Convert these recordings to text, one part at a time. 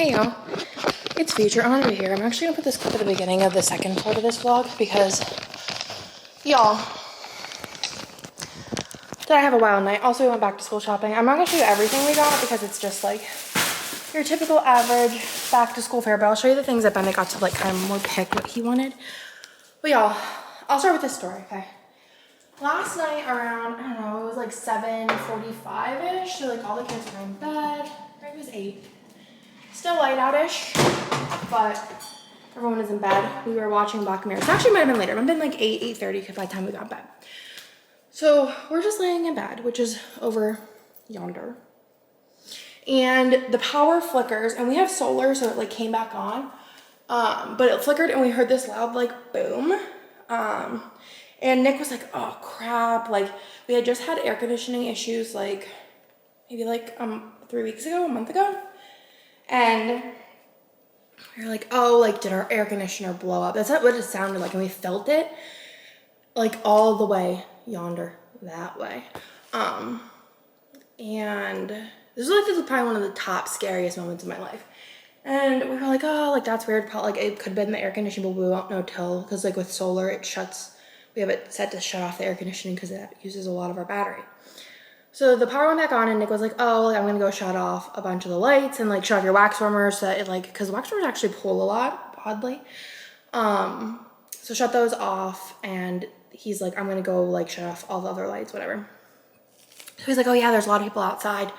Hey y'all, it's Future Andre here. I'm actually gonna put this clip at the beginning of the second part of this vlog because, y'all, did I have a wild night. Also, we went back to school shopping. I'm not gonna show you everything we got because it's just like your typical average back to school fare, but I'll show you the things that Bennett got to like kind of more pick what he wanted. But y'all, I'll start with this story, okay? Last night around, I don't know, it was like 7:45-ish, so like all the kids were in bed. Right, it was 8. Still light out-ish, but everyone is in bed. We were watching Black Mirror. It actually might have been later. It might have been like 8:30 by the time we got in bed. So we're just laying in bed, which is over yonder. And the power flickers, and we have solar, so it like came back on. But it flickered, and we heard this loud like boom. And Nick was like, oh crap. Like we had just had air conditioning issues like maybe like 3 weeks ago, a month ago. And we were like, oh, like did our air conditioner blow up? That's not what it sounded like. And we felt it like all the way yonder that way. And this was probably one of the top scariest moments of my life. And we were like, oh, like that's weird. Probably like it could have been the air conditioning, but we won't know till, because like with solar, it shuts. We have it set to shut off the air conditioning because it uses a lot of our battery. So the power went back on, and Nick was like, oh, like, I'm gonna go shut off a bunch of the lights and like shut off your wax warmers so that it like, because wax warmers actually pull a lot, oddly. So shut those off, and he's like, I'm gonna go like shut off all the other lights, whatever. So he's like, oh yeah, there's a lot of people outside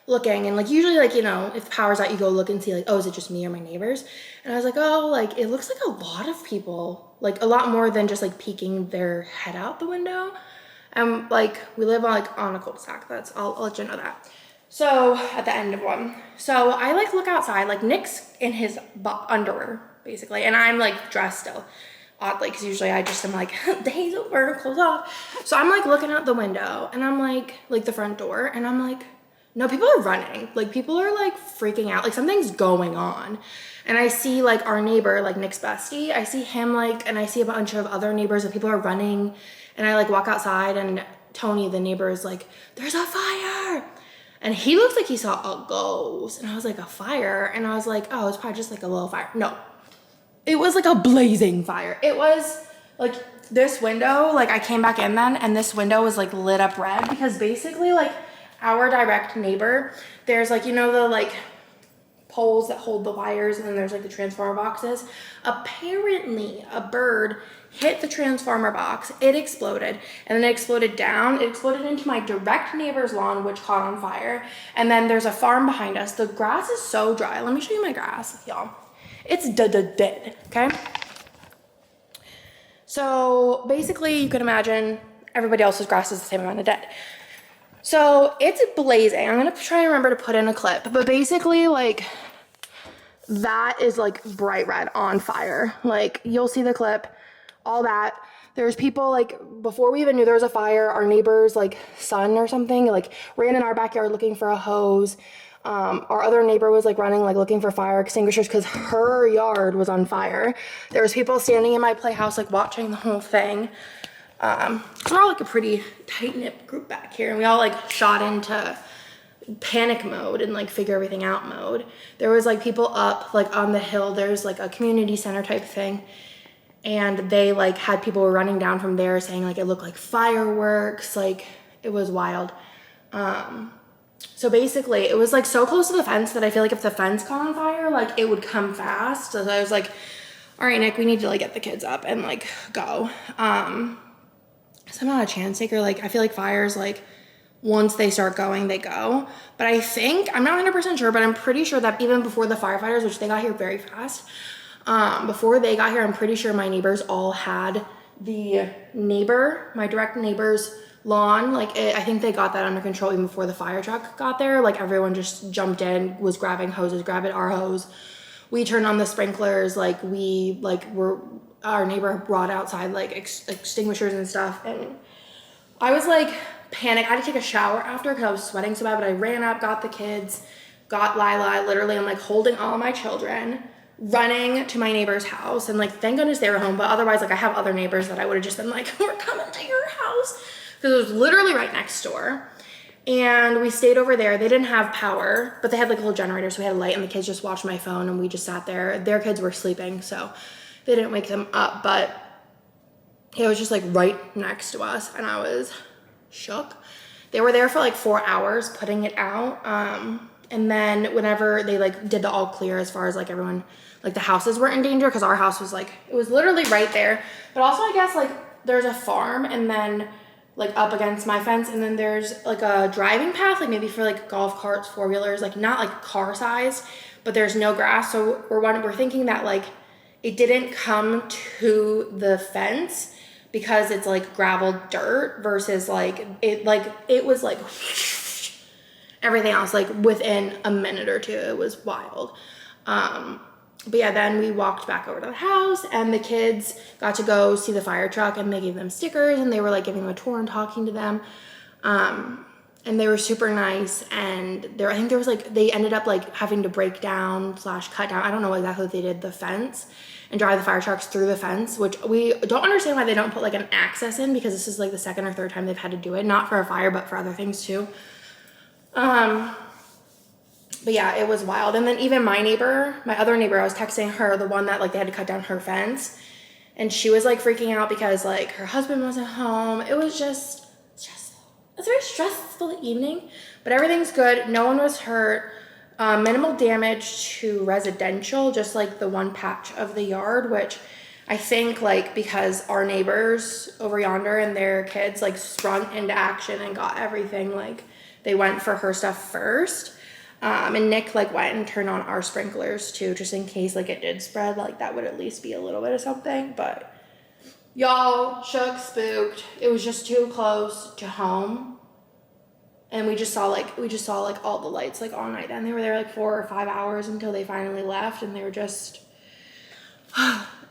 looking, and like usually like, you know, if power's out, you go look and see like, oh, is it just me or my neighbors? And I was like, oh, like it looks like a lot of people, like a lot more than just like peeking their head out the window. And like we live on a cul-de-sac. That's I'll let you know that. So at the end of one, so I like look outside, like Nick's in his underwear basically, and I'm like dressed still, oddly, because usually I just am like day's over, clothes off. So I'm like looking out the window, and I'm like the front door, and I'm like, no, people are running. Like people are like freaking out. Like something's going on. And I see like our neighbor, like Nick's bestie. I see him like, and I see a bunch of other neighbors and people are running. And I like walk outside, and Tony, the neighbor, is like, there's a fire. And he looks like he saw a ghost. And I was like, a fire? And I was like, oh, it's probably just like a little fire. No, it was like a blazing fire. It was like this window, like I came back in then, and this window was like lit up red because basically like our direct neighbor, there's like, you know, the like poles that hold the wires, and then there's like the transformer boxes. Apparently a bird hit the transformer box, it exploded, and then it exploded down. It exploded into my direct neighbor's lawn, which caught on fire. And then there's a farm behind us. The grass is so dry. Let me show you my grass, y'all. It's dead, okay? So basically you can imagine everybody else's grass is the same amount of dead. So it's blazing. I'm gonna try and remember to put in a clip, but basically like that is like bright red on fire. Like you'll see the clip, all that. There's people like, before we even knew there was a fire, our neighbor's like son or something like ran in our backyard looking for a hose. Our other neighbor was like running, like looking for fire extinguishers because her yard was on fire. There was people standing in my playhouse, like watching the whole thing. We're all like a pretty tight-knit group back here, and we all like shot into panic mode and like figure everything out mode. There was like people up like on the hill. There's like a community center type thing, and they like had people running down from there saying like it looked like fireworks. Like it was wild. So basically it was like so close to the fence that I feel like if the fence caught on fire, like it would come fast. So I was like, all right, Nick, we need to like get the kids up and like go. So I'm not a chance taker. Like I feel like fires, like once they start going, they go. But I think, I'm not 100% sure, but I'm pretty sure that even before the firefighters, which they got here very fast, before they got here, I'm pretty sure my neighbors all had the neighbor, my direct neighbor's lawn. Like I think they got that under control even before the fire truck got there. Like everyone just jumped in, was grabbing hoses, grabbing our hose. We turned on the sprinklers. Like our neighbor brought outside like extinguishers and stuff, and I was like panicked. I had to take a shower after because I was sweating so bad, but I ran up, got the kids, got Lila. Literally, I'm like holding all my children, running to my neighbor's house, and like thank goodness they were home, but otherwise like I have other neighbors that I would have just been like, we're coming to your house, because it was literally right next door. And we stayed over there. They didn't have power, but they had like a little generator, so we had a light, and the kids just watched my phone, and we just sat there. Their kids were sleeping, so they didn't wake them up, but it was just like right next to us, and I was shook. They were there for like 4 hours putting it out. And then whenever they like did the all clear as far as like everyone, like the houses weren't in danger, because our house was like, it was literally right there. But also I guess like there's a farm, and then like up against my fence, and then there's like a driving path, like maybe for like golf carts, 4-wheelers, like not like car size, but there's no grass. So we're thinking that like it didn't come to the fence because it's like gravel dirt versus like it was like everything else like within a minute or two. It was wild. But yeah, then we walked back over to the house, and the kids got to go see the fire truck, and they gave them stickers, and they were like giving them a tour and talking to them. And they were super nice. And I think there was like, they ended up like having to break down / cut down, I don't know exactly what they did, the fence, and drive the fire trucks through the fence, which we don't understand why they don't put like an access in, because this is like the second or third time they've had to do it, not for a fire, but for other things too. But yeah, it was wild. And then even my other neighbor, I was texting her, the one that like they had to cut down her fence, and she was like freaking out because like her husband wasn't home. It was just stressful. It was a very stressful evening, but everything's good. No one was hurt. Minimal damage to residential, just like the one patch of the yard, which I think like because our neighbors over yonder and their kids like sprung into action and got everything, like they went for her stuff first. And Nick like went and turned on our sprinklers too, just in case like it did spread, like that would at least be a little bit of something. But y'all, shook, spooked. It was just too close to home. And we just saw like all the lights like all night. Then they were there like 4 or 5 hours until they finally left, and they were just,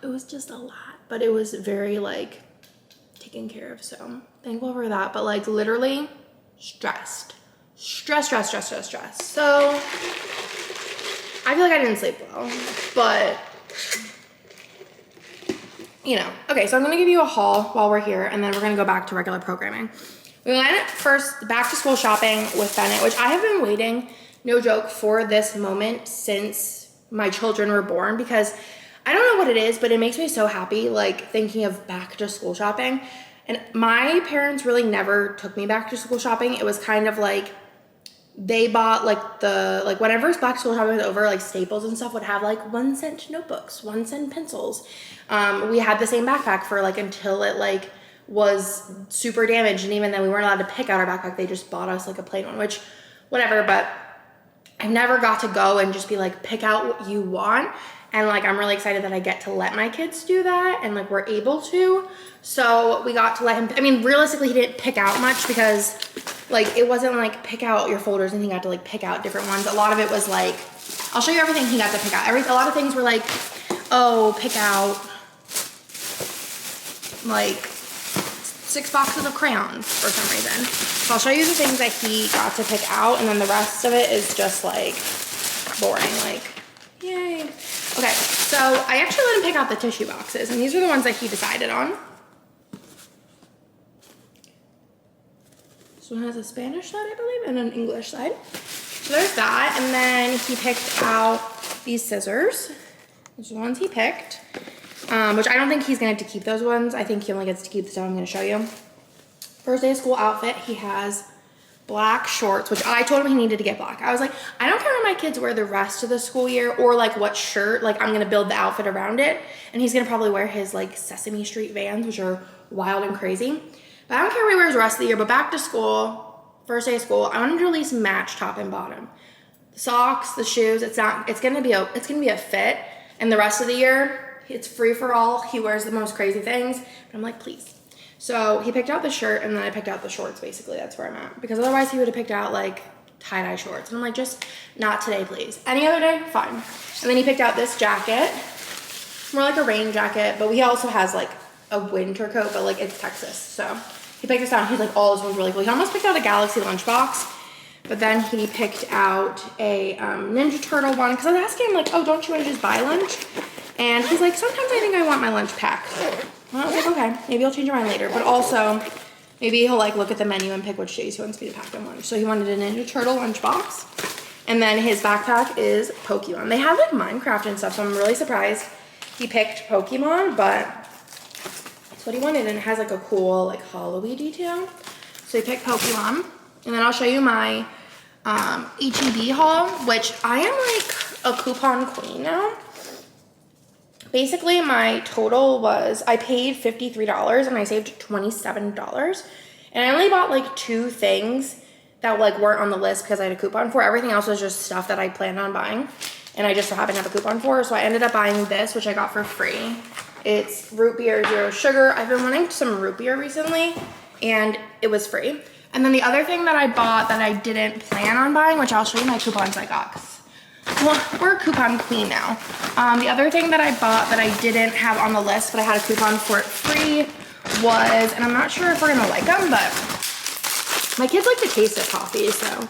it was just a lot, but it was very like taken care of. So thankful for that, but like literally stressed. So I feel like I didn't sleep well, but you know. Okay, so I'm gonna give you a haul while we're here, and then we're gonna go back to regular programming. We went first back to school shopping with Bennett, which I have been waiting, no joke, for this moment since my children were born, because I don't know what it is, but it makes me so happy, like thinking of back to school shopping. And my parents really never took me back to school shopping. It was kind of like they bought like whenever back to school shopping was over, like Staples and stuff would have like 1 cent notebooks, 1 cent pencils. We had the same backpack for like until it like was super damaged, and even then we weren't allowed to pick out our backpack. They just bought us like a plain one, which whatever, but I never got to go and just be like, pick out what you want. And like, I'm really excited that I get to let my kids do that, and like we're able to. So we got to let him, I mean, realistically, he didn't pick out much because like, it wasn't like pick out your folders and he got to like pick out different ones. A lot of it was like, I'll show you everything he got to pick out. A lot of things were like, oh, pick out like 6 boxes of crayons for some reason. So I'll show you the things that he got to pick out, and then the rest of it is just like boring, like, yay. Okay, so I actually let him pick out the tissue boxes, and these are the ones that he decided on. This one has a Spanish side, I believe, and an English side. So there's that, and then he picked out these scissors. These are the ones he picked, which I don't think he's gonna have to keep those ones. I think he only gets to keep the stuff I'm gonna show you. First day of school outfit, he has black shorts, which I told him he needed to get black. I was like, I don't care what my kids wear the rest of the school year, or like what shirt, like I'm gonna build the outfit around it. And he's gonna probably wear his like Sesame Street Vans, which are wild and crazy. But I don't care what he wears the rest of the year, but back to school, first day of school, I want him to at least match top and bottom. The socks, the shoes, it's gonna be a fit. And the rest of the year, it's free for all. He wears the most crazy things. But I'm like, please. So he picked out the shirt, and then I picked out the shorts, basically. That's where I'm at. Because otherwise he would have picked out like tie-dye shorts. And I'm like, just not today, please. Any other day, fine. And then he picked out this jacket. More like a rain jacket, but he also has like a winter coat, but like it's Texas. So he picked this out, and he's like, oh, this one's really cool. He almost picked out a Galaxy lunchbox, but then he picked out a Ninja Turtle one, because I was asking him like, oh, don't you want to just buy lunch? And he's like, sometimes I think I want my lunch packed. Well, I was like, okay, maybe I'll change your mind later. But also, maybe he'll like look at the menu and pick which days he wants me to pack him lunch. So he wanted a Ninja Turtle lunchbox. And then his backpack is Pokemon. They have like Minecraft and stuff, so I'm really surprised he picked Pokemon, but that's what he wanted. And it has like a cool like Halloween detail. So he picked Pokemon. And then I'll show you my HEB haul, which I am like a coupon queen now. Basically, my total was, I paid $53 and I saved $27. And I only bought like 2 things that like weren't on the list because I had a coupon for. Everything else was just stuff that I planned on buying and I just so happened to have a coupon for. So I ended up buying this, which I got for free. It's root beer, zero sugar. I've been wanting some root beer recently and it was free. And then the other thing that I bought that I didn't plan on buying, which I'll show you my coupons I got. Well, we're a coupon queen now. The other thing that I bought that I didn't have on the list, but I had a coupon for it free was, and I'm not sure if we're gonna like them, but my kids like the taste of coffee, so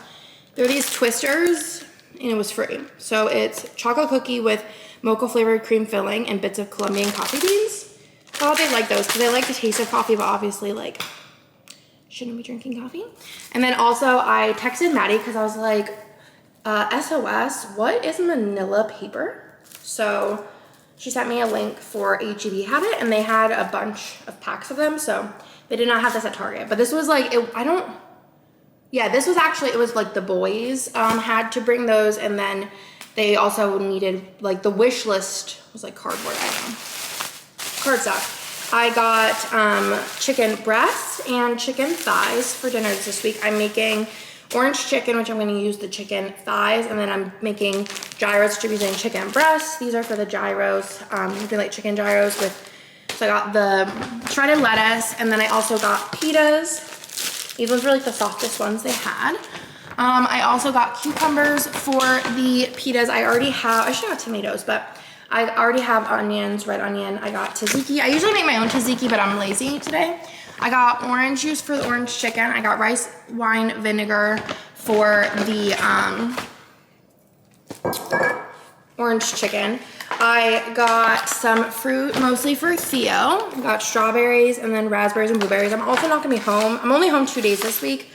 they're these Twisters, and it was free. So it's chocolate cookie with mocha flavored cream filling and bits of Colombian coffee beans. I thought they like those because they like the taste of coffee, but obviously like shouldn't be drinking coffee. And then also I texted Maddie because I was like, SOS, what is manila paper? So she sent me a link for HEB had it, and they had a bunch of packs of them, so they did not have this at Target. But this was like, this was actually, it was like the boys had to bring those, and then they also needed, like the wish list was like cardboard, I don't know, card stuff. I got chicken breasts and chicken thighs for dinner this week. I'm making orange chicken, which I'm going to use the chicken thighs, and then I'm making gyros, which I'm using chicken breasts. These are for the gyros, like chicken gyros with, so I got the shredded lettuce, and then I also got pitas. These ones were like the softest ones they had. I also got cucumbers for the pitas. I already have, I should have tomatoes, but I already have onions, red onion. I got tzatziki. I usually make my own tzatziki, but I'm lazy today. I got orange juice for the orange chicken. I got rice wine vinegar for the orange chicken. I got some fruit, mostly for Theo. I got strawberries and then raspberries and blueberries. I'm also not gonna be home. I'm only home 2 days this week,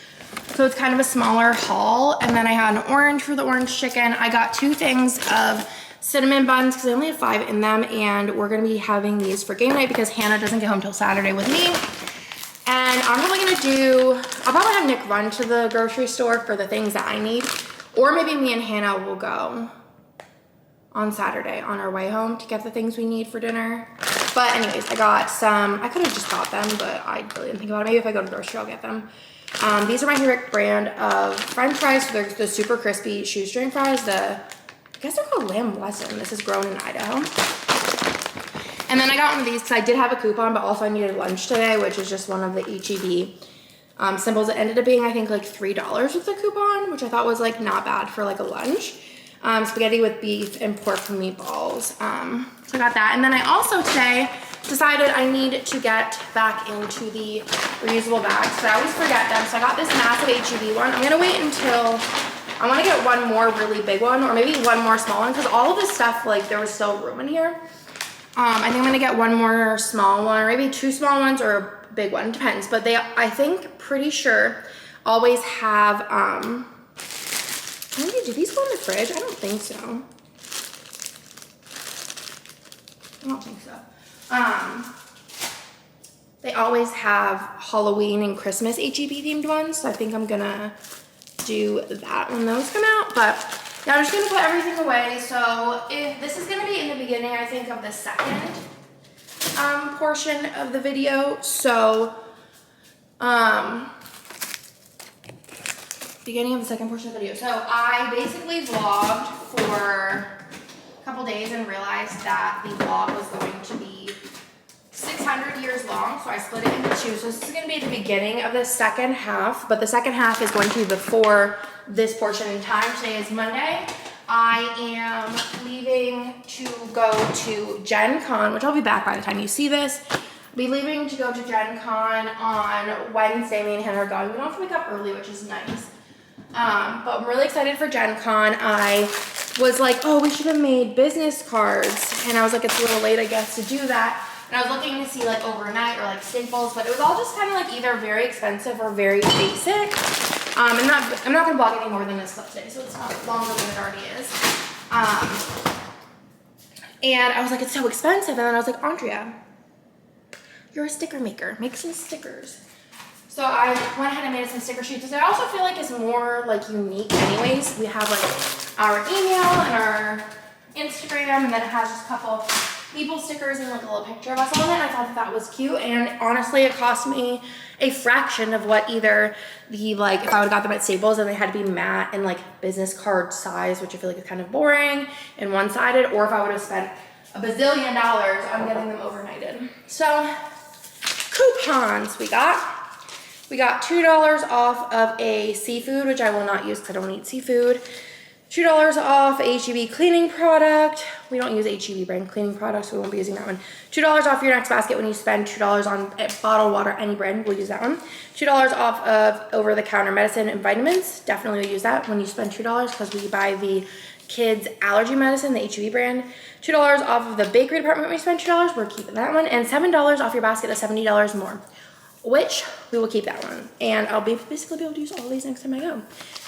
so it's kind of a smaller haul. And then I had an orange for the orange chicken. I got 2 things of cinnamon buns because I only have 5 in them, and we're gonna be having these for game night because Hannah doesn't get home till Saturday with me. And I'm probably gonna I'll probably have Nick run to the grocery store for the things that I need, or maybe me and Hannah will go on Saturday on our way home to get the things we need for dinner. But anyways, I got some, I could have just got them, but I really didn't think about it. Maybe if I go to the grocery, I'll get them. These are my favorite brand of French fries. So they're the super crispy shoestring fries. I guess they're called Lamb Weston. This is grown in Idaho. And then I got one of these because I did have a coupon, but also I needed lunch today, which is just one of the HEB symbols. It ended up being, I think, like $3 with the coupon, which I thought was like not bad for like a lunch. Spaghetti with beef and pork meatballs. So I got that. And then I also today decided I need to get back into the reusable bags, but I always forget them. So I got this massive HEB one. I'm gonna wait until, I wanna get one more really big one, or maybe one more small one, because all of this stuff, like there was still room in here. I think I'm gonna get one more small one, or maybe 2 small ones or a big one, depends. But they, I think, pretty sure, always have, do these go in the fridge? I don't think so. I don't think so. They always have Halloween and Christmas HEB themed ones, so I think I'm gonna do that when those come out. But yeah, I'm just gonna put everything away. So this is gonna be in the beginning, I think, of the second portion of the video. So beginning of the second portion of the video. So I basically vlogged for a couple days and realized that the vlog was going to be 600 years long, so I split it into 2. So this is going to be at the beginning of the second half, but the second half is going to be before this portion in time. Today is Monday. I am leaving to go to Gen Con, which I'll be back by the time you see this. I'll be leaving to go to Gen Con on Wednesday. Me and Hannah are going. We don't have to wake up early, which is nice. But I'm really excited for Gen Con. I was like, oh, we should have made business cards. And I was like, it's a little late, I guess, to do that. And I was looking to see like overnight or like staples, but it was all just kind of like either very expensive or very basic. I'm not gonna blog any more than this clip today, so it's not longer than it already is. And I was like, it's so expensive. And then I was like, Andrea, you're a sticker maker. Make some stickers. So I went ahead and made some sticker sheets, which I also feel like is more like unique anyways. We have like our email and our Instagram, and then it has just a couple people stickers and like a little picture of us on it. And I thought that was cute. And honestly, it cost me a fraction of what either the, like, if I would have got them at Staples and they had to be matte and like business card size, which I feel like is kind of boring and one-sided, or if I would have spent a bazillion dollars on getting them overnighted. So coupons we got. We got $2 off of a seafood, which I will not use because I don't eat seafood. $2 off HEB cleaning product. We don't use HEB brand cleaning products, so we won't be using that one. $2 off your next basket when you spend $2 on bottled water, any brand, we'll use that one. $2 off of over-the-counter medicine and vitamins. Definitely will use that when you spend $2 because we buy the kids allergy medicine, the HEB brand. $2 off of the bakery department when you spend $2, we're keeping that one. And $7 off your basket of $70 more, which we will keep that one. And I'll basically be able to use all these next time I go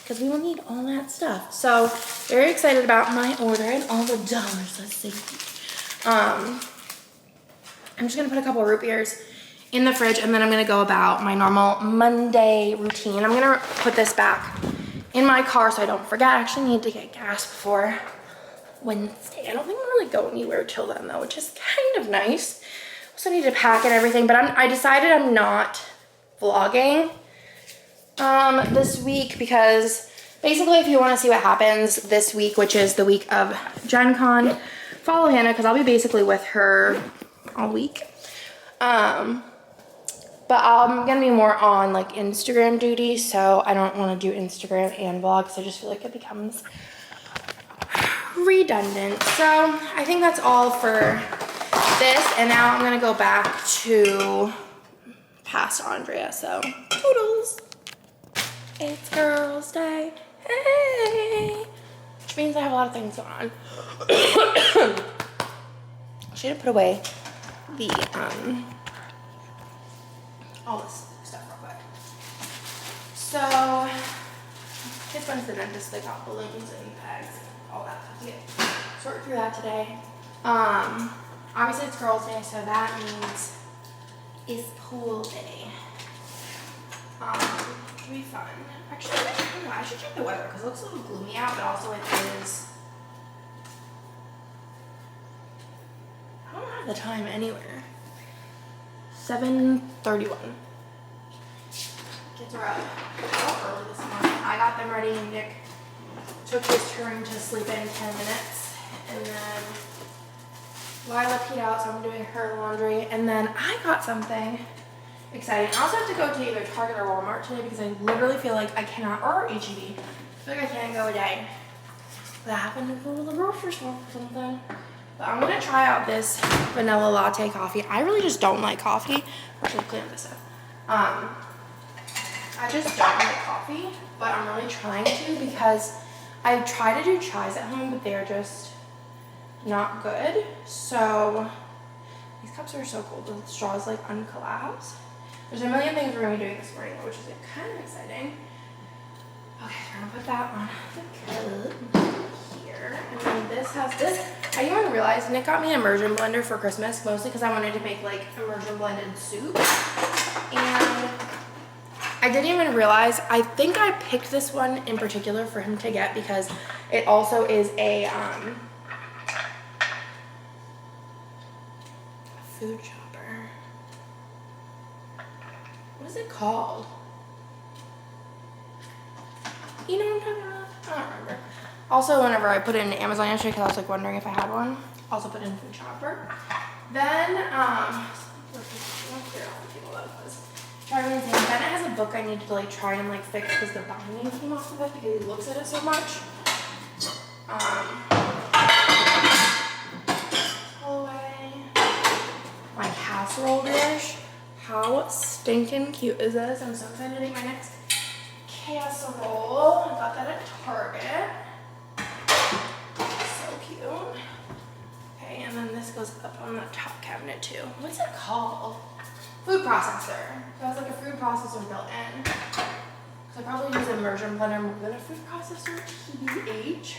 because we will need all that stuff. So very excited about my order and all the dollars I saved. I'm just gonna put a couple root beers in the fridge and then I'm gonna go about my normal Monday routine. I'm gonna put this back in my car so I don't forget. I actually need to get gas before Wednesday. I don't think I'm really going anywhere till then though, which is kind of nice. Also need to pack and everything, but I decided I'm not vlogging this week because basically if you want to see what happens this week, which is the week of Gen Con, follow Hannah because I'll be basically with her all week. But I'm gonna be more on like Instagram duty, so I don't want to do Instagram and vlog because I just feel like it becomes redundant. So I think that's all for this, and now I'm gonna go back to past Andrea. So toodles. It's girls' day, hey, which means I have a lot of things going on. I should have put away the all this stuff real quick. So kids went to the dentist. They got balloons and bags, all that. Yeah, sort through that today. Obviously it's girls' day, so that means it's pool day. It'll be fun. Actually, I don't know, I should check the weather because it looks a little gloomy out, but also it is. I don't have the time anywhere. 7:31. Kids are up early this morning. I got them ready and Nick took his turn to sleep in 10 minutes. And then Lila peed out, so I'm doing her laundry. And then I got something exciting. I also have to go to either Target or Walmart today because I literally feel like I cannot, or HEB. I feel like I can't go a day without having to go to the grocery store or something. But I'm gonna try out this vanilla latte coffee. I really just don't like coffee. Actually, clean up this stuff. I just don't like coffee, but I'm really trying to because I try to do chais at home, but they're just not good. So these cups are so cool. The straws like uncollapse. There's a million things we're gonna be doing this morning, which is like, kind of exciting. Okay, we're gonna put that on the cup here. And then this has this. I didn't even realize Nick got me an immersion blender for Christmas, mostly because I wanted to make like immersion blended soup. And I didn't even realize, I think I picked this one in particular for him to get because it also is a food chopper. What is it called? You know what I'm talking about? I don't remember. Also, whenever I put it in Amazon yesterday, because I was like wondering if I had one, also put in food chopper. Then, then it has a book I need to like try and like fix because the binding came off of it because he looks at it so much. Pull away my casserole dish. How stinking cute is this? I'm so excited to make my next casserole. I got that at Target. So cute. Okay, and then this goes up on the top cabinet too. What's it called? Food processor. So it has like a food processor built in. So I probably use an immersion blender more than a food processor, TBH.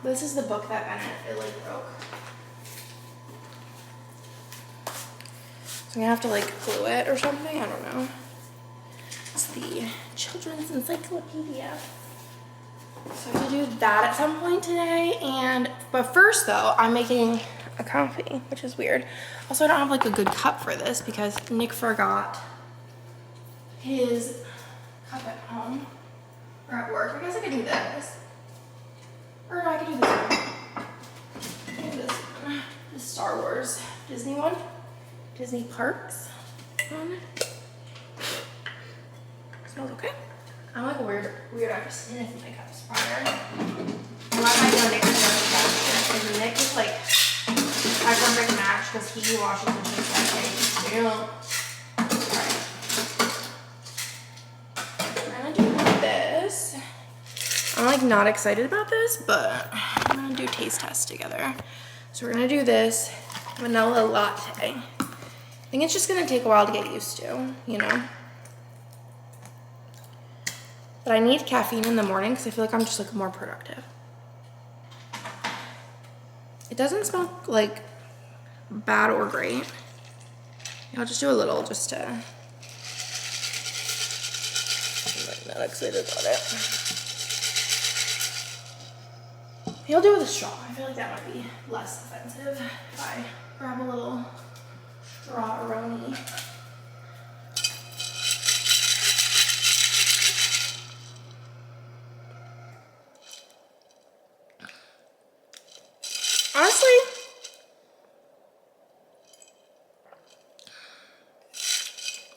This is the book that Bennett, it like broke. So I'm gonna have to like glue it or something, I don't know. It's the Children's Encyclopedia. So I'm gonna do that at some point today. But first though, I'm making a coffee, which is weird. Also, I don't have like a good cup for this because Nick forgot his cup at home or at work. I guess I could do this. Or no, I could do this one. I could do this one. The Star Wars Disney one. Disney Parks one. Smells okay. I'm like a weird actress sniffing my cups prior. And last night when Nick was doing and Nick is like a perfect match because he washes the dishes that day too. Alright. I'm gonna do this. I'm like not excited about this, but I'm gonna do taste test together. So we're gonna do this vanilla latte. I think it's just gonna take a while to get used to, you know? But I need caffeine in the morning because I feel like I'm just like more productive. It doesn't smell like bad or great. I'll just do a little just to, I'm like not excited about it. Maybe I'll do it with a straw. I feel like that might be less offensive if I grab a little straw-roni. Honestly,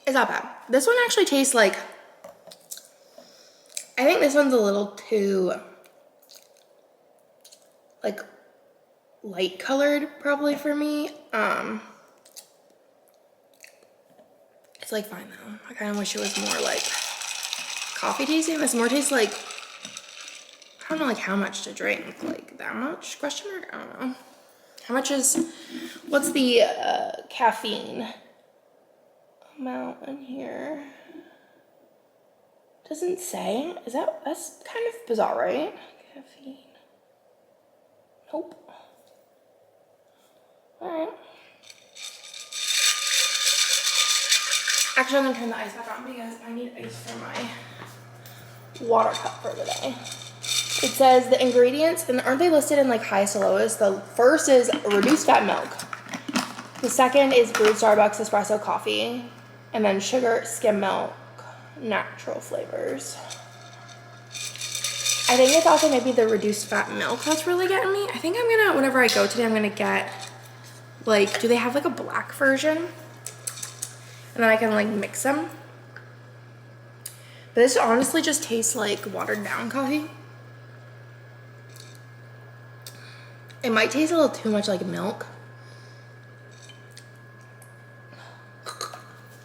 it's not bad. This one actually tastes like, I think this one's a little too like light colored probably for me. It's like fine though. I kind of wish it was more like coffee tasting. This more tastes like, I don't know like how much to drink, like that much, question mark, I don't know. How much is, what's the caffeine amount in here? Doesn't say, that's kind of bizarre, right? Caffeine, nope. All right. Actually, I'm gonna turn the ice back on because I need ice for my water cup for the day. It says the ingredients, and aren't they listed in like highest to lowest? The first is reduced fat milk. The second is brewed Starbucks espresso coffee. And then sugar, skim milk, natural flavors. I think it's also maybe the reduced fat milk that's really getting me. I think I'm gonna, whenever I go today, I'm gonna get like, do they have like a black version? And then I can like mix them. But this honestly just tastes like watered down coffee. It might taste a little too much like milk.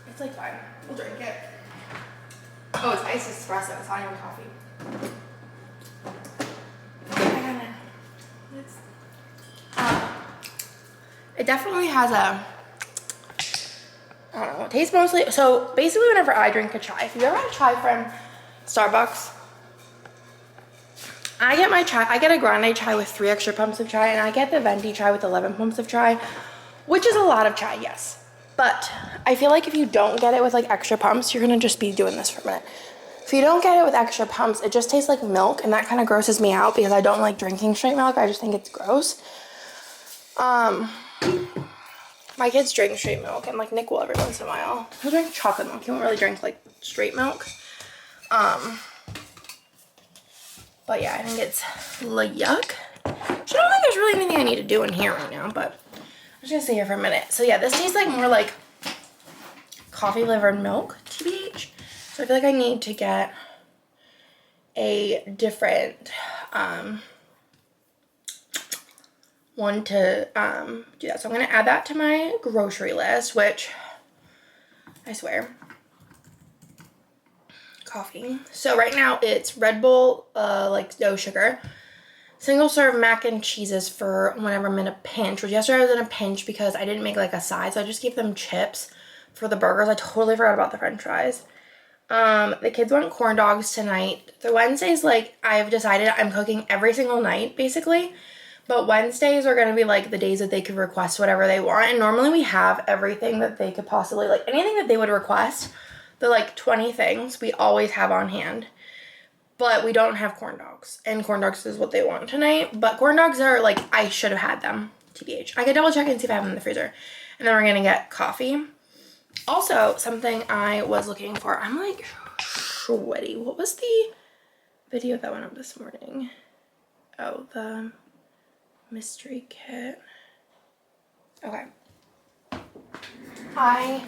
It's like fine, we'll drink it. Oh, it's iced espresso, it's not even coffee. It definitely has a, I don't know, it tastes mostly, so basically whenever I drink a chai, if you ever had a chai from Starbucks, I get my chai, I get a grande chai with 3 extra pumps of chai, and I get the venti chai with 11 pumps of chai, which is a lot of chai, yes. But I feel like if you don't get it with like extra pumps, you're gonna just be doing this for a minute. If you don't get it with extra pumps, it just tastes like milk, and that kind of grosses me out because I don't like drinking straight milk. I just think it's gross. My kids drink straight milk, and like Nick will every once in a while. He'll drink chocolate milk. He won't really drink like straight milk. But yeah, I think it's like yuck. So I don't think there's really anything I need to do in here right now, but I'm just gonna stay here for a minute. So yeah, this tastes like more like coffee flavored milk, TBH. So I feel like I need to get a different one to do that. So I'm gonna add that to my grocery list, which I swear, coffee. So right now it's Red Bull, like no sugar, single serve mac and cheeses for whenever I'm in a pinch, which yesterday I was in a pinch because I didn't make like a side, so I just gave them chips for the burgers. I totally forgot about the french fries. The kids want corn dogs tonight. The Wednesdays, like, I've decided I'm cooking every single night, basically. But Wednesdays are going to be, like, the days that they could request whatever they want. And normally we have everything that they could possibly, like, anything that they would request, the, like, 20 things we always have on hand. But we don't have corn dogs. And corn dogs is what they want tonight. But corn dogs are, like, I should have had them, TBH. I could double check and see if I have them in the freezer. And then we're going to get coffee. Also, something I was looking for, I'm like sweaty. What was the video that went up this morning? Oh, the mystery kit. Okay. I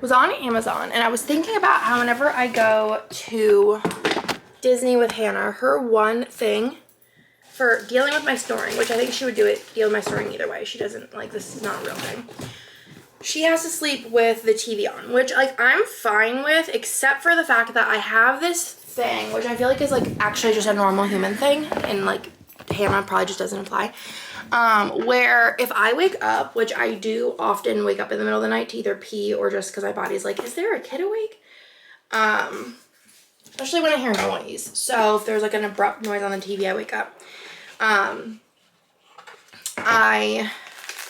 was on Amazon and I was thinking about how whenever I go to Disney with Hannah, her one thing for dealing with my snoring, which I think she would deal with my snoring either way. She doesn't, like, this is not a real thing. She has to sleep with the TV on, which, like, I'm fine with, except for the fact that I have this thing, which I feel like is, like, actually just a normal human thing, and, like, Hannah probably just doesn't apply, where if I wake up, which I do often wake up in the middle of the night to either pee or just because my body's like, is there a kid awake? Especially when I hear noise. So if there's, like, an abrupt noise on the TV, I wake up.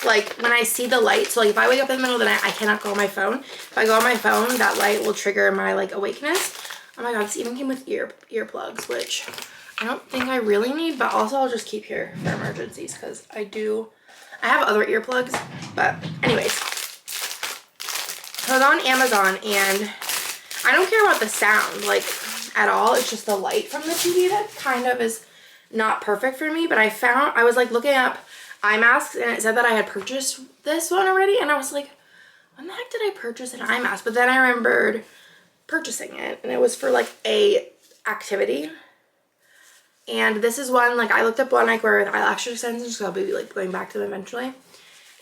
Like, when I see the light, so, like, if I wake up in the middle of the night, I cannot go on my phone. If I go on my phone, that light will trigger my, like, awakeness. Oh my god, this even came with earplugs, which I don't think I really need, but also I'll just keep here for emergencies, because I have other earplugs, but anyways. So I was on Amazon, and I don't care about the sound, like, at all. It's just the light from the TV that kind of is not perfect for me, but I was, like, looking up eye masks, and it said that I had purchased this one already, and I was like, when the heck did I purchase an eye mask? But then I remembered purchasing it, and it was for, like, a activity. And this is one, like, I looked up one, like, where with eyelash extensions, so I'll be, like, going back to them eventually.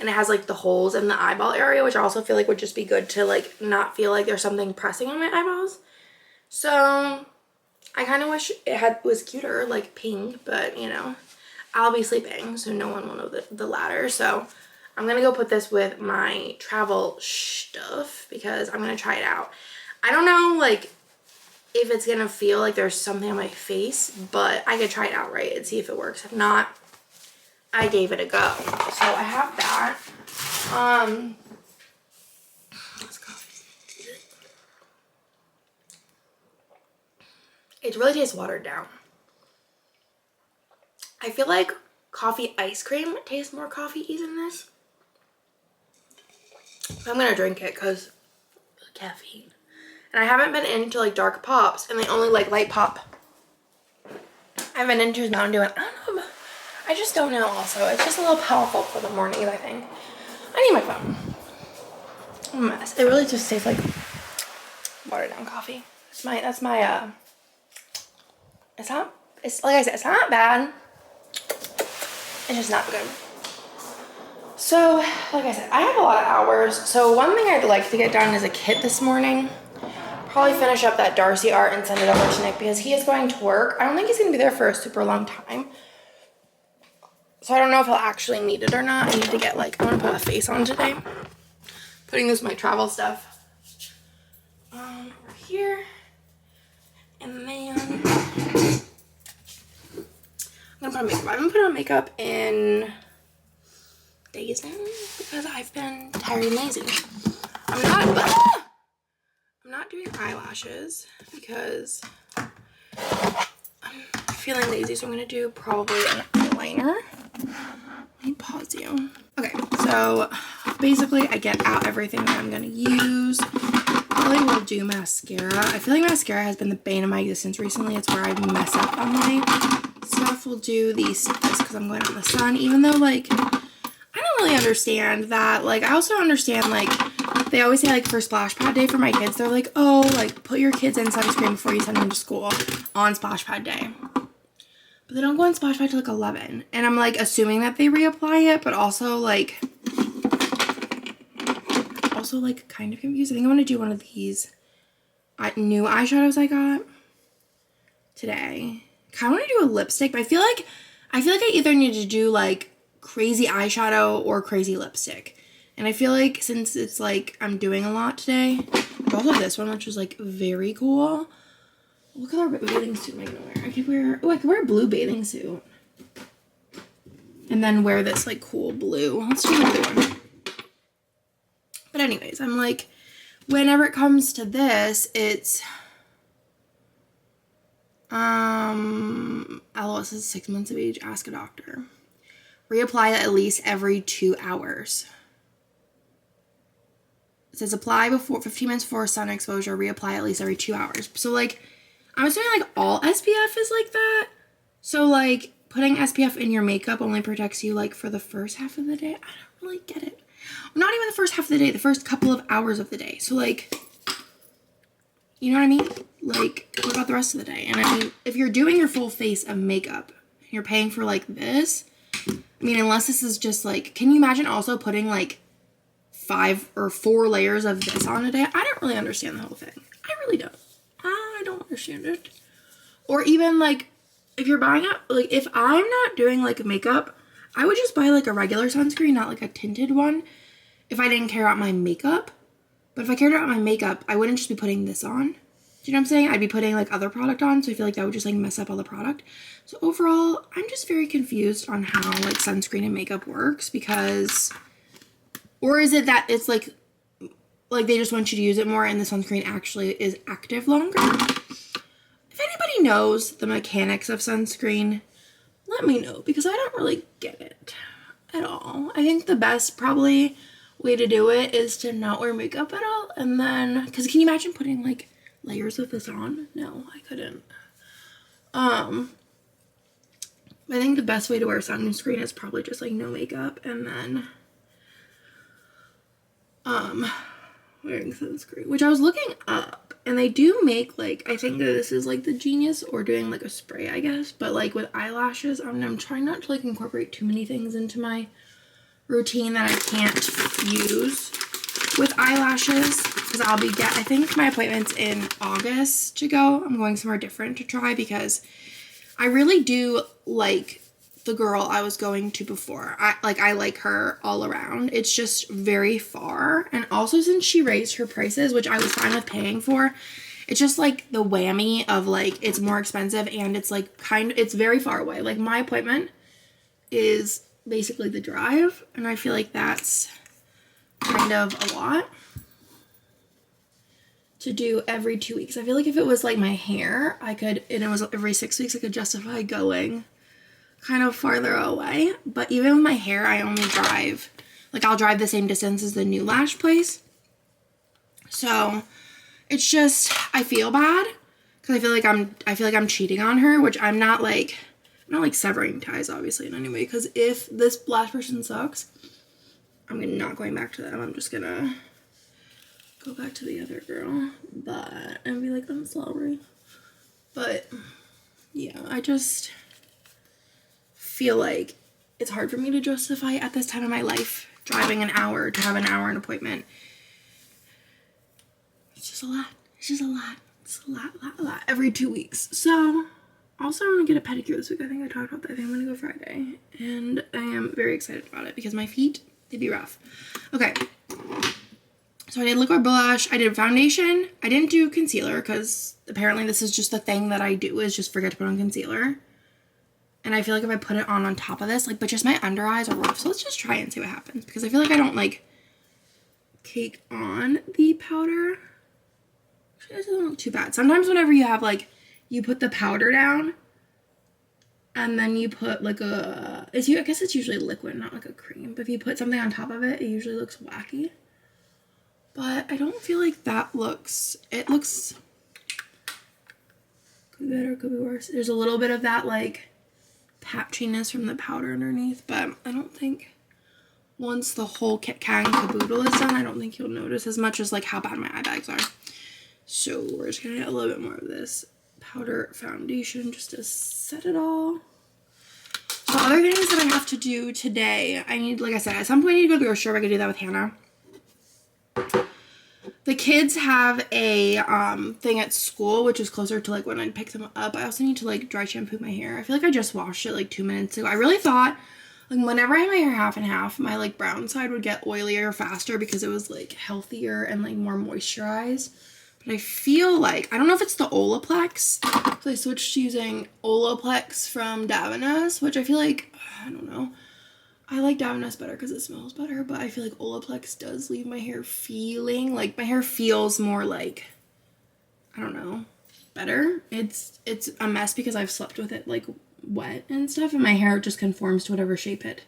And it has, like, the holes in the eyeball area, which I also feel like would just be good to, like, not feel like there's something pressing on my eyeballs. So I kind of wish it was cuter, like pink, but, you know, I'll be sleeping, so no one will know the latter. So I'm gonna go put this with my travel stuff because I'm gonna try it out. I don't know, like, if it's gonna feel like there's something on my face, but I could try it out, right, and see if it works. If not, I gave it a go. So I have that. Let's go. It really tastes watered down. I feel like coffee ice cream tastes more coffee-y than this. I'm gonna drink it because caffeine. And I haven't been into, like, dark pops, and they only like light pop. I've been into Mountain Dew, and I don't know, I just don't know also. It's just a little powerful for the mornings, I think. I need my phone. I'm a mess. It really just tastes like watered down coffee. It's like I said, it's not bad. It's just not good. So, like I said, I have a lot of hours. So one thing I'd like to get done is a kit this morning. Probably finish up that Darcy art and send it over to Nick because he is going to work. I don't think he's going to be there for a super long time. So I don't know if he'll actually need it or not. I need to get, like, I want to put a face on today. Putting this with my travel stuff. Over here. And then I'm going to put on makeup. I haven't put on makeup in days now because I've been tired and lazy. I'm not doing eyelashes because I'm feeling lazy, so I'm going to do probably an eyeliner. Let me pause you. Okay, so basically I get out everything that I'm going to use. Probably will do mascara. I feel like mascara has been the bane of my existence recently. It's where I mess up on my stuff. We'll do this because I'm going out in the sun, even though, like, I don't really understand that. Like, I also understand, like, they always say, like, for splash pad day for my kids, they're like, oh, like, put your kids in sunscreen before you send them to school on splash pad day. But they don't go on splash pad till, like, 11. And I'm, like, assuming that they reapply it, but also, like, kind of confused. I think I want to do one of these new eyeshadows I got today. I kind of want to do a lipstick, but I feel like I feel like I either need to do like crazy eyeshadow or crazy lipstick. And I feel like since it's like I'm doing a lot today, I also have this one, which is like very cool. What color bathing suit am I gonna wear? I could wear a blue bathing suit. And then wear this like cool blue. Let's do the blue one. But anyways, I'm like, whenever it comes to this, it's LOS is 6 months of age, ask a doctor. Reapply at least every 2 hours. It says apply before 15 minutes before sun exposure, reapply at least every 2 hours. So like, I'm assuming like all SPF is like that. So like putting SPF in your makeup only protects you like for the first half of the day. I don't really get it. Not even the first half of the day, the first couple of hours of the day. So like, you know what I mean? Like, what about the rest of the day? And I mean, if you're doing your full face of makeup, you're paying for like this. I mean, unless this is just like, can you imagine also putting like 5 or 4 layers of this on a day? I don't really understand the whole thing. I really don't. I don't understand it. Or even like, if you're buying it, like if I'm not doing like makeup, I would just buy like a regular sunscreen, not like a tinted one, if I didn't care about my makeup. But if I cared about my makeup, I wouldn't just be putting this on. Do you know what I'm saying? I'd be putting like other product on, so I feel like that would just like mess up all the product. So overall, I'm just very confused on how like sunscreen and makeup works, because, or is it that it's like they just want you to use it more and the sunscreen actually is active longer? If anybody knows the mechanics of sunscreen, let me know, because I don't really get it at all. I think the best probably way to do it is to not wear makeup at all, and then, because can you imagine putting like layers of this on? No, I couldn't. I think the best way to wear sunscreen is probably just like no makeup, and then wearing sunscreen, which I was looking up, and they do make like, I think that this is like the Genius, or doing like a spray, I guess, but like with eyelashes, I'm trying not to like incorporate too many things into my routine that I can't use with eyelashes, because I think my appointment's in August to go. I'm going somewhere different to try, because I really do like the girl I was going to before. I like her all around. It's just very far, and also since she raised her prices, which I was fine with paying for, it's just like the whammy of like it's more expensive, and it's like it's very far away. Like my appointment is basically the drive, and I feel like that's kind of a lot to do every 2 weeks. I feel like if it was like my hair, I could, and it was every 6 weeks, I could justify going kind of farther away. But even with my hair, I only drive, like I'll drive the same distance as the new lash place. So it's just, I feel bad because I feel like I'm cheating on her, which I'm not like severing ties obviously in any way, because if this last person sucks, I'm not going back to them. I'm just gonna go back to the other girl, and be like, I'm sorry. But yeah, I just feel like it's hard for me to justify at this time of my life driving an hour to have an hour an appointment. It's just a lot. It's just a lot. It's a lot every 2 weeks. So also I'm gonna get a pedicure this week. I think I talked about that. I think I'm gonna go Friday, and I am very excited about it because my feet, they'd be rough. Okay, so I did liquid blush, I did foundation, I didn't do concealer because apparently this is just the thing that I do, is just forget to put on concealer. And I feel like if I put it on top of this, like, but just my under eyes are rough. So let's just try and see what happens, because I feel like I don't like cake on the powder. Actually, it doesn't look too bad. Sometimes whenever you have like, you put the powder down and then you put like I guess it's usually liquid, not like a cream. But if you put something on top of it, it usually looks wacky. But I don't feel like that looks, it looks, could be better, could be worse. There's a little bit of that like patchiness from the powder underneath, but I don't think once the whole kit and caboodle is done, I don't think you'll notice as much as like how bad my eye bags are. So we're just gonna get a little bit more of this powder foundation just to set it all. So other things that I have to do today, I need, like I said, at some point I need to go to the grocery store. I could do that with Hannah. The kids have a thing at school, which is closer to like when I'd pick them up. I also need to like dry shampoo my hair. I feel like I just washed it like 2 minutes ago. I really thought like whenever I had my hair half and half, my like brown side would get oilier faster because it was like healthier and like more moisturized. But I feel like, I don't know if it's the Olaplex. So I switched to using Olaplex from Davines, which I feel like, I don't know. I like Davines better because it smells better, but I feel like Olaplex does leave my hair feeling like my hair feels more like, I don't know, better. It's a mess because I've slept with it like wet and stuff, and my hair just conforms to whatever shape it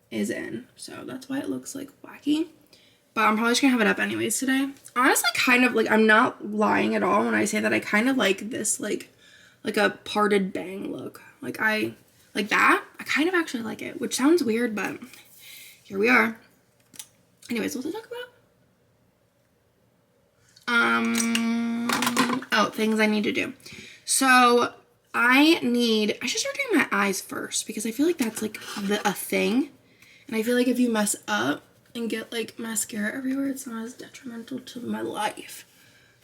is in. So that's why it looks like wacky. But I'm probably just gonna have it up anyways today. Honestly, kind of like, I'm not lying at all when I say that I kind of like this like a parted bang look. Like that, I kind of actually like it, which sounds weird, but here we are. Anyways, what to talk about? Oh, things I need to do. So I should start doing my eyes first because I feel like that's like a thing. And I feel like if you mess up and get like mascara everywhere, it's not as detrimental to my life.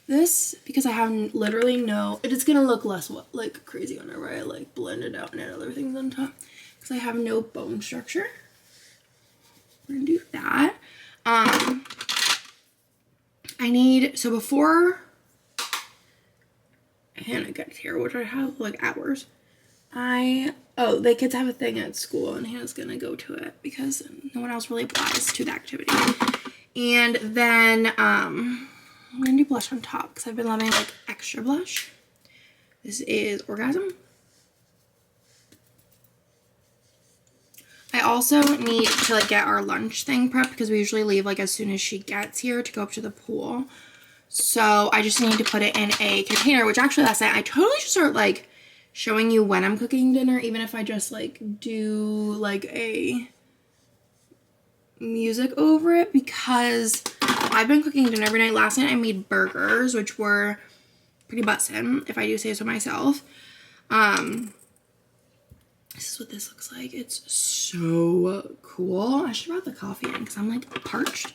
This, because I have literally it's gonna look less like crazy whenever I like blend it out and add other things on top. Because I have no bone structure. We're gonna do that. So before Hannah gets here, which I have like hours, the kids have a thing at school and Hannah's gonna go to it because no one else really applies to the activity. And then, I'm gonna do blush on top because I've been loving like extra blush. This is Orgasm. I also need to like get our lunch thing prepped because we usually leave like as soon as she gets here to go up to the pool. So I just need to put it in a container, which actually last night I totally should start like showing you when I'm cooking dinner, even if I just like do like a music over it, because I've been cooking dinner every night. Last night I made burgers, which were pretty bussin', if I do say so myself. This is what this looks like. It's so cool. I should have brought the coffee in because I'm like parched.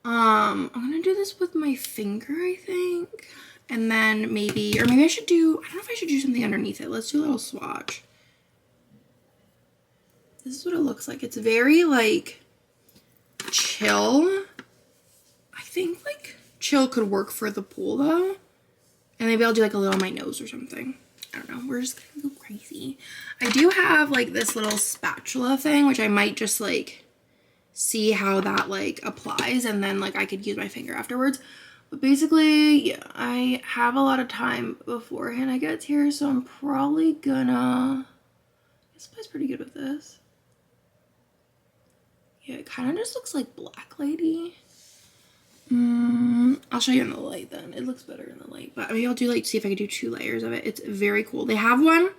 I'm gonna do this with my finger, I think. And then maybe I should do, I don't know if I should do something underneath it. Let's do a little swatch. This is what it looks like. It's very like chill. I think like chill could work for the pool though. And maybe I'll do like a little on my nose or something. I don't know. We're just gonna go crazy. I do have like this little spatula thing, which I might just like see how that like applies, and then like I could use my finger afterwards. But basically, yeah, I have a lot of time before Hannah gets here, so I'm probably gonna, this plays pretty good with this. Yeah, it kind of just looks like Black Lady. I'll show you in the light then. It looks better in the light, but maybe I'll do like, see if I can do 2 layers of it. It's very cool. They have one.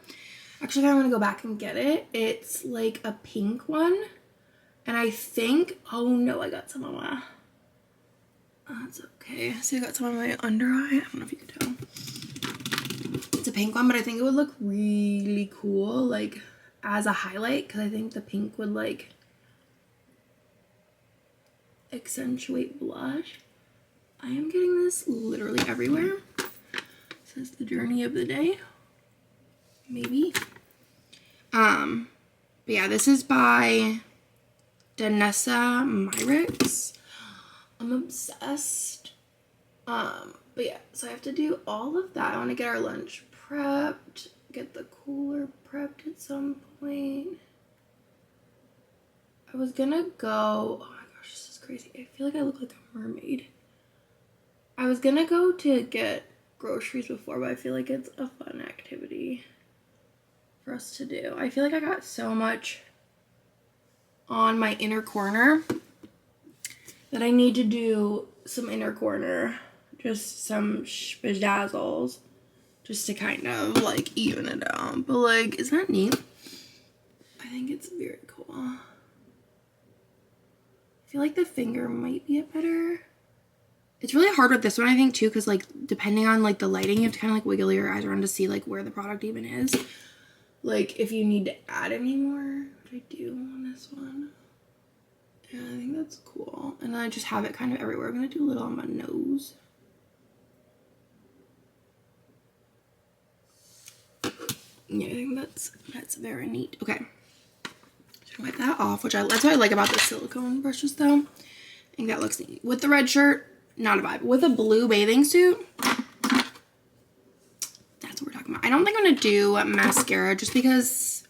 Actually, I'm gonna go back and get it. It's like a pink one. And I think, oh no, I got some on my, that's okay. See, I got some on my under eye. I don't know if you can tell. It's a pink one, but I think it would look really cool, like as a highlight, because I think the pink would like accentuate blush. I am getting this literally everywhere. This is the journey of the day. Maybe. But yeah, this is by Danessa Myricks. I'm obsessed. But yeah, so I have to do all of that. I want to get our lunch prepped, get the cooler prepped at some point. I was gonna go, oh my gosh, this is crazy. I feel like I look like a mermaid. I was gonna go to get groceries before, but I feel like it's a fun activity for us to do. I feel like I got so much on my inner corner that I need to do some inner corner, just some bedazzles, just to kind of like even it out. But like, isn't that neat? I think it's very cool. I feel like the finger might be a better. It's really hard with this one, I think, too, because like depending on like the lighting, you have to kind of like wiggle your eyes around to see like where the product even is. Like if you need to add any more, which I do on this one. Yeah, I think that's cool. And then I just have it kind of everywhere. I'm gonna do a little on my nose. Yeah, I think that's very neat. Okay. Wipe that off, that's what I like about the silicone brushes though. I think that looks neat. With the red shirt, not a vibe. With a blue bathing suit, that's what we're talking about. I don't think I'm gonna do mascara just because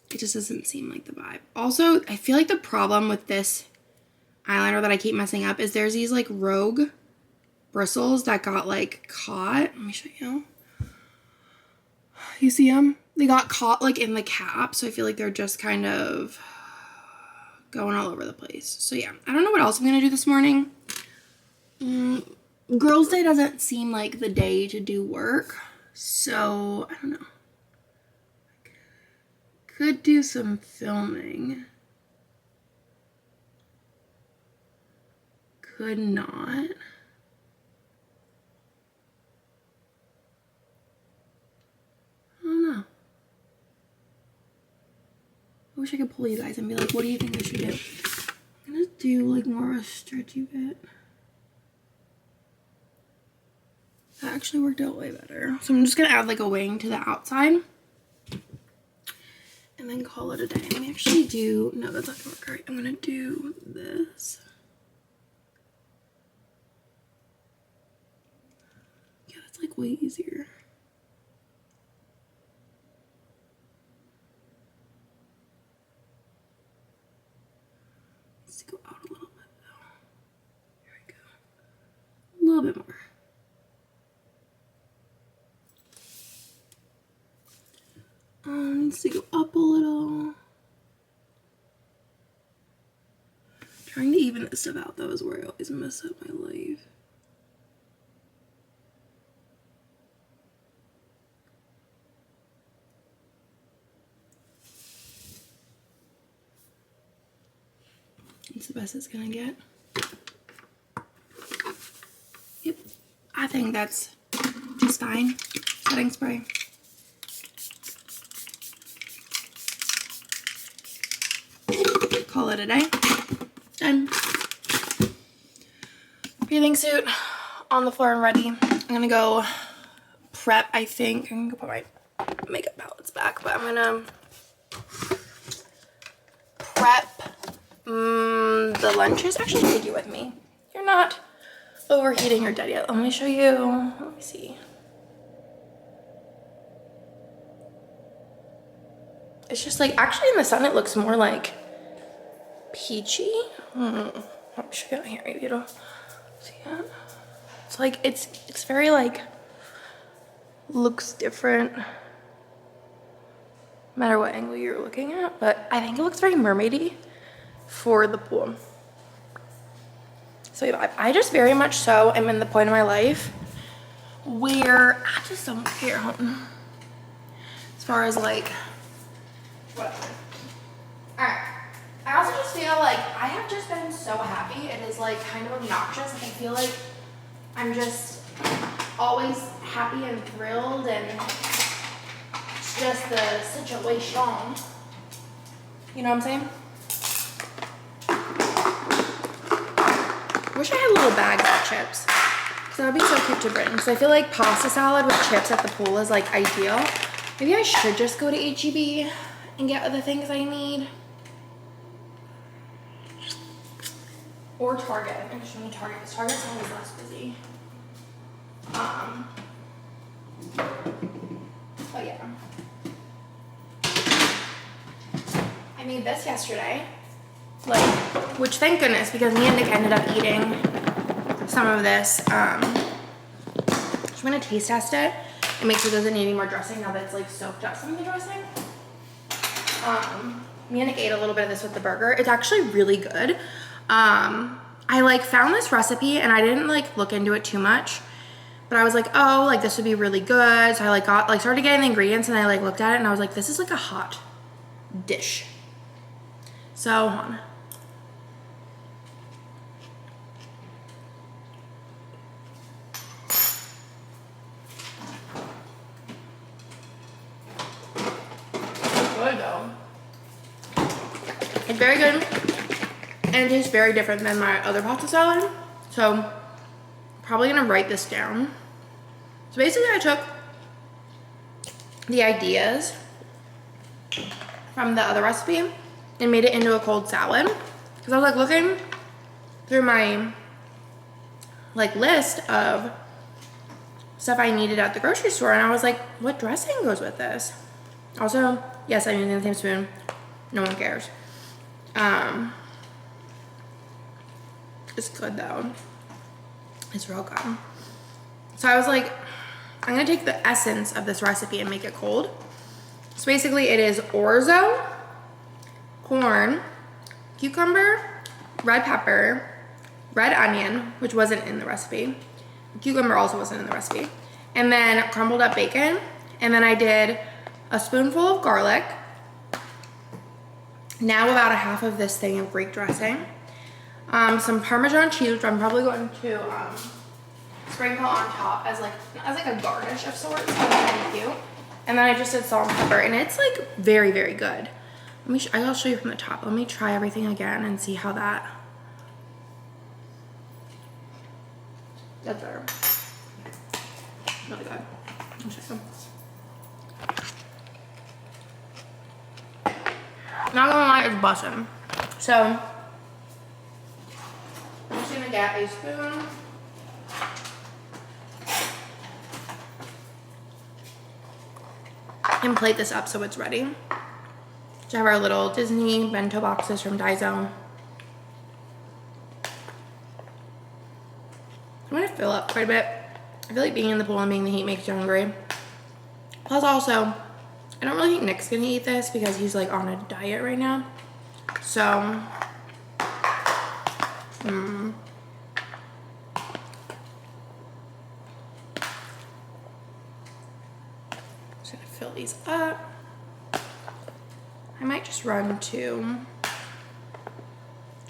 it just doesn't seem like the vibe. Also, I feel like the problem with this eyeliner that I keep messing up is there's these like rogue bristles that got like caught. Let me show you. You see them? They got caught like in the cap, so I feel like they're just kind of going all over the place. So yeah, I don't know what else I'm gonna do this morning. Girls' Day doesn't seem like the day to do work, so I don't know. Could do some filming. Could not. I don't know. I wish I could pull you guys and be like, what do you think I should do? I'm gonna do like more of a stretchy bit. That actually worked out way better. So I'm just gonna add like a wing to the outside. And then call it a day. Let me actually do, no, that's not gonna work right. I'm gonna do this. Yeah, that's like way easier. Let's go out a little bit though. Here we go. A little bit more. Needs to go up a little. Trying to even this stuff out though is where I always mess up my life. It's the best it's gonna get. Yep, I think that's just fine. Setting spray. Call it a day. Done. Bathing suit on the floor and ready. I'm gonna go prep, I think. I'm gonna put my makeup palettes back, but I'm gonna prep the lunches. Actually, take you with me. You're not overheating or dead yet. Let me show you. Let me see. It's just like, actually in the sun it looks more like peachy. Let me show you out here. Maybe it'll see that. It's like, it's very like, looks different no matter what angle you're looking at, but I think it looks very mermaidy for the pool. So yeah, I just very much so am in the point of my life where I just don't care as far as like whatever. All right. I also just feel like I have just been so happy. It is like kind of obnoxious. Like I feel like I'm just always happy and thrilled, and it's just the situation. You know what I'm saying? I wish I had little bags of chips, because that would be so cute to bring. Because I feel like pasta salad with chips at the pool is like ideal. Maybe I should just go to HEB and get the things I need. Or Target. I'm just going to Target because Target's always less busy. But yeah. I made this yesterday. Like, which thank goodness, because me and Nick ended up eating some of this. So I'm going to taste test it and make sure it doesn't need any more dressing now that it's like soaked up some of the dressing. Me and Nick ate a little bit of this with the burger. It's actually really good. I like found this recipe and I didn't like look into it too much, but I was like, oh, like this would be really good. So I like started getting the ingredients and I like looked at it and I was like, this is like a hot dish. So hold on. Good though. It's very good. and it tastes very different than my other pasta salad. So probably gonna write this down. So basically I took the ideas from the other recipe and made it into a cold salad. Cause I was like looking through my like list of stuff I needed at the grocery store, and I was like, what dressing goes with this? Also, yes, I'm using the same spoon. No one cares. It's good though. It's real good. So I was like, I'm gonna take the essence of this recipe and make it cold. So basically it is orzo, corn, cucumber, red pepper, red onion, which wasn't in the recipe. Cucumber also wasn't in the recipe. And then crumbled up bacon. And then I did a spoonful of garlic. Now about a half of this thing of Greek dressing. Some Parmesan cheese, which I'm probably going to sprinkle on top as like a garnish of sorts. So it's really cute. And then I just did salt and pepper, and it's like very, very good. I'll show you from the top. Let me try everything again and see how that's better. Really good. I'll show you. Not gonna lie, it's bussin'. So I'm just gonna get a spoon. And plate this up so it's ready. So I have our little Disney bento boxes from Daiso. I'm gonna fill up quite a bit. I feel like being in the pool and being in the heat makes you hungry. Plus also, I don't really think Nick's gonna eat this because he's like on a diet right now. So, just gonna fill these up. I might just run to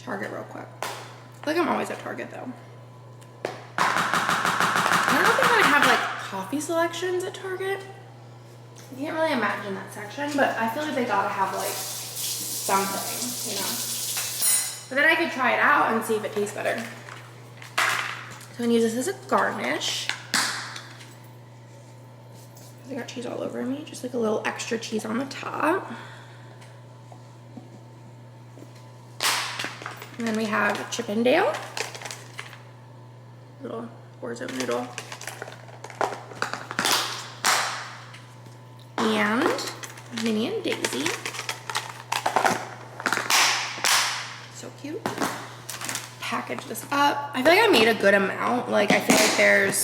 Target real quick. I feel like I'm always at Target though. I don't know if they're gonna have like coffee selections at Target. I can't really imagine that section, but I feel like they gotta have like something, you know. But then I could try it out and see if it tastes better. So I'm gonna use this as a garnish. I got cheese all over me, just like a little extra cheese on the top. And then we have Chippendale, little orzo noodle. And Minnie and Daisy. So cute. Package this up. I feel like I made a good amount. Like I feel like there's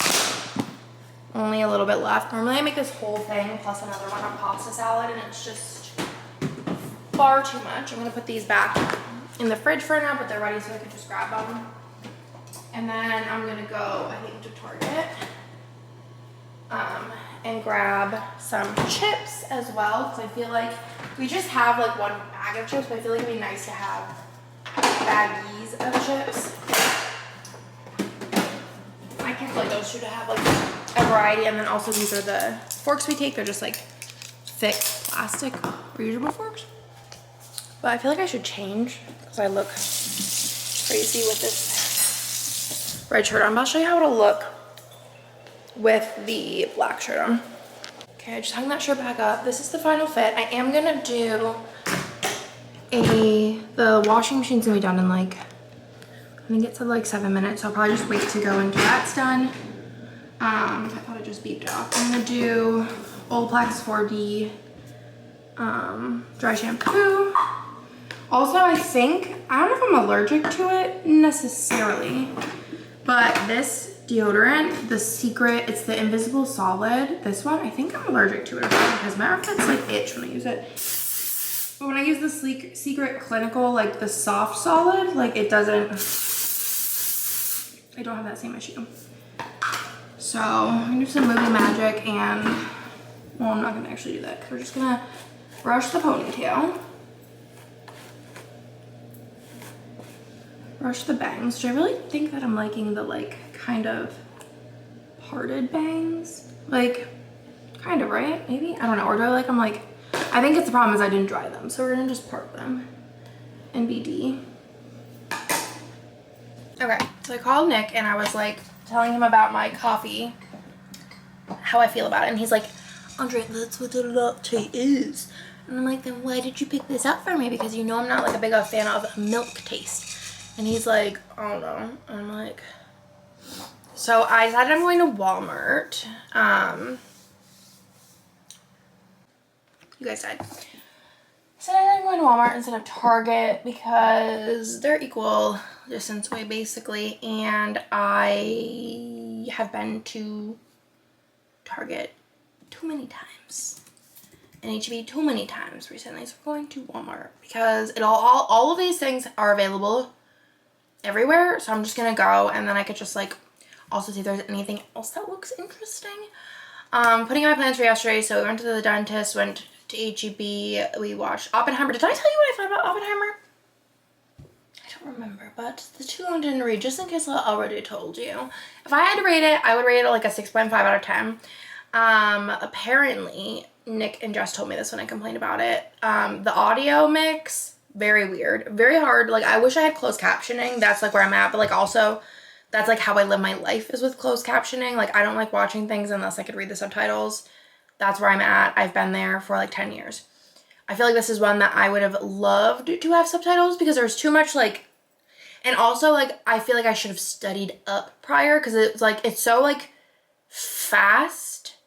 only a little bit left. Normally I make this whole thing plus another one on pasta salad, and it's just far too much. I'm gonna put these back in the fridge for now, but they're ready so I can just grab them. And then I'm gonna go, I think, to Target. And grab some chips as well, because I feel like we just have like one bag of chips, but I feel like it'd be nice to have baggies of chips. I kept like those two to have like a variety, and then also these are the forks we take. They're just like thick plastic reusable forks. But I feel like I should change because I look crazy with this red shirt on. But I'll show you how it'll look with the black shirt on. Okay, I just hung that shirt back up. This is the final fit. I am gonna do the washing machine's gonna be done in like, I think it's like 7 minutes, so I'll probably just wait to go until that's done. I thought it just beeped off. I'm gonna do Olaplex 4D dry shampoo. Also, I think, I don't know if I'm allergic to it necessarily, but this deodorant, the Secret, it's the Invisible Solid. This one, I think I'm allergic to it because my armpits like itch when I use it. But when I use the Secret Clinical, like the soft solid, like it doesn't, I don't have that same issue. So I'm gonna do some movie magic and, well, I'm not gonna actually do that because we're just gonna brush the ponytail. Brush the bangs, which I really think that I'm liking the like kind of parted bangs. Like, kind of, right? Maybe? I don't know. Or do I like them like, I think it's the problem is I didn't dry them. So we're gonna just part them in BD. Okay, so I called Nick and I was like telling him about my coffee, how I feel about it, and he's like, Andre, that's what a latte is. And I'm like, then why did you pick this up for me? Because you know I'm not like a big fan of milk taste. And he's like, oh no. And I'm like, so I decided I'm going to Walmart. You guys died. So I'm going to Walmart instead of Target because they're equal distance away basically. And I have been to Target too many times and HEB too many times recently, so we're going to Walmart because all of these things are available everywhere. So I'm just gonna go, and then I could just like also see if there's anything else that looks interesting. Putting in my plans for yesterday. So we went to the dentist, went to HEB, we watched Oppenheimer. Did I tell you what I thought about Oppenheimer? I don't remember, but the too long didn't read, just in case I already told you. If I had to rate it, I would rate it like a 6.5 out of 10. Apparently Nick and Jess told me this when I complained about it. The audio mix, very weird, very hard. Like, I wish I had closed captioning. That's like where I'm at, but like also that's like how I live my life is with closed captioning. Like, I don't like watching things unless I could read the subtitles. That's where I'm at. I've been there for like 10 years. I feel like this is one that I would have loved to have subtitles because there's too much like, and also like I feel like I should have studied up prior because it's like it's so like fast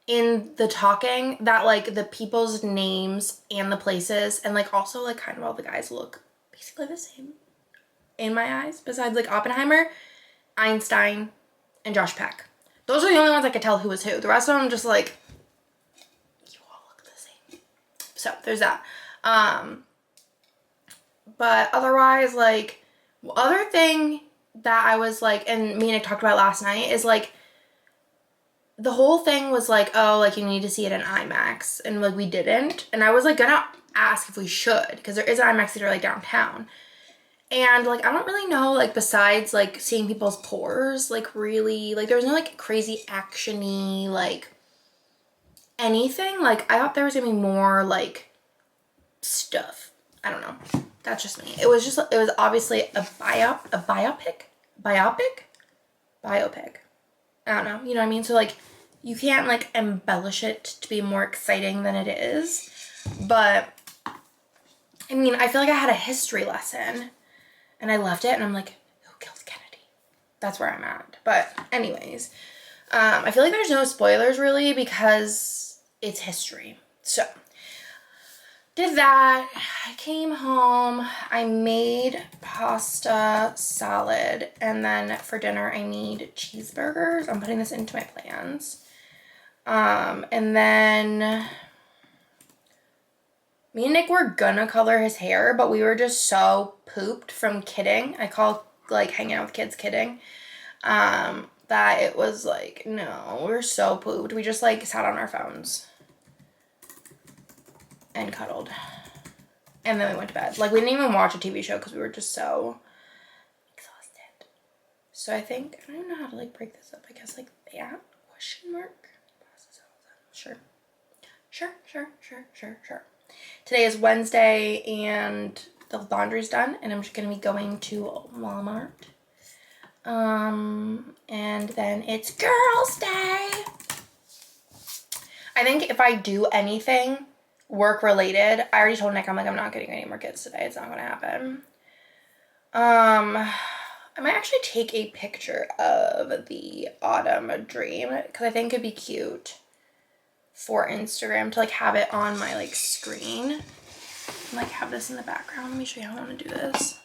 in the talking that like the people's names and the places and like also like kind of all the guys look basically the same in my eyes, besides like Oppenheimer, Einstein, and Josh Peck. Those are the only ones I could tell who was who. The rest of them just like, you all look the same. So there's that. But otherwise, like, other thing that I was like, and me and Nick talked about last night is like, the whole thing was like, oh, like you need to see it in IMAX, and like we didn't. And I was like gonna ask if we should, because there is an IMAX theater like downtown. And like I don't really know, like besides like seeing people's pores, like really, like there's no like crazy action-y like anything. Like I thought there was gonna be more like stuff. I don't know. That's just me. It was obviously a biopic. I don't know. You know what I mean? So like you can't like embellish it to be more exciting than it is. But I mean, I feel like I had a history lesson and I left it and I'm like, who killed Kennedy? That's where I'm at. But anyways, I feel like there's no spoilers really because it's history. So did that. I came home. I made pasta salad. And then for dinner, I need cheeseburgers. I'm putting this into my plans. And then me and Nick were gonna color his hair, but we were just so pooped from kidding. I call like hanging out with kids kidding. That it was like, no, we're so pooped. We just like sat on our phones and cuddled. And then we went to bed. Like we didn't even watch a TV show because we were just so exhausted. So I think, I don't even know how to like break this up. I guess like that question mark. Sure. Today is Wednesday and the laundry's done and I'm just gonna be going to Walmart. And then it's girls' day. I think if I do anything work related, I already told Nick, I'm like, I'm not getting any more kids today. It's not gonna happen. I might actually take a picture of the autumn dream because I think it'd be cute for Instagram to like have it on my like screen and like have this in the background. Let me show you how I want to do this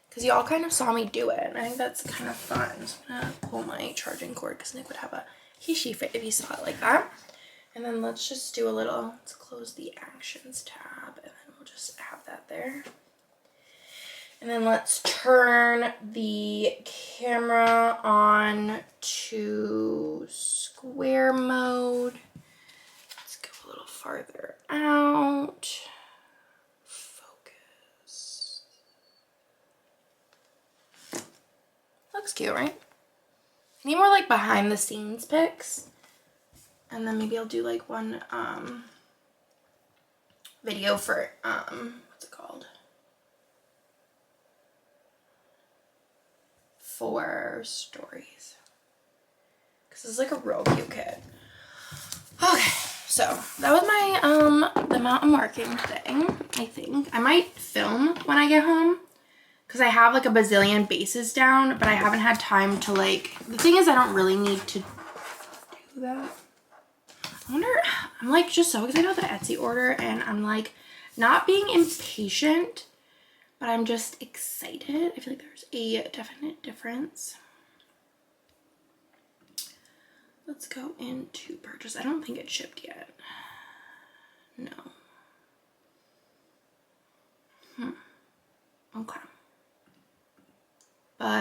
because y'all kind of saw me do it and I think that's kind of fun. So I'm gonna pull my charging cord because Nick would have a he fit if he saw it like that. And then let's just do a little, let's close the actions tab and then we'll just have that there. And then let's turn the camera on to square mode. Let's go a little farther out. Focus. Looks cute, right? I need more like behind the scenes pics. And then maybe I'll do like one video for what's it called? for stories. Because it's like a real cute kid. Okay, so that was my the amount I'm working today, I think. I might film when I get home. Because I have like a bazillion bases down, but I haven't had time to like, the thing is I don't really need to do that. I wonder, I'm like just so excited about the Etsy order, and I'm like not being impatient, but I'm just excited. I feel like there's a definite difference. Let's go into purchase. I don't think it's shipped yet. No. Okay. But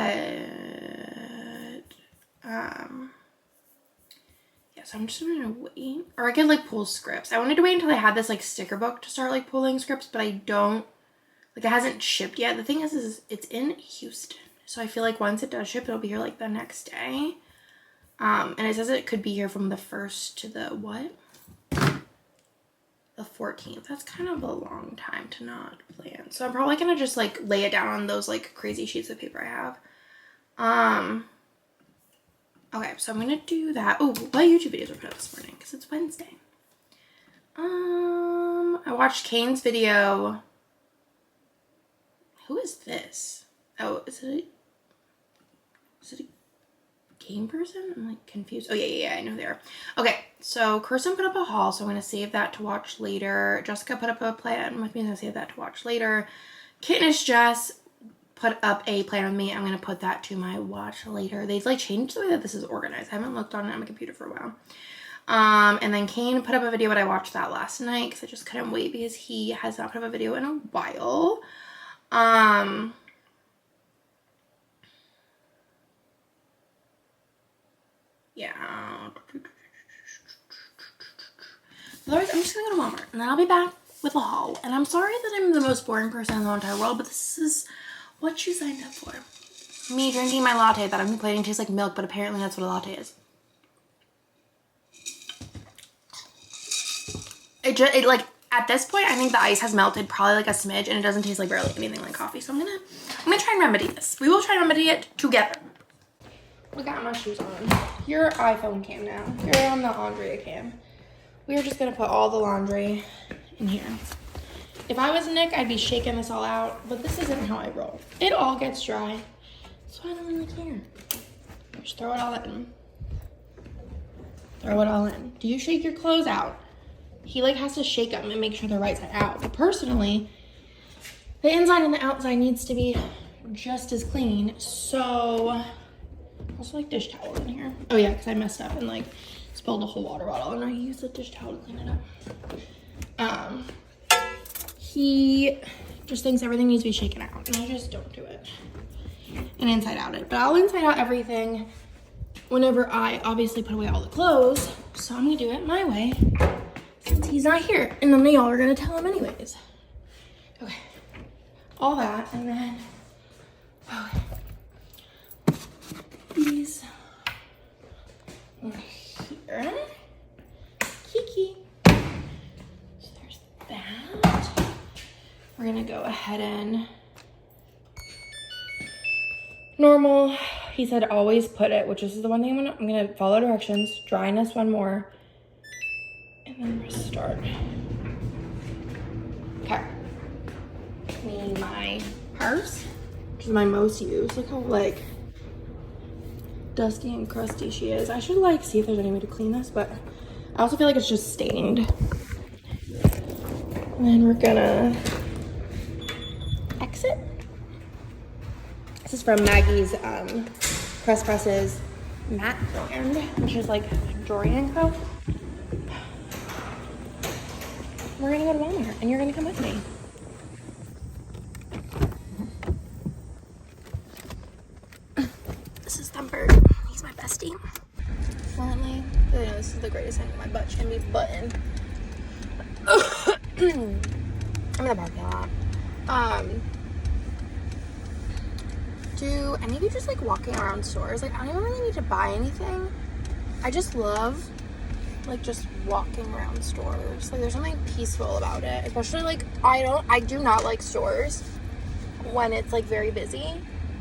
yeah, so I'm just gonna wait, or I could like pull scripts. I wanted to wait until I had this like sticker book to start like pulling scripts, but I don't, like, it hasn't shipped yet. The thing is it's in Houston, so I feel like once it does ship, it'll be here like the next day. And it says it could be here from the 1st to the what? The 14th. That's kind of a long time to not plan. So I'm probably gonna just like lay it down on those like crazy sheets of paper I have. Okay, so I'm gonna do that. Oh, what YouTube videos were put up this morning? Because it's Wednesday. I watched Kane's video. Who is this? Oh, is it a game person? I'm like confused. Oh yeah, I know they are. Okay, so Kirsten put up a haul, so I'm gonna save that to watch later. Jessica put up a plan with me, so I'm gonna save that to watch later. Kitnish Jess put up a plan with me. I'm gonna put that to my watch later. They've like changed the way that this is organized. I haven't looked on it on my computer for a while. And then Kane put up a video, but I watched that last night because I just couldn't wait because he has not put up a video in a while. Yeah. Otherwise, I'm just gonna go to Walmart and then I'll be back with a haul. And I'm sorry that I'm the most boring person in the entire world, but this is what you signed up for. Me drinking my latte that I'm complaining tastes like milk, but apparently that's what a latte is. It like, at this point, I think the ice has melted probably like a smidge, and it doesn't taste like barely anything like coffee. So I'm gonna try and remedy this. We will try and remedy it together. We got my shoes on. Your iPhone cam now. You're on the Andrea cam. We are just gonna put all the laundry in here. If I was Nick, I'd be shaking this all out, but this isn't how I roll. It all gets dry, so I don't really care. Just throw it all in. Throw it all in. Do you shake your clothes out? He like has to shake them and make sure they're right side out. But personally, the inside and the outside needs to be just as clean. So, also like dish towel in here. Oh yeah, because I messed up and like spilled a whole water bottle and I used a dish towel to clean it up. He just thinks everything needs to be shaken out, and I just don't do it. And inside out it. But I'll inside out everything whenever I obviously put away all the clothes. So I'm gonna do it my way since he's not here. And then y'all are gonna tell him anyways. Okay. All that, and then these in here. Kiki. So there's that. We're gonna go ahead and normal. He said always put it, which is the one thing I'm gonna follow directions, dryness one more, and then restart. Okay. Need my purse, which is my most used. Look how like dusty and crusty she is. I should like see if there's any way to clean this, but I also feel like it's just stained. And then we're gonna exit. This is from Maggie's Press Presses matte brand, which is like Dorian Co. We're gonna go to Walmart and you're gonna come with me. This is Thumper. He's my bestie. Finally, this is the greatest thing. My butt can be buttoned. I'm in the parking lot. Do any of you just like walking around stores? Like, I don't even really need to buy anything. I just love like just walking around stores. Like, there's something peaceful about it. Especially like I do not like stores when it's like very busy.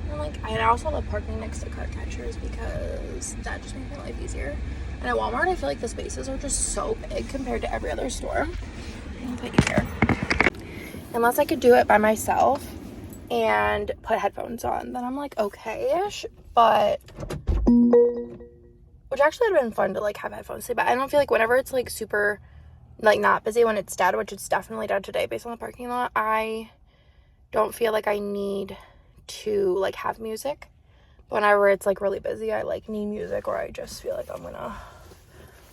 And like, I also love parking next to Cutcatchers because that just makes my life easier. And at Walmart, I feel like the spaces are just so big compared to every other store. I'll put you here. Unless I could do it by myself and put headphones on, then I'm like okay-ish, but which actually would have been fun to like have headphones to, but I don't feel like whenever it's like super like not busy, when it's dead, which it's definitely dead today based on the parking lot, I don't feel like I need to like have music. But whenever it's like really busy, I like need music, or I just feel like I'm gonna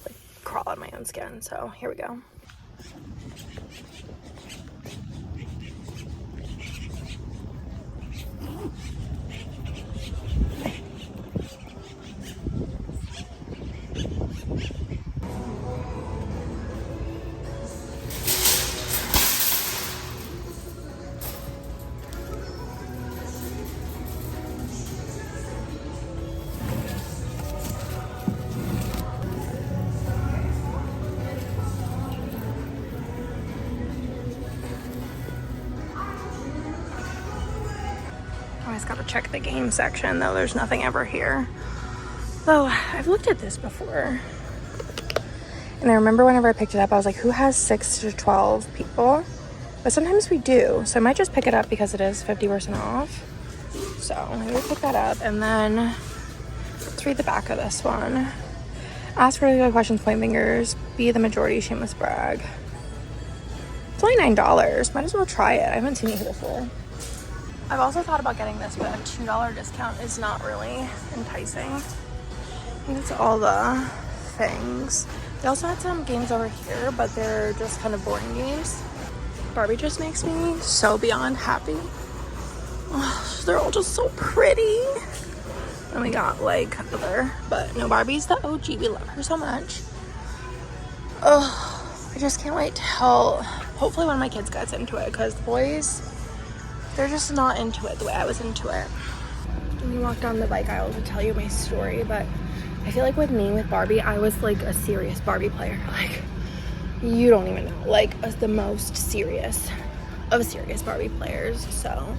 like crawl on my own skin. So here we go. I just gotta check the game section, though there's nothing ever here. Though I've looked at this before, and I remember whenever I picked it up, I was like, who has 6 to 12 people? But sometimes we do, so I might just pick it up because it is 50% off. So maybe pick that up, and then let's read the back of this one. Ask really good questions, point fingers, be the majority, shameless brag. It's only $9. Might as well try it. I haven't seen it here before. I've also thought about getting this, but a $2 discount is not really enticing. And it's all the things. They also had some games over here, but they're just kind of boring games. Barbie just makes me so beyond happy. Oh, they're all just so pretty. And we got like other, but no, Barbie's the OG. We love her so much. Oh, I just can't wait till hopefully one of my kids gets into it, because the boys, they're just not into it the way I was into it. Let me walk down the bike aisle to tell you my story, but I feel like with me, with Barbie, I was like a serious Barbie player. Like, you don't even know, like the most serious of serious Barbie players. So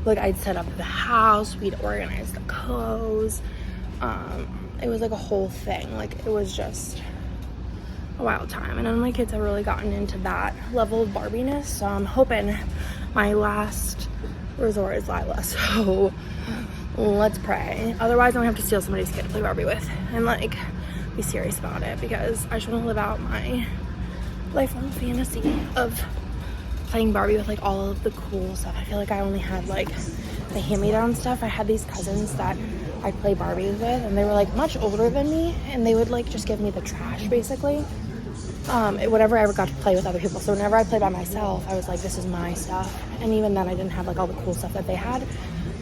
like, I'd set up the house, we'd organize the clothes. It was like a whole thing. Like, it was just a wild time, and none of my kids have really gotten into that level of Barbiness. So I'm hoping my last resort is Lila. So let's pray. Otherwise, I'm gonna have to steal somebody's kid to play Barbie with and like be serious about it, because I just want to live out my lifelong fantasy of playing Barbie with like all of the cool stuff. I feel like I only had like the hand-me-down stuff. I had these cousins that I'd play Barbie with, and they were like much older than me, and they would like just give me the trash basically. Whatever I ever got to play with other people. So whenever I played by myself, I was like, this is my stuff. And even then, I didn't have like all the cool stuff that they had.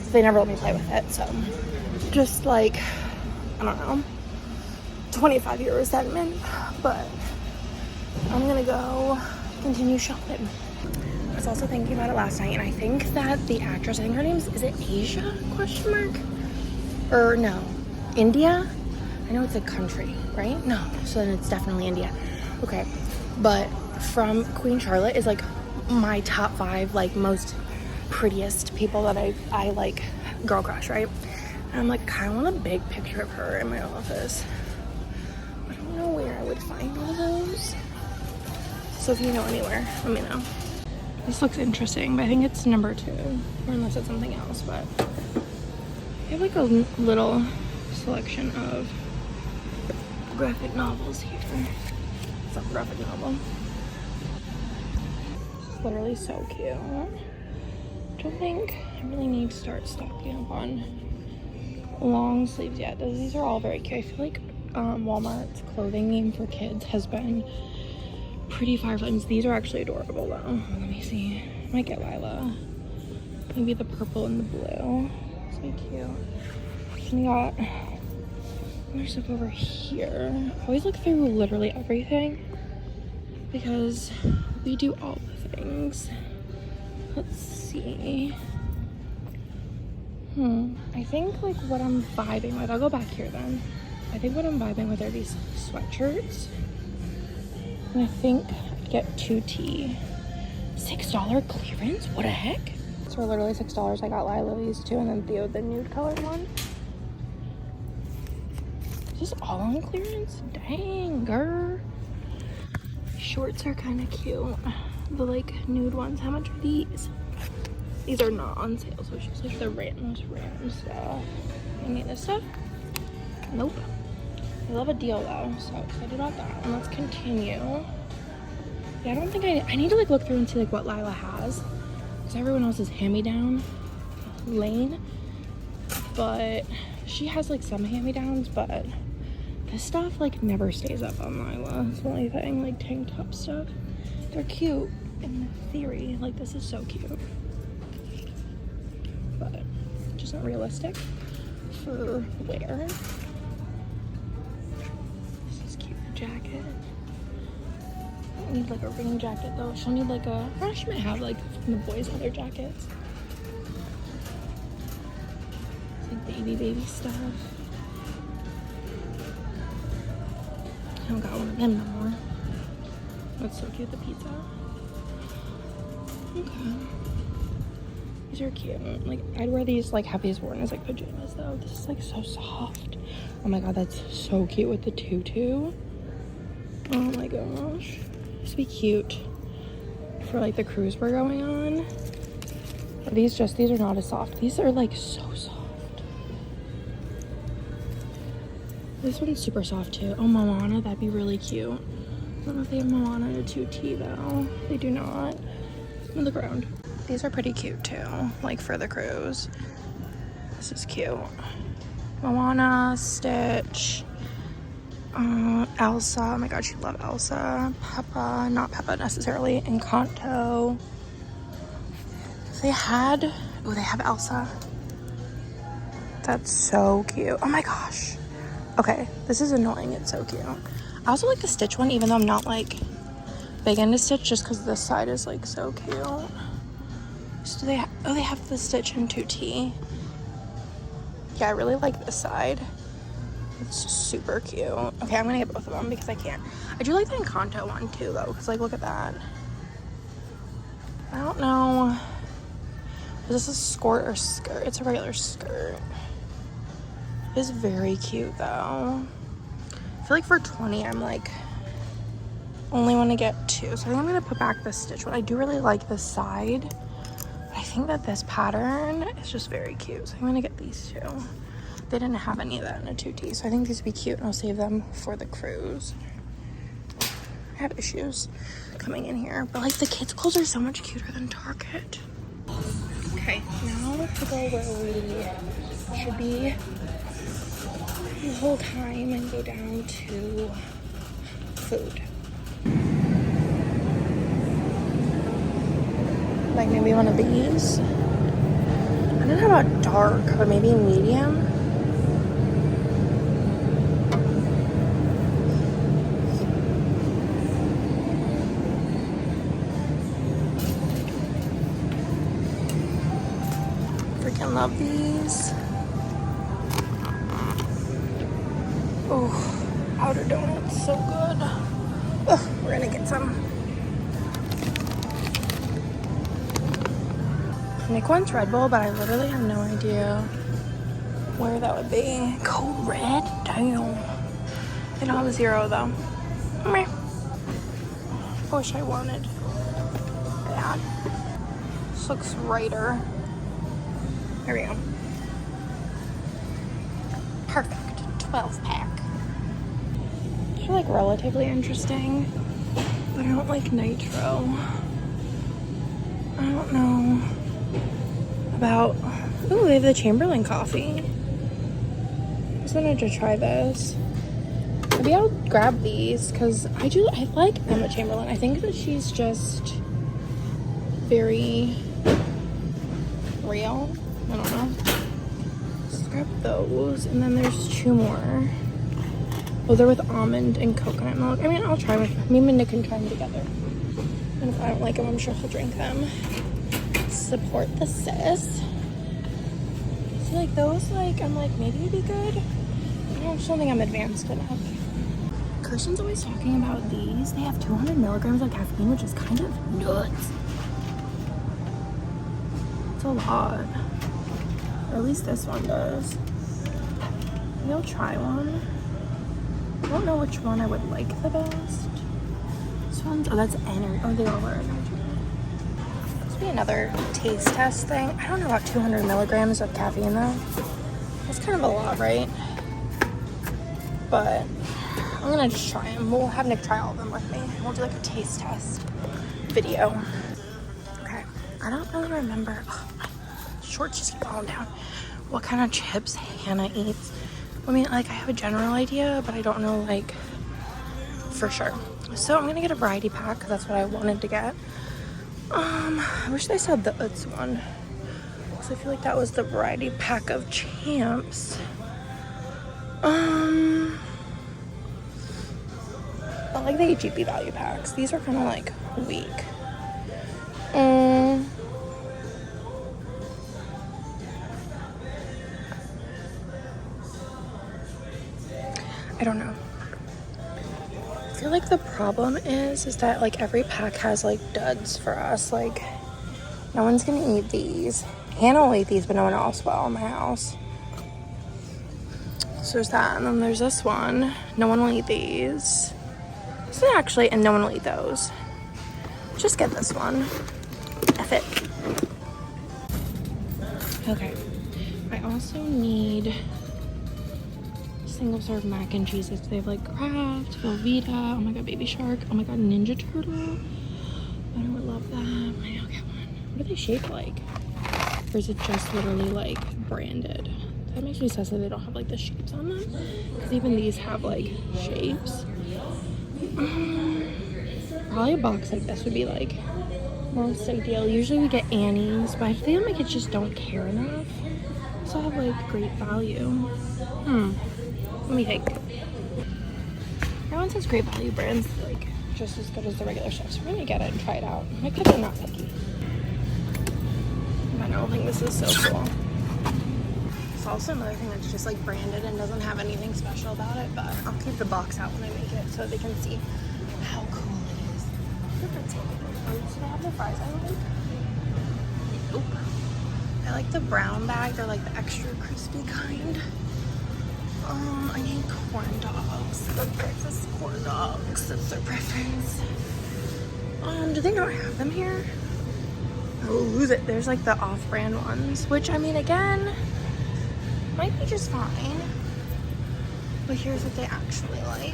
So they never let me play with it. So just like, I don't know, 25-year resentment. But I'm gonna go continue shopping. I was also thinking about it last night, and I think that the actress, I think her name is it Asia, question mark? Or no, India? I know it's a country, right? No, so then it's definitely India. Okay, but from Queen Charlotte is like my top 5 like most prettiest people that I like girl crush, right? And I'm like, I kind of want a big picture of her in my office. I don't know where I would find one of those. So if you know anywhere, let me know. This looks interesting, but I think it's number 2, or unless it's something else. But I have like a little selection of graphic novels here. It's a graphic novel. It's literally so cute. I don't think I really need to start stocking up on long sleeves yet. These are all very cute. I feel like Walmart's clothing game for kids has been pretty fireflames. These are actually adorable though. Let me see. I might get Lila. Maybe the purple and the blue. It's so cute. And we got more stuff over here. I always look through literally everything because we do all the things. Let's see. I think like what I'm vibing with, I'll go back here then. I think what I'm vibing with are these sweatshirts. And I think I'd get 2T. $6 clearance? What the heck? These were literally $6. I got Lila these two, and then Theo the nude colored one. Is this all on clearance? Dang, girl. Shorts are kind of cute. The like nude ones. How much are these? These are not on sale, so it's just like the random stuff. I need this stuff? Nope. I love a deal though, so excited about that. And let's continue. Yeah, I don't think I need to like look through and see like what Lila has, because everyone else is hand-me-down lane, but she has like some hand-me-downs, but this stuff like never stays up on Lila. It's the only thing. Like tank top stuff, they're cute in theory. Like this is so cute, but just not realistic for wear. This is cute. Jacket. I don't need like a rain jacket though. She'll need like a, or she might have like from the boys' other jackets. It's like baby stuff. I don't got one of them no more. That's so cute, the pizza. Okay. These are cute. Like, I'd wear these, like, have these worn as, like, pajamas, though. This is, like, so soft. Oh my god, that's so cute with the tutu. Oh my gosh. This would be cute for, like, the cruise we're going on. These are not as soft. These are, like, so soft. This one's super soft too. Oh, Moana, that'd be really cute. I don't know if they have Moana in a 2T though. They do not. On the ground. These are pretty cute too, like for the cruise. This is cute. Moana, Stitch, Elsa. Oh my god, she love Elsa. Peppa, not Peppa necessarily. Encanto. They have Elsa. That's so cute. Oh my gosh. Okay, this is annoying. It's so cute. I also like the Stitch one, even though I'm not like big into Stitch, just because this side is like so cute. So they have the Stitch in 2T. Yeah, I really like this side. It's super cute. Okay, I'm gonna get both of them because I can't. I do like the Encanto one too though, because like look at that. I don't know. Is this a skirt or skirt? It's a regular skirt. It's very cute though. I feel like for 20 I'm like only want to get two, so I think I'm gonna put back the Stitch one. I do really like this side, but I think that this pattern is just very cute, so I'm gonna get these two. They didn't have any of that in a 2T, so I think these would be cute, and I'll save them for the cruise. I have issues coming in here, but like the kids' clothes are so much cuter than Target. Okay, now to go where we should be the whole time and go down to food. Like maybe one of these. I don't know about dark, but maybe medium. Freaking love these. Oh, outer donuts, so good. Oh, we're gonna get some. Nick wants Red Bull, but I literally have no idea where that would be. Code Red? Damn. They don't have a zero though. Meh. I wish I wanted that. This looks righter. There we go. Perfect. 12 pack. These are like relatively interesting, but I don't like nitro. I don't know about, ooh, they have the Chamberlain coffee. I just wanted to try this. Maybe I'll grab these because I like Emma Chamberlain. I think that she's just very real. I don't know. Let's grab those, and then there's two more. Oh, they're with almond and coconut milk. I mean, I'll try with me and Nick can try them together. And if I don't like them, I'm sure he'll drink them. Support the sis. So like those, like I'm like maybe it'd be good. I just don't think I'm advanced enough. Kirsten's always talking about these. They have 200 milligrams of caffeine, which is kind of nuts. It's a lot. Or at least this one does. Maybe I'll try one. I don't know which one I would like the best. This one's, oh, that's energy. Oh, they all are energy. This would be another taste test thing. I don't know about 200 milligrams of caffeine though. That's kind of a lot, right? But I'm gonna just try them. We'll have Nick try all of them with me. We'll do like a taste test video. Okay, I don't really remember. Oh, my shorts just keep falling down. What kind of chips Hannah eats. I mean, like, I have a general idea, but I don't know, like, for sure. So I'm gonna get a variety pack because that's what I wanted to get. I wish they said the Utz one. So I feel like that was the variety pack of Champs. I like the HEB value packs. These are kind of like weak. I don't know. I feel like the problem is that like every pack has like duds for us. Like no one's gonna eat these. Hannah will eat these, but no one else will in my house. So there's that, and then there's this one. No one will eat these. This one actually, and no one will eat those. Just get this one. F it. Okay. I also need single serve mac and cheeses. They have like Kraft, Velveeta, oh my god, Baby Shark, oh my god, Ninja Turtle. I would love that. Maybe I'll get one. What are they shaped like? Or is it just literally like branded? That makes me sad that they don't have like the shapes on them. Because even these have like shapes. Probably a box like this would be like most ideal. Usually we get Annie's, but I feel like my kids just don't care enough. Also have like great value. Let me think. Everyone says great value brands like just as good as the regular stuff, so we're gonna get it and try it out. My kids are not picky. I don't think this is so cool. It's also another thing that's just like branded and doesn't have anything special about it, but I'll keep the box out when I make it so they can see how cool it is. Look at the potatoes. Do they have the fries I like? Nope. I like the brown bag. They're like the extra crispy kind. I need corn dogs. The breakfast corn dogs. That's their preference. Do they not have them here? Oh, lose it. There's like the off-brand ones, which I mean, again, might be just fine. But here's what they actually like.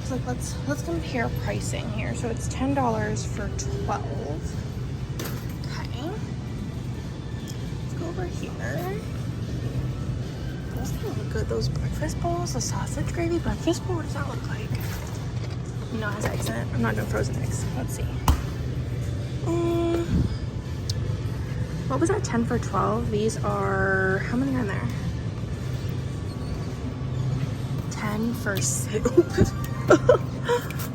It's like let's compare pricing here. So it's $10 for 12. Okay. Let's go over here. Those kind of look good. Those breakfast bowls, the sausage gravy breakfast bowl. What does that look like? No, it has eggs in it. I'm not doing frozen eggs. Let's see. What was that? 10 for 12. These are, how many are in there? 10 for soup.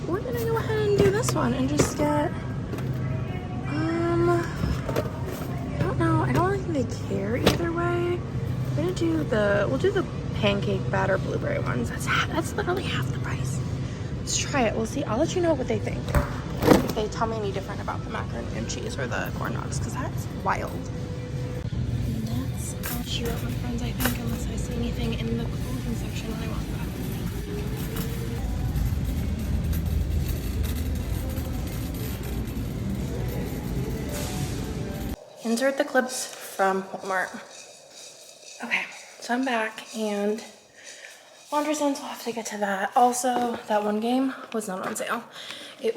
We're gonna go ahead and do this one and just get, I don't know. I don't think they care either way. We're gonna do we'll do the pancake batter blueberry ones. That's literally half the price. Let's try it. We'll see. I'll let you know what they think. If they tell me any different about the macaroni and cheese or the corn dogs, because that's wild. And that's all cheer up, my friends, I think, unless I see anything in the clothing section when I walk back. Insert the clips from Walmart. Okay, so I'm back, and laundry sense, we'll have to get to that. Also, that one game was not on sale. It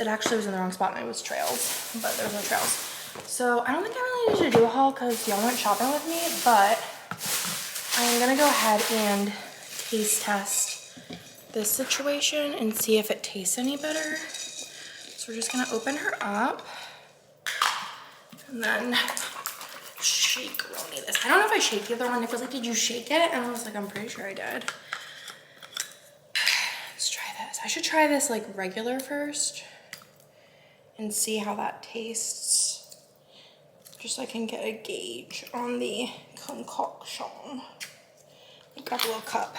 actually was in the wrong spot, and it was Trails, but there's no Trails. So I don't think I really need to do a haul because y'all went shopping with me, but I'm gonna go ahead and taste test this situation and see if it tastes any better. So we're just gonna open her up and then shake Roni this. I don't know if I shake the other one. Nick was like, did you shake it? And I was like, I'm pretty sure I did. Let's try this. I should try this like regular first and see how that tastes. Just so I can get a gauge on the concoction. I'll grab a little cup.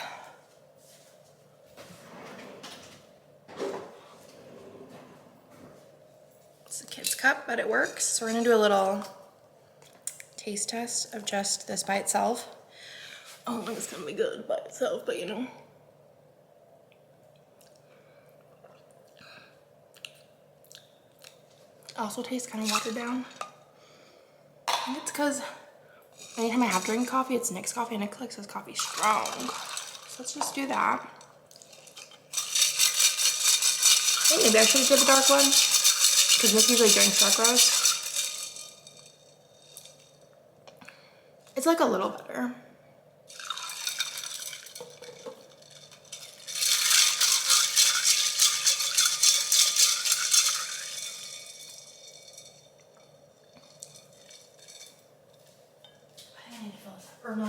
It's a kid's cup, but it works. So we're gonna do a little taste test of just this by itself. I don't think it's gonna be good by itself, but you know. Also tastes kind of watered down. I think it's because anytime I have drink coffee, it's Nick's coffee, and Nick likes his coffee strong. So let's just do that. I think maybe I should have did the dark one, because Nick usually drinks dark roast. It's like a little better. I need to fill this up. Or no.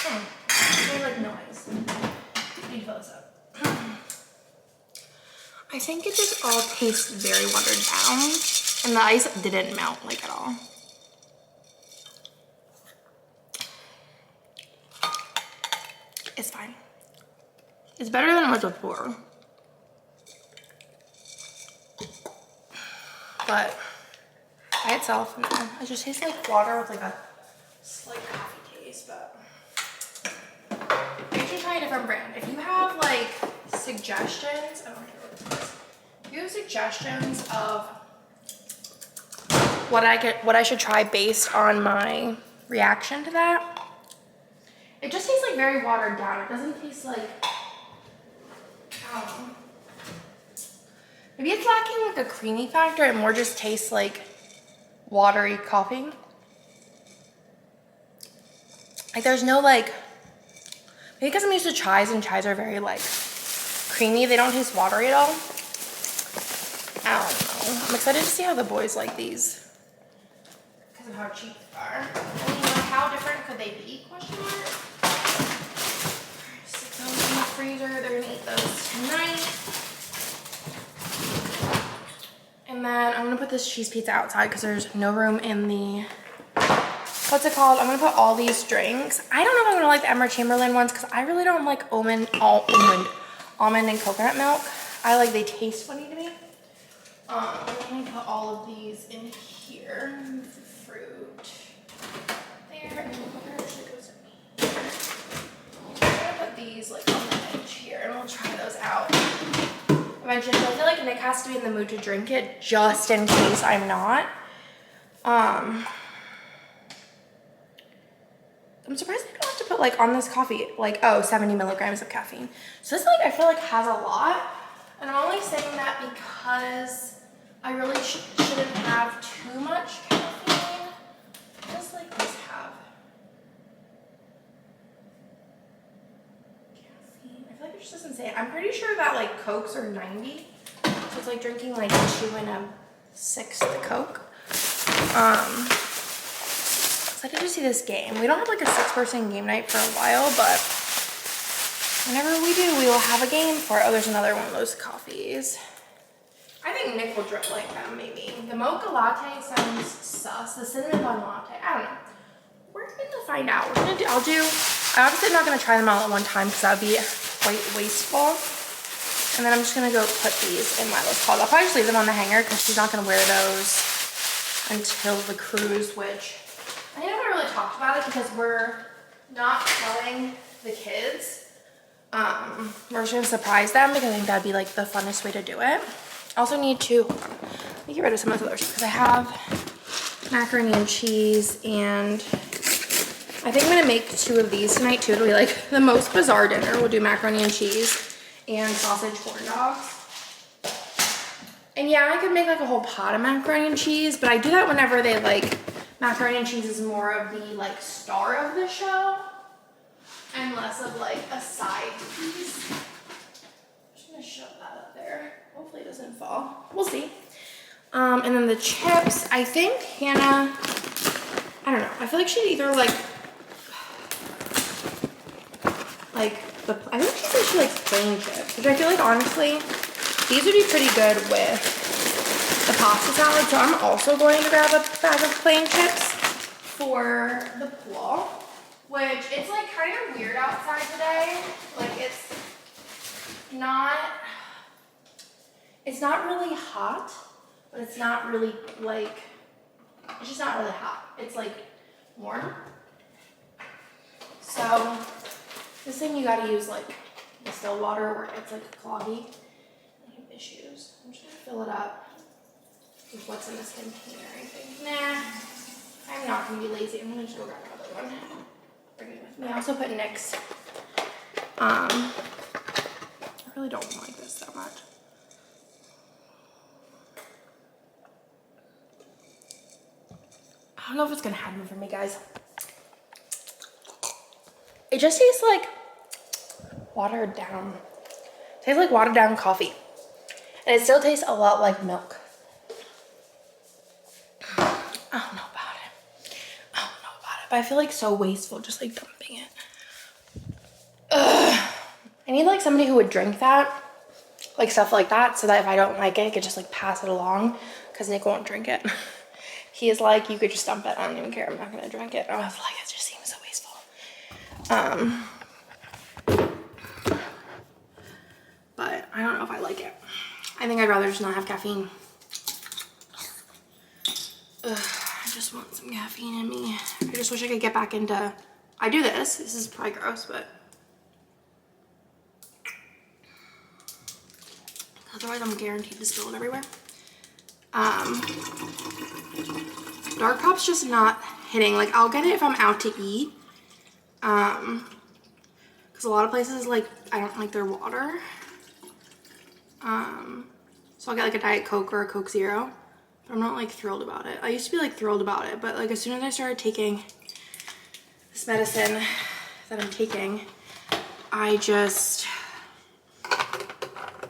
I made like noise. I need to fill this up. I think it just all tastes very watered down, and the ice didn't melt like at all. It's fine. It's better than it was before. But by itself, no. It just tastes like water with like a slight coffee taste, but I should try a different brand. If you have like suggestions, I don't know if you have suggestions of what I should try based on my reaction to that. It just tastes like very watered down. It doesn't taste like, I don't know. Maybe it's lacking like a creamy factor. It more just tastes like watery coffee. Like there's no like, maybe because I'm used to chais and chais are very like creamy. They don't taste watery at all. I don't know. I'm excited to see how the boys like these because of how cheap they are. I mean, like, how different could they be? Question mark. Stick those in the freezer. They're gonna eat those tonight. And then I'm gonna put this cheese pizza outside because there's no room in the, what's it called? I'm gonna put all these drinks. I don't know if I'm gonna like the Emma Chamberlain ones because I really don't like almond and coconut milk. They taste funny to me. I'm gonna put all of these in here. Fruit there, and then where actually goes in here. I'm gonna put these like on the edge here, and we'll try those out. I mentioned I feel like Nick has to be in the mood to drink it just in case I'm not. I'm surprised I don't have to put like on this coffee like 70 milligrams of caffeine. So this like I feel like has a lot, and I'm only saying that because I really shouldn't have too much caffeine. What does like this have? Caffeine. I feel like it just doesn't say it. I'm pretty sure that like Cokes are 90. So it's like drinking like 2 1/6 Coke. Excited to see this game. We don't have like a 6-person game night for a while, but whenever we do, we will have a game for it. Oh, there's another one of those coffees. I think Nick will drink like them, maybe. The mocha latte sounds sus. The cinnamon bun latte, I don't know. We're gonna find out. I'm obviously not gonna try them all at one time because that would be quite wasteful. And then I'm just gonna go put these in Milo's closet. I'll probably just leave them on the hanger because she's not gonna wear those until the cruise, which I haven't really talked about it because we're not telling the kids. We're just gonna surprise them because I think that'd be like the funnest way to do it. I also need to, let me get rid of some of those because I have macaroni and cheese, and I think I'm gonna make 2 of these tonight too. It'll be like the most bizarre dinner. We'll do macaroni and cheese and sausage corn dogs. And yeah, I could make like a whole pot of macaroni and cheese, but I do that whenever they like, macaroni and cheese is more of the like star of the show and less of like a side piece. I'm just gonna shove that up there. Hopefully it doesn't fall. We'll see. And then the chips, I think Hannah, I don't know. I feel like she'd either I think she said she likes plain chips, which I feel like honestly, these would be pretty good with the pasta salad. So I'm also going to grab a bag of plain chips for the pool, which it's like kind of weird outside today. Like it's not really hot, but it's not really like It's just not really hot. It's like warm. So this thing you gotta use like distilled water where it's like cloggy. I have issues. I'm just gonna fill it up with what's in this container, I think. Nah, I'm not gonna be lazy. I'm gonna just go grab another one. Bring it with me. I also put NYX. I really don't like this that much. I don't know if it's gonna happen for me, guys. It just tastes like watered down. It tastes like watered down coffee. And it still tastes a lot like milk. I don't know about it. I don't know about it. But I feel like so wasteful just like dumping it. Ugh. I need like somebody who would drink that. Like stuff like that. So that if I don't like it, I could just like pass it along. Because Nick won't drink it. He is like, you could just dump it. I don't even care. I'm not going to drink it. I was like, it just seems so wasteful. But I don't know if I like it. I think I'd rather just not have caffeine. Ugh, I just want some caffeine in me. I just wish I could get back into, I do this. This is probably gross, but otherwise I'm guaranteed to spill it everywhere. Dark pop's just not hitting. Like I'll get it if I'm out to eat. Because a lot of places like I don't like their water. So I'll get like a Diet Coke or a Coke Zero. But I'm not like thrilled about it. I used to be like thrilled about it, but like as soon as I started taking this medicine that I'm taking, I just, I don't know,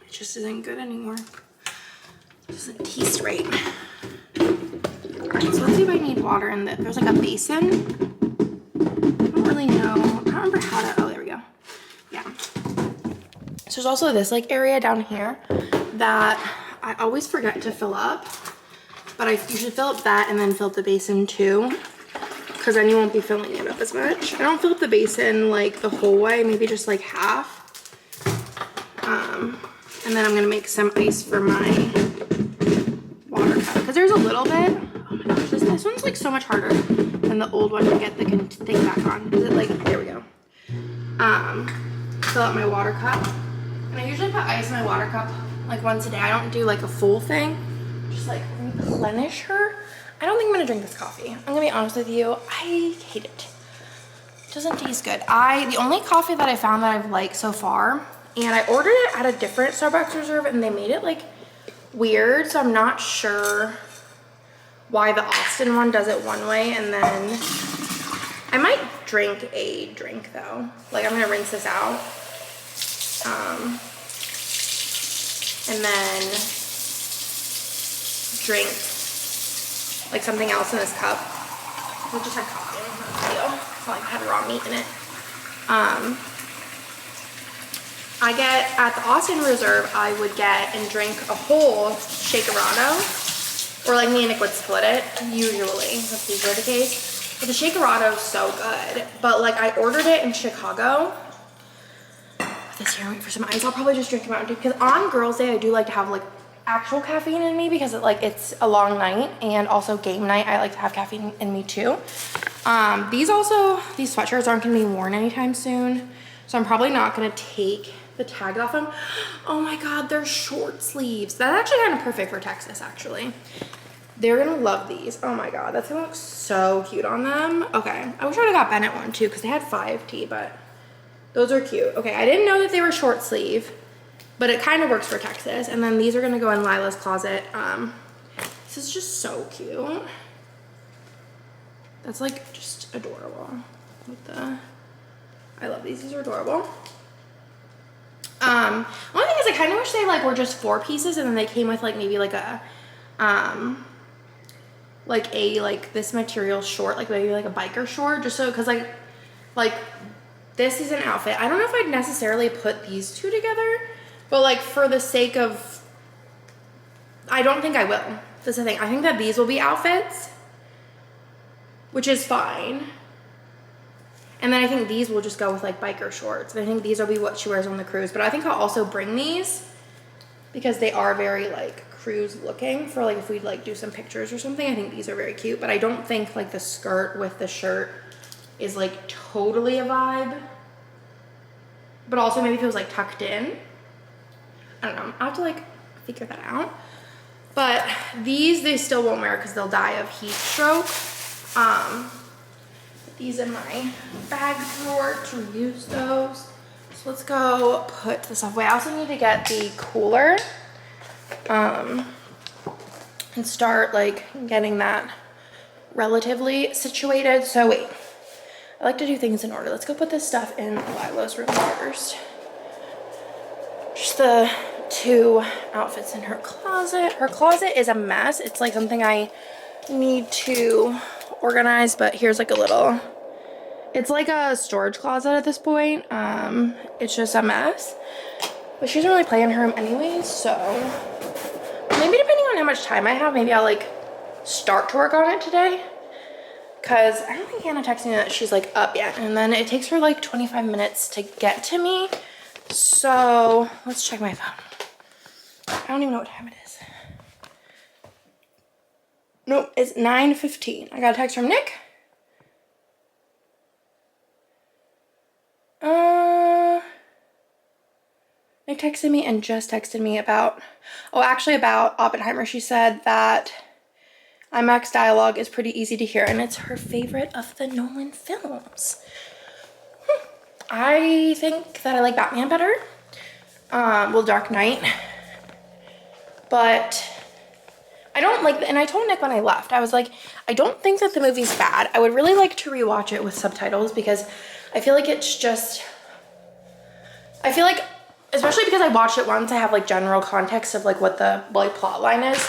it just isn't good anymore. It doesn't taste right. So let's see if I need water in this. There's like a basin. I don't really know. I don't remember how to, oh, there we go. Yeah. So there's also this like area down here that I always forget to fill up, but I usually fill up that and then fill up the basin too, because then you won't be filling it up as much. I don't fill up the basin like the whole way, maybe just like half. And then I'm gonna make some ice for my water cup, because there's a little bit. Oh my gosh, this one's like so much harder than the old one to get the thing back on. Is it like, there we go. Fill up my water cup. And I usually put ice in my water cup like once a day. I don't do like a full thing, just like replenish her. I don't think I'm gonna drink this coffee. I'm gonna be honest with you, I hate it. It doesn't taste good. The only coffee that I found that I've liked so far, and I ordered it at a different Starbucks Reserve and they made it like weird, so I'm not sure why the Austin one does it one way, and then I might drink a drink though. Like I'm gonna rinse this out. And then drink like something else in this cup. We just had coffee in the video. It's not like I had raw meat in it. I get at the Austin Reserve, I would get and drink a whole Shakerado, or like me and Nick would split it. Usually, that's usually the case. But the Shakerado is so good. But like I ordered it in Chicago. This year, wait for some ice. I'll probably just drink a Mountain Dew, because on Girls' Day I do like to have like actual caffeine in me, because it's a long night, and also game night I like to have caffeine in me too. These sweatshirts aren't gonna be worn anytime soon, so I'm probably not gonna take the tags off them. Oh my god, they're short sleeves. That's actually kind of perfect for Texas, actually. They're gonna love these. Oh my god, that's gonna look so cute on them. Okay, I wish I would've got Bennett one too, because they had 5T, but those are cute. Okay, I didn't know that they were short sleeve, but it kind of works for Texas. And then these are gonna go in Lila's closet. This is just so cute. That's like just adorable. I love these are adorable. Only thing is I kind of wish they like were just 4 pieces and then they came with like maybe like a, like this material short, like maybe like a biker short, just so, cause like this is an outfit. I don't know if I'd necessarily put these two together, but like for the sake of, I don't think I will. That's the thing. I think that these will be outfits, which is fine. And then I think these will just go with like biker shorts. And I think these will be what she wears on the cruise. But I think I'll also bring these because they are very like cruise looking for like if we'd like do some pictures or something. I think these are very cute, but I don't think like the skirt with the shirt is like totally a vibe. But also maybe if it was like tucked in. I don't know. I'll have to like figure that out. But these they still won't wear because they'll die of heat stroke. Put these in my bag drawer to use those. So let's go put this away. I also need to get the cooler and start like getting that relatively situated. So wait, I like to do things in order. Let's go put this stuff in Lila's room first. Just the 2 outfits in her closet. Her closet is a mess. It's like something I need to organize, but here's like a little, it's like a storage closet at this point. It's just a mess, but she doesn't really play in her room anyways, so maybe depending on how much time I have, maybe I'll like start to work on it today, because I don't think Hannah texted me that she's like up yet, and then it takes her like 25 minutes to get to me. So let's check my phone. I don't even know what time it is. Nope, it's 9:15. I got a text from Nick. Nick texted me and just texted me about, actually about Oppenheimer. She said that IMAX dialogue is pretty easy to hear and it's her favorite of the Nolan films. I think that I like Batman better. Well, Dark Knight. But I don't like, and I told Nick when I left, I was like, I don't think that the movie's bad. I would really like to rewatch it with subtitles because I feel like it's just, I feel like, especially because I watched it once, I have like general context of like what the like plot line is,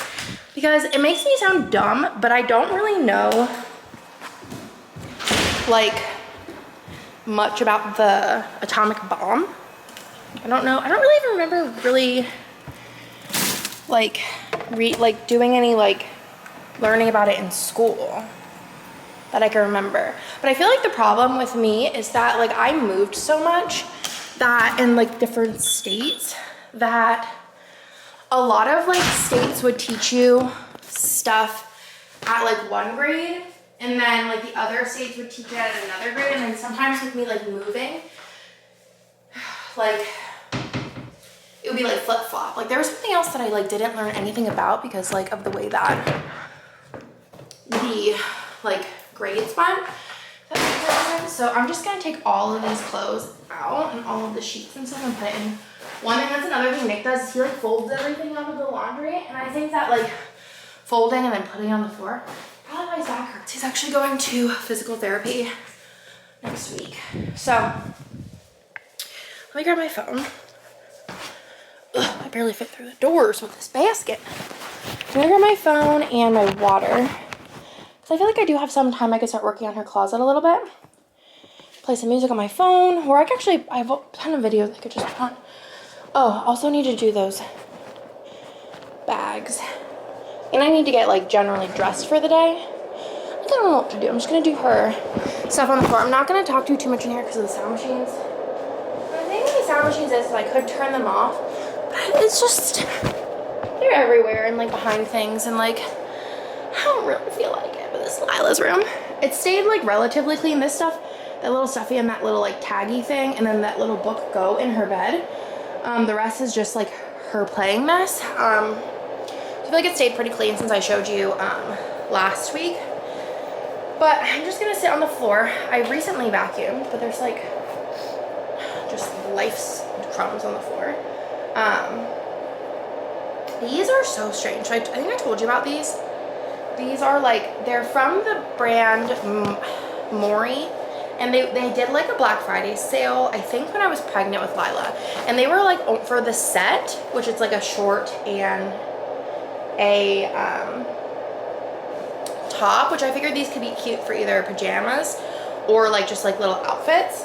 because it makes me sound dumb, but I don't really know like much about the atomic bomb. I don't really even remember really like doing any like learning about it in school that I can remember. But I feel like the problem with me is that like I moved so much that in like different states that a lot of like states would teach you stuff at like 1 grade, and then like the other states would teach it at another grade, and then sometimes with me like moving, like it would be like flip-flop. Like there was something else that I like didn't learn anything about because like of the way that the like grades went. So I'm just gonna take all of these clothes out and all of the sheets and stuff and put it in one. And that's another thing Nick does is he like folds everything out of the laundry, and I think that like folding and then putting it on the floor probably why his back hurts. He's actually going to physical therapy next week. So let me grab my phone. Ugh, I barely fit through the doors with this basket. I'm gonna grab my phone and my water. So I feel like I do have some time I could start working on her closet a little bit. Play some music on my phone, or I have a ton of videos I could just put on. Oh, also need to do those bags. And I need to get like generally dressed for the day. I don't know what to do. I'm just gonna do her stuff on the floor. I'm not gonna talk to you too much in here because of the sound machines. The thing with the sound machines is I could turn them off, but it's just, they're everywhere and like behind things, and like I don't really feel like it. But this is Lila's room. It stayed like relatively clean. This stuff, that little stuffy and that little like taggy thing, and then that little book go in her bed. The rest is just like her playing mess. I feel like it stayed pretty clean since I showed you last week. But I'm just gonna sit on the floor. I recently vacuumed, but there's like just life's crumbs on the floor. These are so strange. I think I told you about these. These are like, they're from the brand Mori, and they did like a Black Friday sale, I think when I was pregnant with Lila. And they were like for the set, which is like a short and a top, which I figured these could be cute for either pajamas or like just like little outfits.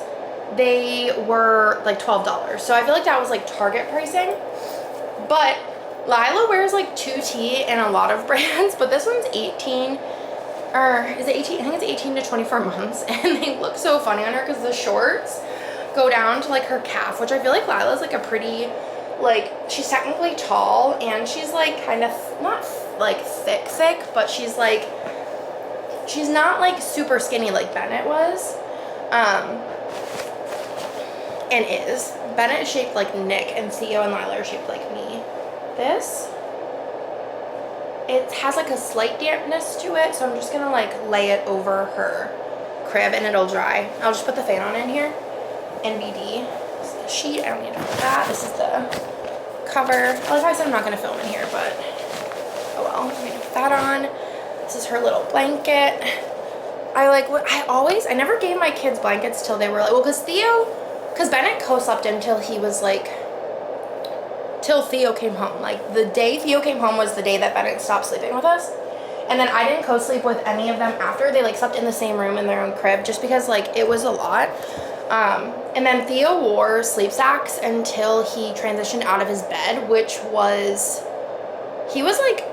They were like $12. So I feel like that was like Target pricing. But Lila wears like 2T in a lot of brands, but this one's 18, or is it 18? I think it's 18 to 24 months, and they look so funny on her because the shorts go down to like her calf, which I feel like Lila's like a pretty like, she's technically tall, and she's like kind of not like thick, but she's like, she's not like super skinny like Bennett was, and is. Bennett is shaped like Nick, and Theo and Lila are shaped like me. This, it has like a slight dampness to it, so I'm just gonna like lay it over her crib and it'll dry. I'll just put the fan on in here. NBD. This is the sheet. I don't need to put that. This is the cover. Like I said, I'm not gonna film in here, but oh well. I'm gonna put that on. This is her little blanket. I never gave my kids blankets till they were like, well, because Bennett co-slept until he was like, till Theo came home. Like, the day Theo came home was the day that Bennett stopped sleeping with us. And then I didn't co-sleep with any of them after. They like slept in the same room in their own crib just because like it was a lot. And then Theo wore sleep sacks until he transitioned out of his bed, which was, he was like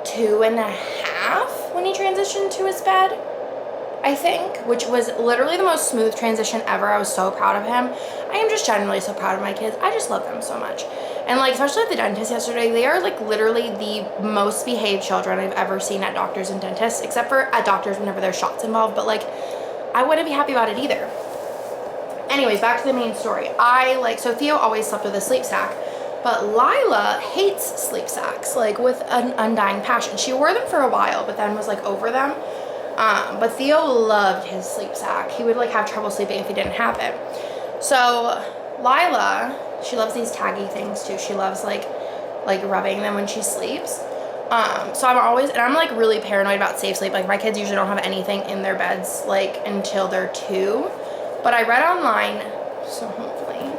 2.5 when he transitioned to his bed, I think, which was literally the most smooth transition ever. I was so proud of him. I am just generally so proud of my kids. I just love them so much. And like, especially at the dentist yesterday, they are like literally the most behaved children I've ever seen at doctors and dentists, except for at doctors whenever there's shots involved, but like, I wouldn't be happy about it either. Anyways, back to the main story. So Theo always slept with a sleep sack, but Lila hates sleep sacks, like with an undying passion. She wore them for a while, but then was like over them. But Theo loved his sleep sack. He would like have trouble sleeping if he didn't have it. So Lila, she loves these taggy things too. She loves like rubbing them when she sleeps. So I'm like really paranoid about safe sleep. Like my kids usually don't have anything in their beds like until they're 2. But I read online, so hopefully,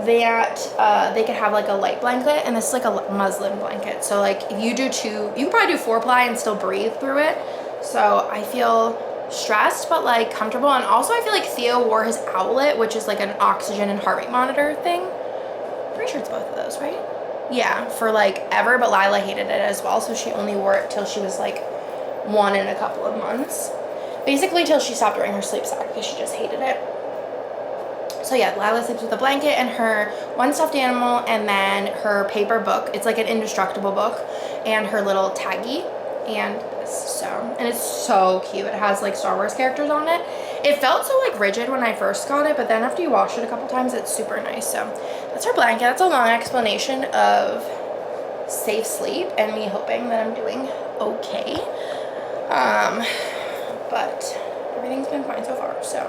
that they could have like a light blanket, and this is like a muslin blanket. So like if you do 2, you can probably do 4-ply and still breathe through it. So I feel stressed, but like comfortable. And also I feel like Theo wore his Owlet, which is like an oxygen and heart rate monitor thing. Pretty sure it's both of those, right? Yeah, for like ever, but Lila hated it as well. So she only wore it till she was like 1 in a couple of months. Basically till she stopped wearing her sleep sack because she just hated it. So yeah, Lila sleeps with a blanket and her one stuffed animal, and then her paper book. It's like an indestructible book, and her little taggy, and it's so cute. It has like Star Wars characters on it. It felt so like rigid when I first got it, but then after you wash it a couple times, it's super nice. So that's her blanket. That's a long explanation of safe sleep and me hoping that I'm doing okay. But everything's been fine so far. So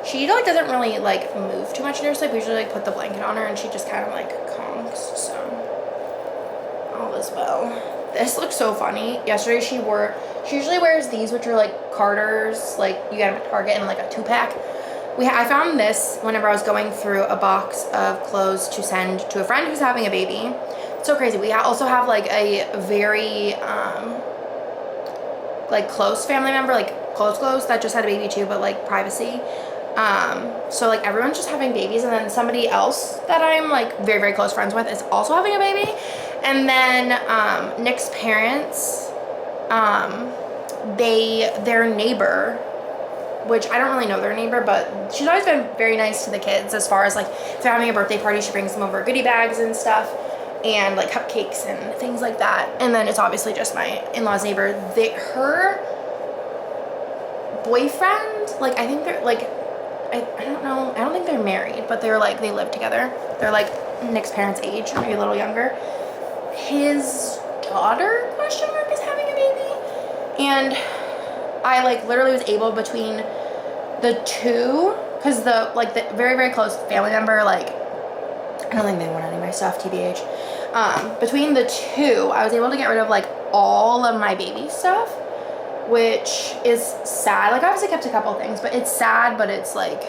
she like doesn't really like move too much in her sleep. We usually like put the blanket on her and she just kind of like conks. So all is well. This looks so funny. Yesterday she usually wears these, which are like Carter's, like you get them at Target in like a 2-pack. I found this whenever I was going through a box of clothes to send to a friend who's having a baby. It's so crazy. We also have like a very like close family member, like close that just had a baby too, but like privacy. So like everyone's just having babies, and then somebody else that I'm like very, very close friends with is also having a baby. And then Nick's parents, their neighbor, which I don't really know their neighbor, but she's always been very nice to the kids as far as like if they're having a birthday party, she brings them over goodie bags and stuff, and like cupcakes and things like that. And then it's obviously just my in-laws neighbor. Her boyfriend, like I think they're like, I don't know, I don't think they're married, but they're like, they live together. They're like Nick's parents' age, maybe a little younger. His daughter, question mark, is having a baby. And I like literally was able between the two, because the very, very close family member, like, I don't think they want any of my stuff, TBH. Between the two, I was able to get rid of like all of my baby stuff, which is sad. Like I obviously kept a couple things, but it's sad, but it's like,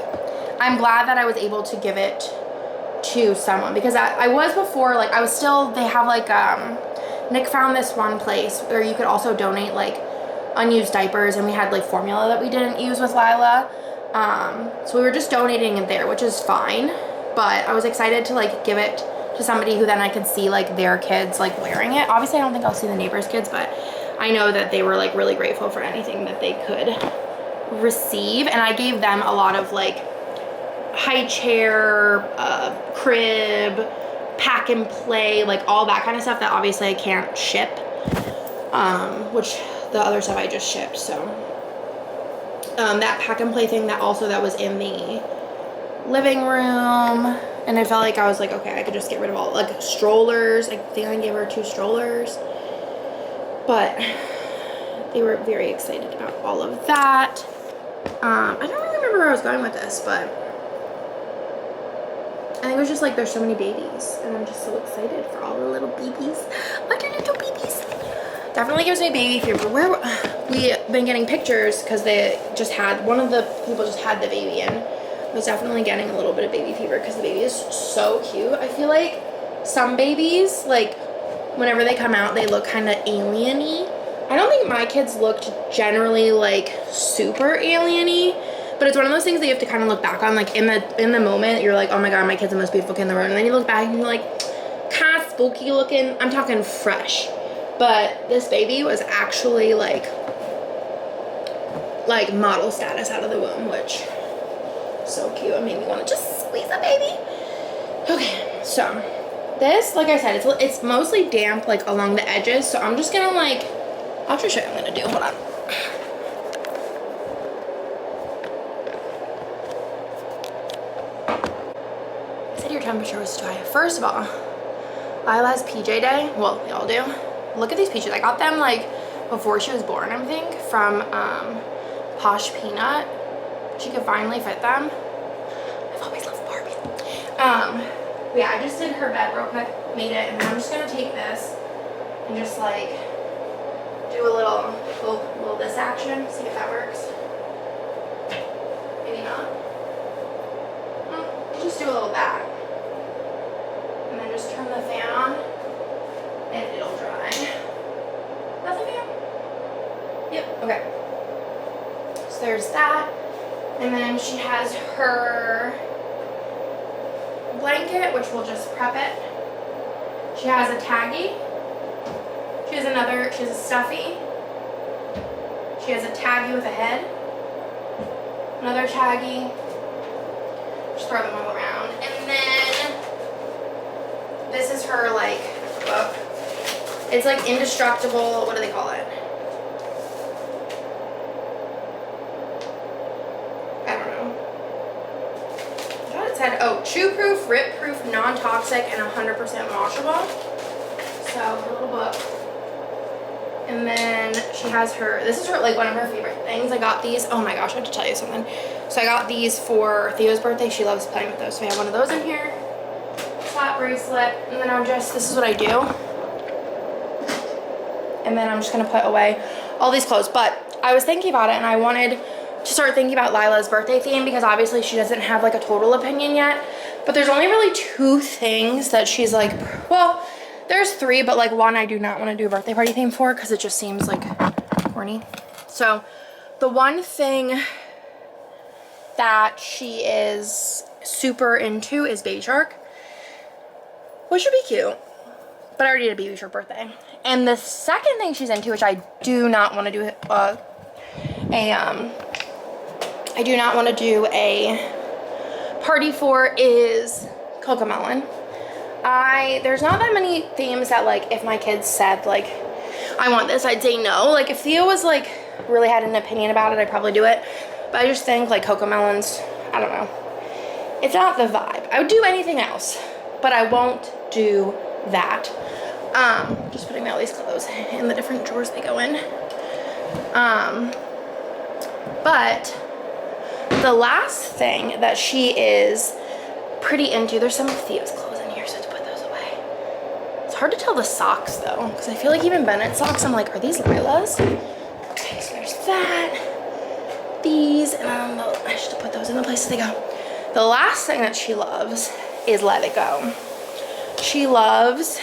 I'm glad that I was able to give it to someone, because I was before, like I was still, they have like, Nick found this one place where you could also donate like unused diapers, and we had like formula that we didn't use with Lila. So we were just donating it there, which is fine, but I was excited to like give it to somebody who then I could see like their kids like wearing it. Obviously I don't think I'll see the neighbors' kids, but I know that they were like really grateful for anything that they could receive. And I gave them a lot of like high chair, crib, pack and play, like all that kind of stuff that obviously I can't ship, which the other stuff I just shipped. So that pack and play thing that was in the living room, and I felt like I was like, okay, I could just get rid of all, like strollers. I think I gave her 2 strollers, but they were very excited about all of that. I don't really remember where I was going with this, but I think it was just like, there's so many babies, and I'm just so excited for all the little babies. Look at little babies. Definitely gives me baby fever. We've been getting pictures because they just had, one of the people just had the baby in. Was definitely getting a little bit of baby fever because the baby is so cute. I feel like some babies, like whenever they come out, they look kind of alien-y. I don't think my kids looked generally like super alien-y, but it's one of those things that you have to kind of look back on. Like in the moment, you're like, oh my god, my kid's the most beautiful kid in the world, and then you look back and you're like, kind of spooky looking. I'm talking fresh. But this baby was actually like model status out of the womb, which so cute. It made me want to just squeeze a baby. Okay, so this, like I said, it's mostly damp like along the edges, so I'm just gonna like, I'll just show you what I'm gonna do. Hold on. Said your temperature was too high. First of all, Lila's PJ day. Well, they all do. Look at these peaches. I got them like before she was born, I think, from Posh Peanut. She could finally fit them. I've always loved Barbie. But yeah, I just did her bed real quick, made it, and then I'm just gonna take this and just like do a little this action, see if that works. Maybe not. Just do a little that. And then just turn the fan on and it'll dry. That's the fan? Yep, okay. So there's that. And then she has her blanket, which we'll just prep it. She has a taggy. She has a stuffy. She has a taggy with a head. Another taggy. Just throw them all around. And then this is her like book. It's like indestructible, what do they call it? Oh, chew-proof, rip-proof, non-toxic, and 100% washable. So, her little book. And then she has her, this is her, like, one of her favorite things. I got these, oh my gosh, I have to tell you something. So I got these for Theo's birthday. She loves playing with those. So we have one of those in here. Slap bracelet. And then this is what I do. And then I'm just going to put away all these clothes. But I was thinking about it, and I wanted to start thinking about Lila's birthday theme, because obviously she doesn't have like a total opinion yet, but there's only really 2 things that she's like, well, there's 3, but like 1 I do not want to do a birthday party theme for because it just seems like corny. So the one thing that she is super into is Baby Shark, which would be cute, but I already did a Baby Shark birthday. And the second thing she's into, which I do not want to do I do not want to do a party for, is Cocomelon. There's not that many themes that, like, if my kids said, like, I want this, I'd say no. Like, if Theo was, like, really had an opinion about it, I'd probably do it. But I just think, like, Cocomelon's, I don't know. It's not the vibe. I would do anything else, but I won't do that. Just putting all these clothes in the different drawers they go in. But the last thing that she is pretty into, there's some of Theo's clothes in here, so to put those away. It's hard to tell the socks though, because I feel like even Bennett's socks, I'm like, are these Lila's? Okay, so there's that, these, and I should put those in the places they go. The last thing that she loves is Let It Go. She loves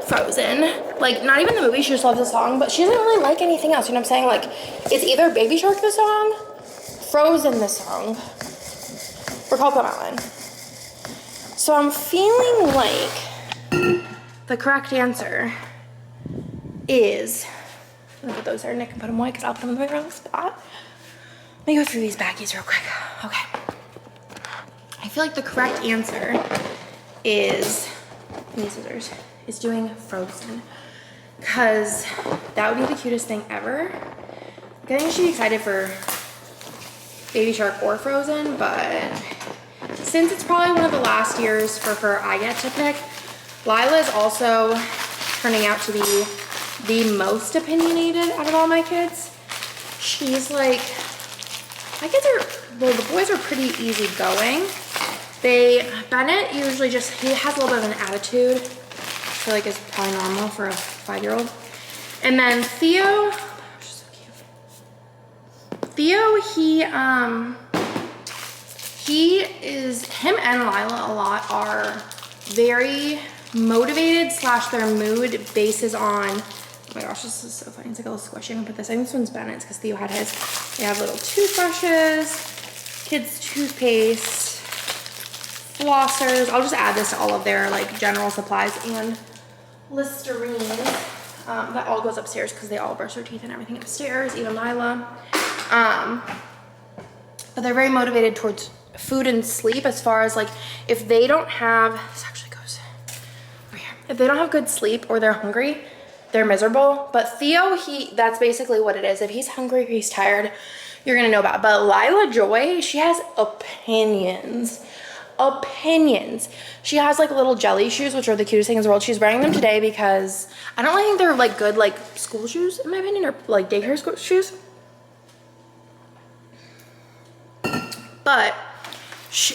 Frozen. Like, not even the movie, she just loves the song, but she doesn't really like anything else, you know what I'm saying? Like, it's either Baby Shark the song, Frozen the song, or Cocomelon. So I'm feeling like the correct answer is, I'm gonna put those there, Nick, and put them away because I'll put them in the wrong spot. Let me go through these baggies real quick. Okay. I feel like the correct answer is give me scissors, is doing Frozen. Because that would be the cutest thing ever. I'm getting she excited for Baby Shark or Frozen, but since it's probably one of the last years for her I get to pick, Lila is also turning out to be the most opinionated out of all my kids. She's like, my kids are, well, the boys are pretty easygoing. Bennett usually just, he has a little bit of an attitude. I feel like it's probably normal for a 5-year-old. And then Theo, she's so cute. Theo, him and Lila a lot are very motivated / their mood bases on, oh my gosh, this is so funny. It's like a little squishy. I'm gonna put this, I think this one's Bennett's because Theo had his. They have little toothbrushes, kids toothpaste, flossers. I'll just add this to all of their like general supplies and Listerine. That all goes upstairs because they all brush their teeth and everything upstairs, even Lila. But they're very motivated towards food and sleep as far as like, if they don't have, this actually goes over here. If they don't have good sleep or they're hungry, they're miserable. But Theo, that's basically what it is. If he's hungry or he's tired, you're gonna know about it. But Lila Joy, she has opinions. She has like little jelly shoes, which are the cutest things in the world. She's wearing them today because I don't really think they're like good like school shoes in my opinion, or like daycare school shoes. But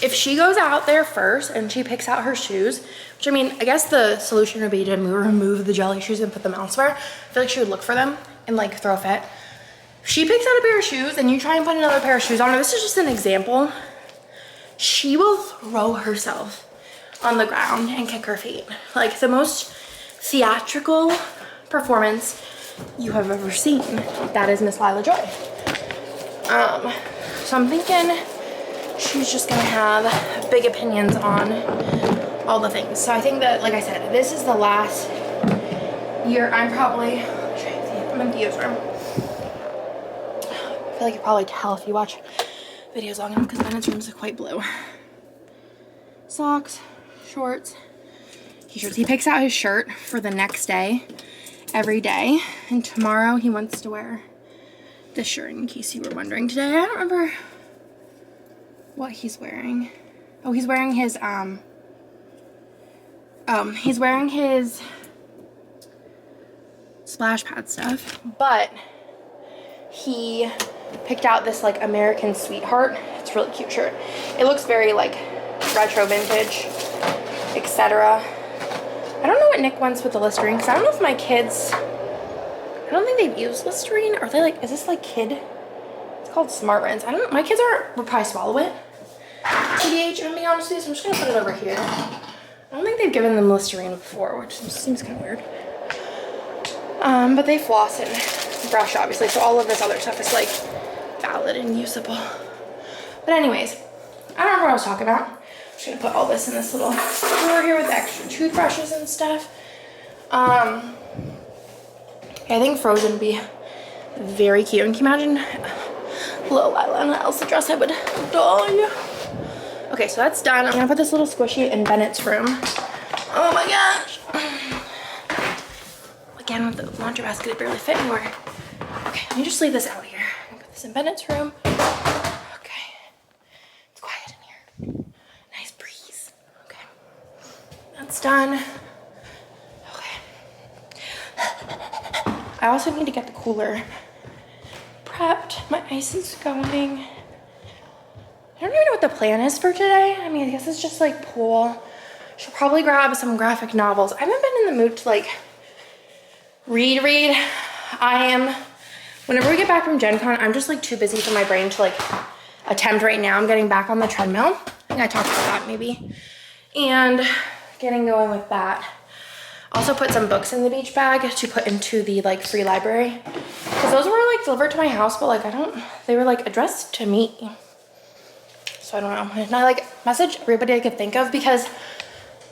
if she goes out there first and she picks out her shoes, which I mean, I guess the solution would be to remove the jelly shoes and put them elsewhere. I feel like she would look for them and like throw a fit. If she picks out a pair of shoes and you try and put another pair of shoes on her, this is just an example, she will throw herself on the ground and kick her feet. Like the most theatrical performance you have ever seen. That is Miss Lila Joy. So I'm thinking she's just gonna have big opinions on all the things. So I think that, like I said, this is the last year I'm in Theo's room. I feel like you probably tell if you watch videos long enough because Bennett's room is quite blue. Socks, shorts, t-shirts. He picks out his shirt for the next day, every day. And tomorrow he wants to wear this shirt, in case you were wondering today. I don't remember what he's wearing. Oh, he's wearing his splash pad stuff, but he picked out this like American Sweetheart. It's a really cute shirt. It looks very like retro, vintage, etc. I don't know what Nick wants with the Listerine because I don't know if my kids, I don't think they've used Listerine. Are they like, is this like kid? It's called Smart Rinse. I don't know. My kids would probably swallow it. TBH, I'm being honest with you, so I'm just gonna put it over here. I don't think they've given them Listerine before, which seems kind of weird. But they floss and brush, obviously, so all of this other stuff is like valid and usable. But anyways, I don't remember what I was talking about. I'm just gonna put all this in this little drawer here with the extra toothbrushes and stuff. I think Frozen would be very cute. And can you imagine little Lila in an Elsa dress? I would die. Okay, so that's done. I'm gonna put this little squishy in Bennett's room. Oh my gosh. Again, with the laundry basket, it barely fit anywhere. Okay, let me just leave this out here. I'm gonna put this in Bennett's room. Okay, it's quiet in here. Nice breeze. Okay, that's done. Okay. I also need to get the cooler prepped. My ice is going. I don't even know what the plan is for today. I mean, I guess it's just like pool. Should probably grab some graphic novels. I haven't been in the mood to like read. Whenever we get back from Gen Con, I'm just like too busy for my brain to like attempt right now. I'm getting back on the treadmill. I think I talked about that maybe. And getting going with that. Also put some books in the beach bag to put into the like free library. Because those were like delivered to my house, but like they were like addressed to me. So I don't know. And I like message everybody I could think of because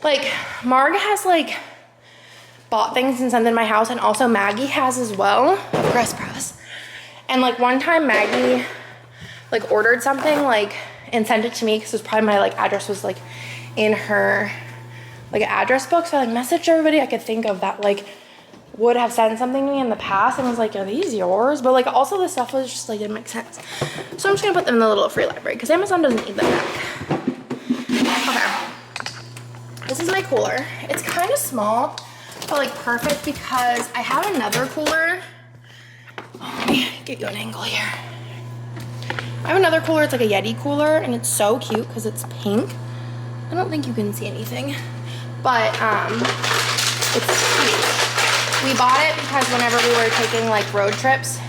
like Marg has like bought things and sent them to my house, and also Maggie has as well. Press. And like one time Maggie like ordered something like and sent it to me because it was probably my like address was like in her like an address book. So I like messaged everybody I could think of that like would have sent something to me in the past, and was like, are these yours? But like also the stuff was just like, didn't make sense. So I'm just gonna put them in the little free library because Amazon doesn't need them back. Okay, this is my cooler. It's kind of small, but like perfect because I have another cooler. Oh, let me get you an angle here. I have another cooler, it's like a Yeti cooler, and it's so cute because it's pink. I don't think you can see anything, but it's cute. We bought it because whenever we were taking like road trips,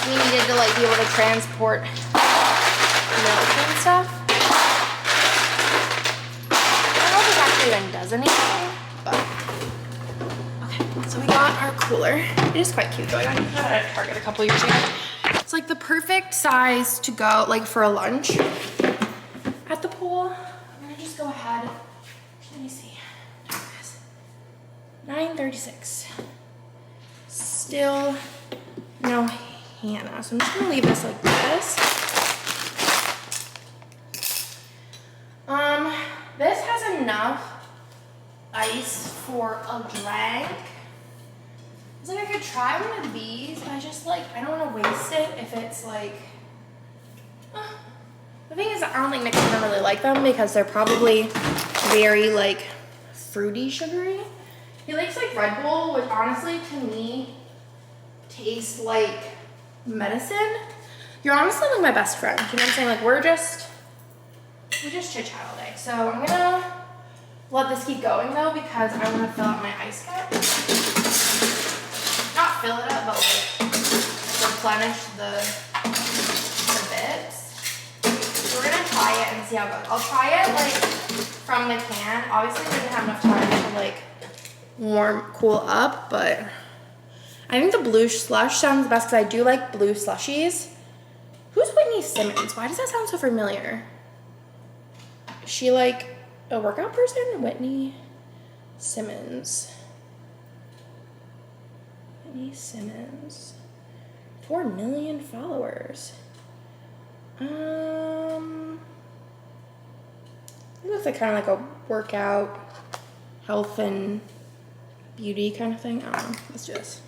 we needed to like be able to transport milk and stuff. I don't know if it actually even does anything, but okay. So we got our cooler. It is quite cute though. I got it at Target a couple years ago. It's like the perfect size to go like for a lunch at the pool. I'm gonna just go ahead. Let me see. 9:36. Still no Hannah. So I'm just gonna leave this like this. This has enough ice for a drink. I was like, I could try one of these, but I just like, I don't want to waste it if it's like, the thing is, I don't think Nick's gonna really like them because they're probably very like fruity, sugary. He likes like Red Bull, which honestly to me tastes like medicine. You're honestly like my best friend. You know what I'm saying? Like we just chit chat all day. So I'm gonna let this keep going though because I want to fill out my ice cup. Not fill it up, but like replenish the bits. So we're gonna try it and see how it goes. I'll try it like from the can. Obviously, we didn't have enough time to like cool up, but I think the blue slush sounds best because I do like blue slushies. Who's Whitney Simmons? Why does that sound so familiar? Is she like a workout person? Whitney Simmons. Whitney Simmons. 4 million followers. It looks like kind of like a workout, health and beauty kind of thing. I don't know. Let's do this.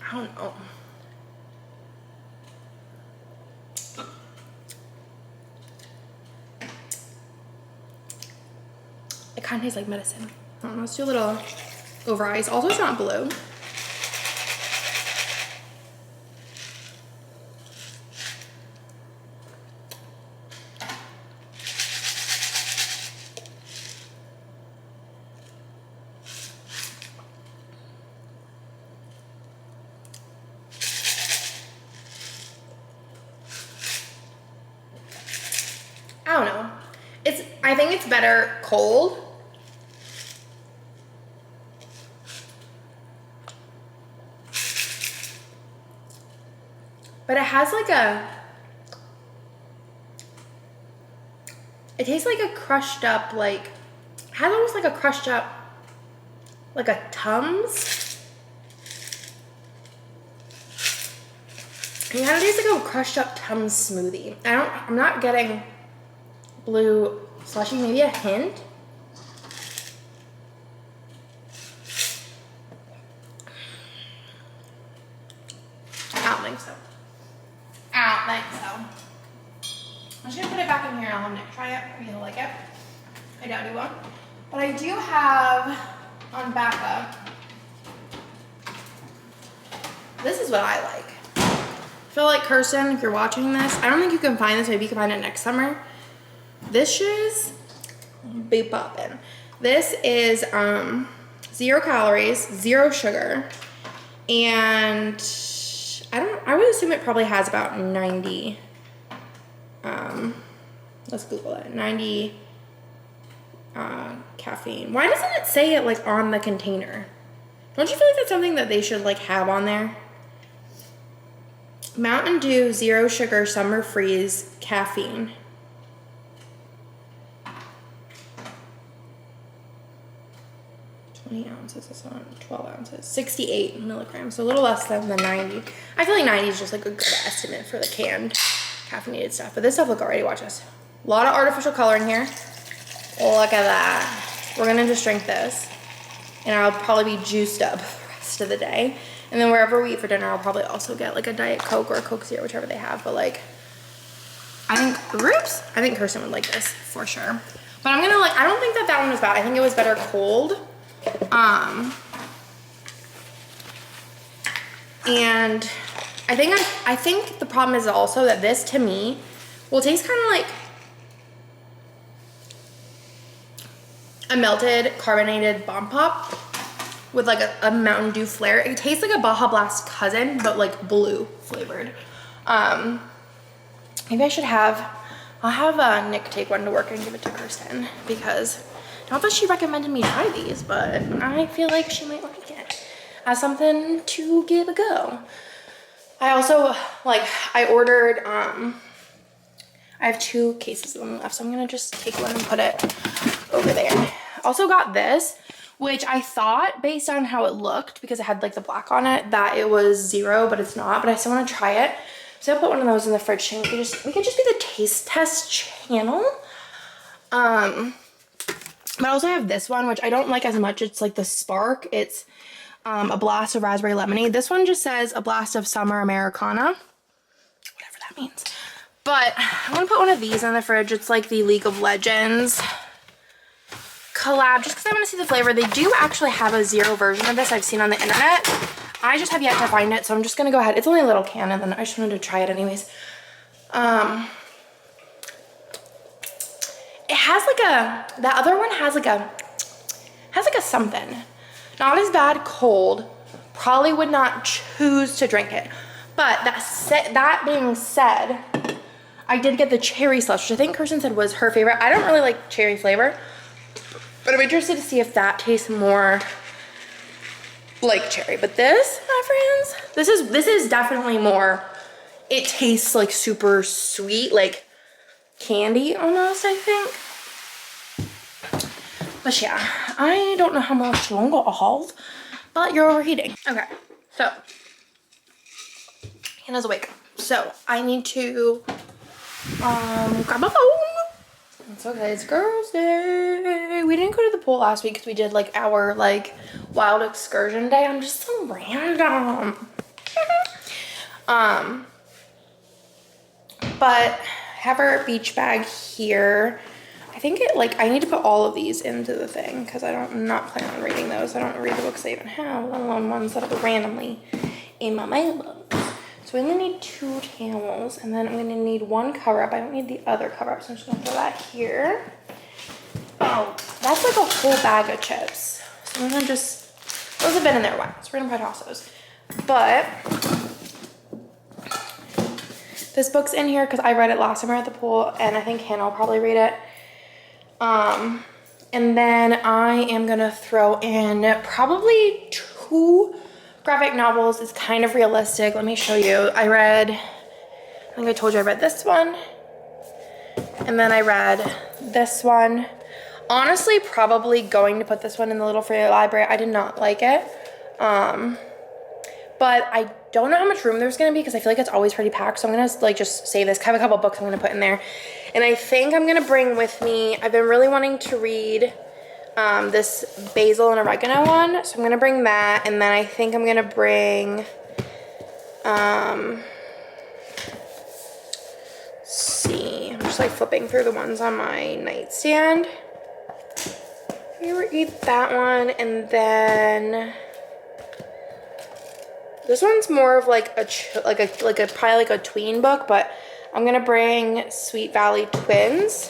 I don't know. It kind of tastes like medicine. I don't know. Let's do a little over ice. Also, it's not blue. I don't know. I think it's better cold. But it has like it tastes like a crushed up, like, it has almost like a crushed up, like a Tums. It kind of tastes like a crushed up Tums smoothie. I'm not getting blue slushy, maybe a hint. I don't think so. I'm just gonna put it back in here and I'll have Nick try it. Maybe he'll like it. I doubt he won't. But I do have on backup. This is what I like. I feel like Kirsten, if you're watching this, I don't think you can find this. Maybe you can find it next summer. This shiz be poppin'. This is 0 calories, 0 sugar, and I would assume it probably has about 90. Let's Google it. 90 caffeine. Why doesn't it say it like on the container? Don't you feel like that's something that they should like have on there? Mountain Dew 0 sugar summer freeze caffeine. many ounces is this one? 12 ounces. 68 milligrams, so a little less than the 90. I feel like 90 is just like a good estimate for the canned caffeinated stuff. But this stuff, look already, watch this. A lot of artificial coloring here. Look at that. We're gonna just drink this. And I'll probably be juiced up the rest of the day. And then wherever we eat for dinner, I'll probably also get like a Diet Coke or a Coke Zero, whichever they have. But like, I think Kirsten would like this for sure. But I'm gonna like, I don't think that one was bad. I think it was better cold. And I think the problem is also that this to me will taste kind of like a melted carbonated Bomb Pop with like a Mountain Dew flair. It tastes like a Baja Blast cousin, but like blue flavored. Maybe I should I'll have Nick take one to work and give it to Kirsten, because not that she recommended me try these, but I feel like she might like it as something to give a go. I also, like, I ordered, I have 2 cases of them left, so I'm gonna just take one and put it over there. Also got this, which I thought, based on how it looked, because it had like the black on it, that it was 0, but it's not. But I still want to try it, so I'll put one of those in the fridge too. We could just be the taste test channel. But I also have this one, which I don't like as much. It's like the Spark. It's a blast of raspberry lemonade. This one just says a blast of summer Americana, whatever that means. But I'm gonna put one of these in the fridge. It's like the League of Legends collab, just because I want to see the flavor. They do actually have a 0 version of this I've seen on the internet. I just have yet to find it, so I'm just gonna go ahead. It's only a little can, and then I just wanted to try it anyways. It has like the other one has like a something. Not as bad cold. Probably would not choose to drink it. But that being said, I did get the cherry slush, which I think Kirsten said was her favorite. I don't really like cherry flavor, but I'm interested to see if that tastes more like cherry. But this, my friends, this is definitely more, it tastes like super sweet, like candy almost, I think. But yeah, I don't know how much longer I'll hold, but you're overheating. Okay, so Hannah's awake, so I need to grab my phone. It's okay, it's girls' day. We didn't go to the pool last week because we did like our like wild excursion day. I'm just so random. But have our beach bag here. I think I need to put all of these into the thing because I'm not planning on reading those. I don't read the books I even have, let alone ones that are randomly in my mailbox. So we only need 2 towels, and then I'm gonna need 1 cover up. I don't need the other cover up, so I'm just gonna throw that here. Oh, that's like a whole bag of chips. So I'm gonna those have been in there a while, so we're gonna probably toss those. But this book's in here because I read it last time we were at the pool, and I think Hannah will probably read it. And then I am gonna throw in probably 2 graphic novels. It's kind of realistic. Let me show you. I think I told you I read this one, and then I read this one. Honestly, probably going to put this one in the little free library. I did not like it. But I don't know how much room there's gonna be because I feel like it's always pretty packed. So I'm gonna like just save this. I have a couple books I'm gonna put in there. And I think I'm gonna bring with me, I've been really wanting to read this basil and oregano one. So I'm gonna bring that. And then I think I'm gonna bring, let's see, I'm just like flipping through the ones on my nightstand. I'm gonna eat that one, and then this one's more of like probably like a tween book, but I'm gonna bring Sweet Valley Twins,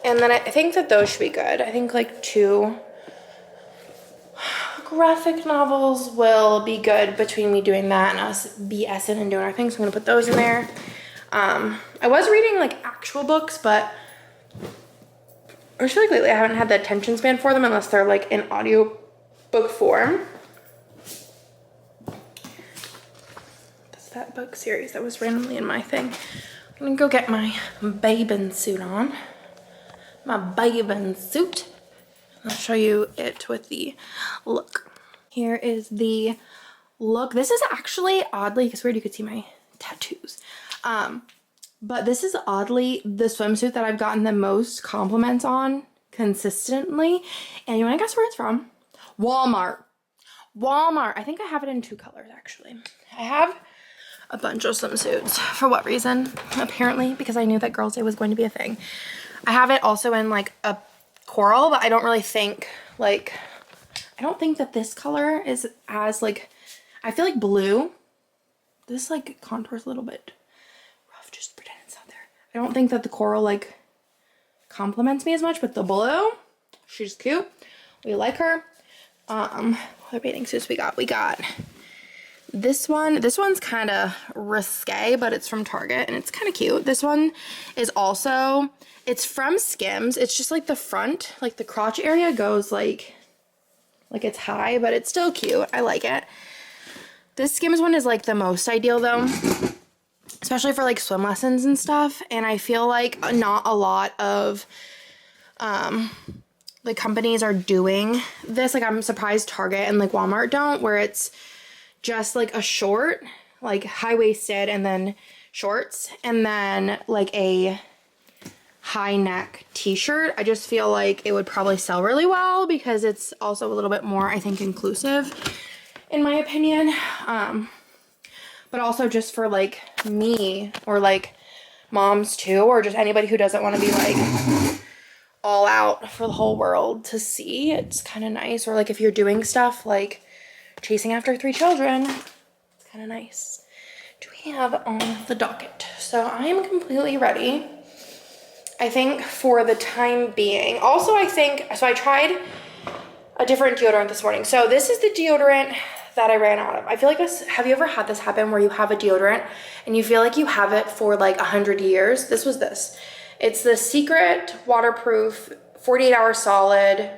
and then I think that those should be good. I think like 2 graphic novels will be good between me doing that and us BSing and doing our things. So I'm gonna put those in there. I was reading like actual books, but I feel like lately I haven't had the attention span for them unless they're like in audio book form. That book series that was randomly in my thing. I'm gonna go get my bathing suit on. My bathing suit. I'll show you it with the look. Here is the look. This is actually oddly, it's weird you could see my tattoos. But this is oddly the swimsuit that I've gotten the most compliments on consistently. And you wanna guess where it's from? Walmart. Walmart. I think I have it in 2 colors actually. I have a bunch of swimsuits. For what reason? Apparently because I knew that Girls' Day was going to be a thing. I have it also in like a coral, but I don't really think like, I don't think that this color is as like, I feel like blue. This like contours a little bit rough, just pretend it's not there. I don't think that the coral like compliments me as much, but the blue, she's cute. We like her. What other bathing suits we got? We got this one. This one's kind of risque, but it's from Target and it's kind of cute. This one is also, it's from Skims. It's just like the front, like the crotch area goes like it's high, but it's still cute. I like it. This Skims one is like the most ideal though, especially for like swim lessons and stuff. And I feel like not a lot of like companies are doing this. Like I'm surprised Target and like Walmart don't, where it's just like a short, like high-waisted and then shorts and then like a high neck t-shirt. I just feel like it would probably sell really well because it's also a little bit more, I think, inclusive in my opinion. But also just for like me or like moms too, or just anybody who doesn't want to be like all out for the whole world to see. It's kind of nice. Or like if you're doing stuff like chasing after 3 children, it's kind of nice. Do we have on the docket? So I am completely ready, I think, for the time being. Also, I think, so I tried a different deodorant this morning. So this is the deodorant that I ran out of. I feel like this, have you ever had this happen where you have a deodorant and you feel like you have it for like 100 years? This was this. It's the Secret Waterproof 48-hour solid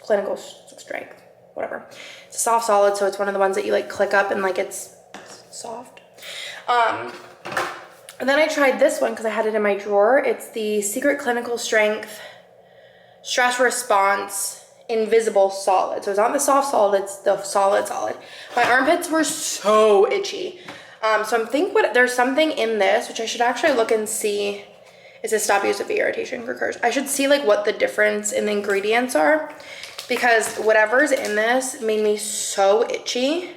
clinical strength, whatever. It's a soft solid, so it's one of the ones that you like click up and like it's soft. And then I tried this one because I had it in my drawer. It's the Secret Clinical Strength Stress Response Invisible Solid. So it's not the soft solid, it's the solid. My armpits were so itchy. So I'm thinking there's something in this, which I should actually look and see. Is to stop use of irritation recurs. I should see like what the difference in the ingredients are, because whatever's in this made me so itchy.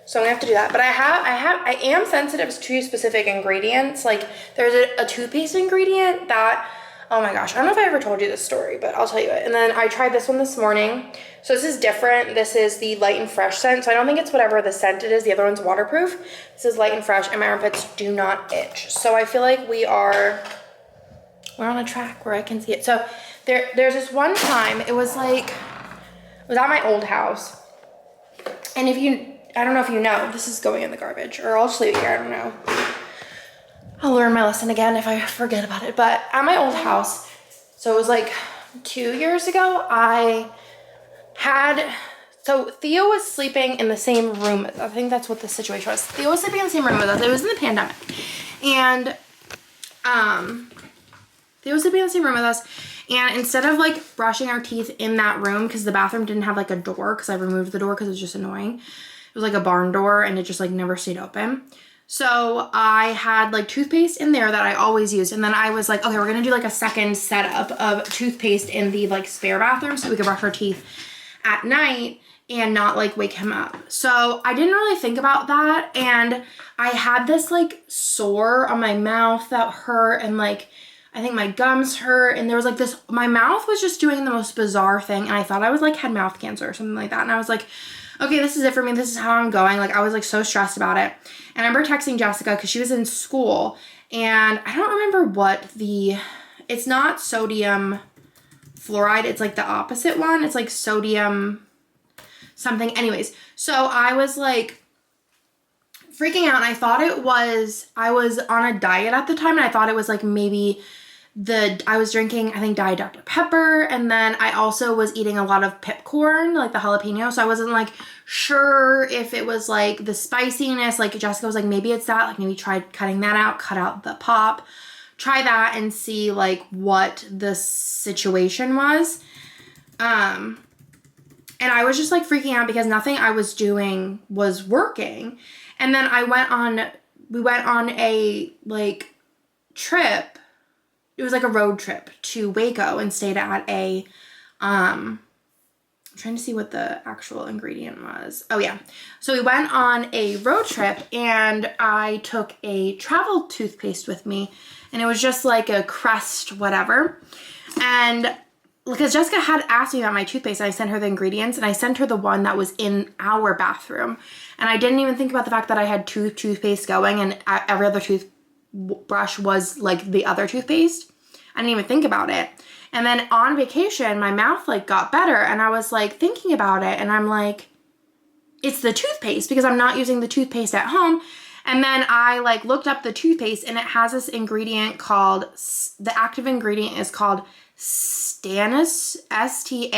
So I'm gonna have to do that. But I am sensitive to specific ingredients. Like there's a toothpaste ingredient that, oh my gosh, I don't know if I ever told you this story, but I'll tell you it. And then I tried this one this morning. So this is different. This is the Light and Fresh scent. So I don't think it's whatever the scent it is. The other one's waterproof. This is Light and Fresh, and my armpits do not itch. So I feel like we're on a track where I can see it. So there's this one time, it was at my old house. And I don't know if you know, this is going in the garbage, or I'll just leave it here, I don't know. I'll learn my lesson again if I forget about it. But at my old house, so it was like 2 years ago, so Theo was sleeping in the same room. I think that's what the situation was. Theo was sleeping in the same room with us. It was in the pandemic. And, Theo was sleeping in the same room with us, and instead of like brushing our teeth in that room, because the bathroom didn't have like a door, because I removed the door because it was just annoying. It was like a barn door and it just like never stayed open. So I had like toothpaste in there that I always used, and then I was like, okay, we're gonna do like a second setup of toothpaste in the like spare bathroom so we could brush our teeth at night and not like wake him up. So I didn't really think about that, and I had this like sore on my mouth that hurt, and like I think my gums hurt, and there was like this, my mouth was just doing the most bizarre thing, and I thought I was like had mouth cancer or something like that. And I was like, okay, this is it for me. This is how I'm going. Like I was like so stressed about it. And I remember texting Jessica because she was in school, and I don't remember it's not sodium fluoride. It's like the opposite one. It's like sodium something. Anyways, so I was like freaking out, and I thought I was on a diet at the time, and I thought it was like maybe I was drinking, I think, Diet Dr. Pepper, and then I also was eating a lot of pipcorn, like the jalapeno, so I wasn't like sure if it was like the spiciness. Like Jessica was like, maybe it's that, like maybe try cutting that out, cut out the pop, try that and see like what the situation was. And I was just like freaking out because nothing I was doing was working. And then we went on a like trip. It was like a road trip to Waco and stayed at I'm trying to see what the actual ingredient was. Oh yeah. So we went on a road trip and I took a travel toothpaste with me and it was just like a Crest whatever. And because Jessica had asked me about my toothpaste, I sent her the ingredients and I sent her the one that was in our bathroom. And I didn't even think about the fact that I had two toothpaste going and every other toothbrush was like the other toothpaste. I didn't even think about it. And then on vacation, my mouth like got better and I was like thinking about it and I'm like, it's the toothpaste because I'm not using the toothpaste at home. And then I like looked up the toothpaste and it has this ingredient called, the active ingredient is called Stannous, Stannous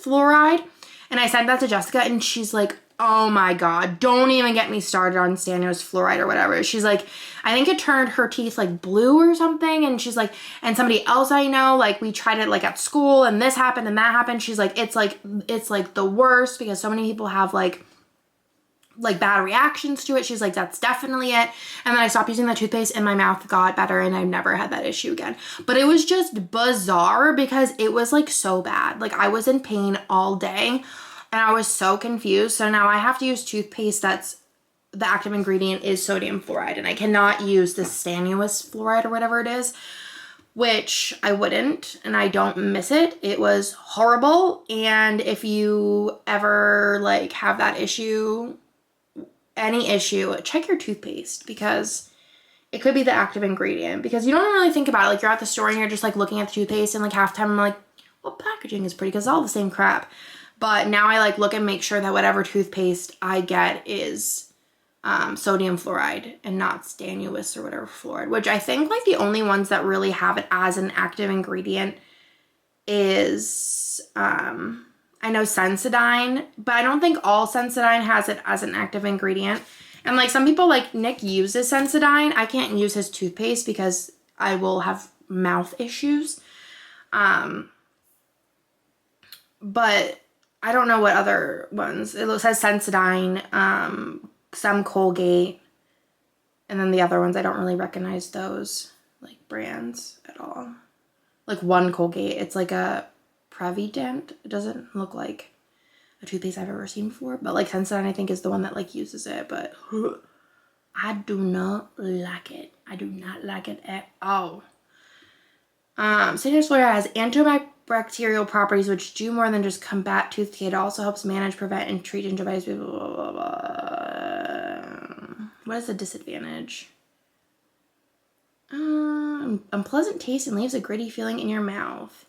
fluoride. And I sent that to Jessica and she's like, oh my God, don't even get me started on stannous fluoride or whatever. She's like, I think it turned her teeth like blue or something. And she's like, and somebody else I know, like we tried it like at school and this happened and that happened. She's like, it's like the worst because so many people have like bad reactions to it. She's like, that's definitely it. And then I stopped using the toothpaste and my mouth got better and I've never had that issue again. But it was just bizarre because it was like so bad. Like I was in pain all day. And I was so confused. So now I have to use toothpaste that's the active ingredient is sodium fluoride. And I cannot use the stannous fluoride or whatever it is, which I wouldn't. And I don't miss it. It was horrible. And if you ever like have that issue, any issue, check your toothpaste because it could be the active ingredient. Because you don't really think about it. Like you're at the store and you're just like looking at the toothpaste and like half the time I'm like, well, packaging is pretty because it's all the same crap. But now I like look and make sure that whatever toothpaste I get is sodium fluoride and not stannous or whatever fluoride, which I think like the only ones that really have it as an active ingredient is, I know Sensodyne, but I don't think all Sensodyne has it as an active ingredient. And like some people like Nick uses Sensodyne. I can't use his toothpaste because I will have mouth issues. But I don't know what other ones. It says Sensodyne, some Colgate, and then the other ones, I don't really recognize those, like, brands at all. Like, one Colgate, it's like a Prevident. It doesn't look like a toothpaste I've ever seen before, but, like, Sensodyne, I think, is the one that, like, uses it, but I do not like it. I do not like it at all. Stannous fluoride has antibacterial properties which do more than just combat tooth decay. It also helps manage, prevent, and treat gingivitis. Blah, blah, blah, blah. What is the disadvantage? Unpleasant taste and leaves a gritty feeling in your mouth.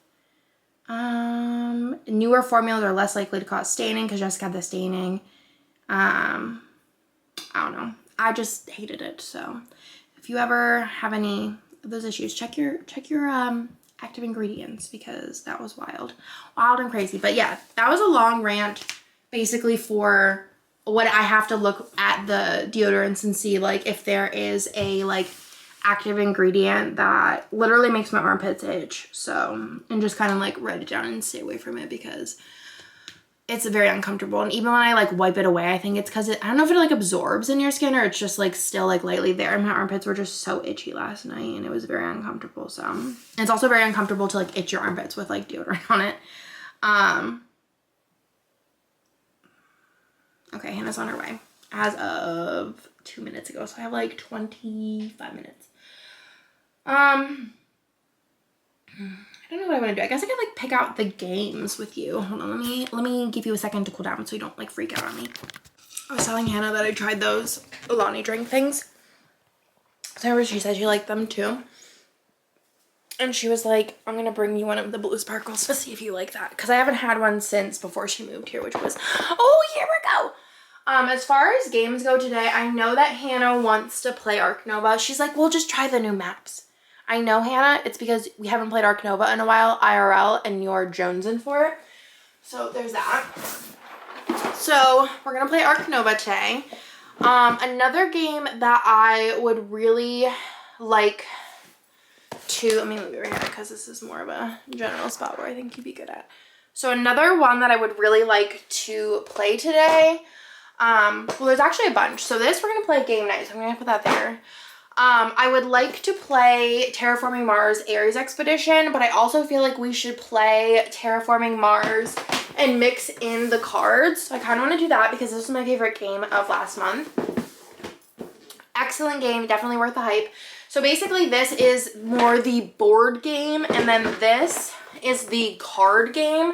Newer formulas are less likely to cause staining because Jessica had the staining. I don't know. I just hated it. So if you ever have any of those issues, check your active ingredients because that was wild and crazy. But yeah, that was a long rant basically for what I have to look at the deodorants and see like if there is a like active ingredient that literally makes my armpits itch. So, and just kind of like write it down and stay away from it because it's very uncomfortable. And even when I like wipe it away, I think it's because I don't know if it like absorbs in your skin or it's just like still like lightly there. My armpits were just so itchy last night and it was very uncomfortable. So and it's also very uncomfortable to like itch your armpits with like deodorant on it. Okay, Hannah's on her way as of 2 minutes ago. So I have like 25 minutes. I don't know what I want to do. I guess I could like pick out the games with you. Hold on, let me give you a second to cool down so you don't like freak out on me. I was telling Hannah that I tried those Alani drink things. So she said she liked them too. And she was like, I'm gonna bring you one of the blue sparkles to see if you like that. Because I haven't had one since before she moved here, which was, oh, here we go. As far as games go today, I know that Hannah wants to play Ark Nova. She's like, well, just try the new maps. I know, Hannah, it's because we haven't played Ark Nova in a while, IRL, and you're jonesing for it. So there's that. So we're going to play Ark Nova today. Another game that I would really like two, let me move it right here because this is more of a general spot where I think you'd be good at. So another one that I would really like to play today, well, there's actually a bunch. So this, we're going to play game night, so I'm going to put that there. I would like to play Terraforming Mars Ares Expedition, but I also feel like we should play Terraforming Mars and mix in the cards. So I kind of want to do that because this was my favorite game of last month. Excellent game, definitely worth the hype. So basically this is more the board game, and then this is the card game,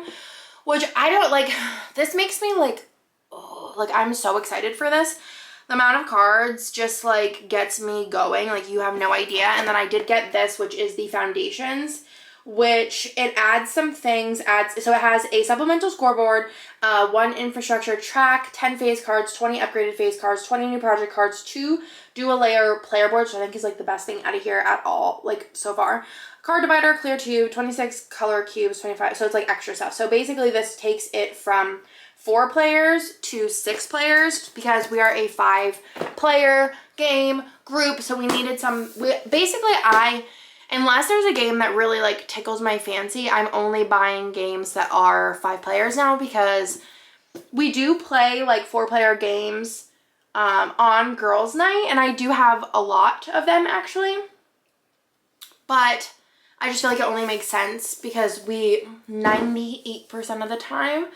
which I don't like. This makes me like, oh, like I'm so excited for this. The amount of cards just like gets me going, like you have no idea. And then I did get this, which is the Foundations, which it adds some things, so it has a supplemental scoreboard, 1 infrastructure track, 10 phase cards, 20 upgraded phase cards, 20 new project cards, 2 dual layer player boards, which I think is like the best thing out of here at all, like so far. Card divider, clear tube, 26 color cubes, 25, so it's like extra stuff. So basically this takes it from 4 players to 6 players because we are a 5-player game group. So we needed some, unless there's a game that really like tickles my fancy, I'm only buying games that are 5 players now because we do play like 4-player games on girls' night, and I do have a lot of them actually. But I just feel like it only makes sense because we 98% of the time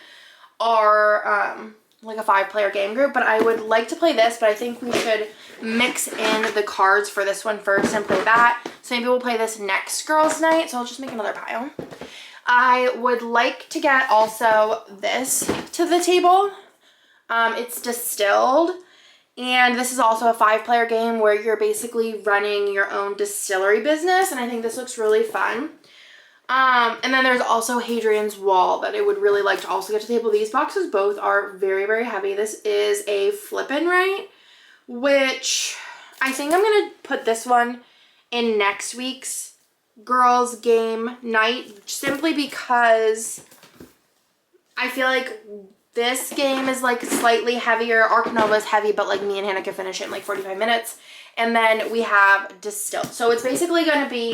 are like a 5-player game group. But I would like to play this, but I think we should mix in the cards for this one first and play that. So maybe we'll play this next girls' night. So I'll just make another pile. I would like to get also this to the table. It's Distilled. And this is also a 5-player game where you're basically running your own distillery business. And I think this looks really fun. And then there's also Hadrian's Wall that I would really like to also get to the table. These boxes both are very, very heavy. This is a Flip and Write, which I think I'm going to put this one in next week's girls game night simply because I feel like this game is like slightly heavier. Ark Nova is heavy, but like me and Hannah can finish it in like 45 minutes. And then we have Distilled. So it's basically going to be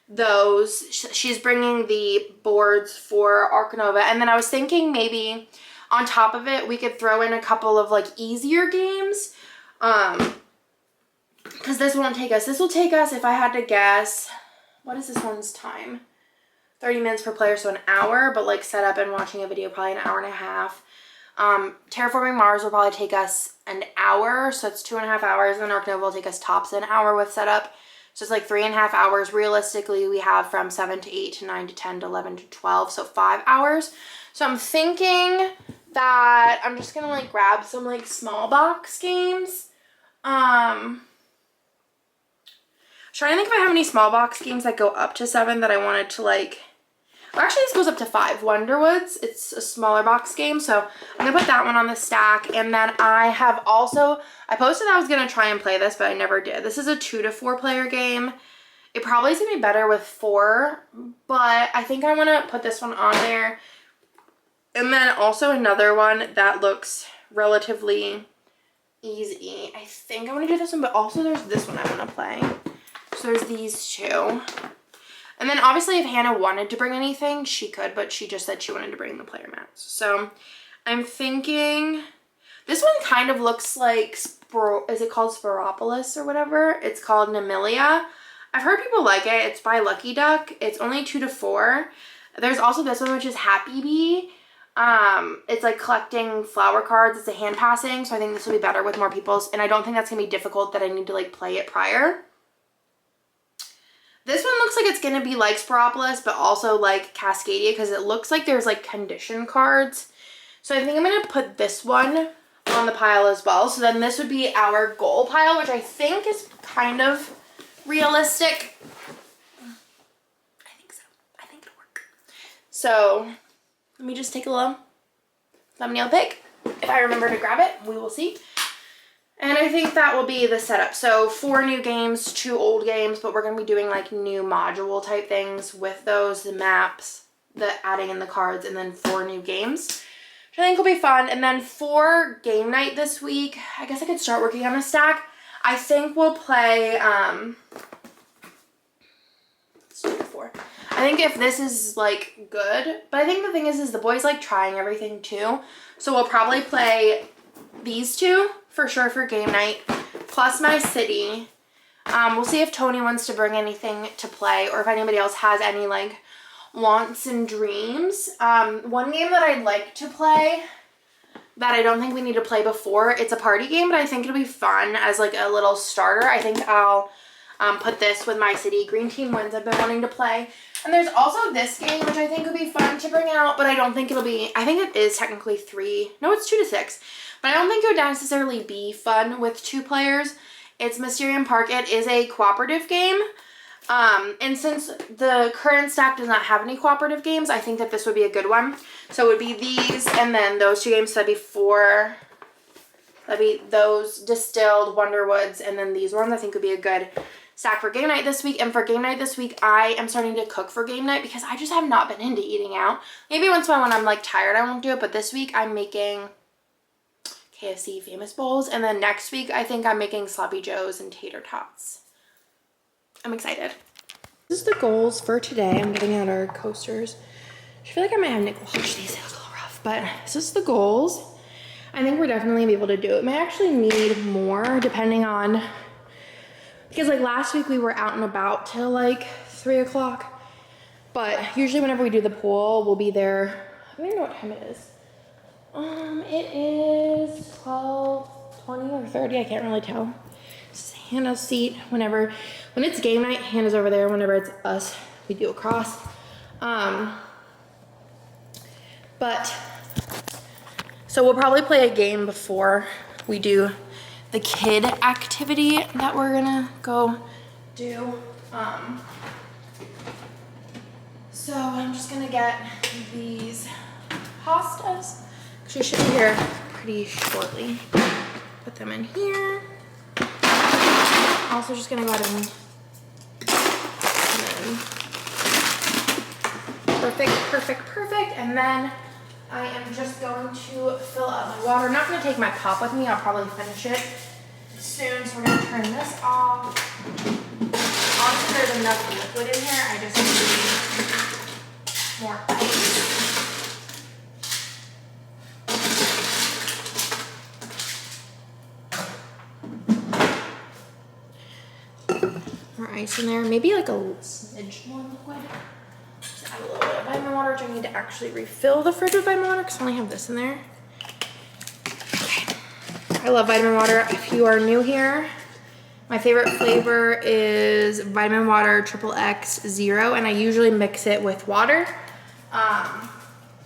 those. She's bringing the boards for Ark Nova. And then I was thinking maybe on top of it, we could throw in a couple of like easier games. Because this won't take us. This will take us, if I had to guess, what is this one's time? 30 minutes per player, so an hour, but like set up and watching a video, probably an hour and a half. Terraforming Mars will probably take us an hour, so it's 2.5 hours, and Ark Nova will take us tops an hour with setup. So it's like 3.5 hours. Realistically, we have from 7 to 8 to 9 to 10 to 11 to 12, so 5 hours. So I'm thinking that I'm just gonna like grab some like small box games. Trying to think if I have any small box games that go up to 7 that I wanted to like. Well, actually, this goes up to 5. Wonderwoods. It's a smaller box game, so I'm gonna put that one on the stack. And then I have also, I posted I was gonna try and play this, but I never did. This is a 2 to 4 player game. It probably is gonna be better with 4, but I think I wanna put this one on there. And then also another one that looks relatively easy. I think I wanna do this one, but also there's this one I wanna play. So there's these 2. And then obviously if Hannah wanted to bring anything, she could, but she just said she wanted to bring the player mats. So I'm thinking, this one kind of looks like, is it called Sporopolis or whatever? It's called Namilia. I've heard people like it. It's by Lucky Duck. It's only 2 to 4. There's also this one, which is Happy Bee. It's like collecting flower cards. It's a hand passing, so I think this will be better with more people. And I don't think that's gonna be difficult that I need to like play it prior. This one looks like it's going to be like Sporopolis, but also like Cascadia, because it looks like there's like condition cards. So I think I'm going to put this one on the pile as well. So then this would be our goal pile, which I think is kind of realistic. I think so. I think it'll work. So let me just take a little thumbnail pic. If I remember to grab it, we will see. And I think that will be the setup. So 4 new games, 2 old games, but we're going to be doing like new module type things with those, the maps, the adding in the cards, and then 4 new games, which I think will be fun. And then for game night this week, I guess I could start working on a stack. I think we'll play, I think if this is like good, but I think the thing is the boys like trying everything too. So we'll probably play these two for sure for game night, plus My City. We'll see if Tony wants to bring anything to play or if anybody else has any like wants and dreams. One game that I'd like to play that I don't think we need to play before, it's a party game, but I think it'll be fun as like a little starter. I think I'll put this with My City. Green Team Wins I've been wanting to play. And there's also this game, which I think would be fun to bring out, but I don't think it'll be, I think it is technically 3. No, it's 2 to 6. But I don't think it would necessarily be fun with 2 players. It's Mysterium Park. It is a cooperative game. And since the current stack does not have any cooperative games, I think that this would be a good one. So it would be these and then those 2 games. So that'd be 4. That'd be those Distilled, Wonderwoods, and then these ones I think would be a good stack for game night this week. And for game night this week, I am starting to cook for game night because I just have not been into eating out. Maybe once in a while when I'm like tired I won't do it, but this week I'm making KFC Famous Bowls, and then next week I think I'm making Sloppy Joes and tater tots. I'm excited. This is the goals for today. I'm getting out our coasters. I feel like I might have nickel watch these. They look a little rough, but this is the goals. I think we're definitely able to do it. May actually need more depending on, because like last week we were out and about till like 3 o'clock, but usually whenever we do the pool, we'll be there. I don't even know what time it is. It is 12:20 or 30. I can't really tell. This is Hannah's seat. When it's game night, Hannah's over there. Whenever it's us, we do across. But so we'll probably play a game before we do the kid activity that we're gonna go do. So I'm just gonna get these pastas. She should be here pretty shortly. Put them in here. Also just gonna go ahead and then perfect. And then I am just going to fill up my water. I'm not gonna take my pop with me. I'll probably finish it soon. So we're gonna turn this off. Honestly, there's enough liquid in here. I just need more ice. Ice in there, maybe like a smidge more liquid. Just add a little bit of vitamin water, which I need to actually refill the fridge with vitamin water because I only have this in there. Okay. I love vitamin water. If you are new here, my favorite flavor is vitamin water XXX Zero, and I usually mix it with water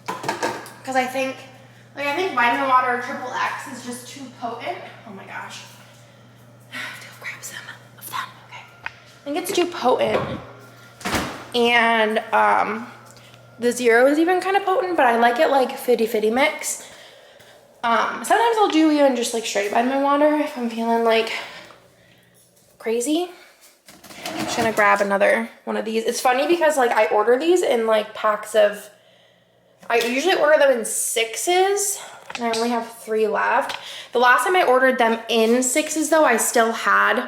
because I think vitamin water XXX is just too potent. Oh my gosh. I think it's too potent, and the Zero is even kind of potent, but I like it like 50-50 mix. Sometimes I'll do even just like straight vitamin water if I'm feeling like crazy. I'm just gonna grab another one of these. It's funny because like I order these in like packs of, I usually order them in 6s, and I only have 3 left. The last time I ordered them in 6s though, I still had,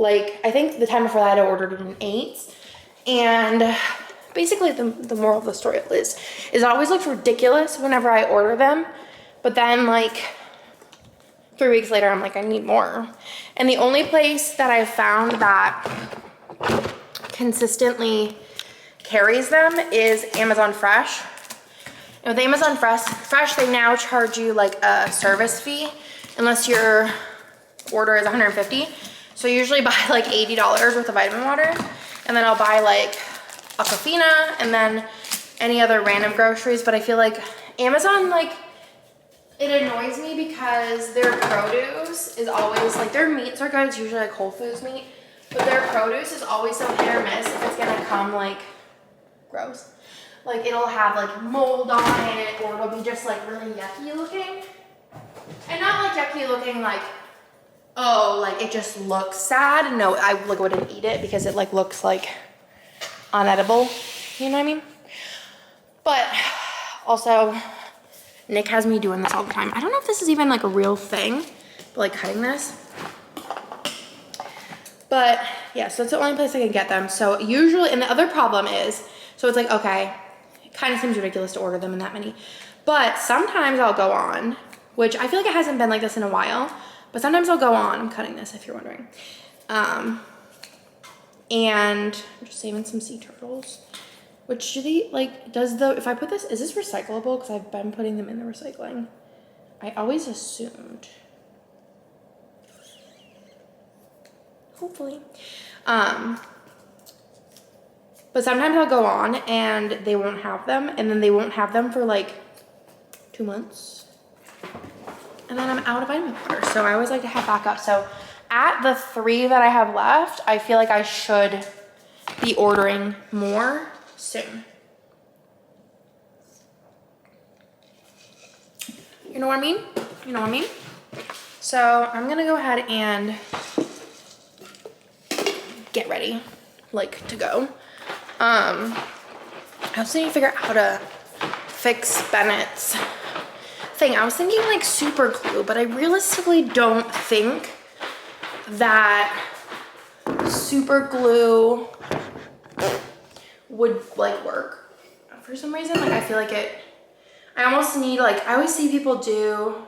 like, I think the time before that I ordered it in 8s. And basically the moral of the story is it always looks ridiculous whenever I order them. But then like 3 weeks later, I'm like, I need more. And the only place that I found that consistently carries them is Amazon Fresh. And with Amazon Fresh, they now charge you like a service fee unless your order is $150. So I usually buy like $80 worth of vitamin water, and then I'll buy like Aquafina and then any other random groceries. But I feel like Amazon, like, it annoys me because their produce is always like, their meats are good. It's usually like Whole Foods meat, but their produce is always so hit or miss if it's gonna come like gross. Like it'll have like mold on it, or it'll be just like really yucky looking, and not like yucky looking like, oh, like it just looks sad. No, I like wouldn't eat it because it like looks like unedible. You know what I mean? But also, Nick has me doing this all the time. I don't know if this is even like a real thing, but like cutting this. But yeah, so it's the only place I can get them. So usually, and the other problem is So it's like, okay, it kind of seems ridiculous to order them in that many. But sometimes I'll go on, which I feel like it hasn't been like this in a while, but sometimes I'll go on, I'm cutting this if you're wondering. And I'm just saving some sea turtles. Which should he, like, if I put this, is this recyclable? Because I've been putting them in the recycling. I always assumed. Hopefully. But sometimes I'll go on and they won't have them, and then they won't have them for like 2 months. And then I'm out of vitamin water. So I always like to have backup. So at the 3 that I have left, I feel like I should be ordering more soon. You know what I mean? You know what I mean? So I'm gonna go ahead and get ready, like, to go. I also need to figure out how to fix Bennett's thing. I was thinking like super glue, but I realistically don't think that super glue would like work. For some reason, like I feel like I almost need, like, I always see people do, oh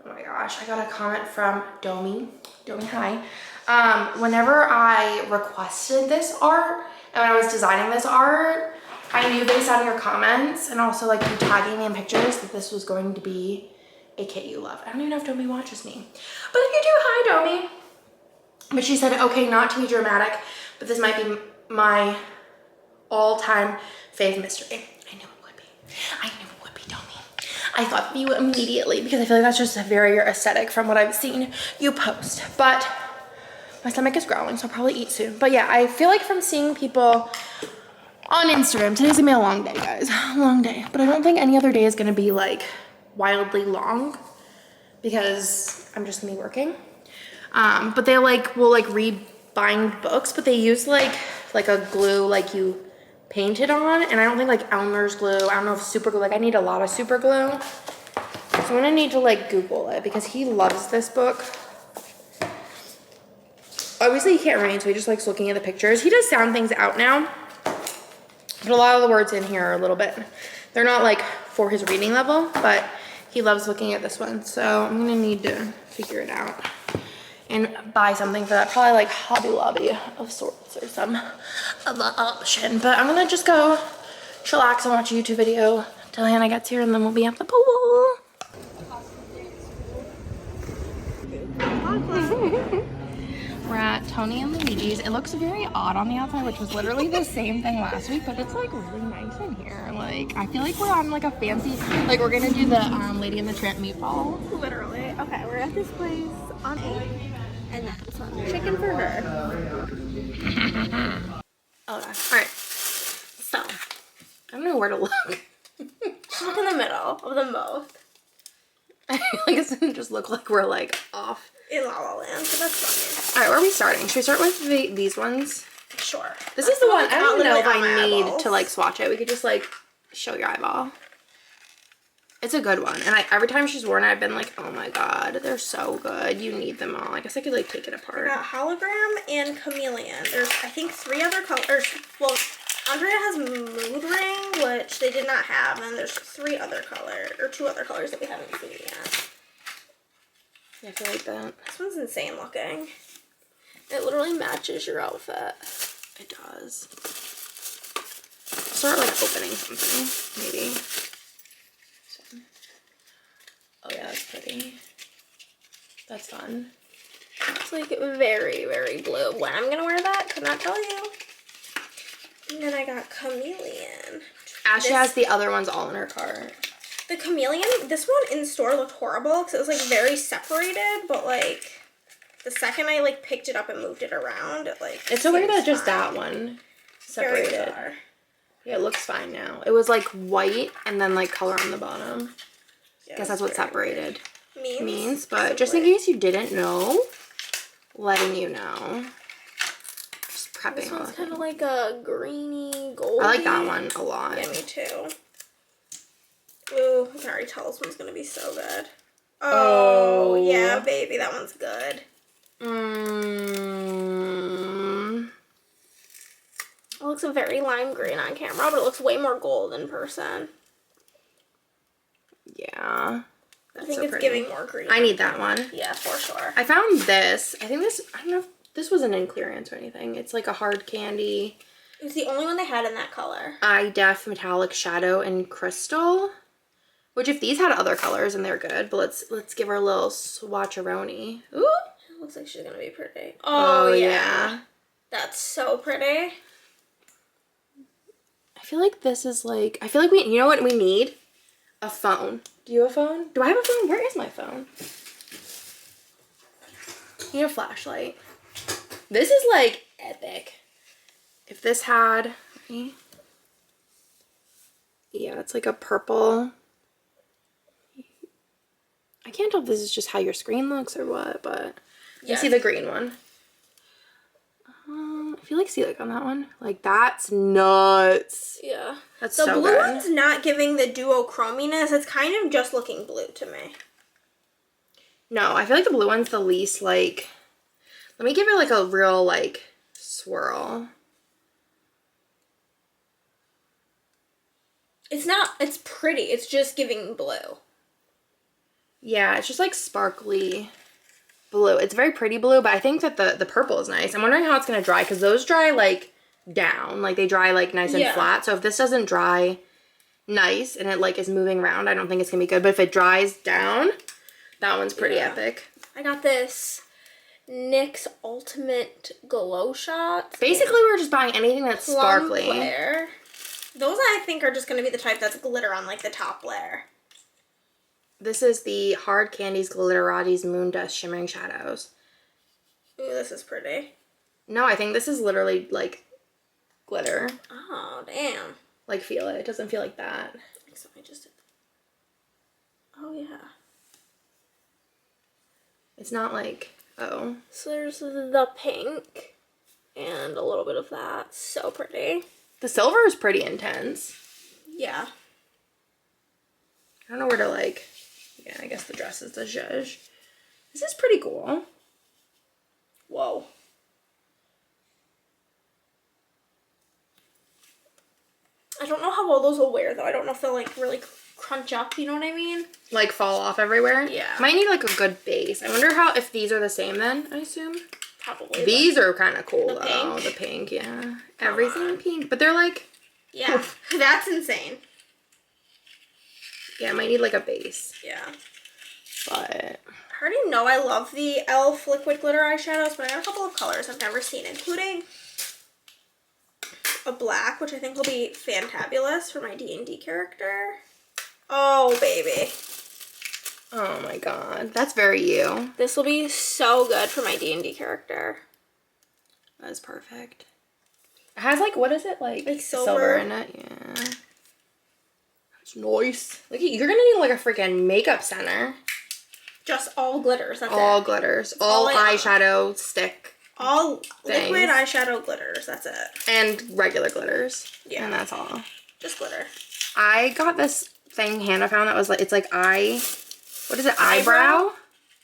my gosh, I got a comment from Domi, hi. Whenever I requested this art, and when I was designing this art, I knew based on your comments, and also like you tagging me in pictures, that this was going to be a kit you love. I don't even know if Domi watches me, but if you do, hi Domi. But she said, okay, not to be dramatic, but this might be my all-time fave mystery. I knew it would be. I knew it would be, Domi. I thought of you immediately because I feel like that's just very aesthetic from what I've seen you post. But my stomach is growling, so I'll probably eat soon. But yeah, I feel like from seeing people on Instagram, today's gonna be a long day, guys. Long day. But I don't think any other day is gonna be like wildly long because I'm just gonna be working. But they like will like rebind books, but they use like a glue like you paint it on, and I don't think like Elmer's glue, I don't know if super glue, like I need a lot of super glue. So I'm gonna need to like Google it because he loves this book. Obviously he can't read, so he just likes looking at the pictures. He does sound things out now, but a lot of the words in here are a little bit, they're not like for his reading level, but he loves looking at this one. So I'm gonna need to figure it out and buy something for that. Probably like Hobby Lobby of sorts or some other option. But I'm gonna just go chillax and watch a YouTube video till Hannah gets here, and then we'll be at the pool. We're at Tony and Luigi's. It looks very odd on the outside, which was literally the same thing last week, but it's like really nice in here. Like, I feel like we're on like a fancy, like we're gonna do the Lady and the Tramp meatball. Literally. Okay, we're at this place on 8, and that's chicken for her. Oh gosh. Alright. So, I don't know where to look. Look in the middle of them both. I feel like it's gonna just look like we're like off. In La La Land, so that's fine. Alright, where are we starting? Should we start with these ones? Sure. This is the one, I don't know if I need eyeballs. to like swatch it. We could just like show your eyeball. It's a good one. And every time she's worn it, I've been like, oh my god, they're so good. You need them all. I guess I could like take it apart. I got Hologram and Chameleon. There's, I think, 3 other colors. Well, Andrea has Mood Ring, which they did not have. And then there's 3 other colors, or 2 other colors that we haven't seen yet. Yeah, I feel like that. This one's insane looking. It literally matches your outfit. It does. Start like opening something, maybe. So. Oh yeah, that's pretty. That's fun. It's like very, very blue. When I'm gonna wear that, could not tell you. And then I got Chameleon. Ashley has the other ones all in her cart. The Chameleon, this one in store looked horrible because it was like very separated, but like the second I like picked it up and moved it around, it like it's so weird that just that one separated. Yeah, it looks fine now. It was like white and then like color on the bottom. Yeah, guess that's what separated means. But just in case you didn't know, letting you know. Just prepping. This one's kind of like a greeny gold. I like that one a lot. Yeah, me too. Ooh, I can already tell this one's gonna be so good. Oh, yeah, baby, that one's good. It looks looks very lime green on camera, but it looks way more gold in person. Yeah. I think it's giving more green. I need that one. Yeah, for sure. I found this. I think this, I don't know if this wasn't in clearance or anything. It's like a hard candy. It's the only one they had in that color. Eye Def Metallic Shadow and Crystal. Which if these had other colors and they're good, but let's give her a little swatcheroni. Ooh. It looks like she's gonna be pretty. Oh yeah. That's so pretty. I feel like this is like, I feel like we, you know what we need? A phone. Do you have a phone? Do I have a phone? Where is my phone? I need a flashlight. This is like epic. If this had, yeah, it's like a purple. I can't tell if this is just how your screen looks or what, but you see the green one. I feel like see on that one. Like that's nuts. Yeah. That's the so blue good. one's not giving the duochrominess. It's kind of just looking blue to me. No, I feel like the blue one's the least like, let me give it like a real like swirl. It's not, it's pretty. It's just giving blue. Yeah, it's just like sparkly blue. It's very pretty blue, but I think that the purple is nice. I'm wondering how it's going to dry because those dry like down. Like they dry like nice and flat. So if this doesn't dry nice and it like is moving around, I don't think it's going to be good. But if it dries down, that one's pretty epic. I got this NYX Ultimate Glow Shots. Basically, we're just buying anything that's sparkly. Flare. Those I think are just going to be the type that's glitter on like the top layer. This is the Hard Candies Glitterati's Moon Dust Shimmering Shadows. Ooh, this is pretty. No, I think this is literally like glitter. Oh, damn. Like feel it. It doesn't feel like that. So I just did. Oh, yeah. It's not like, oh. So there's the pink and a little bit of that. So pretty. The silver is pretty intense. Yeah. I don't know where to like, yeah, I guess the dress is the zhuzh. This is pretty cool. Whoa. I don't know how well those will wear though. I don't know if they'll like really crunch up, you know what I mean? Like fall off everywhere? Yeah. Might need like a good base. I wonder how, if these are the same then, I assume. Probably. These are kind of cool though. Pink? The pink, yeah. Everything pink. But they're like, yeah, that's insane. yeah, might need like a base. Yeah. But I already know I love the e.l.f. liquid glitter eyeshadows, but I got a couple of colors I've never seen, including a black, which I think will be fantabulous for my D&D character. Oh, baby. oh my god, that's very you. This will be so good for my D&D character. That is perfect. It has like, what is it like? Like silver in it, yeah. That's nice. Like you're gonna need like a freaking makeup center. Just all glitters, that's All it. glitters, all eyeshadow stick, All things. liquid eyeshadow glitters, that's it. and regular glitters. Yeah. And that's all. Just glitter. I got this thing Hannah found that was like, it's like what is it, eyebrow?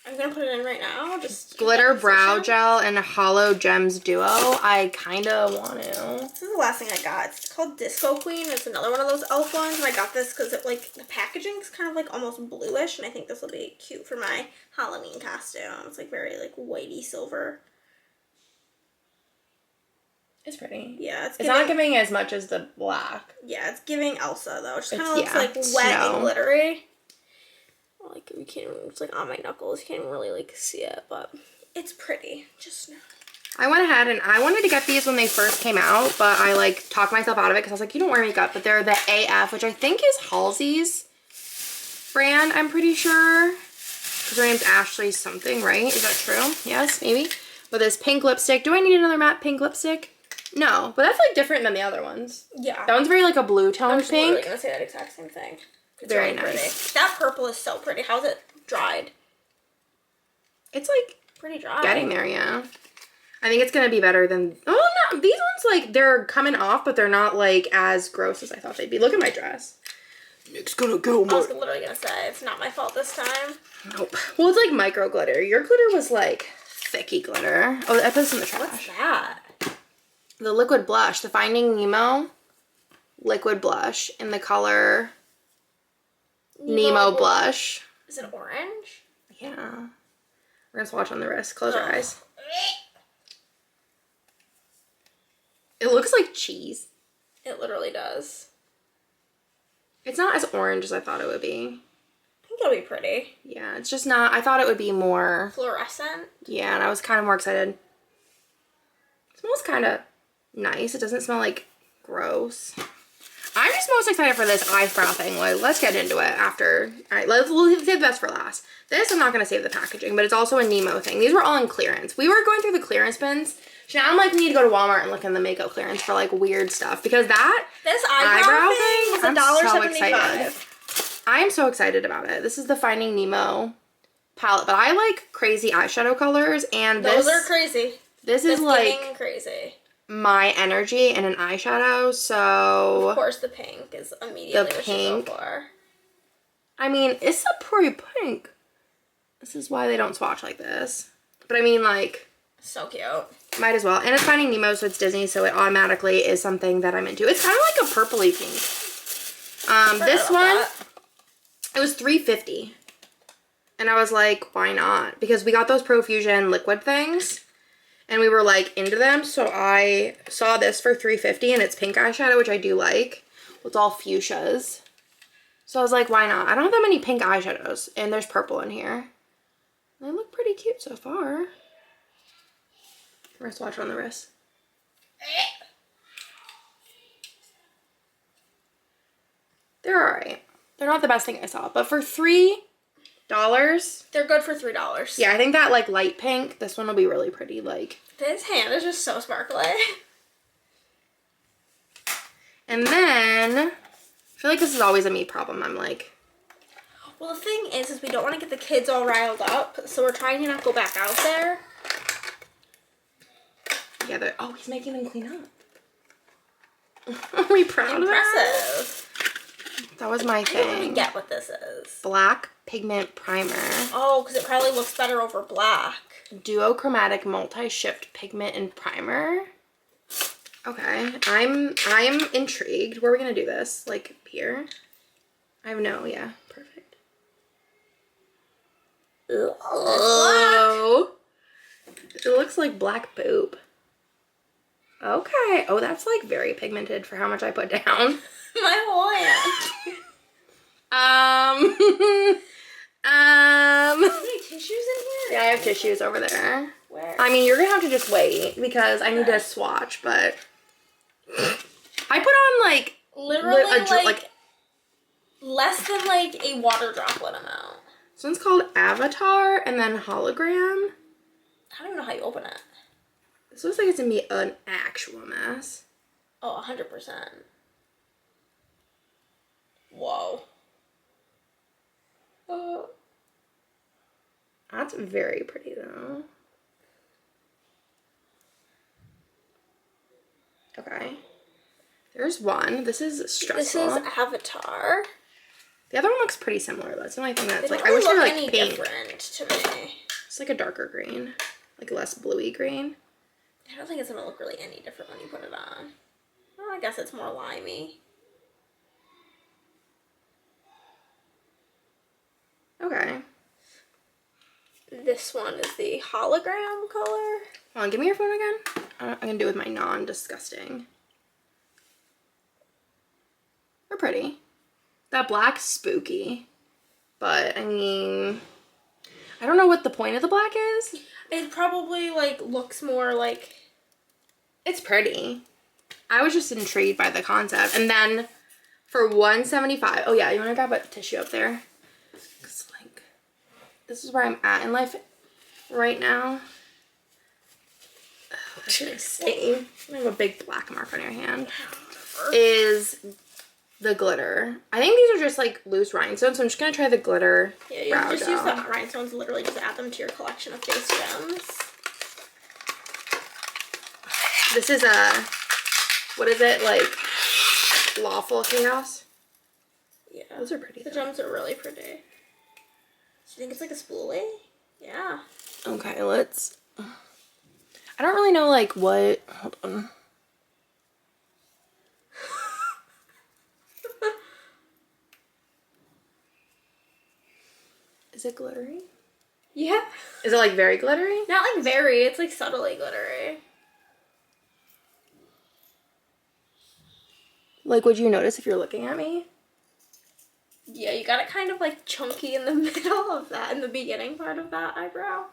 I'm gonna put it in right now. Just Glitter brow gel and Hollow Gems Duo. I kind of want to. This is the last thing I got. It's called Disco Queen. It's another one of those e.l.f. ones. And I got this because it like the packaging is kind of like almost bluish, and I think this will be cute for my Halloween costume. It's like very like whitey silver. It's pretty. Yeah, It's not giving as much as the black. Yeah, it's giving Elsa though. It just kind It's- of looks yeah, like wet snow. and glittery. Like you can't even, it's like on my knuckles. You can't even really like see it, but it's pretty. Just I went ahead and I wanted to get these when they first came out, but I like talked myself out of it because I was like, you don't wear makeup, but they're the AF, which I think is Halsey's brand, I'm pretty sure. Because her name's Ashley something, right? Is that true? Yes, maybe. But this pink lipstick. Do I need another matte pink lipstick? No, but that's like different than the other ones. yeah. That one's very like a blue tone I was literally pink. gonna say that exact same thing. It's Very really pretty. nice. That purple is so pretty. How's it dried? It's like Pretty dry. getting there, yeah. I think it's gonna be better than, oh no, these ones like, they're coming off, but they're not like as gross as I thought they'd be. Look at my dress. Nick's gonna go I more. was literally gonna say it's not my fault this time. Nope. Well, it's like micro glitter. Your glitter was like thicky glitter. Oh, I put this in the trash. What's that? the liquid blush, the Finding Nemo liquid blush in the color Nemo Blush. Is it orange? Yeah. We're gonna swatch on the wrist. Close your eyes. It looks like cheese. It literally does. It's not as orange as I thought it would be. I think it'll be pretty. Yeah, it's just not. I thought it would be more Fluorescent. Yeah, and I was kind of more excited. It smells kind of nice. It doesn't smell like gross. I'm just most excited for this eyebrow thing. Like, let's get into it after. All right, we'll save the best for last. This, I'm not going to save the packaging, but it's also a Nemo thing. These were all in clearance. We were going through the clearance bins. So now I'm like, we need to go to Walmart and look in the makeup clearance for like weird stuff. Because this eyebrow thing was $1.75. I am so excited about it. This is the Finding Nemo palette. But I like crazy eyeshadow colors. And those are crazy. This is like crazy. My energy in an eyeshadow, so of course the pink is immediately the what pink. you go for. I mean, it's a pretty pink. This is why they don't swatch like this. But I mean, like, so cute. Might as well. And it's Finding Nemo, so it's Disney, so it automatically is something that I'm into. It's kind of like a purpley pink. This one, it was $3.50, and I was like, why not? Because we got those Profusion liquid things. And we were like into them, so I saw this for $3.50 and it's pink eyeshadow, which I do like. It's all fuchsias. So I was like, why not? I don't have that many pink eyeshadows, and there's purple in here. They look pretty cute so far. We're gonna swatch on the wrist. They're alright. They're not the best thing I saw, but for $3, they're good for $3. yeah, I think that like light pink, this one will be really pretty. Like, this hand is just so sparkly. And then I feel like this is always a me problem. I'm like, well, the thing is we don't want to get the kids all riled up, so we're trying to not go back out there. yeah, they're, oh, he's making them clean up. Are we proud of that? Impressive. That was my I don't thing. really get what this is. Black Pigment Primer. Oh, because it probably looks better over black. Duochromatic Multi-Shift Pigment and Primer. Okay, I'm intrigued. Where are we gonna do this? Like here? I have no, yeah, perfect. Oh, it looks like black boob. Okay. Oh, that's like very pigmented for how much I put down. My whole hand. Any tissues in here? Yeah, I have tissues over there. Where? I mean, you're gonna have to just wait because I need to swatch, but I put on like literally like less than like a water droplet amount. This one's called Avatar and then Hologram. I don't even know how you open it. This looks like it's gonna be an actual mess. Oh, 100%. Whoa. That's very pretty though. Okay. There's one. This is stressful. This is Avatar. The other one looks pretty similar. That's the only thing that's They like, don't I wish they really were look like any pink. different to me. It's like a darker green, like less bluey green. I don't think it's gonna look really any different when you put it on. Well, I guess it's more limey. Okay. This one is the hologram color. Hold on, give me your phone again. I'm gonna do it with my non-disgusting. They're pretty. That black's spooky. But, I mean, I don't know what the point of the black is. It probably, like, looks more like... It's pretty. I was just intrigued by the concept. And then, for $1.75... Oh, yeah, you want to grab a tissue up there? Because, like, this is where I'm at in life right now. Oh, what should I say? You have a big black mark on your hand. Is the glitter. I think these are just like loose rhinestones, so I'm just gonna try the glitter. Yeah, you can just use the rhinestones, literally just add them to your collection of face gems. This is a, what is it, like, Lawful Chaos? Yeah. Those are pretty. The gems are really pretty. Do you think it's like a spoolie? Yeah. Okay, let's, I don't really know like what, hold on. Is it glittery? Yeah. Is it like very glittery? Not like very, it's like subtly glittery. Like, would you notice if you're looking at me? Yeah, you got it kind of like chunky in the middle of that, in the beginning part of that eyebrow.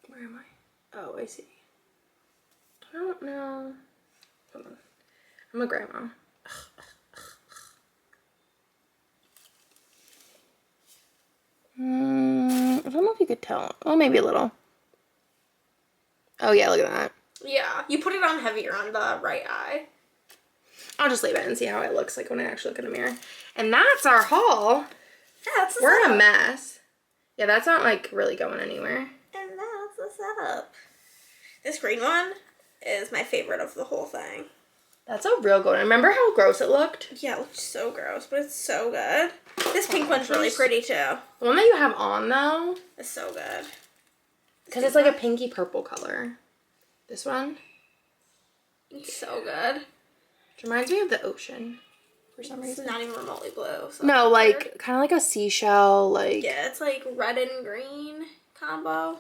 Where am I? Oh, I see. I don't know. Hold on. I'm a grandma. I don't know if you could tell. Oh, maybe a little. Oh, yeah, look at that. Yeah, you put it on heavier on the right eye. I'll just leave it and see how it looks like when I actually look in the mirror. And that's our haul. Yeah, that's the We're setup. a mess. Yeah, that's not like really going anywhere. And that's the setup. This green one is my favorite of the whole thing. That's a real good one. Remember how gross it looked? Yeah, it looked so gross, but it's so good. This pink one's really pretty too. The one that you have on though, It's so good. because it's like a pinky purple color. This one, It's so good. which reminds me of the ocean for some It's reason. not even remotely blue. So No, like kind of like a seashell, like yeah, it's like red and green combo.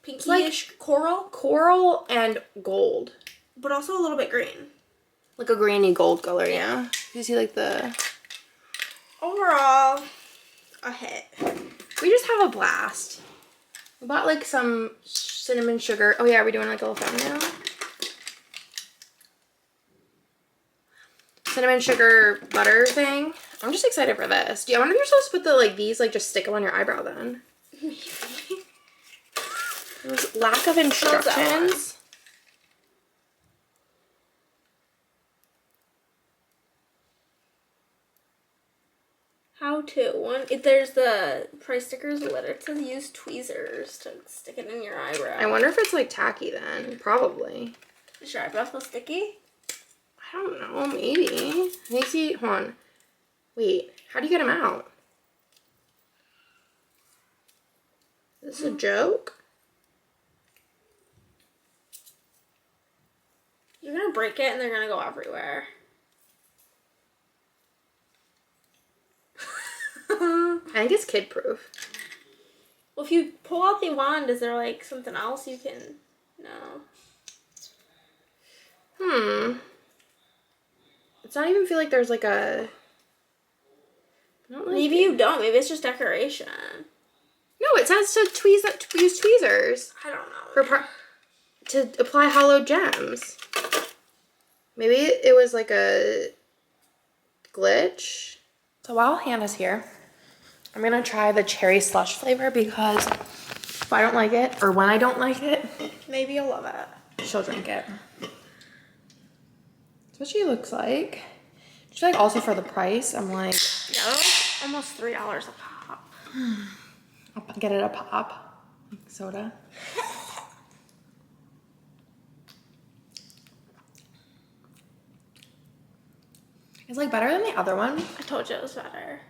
Pinky-ish coral, coral and gold, but also a little bit green. like a grainy gold color. Yeah, you see like the. Overall, a hit. We just have a blast. We bought like some cinnamon sugar. Oh yeah, are we doing like a little thumbnail? Cinnamon sugar butter thing. I'm just excited for this. I wonder if you're supposed to put the like these like just stick them on your eyebrow then. Maybe. There's lack of that one? instructions. How to. There's the price stickers letter. It says use tweezers to stick it in your eyebrow. I wonder if it's like tacky then. Probably. Is your eyebrow feel sticky? I don't know. Maybe. Let me see. Hold on. Wait. How do you get them out? Is this a joke? You're gonna break it and they're gonna go everywhere. I think it's kid proof. Well, if you pull out the wand, is there like something else you can? No. It's not even feel like there's like a. I don't like Maybe you don't. Maybe it's just decoration. No, it says to use tweezers I don't know. to apply hollow gems. Maybe it was like a glitch. So while Hannah's here, I'm gonna try the cherry slush flavor because if I don't like it or when I don't like it, Maybe you'll love it. she'll drink it. That's what she looks like. She's like also for the price. I'm like, Yeah, they're like almost $3 a pop. I'll get it a pop, like soda. It's like better than the other one. I told you it was better.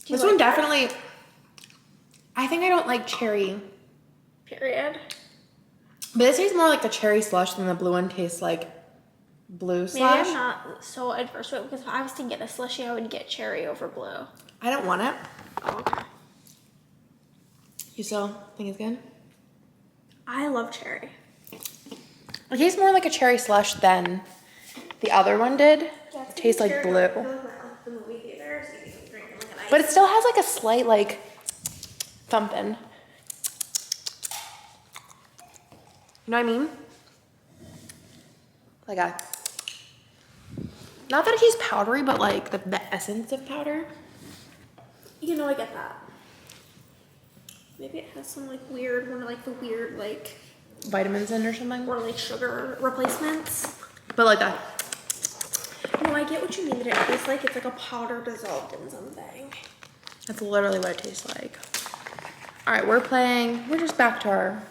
This one definitely. I think I don't like cherry, Period. but this tastes more like the cherry slush than the blue one tastes like blue Maybe slush. I'm not so adverse to it because if I was to get a slushy, I would get cherry over blue. I don't want it. Oh, okay. You still think it's good? I love cherry. It tastes more like a cherry slush than the other one did. It tastes like blue. The movie theater, so you can drink it like an ice. But it still has like a slight like thumping. You know what I mean? Like a, not that it tastes powdery, but like the essence of powder. You know, I get that. Maybe it has some like weird, one of like the weird like, Vitamins in or something. or like sugar replacements. But like that. No, I get what you mean. That it tastes like it's like a powder dissolved in something. That's literally what it tastes like. All right, we're just back to our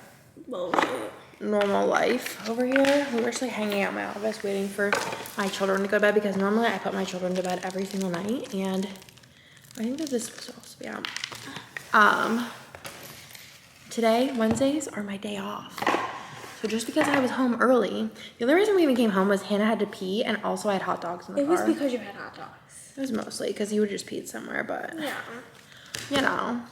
Bullshit. normal life over here. We're just like hanging out in my office waiting for my children to go to bed because normally I put my children to bed every single night, and I think that this is supposed to be out. Today, Wednesdays are my day off. So just because I was home early, the only reason we even came home was Hannah had to pee, and also I had hot dogs in the car. It was because you had hot dogs. It was mostly because you would just pee somewhere, but Yeah. you know.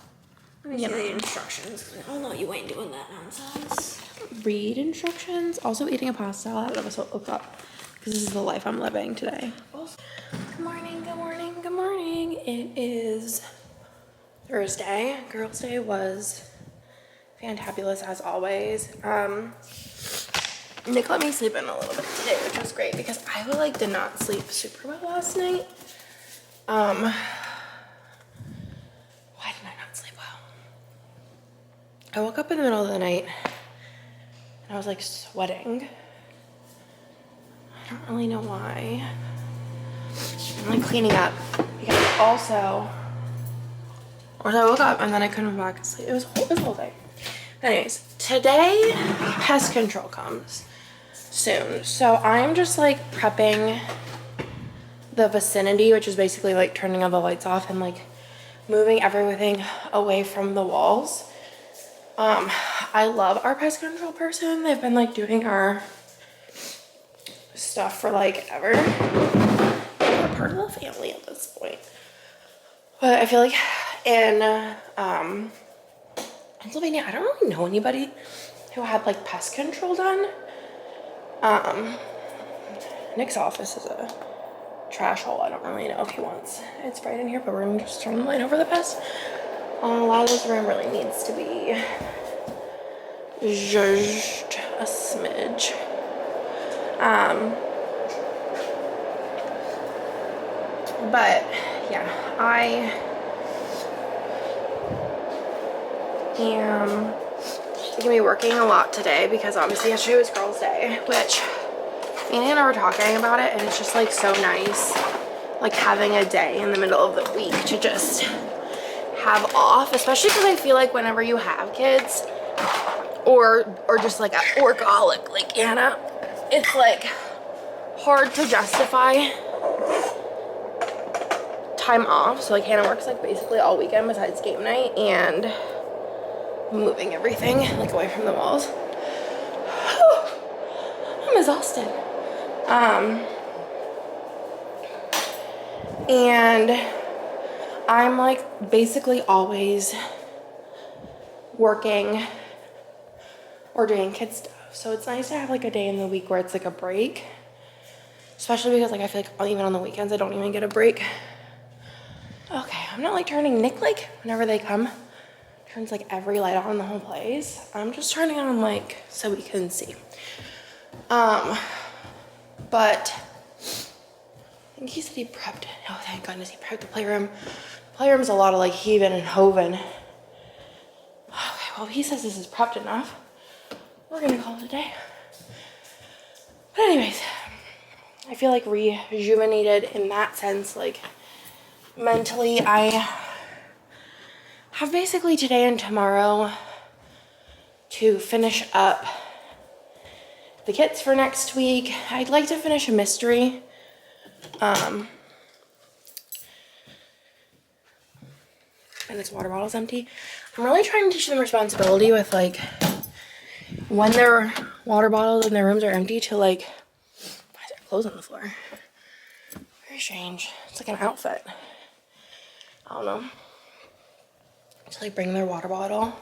Let me see the instructions. Oh no, you ain't doing that nonsense. Read instructions. Also eating a pasta salad. That was what look up because this is the life I'm living today. Good morning, good morning, good morning. It is Thursday. Girls' Day was fantabulous as always. Nick let me sleep in a little bit today, which was great because I did not sleep super well last night. Why did I not sleep well? I woke up in the middle of the night and I was like sweating. I don't really know why. I'm like cleaning up because also I woke up and then I couldn't go back to sleep. It was the whole day. Anyways, today pest control comes soon. So I'm just like prepping the vicinity, which is basically like turning all the lights off and like moving everything away from the walls. I love our pest control person. They've been like doing our stuff for like ever. We're part of the family at this point. But I feel like in Pennsylvania, I don't really know anybody who had like pest control done. Nick's office is a trash hole. I don't really know if he wants it sprayed in here, but we're gonna just turn the light over the pest. A lot of this room really needs to be zhuzhed a smidge. But yeah, I am gonna be working a lot today because obviously yesterday was Girls' Day, which me and Hannah were talking about it, and it's just like so nice, like having a day in the middle of the week to just have off, especially because I feel like whenever you have kids or just like a workaholic like Anna, it's like hard to justify time off. So like Hannah works like basically all weekend besides game night and moving everything like away from the walls. I'm exhausted. And I'm like basically always working or doing kid stuff. So it's nice to have like a day in the week where it's like a break. Especially because like I feel like even on the weekends I don't even get a break. Okay, I'm not like turning Nick like whenever they come. Turns like every light on in the whole place. I'm just turning on like so we can see. But I think he said he prepped. Oh, thank goodness he prepped the playroom. The playroom's a lot of like heaving and hoving. Okay, well, he says this is prepped enough. We're gonna call it a day. But anyways, I feel like rejuvenated in that sense. Like mentally, I have basically today and tomorrow to finish up the kits for next week. I'd like to finish a mystery. And this water bottle's empty. I'm really trying to teach them responsibility with like when their water bottles in their rooms are empty to like, why is there clothes on the floor? Very strange. It's like an outfit. I don't know. To like bring their water bottle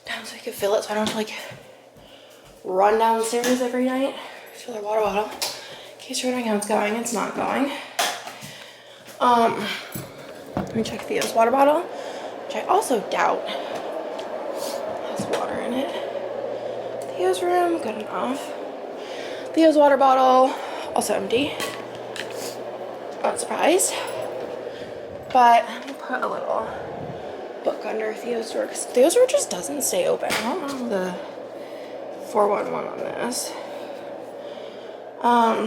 down so they can fill it so I don't have to like run downstairs every night, fill their water bottle. In case you're wondering how it's going, it's not going. Let me check Theo's water bottle, which I also doubt has water in it. Theo's room, good enough. Theo's water bottle, also empty. Not surprised. But I'm gonna put a little book under Theo's door because Theo's door just doesn't stay open. I don't know the 411 on this. Let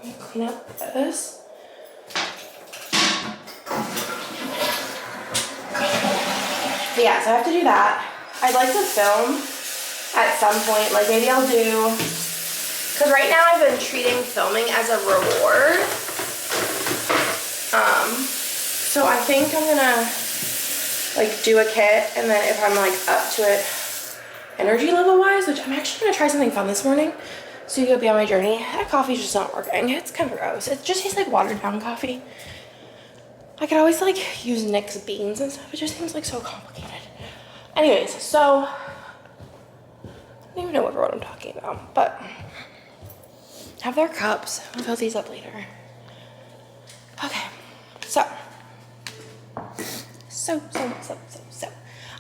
me clean up this. But yeah, so I have to do that. I'd like to film at some point. Like maybe I'll do, because right now I've been treating filming as a reward. So I think I'm gonna like do a kit, and then if I'm like up to it energy level wise, which I'm actually gonna try something fun this morning so you could be on my journey. That coffee's just not working. It's kind of gross. It just tastes like watered down coffee. I could always like use Nick's beans and stuff. It just seems like so complicated. Anyways, so I don't even know what I'm talking about, but have their cups. I'll fill these up later. Okay, so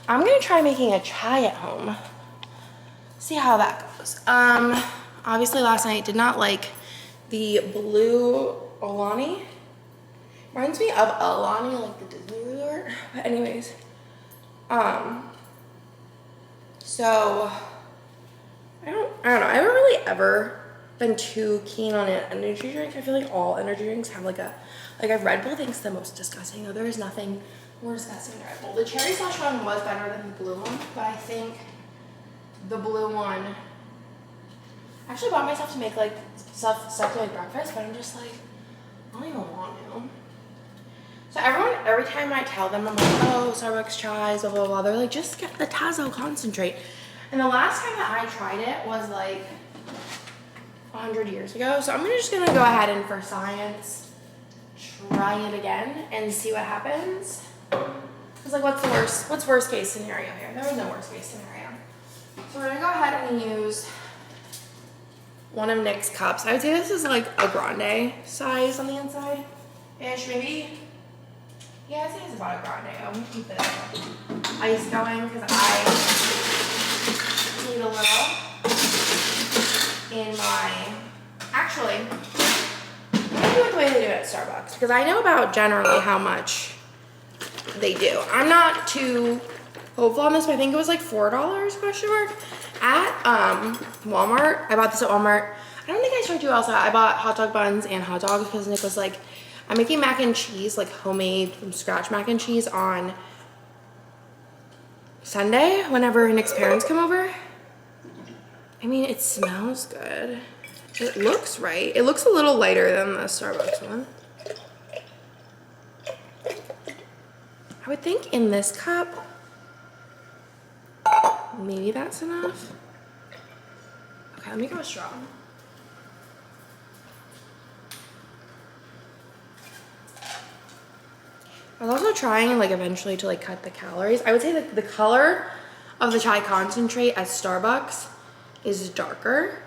I'm gonna try making a chai at home. See how that goes. Obviously last night did not like the blue Olani. Reminds me of Alani, like the Disney resort. But anyways, so I don't know. I haven't really ever been too keen on an energy drink. I feel like all energy drinks have like Red Bull thinks the most disgusting. Though there is nothing more disgusting than Red Bull. The cherry slash one was better than the blue one, but I think the blue one. I actually bought myself to make like stuff to make breakfast, but I'm just like, I don't even want to. So every time I tell them, I'm like, oh, Starbucks chai, blah, blah, blah, they're like, just get the Tazo concentrate. And the last time that I tried it was like 100 years ago. So I'm just gonna go ahead and for science, try it again and see what happens. It's like, what's worst case scenario here? There was no worst case scenario. So we're gonna go ahead and use one of Nick's cups. I would say this is like a grande size on the inside-ish, maybe. Yeah, I think it's about a grande. I'm gonna keep the ice going because I need a little in my, actually, I'm gonna do it the way they do it at Starbucks because I know about generally how much they do. I'm not too hopeful on this, but I think it was like $4 question mark at Walmart. I bought this at Walmart. I don't think I showed you else. I bought hot dog buns and hot dogs because Nick was like, I'm making mac and cheese, like homemade from scratch mac and cheese on Sunday whenever Nick's parents come over. I mean, it smells good. It looks right. It looks a little lighter than the Starbucks one. I would think in this cup, maybe that's enough. Okay, let me go with straw. I was also trying like eventually to like cut the calories. I would say that the color of the chai concentrate at Starbucks is darker.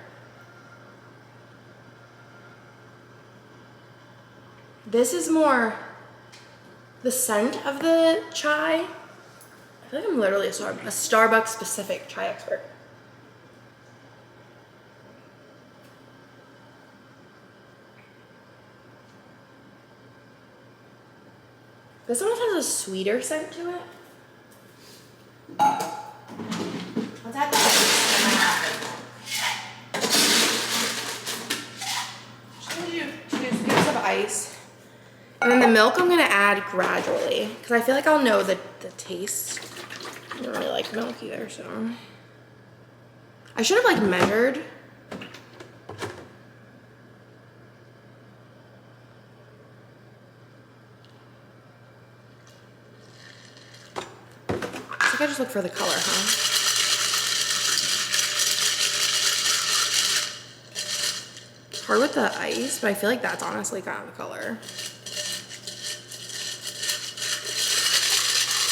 This is more the scent of the chai. I feel like I'm literally a Starbucks specific chai expert. This one has a sweeter scent to it. Let's add the ice. Just gonna do 2 scoops of ice. And then the milk I'm gonna add gradually because I feel like I'll know the taste. I don't really like milk either, so. I should have like measured. I just look for the color, huh? It's hard with the ice, but I feel like that's honestly kind of the color.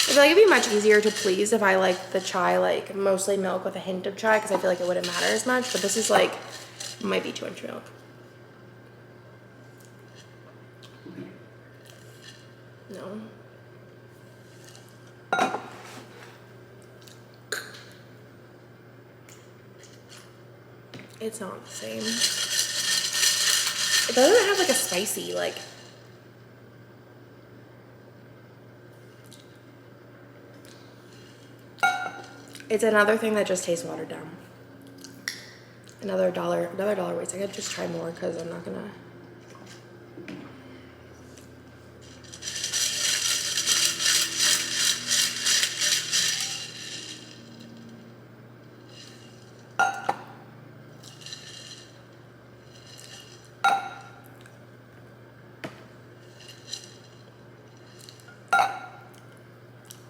I feel like it'd be much easier to please if I like the chai like mostly milk with a hint of chai because I feel like it wouldn't matter as much, but this is like, might be too much milk. No. It's not the same. It doesn't have like a spicy, like. It's another thing that just tastes watered down. Another dollar waste. I could just try more because I'm not gonna.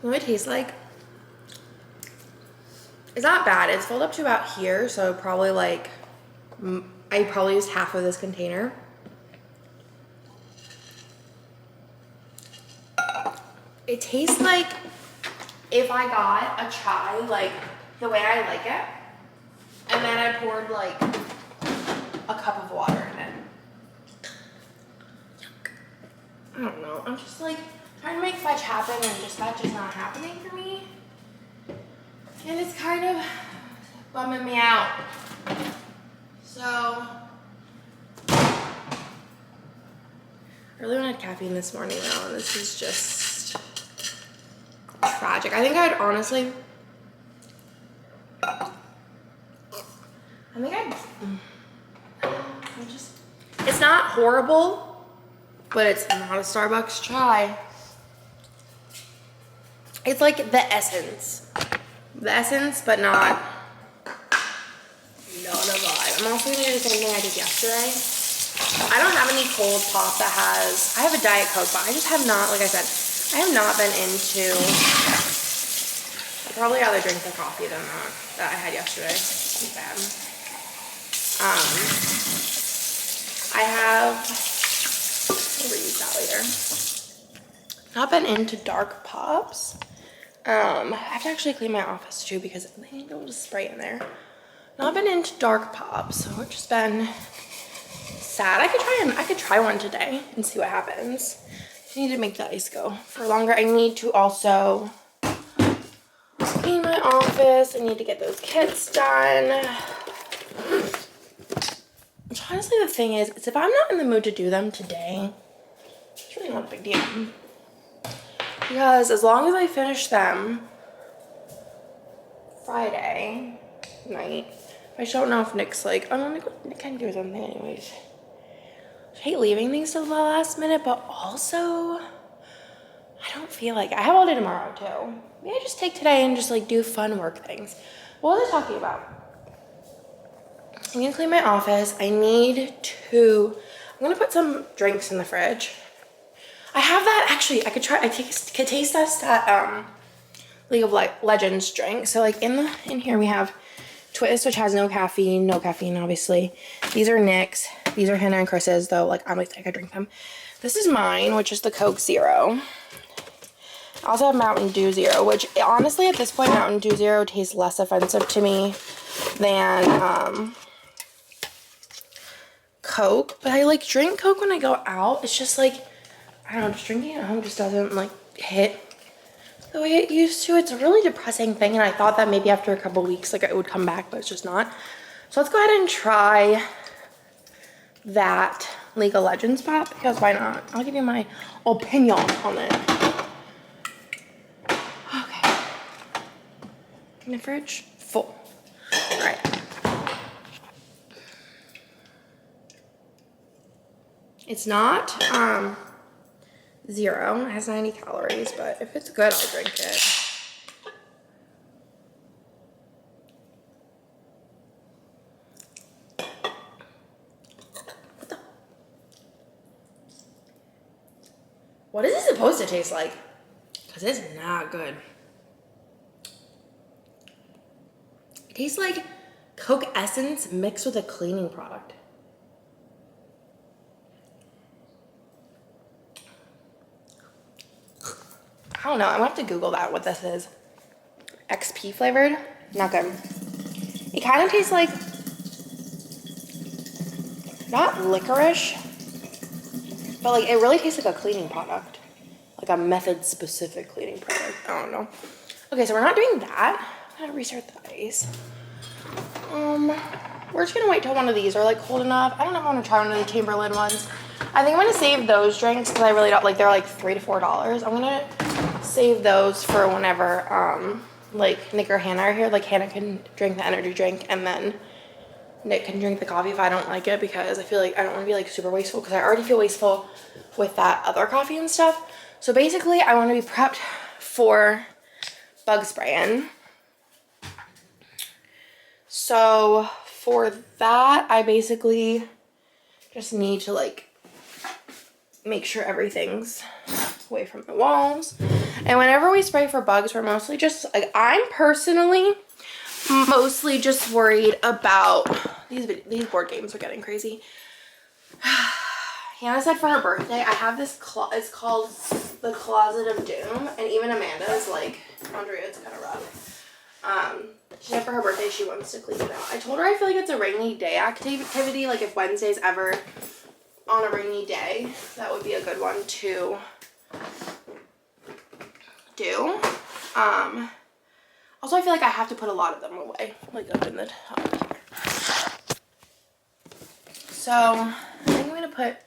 You know what it tastes like? It's not bad. It's filled up to about here, so probably like, I probably used half of this container. It tastes like if I got a chai, like the way I like it, and then I poured like a cup of water in it. I don't know. I'm just like trying to make fudge happen, and that just not happening for me. And it's kind of bumming me out. So, I really wanted caffeine this morning though, and this is just tragic. I think it's not horrible, but it's not a Starbucks chai. It's like the essence, but not the vibe. I'm also gonna do the same thing I did yesterday. I don't have any cold pop that has, I have a Diet Coke, but I just have not, like I said, I have not been into, I'd probably rather drink the coffee than that I had yesterday. It's bad. I have, I'll reuse that later. Not been into dark pops. I have to actually clean my office too because I think there was spray in there. Not been into dark pops, so it's just been sad. I could try one today and see what happens. I need to make the ice go for longer. I need to also clean my office. I need to get those kits done. Which honestly the thing is if I'm not in the mood to do them today, it's really not a big deal. Because as long as I finish them Friday night, I just don't know if Nick's like, I'm gonna go, Nick can do something anyways. I hate leaving things till the last minute, but also I don't feel like, I have all day tomorrow too. Maybe I just take today and just like do fun work things. What was I talking about? I'm gonna clean my office. I'm gonna put some drinks in the fridge. I have that, actually, I could taste that League of Legends drink. So like in here we have Twist, which has no caffeine obviously. These are Nick's, these are Hannah and Chris's, though like I'm like I could drink them. This is mine, which is the Coke Zero. I also have Mountain Dew Zero, which honestly at this point Mountain Dew Zero tastes less offensive to me than Coke. But I like drink Coke when I go out. It's just like, I don't know, just drinking at home just doesn't like hit the way it used to. It's a really depressing thing, and I thought that maybe after a couple weeks like it would come back, but it's just not. So let's go ahead and try that League of Legends pop, because why not? I'll give you my opinion on it. Okay. In the fridge, full. All right. It's not zero. It has 90 calories, but if it's good, I'll drink it. What is it supposed to taste like? Because it's not good. It tastes like Coke Essence mixed with a cleaning product. I don't know. I'm gonna have to Google that, what this is. XP flavored? Not good. It kind of tastes like, not licorice, but like it really tastes like a cleaning product. Like a method specific cleaning product. I don't know. Okay, so we're not doing that. I'm gonna restart the ice. We're just gonna wait till one of these are like cold enough. I don't know if I want to try one of the Chamberlain ones. I think I'm gonna save those drinks because I really don't like, they're like $3 to $4. I'm gonna save those for whenever like Nick or Hannah are here. Like Hannah can drink the energy drink and then Nick can drink the coffee if I don't like it, because I feel like I don't want to be like super wasteful, because I already feel wasteful with that other coffee and stuff. So basically I want to be prepped for bug spraying. So for that I basically just need to like make sure everything's away from the walls. And whenever we spray for bugs, we're mostly just like, I'm personally Mostly just worried about these board games are getting crazy. Hannah said for her birthday, I have this it's called the Closet of Doom, and even Amanda is like, Andrea, it's kind of rough. She said for her birthday she wants to clean it out. I told her I feel like it's a rainy day activity, like if Wednesday's ever on a rainy day, that would be a good one to do. Also, I feel like I have to put a lot of them away, like up in the top here. So, I think I'm going to put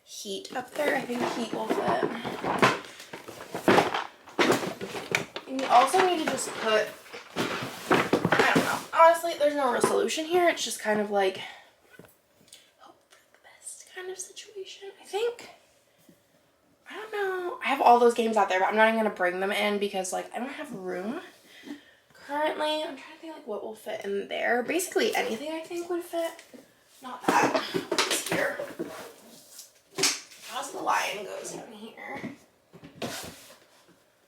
heat up there. I think heat will fit. And you also need to just put, I don't know. Honestly, there's no real solution here. It's just kind of like, hope for the best kind of situation, I think. I don't know. I have all those games out there, but I'm not even going to bring them in because, like, I don't have room. Currently, I'm trying to think like what will fit in there. Basically anything I think would fit. Not that. What's here? How's the lion goes down here?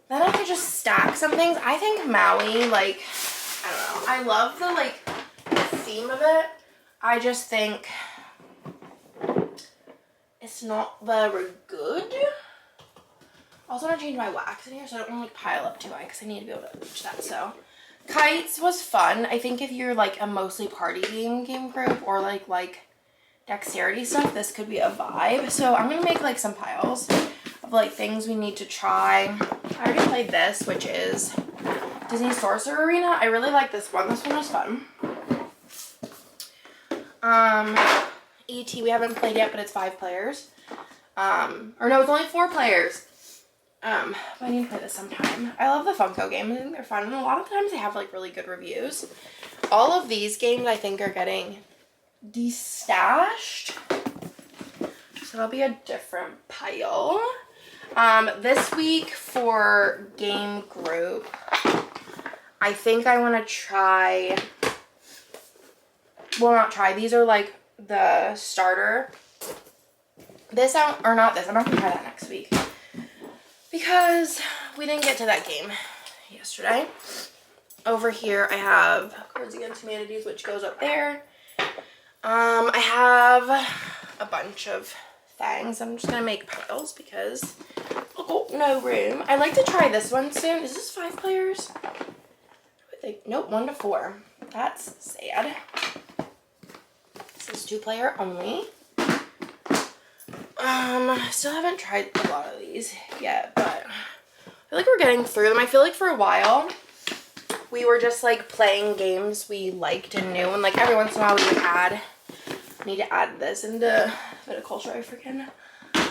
Then I could just stack some things. I think Maui, like, I don't know. I love the like theme of it. I just think it's not very good. Also, want to change my wax in here so I don't want to like pile up too high because I need to be able to reach that. So. Kites was fun. I think if you're like a mostly party game group or like dexterity stuff, this could be a vibe. So I'm gonna make like some piles of like things we need to try. I already played this, which is Disney Sorcerer Arena. I really like this one. This one was fun. E.T. we haven't played yet, but it's 5 players. Or no, it's only 4 players. But I need to play this sometime. I love the Funko games. I think they're fun. And a lot of times they have like really good reviews. All of these games I think are getting destashed. So that'll be a different pile. This week for game group, I think I want to try, well not try, these are like the starter. This out, or not this, I'm not going to try that next week. Because we didn't get to that game yesterday. Over here I have Cards Against Humanity, which goes up there. I have a bunch of things. I'm just going to make piles because I've got no room. I'd like to try this one soon. Is this 5 players? Nope, 1 to 4. That's sad. This is 2-player only. Still haven't tried a lot of these yet, but I feel like we're getting through them. I feel like for a while we were just like playing games we liked and knew, and like every once in a while we would need to add this into viticulture. I freaking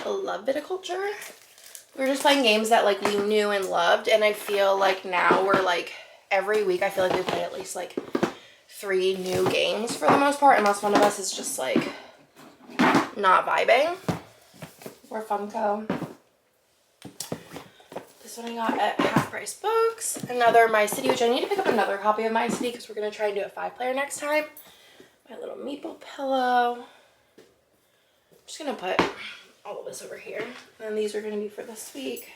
love viticulture. We were just playing games that like we knew and loved, and I feel like now we're like every week I feel like we play at least like 3 new games for the most part, unless one of us is just like not vibing. Or Funko. This one I got at Half Price Books. Another My City, which I need to pick up another copy of My City because we're going to try and do a 5-player next time. My little meeple pillow. I'm just going to put all of this over here. And then these are going to be for this week.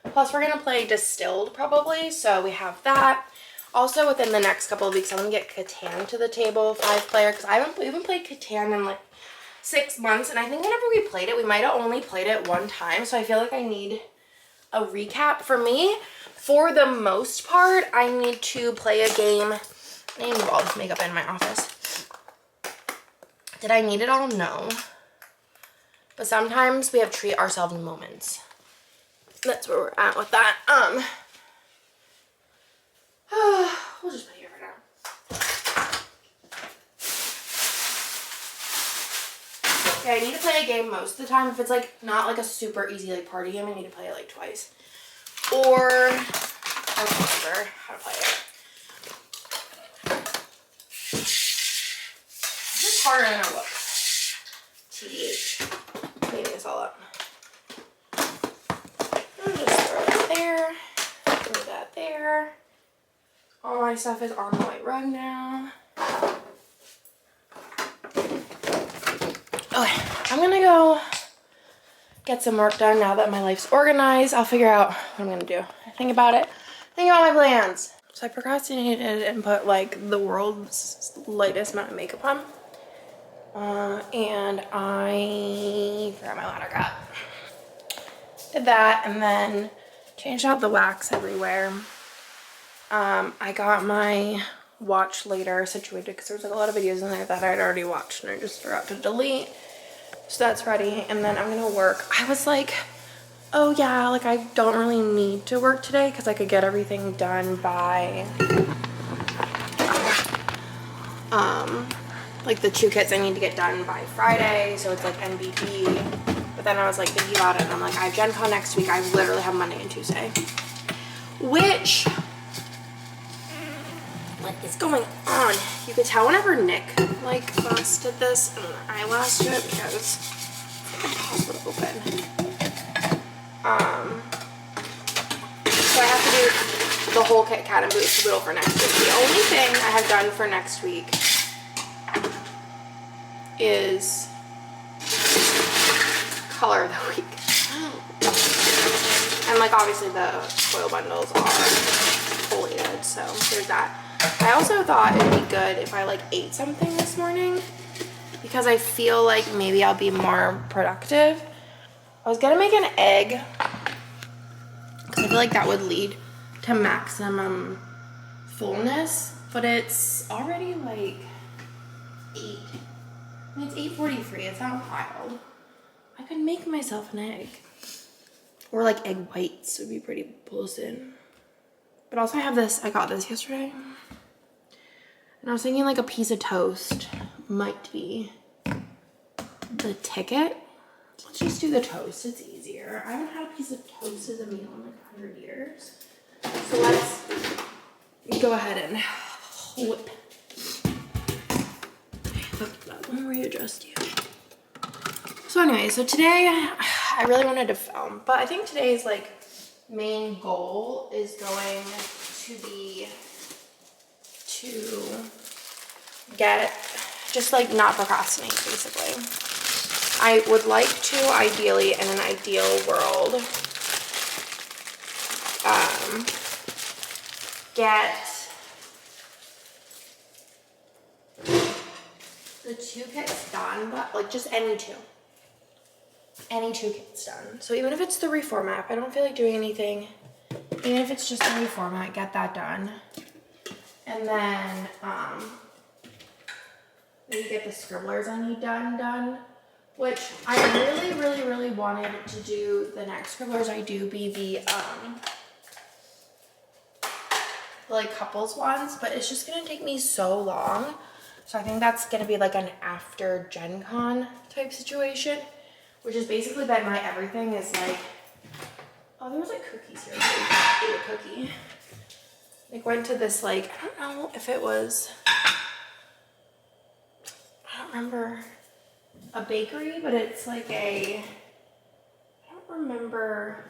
Plus we're going to play Distilled probably, so we have that. Also within the next couple of weeks I'm going to get Catan to the table, 5-player, because we haven't played Catan in like 6 months, and I think whenever we played it, we might have only played it 1 time, so I feel like I need a recap. For me, for the most part, I need to play a game. I need to move all this makeup in my office. Did I need it all? No. But sometimes we have treat ourselves moments. That's where we're at with that. We'll just put it here for now. Yeah, I need to play a game most of the time. If it's like not like a super easy like party game, I need to play it like twice. Or I don't remember how to play it. This is harder than it looks. TH. Cleaning this all up. I'll just throw it there. Throw that there. All my stuff is on the white rug now. Okay, I'm gonna go get some work done now that my life's organized. I'll figure out what I'm gonna do. Think about it. Think about my plans. So I procrastinated and put like the world's lightest amount of makeup on. And I forgot my ladder cap. Did that and then changed out the wax everywhere. I got my watch later situated because there was like a lot of videos in there that I'd already watched and I just forgot to delete. So that's ready. And then I'm gonna work. I was like, oh yeah, like I don't really need to work today because I could get everything done by like the 2 kits I need to get done by Friday, so it's like NBD. But then I was like thinking about it and I'm like, I have Gen Con next week. I literally have Monday and Tuesday. Which, what is going on? You could tell whenever Nick like last did this and I last did it because it's impossible to open. So I have to do the whole Kit Kat and Boots Caboodle for next week. The only thing I have done for next week is color of the week. And like obviously the foil bundles are foliated, so there's that. I also thought it would be good if I like ate something this morning because I feel like maybe I'll be more productive. I was gonna make an egg because I feel like that would lead to maximum fullness, but it's already like 8. I mean, it's 8:43. It's not wild. I could make myself an egg. Or like egg whites would be pretty bullshit. But also I have this, I got this yesterday. And I was thinking like a piece of toast might be the ticket. Let's just do the toast, it's easier. I haven't had a piece of toast as a meal in like 100 years. So let's go ahead and whip. Let me readjust you. So anyway, so today I really wanted to film, but I think today's like main goal is going to be to get, just like not procrastinate basically. I would like to ideally, in an ideal world, get the 2 kits done, but like just any 2 kits done. So even if it's the reformat, I don't feel like doing anything. Even if it's just a reformat, get that done. And then maybe get the scribblers I need done. Which I really wanted to do the next scribblers I do be the like couples ones, but it's just gonna take me so long. So I think that's gonna be like an after Gen Con type situation, which is basically that my everything is like, oh, there was like cookies here. I ate a cookie. Like went to this like, I don't know if it was, I don't remember, a bakery, but it's like I don't remember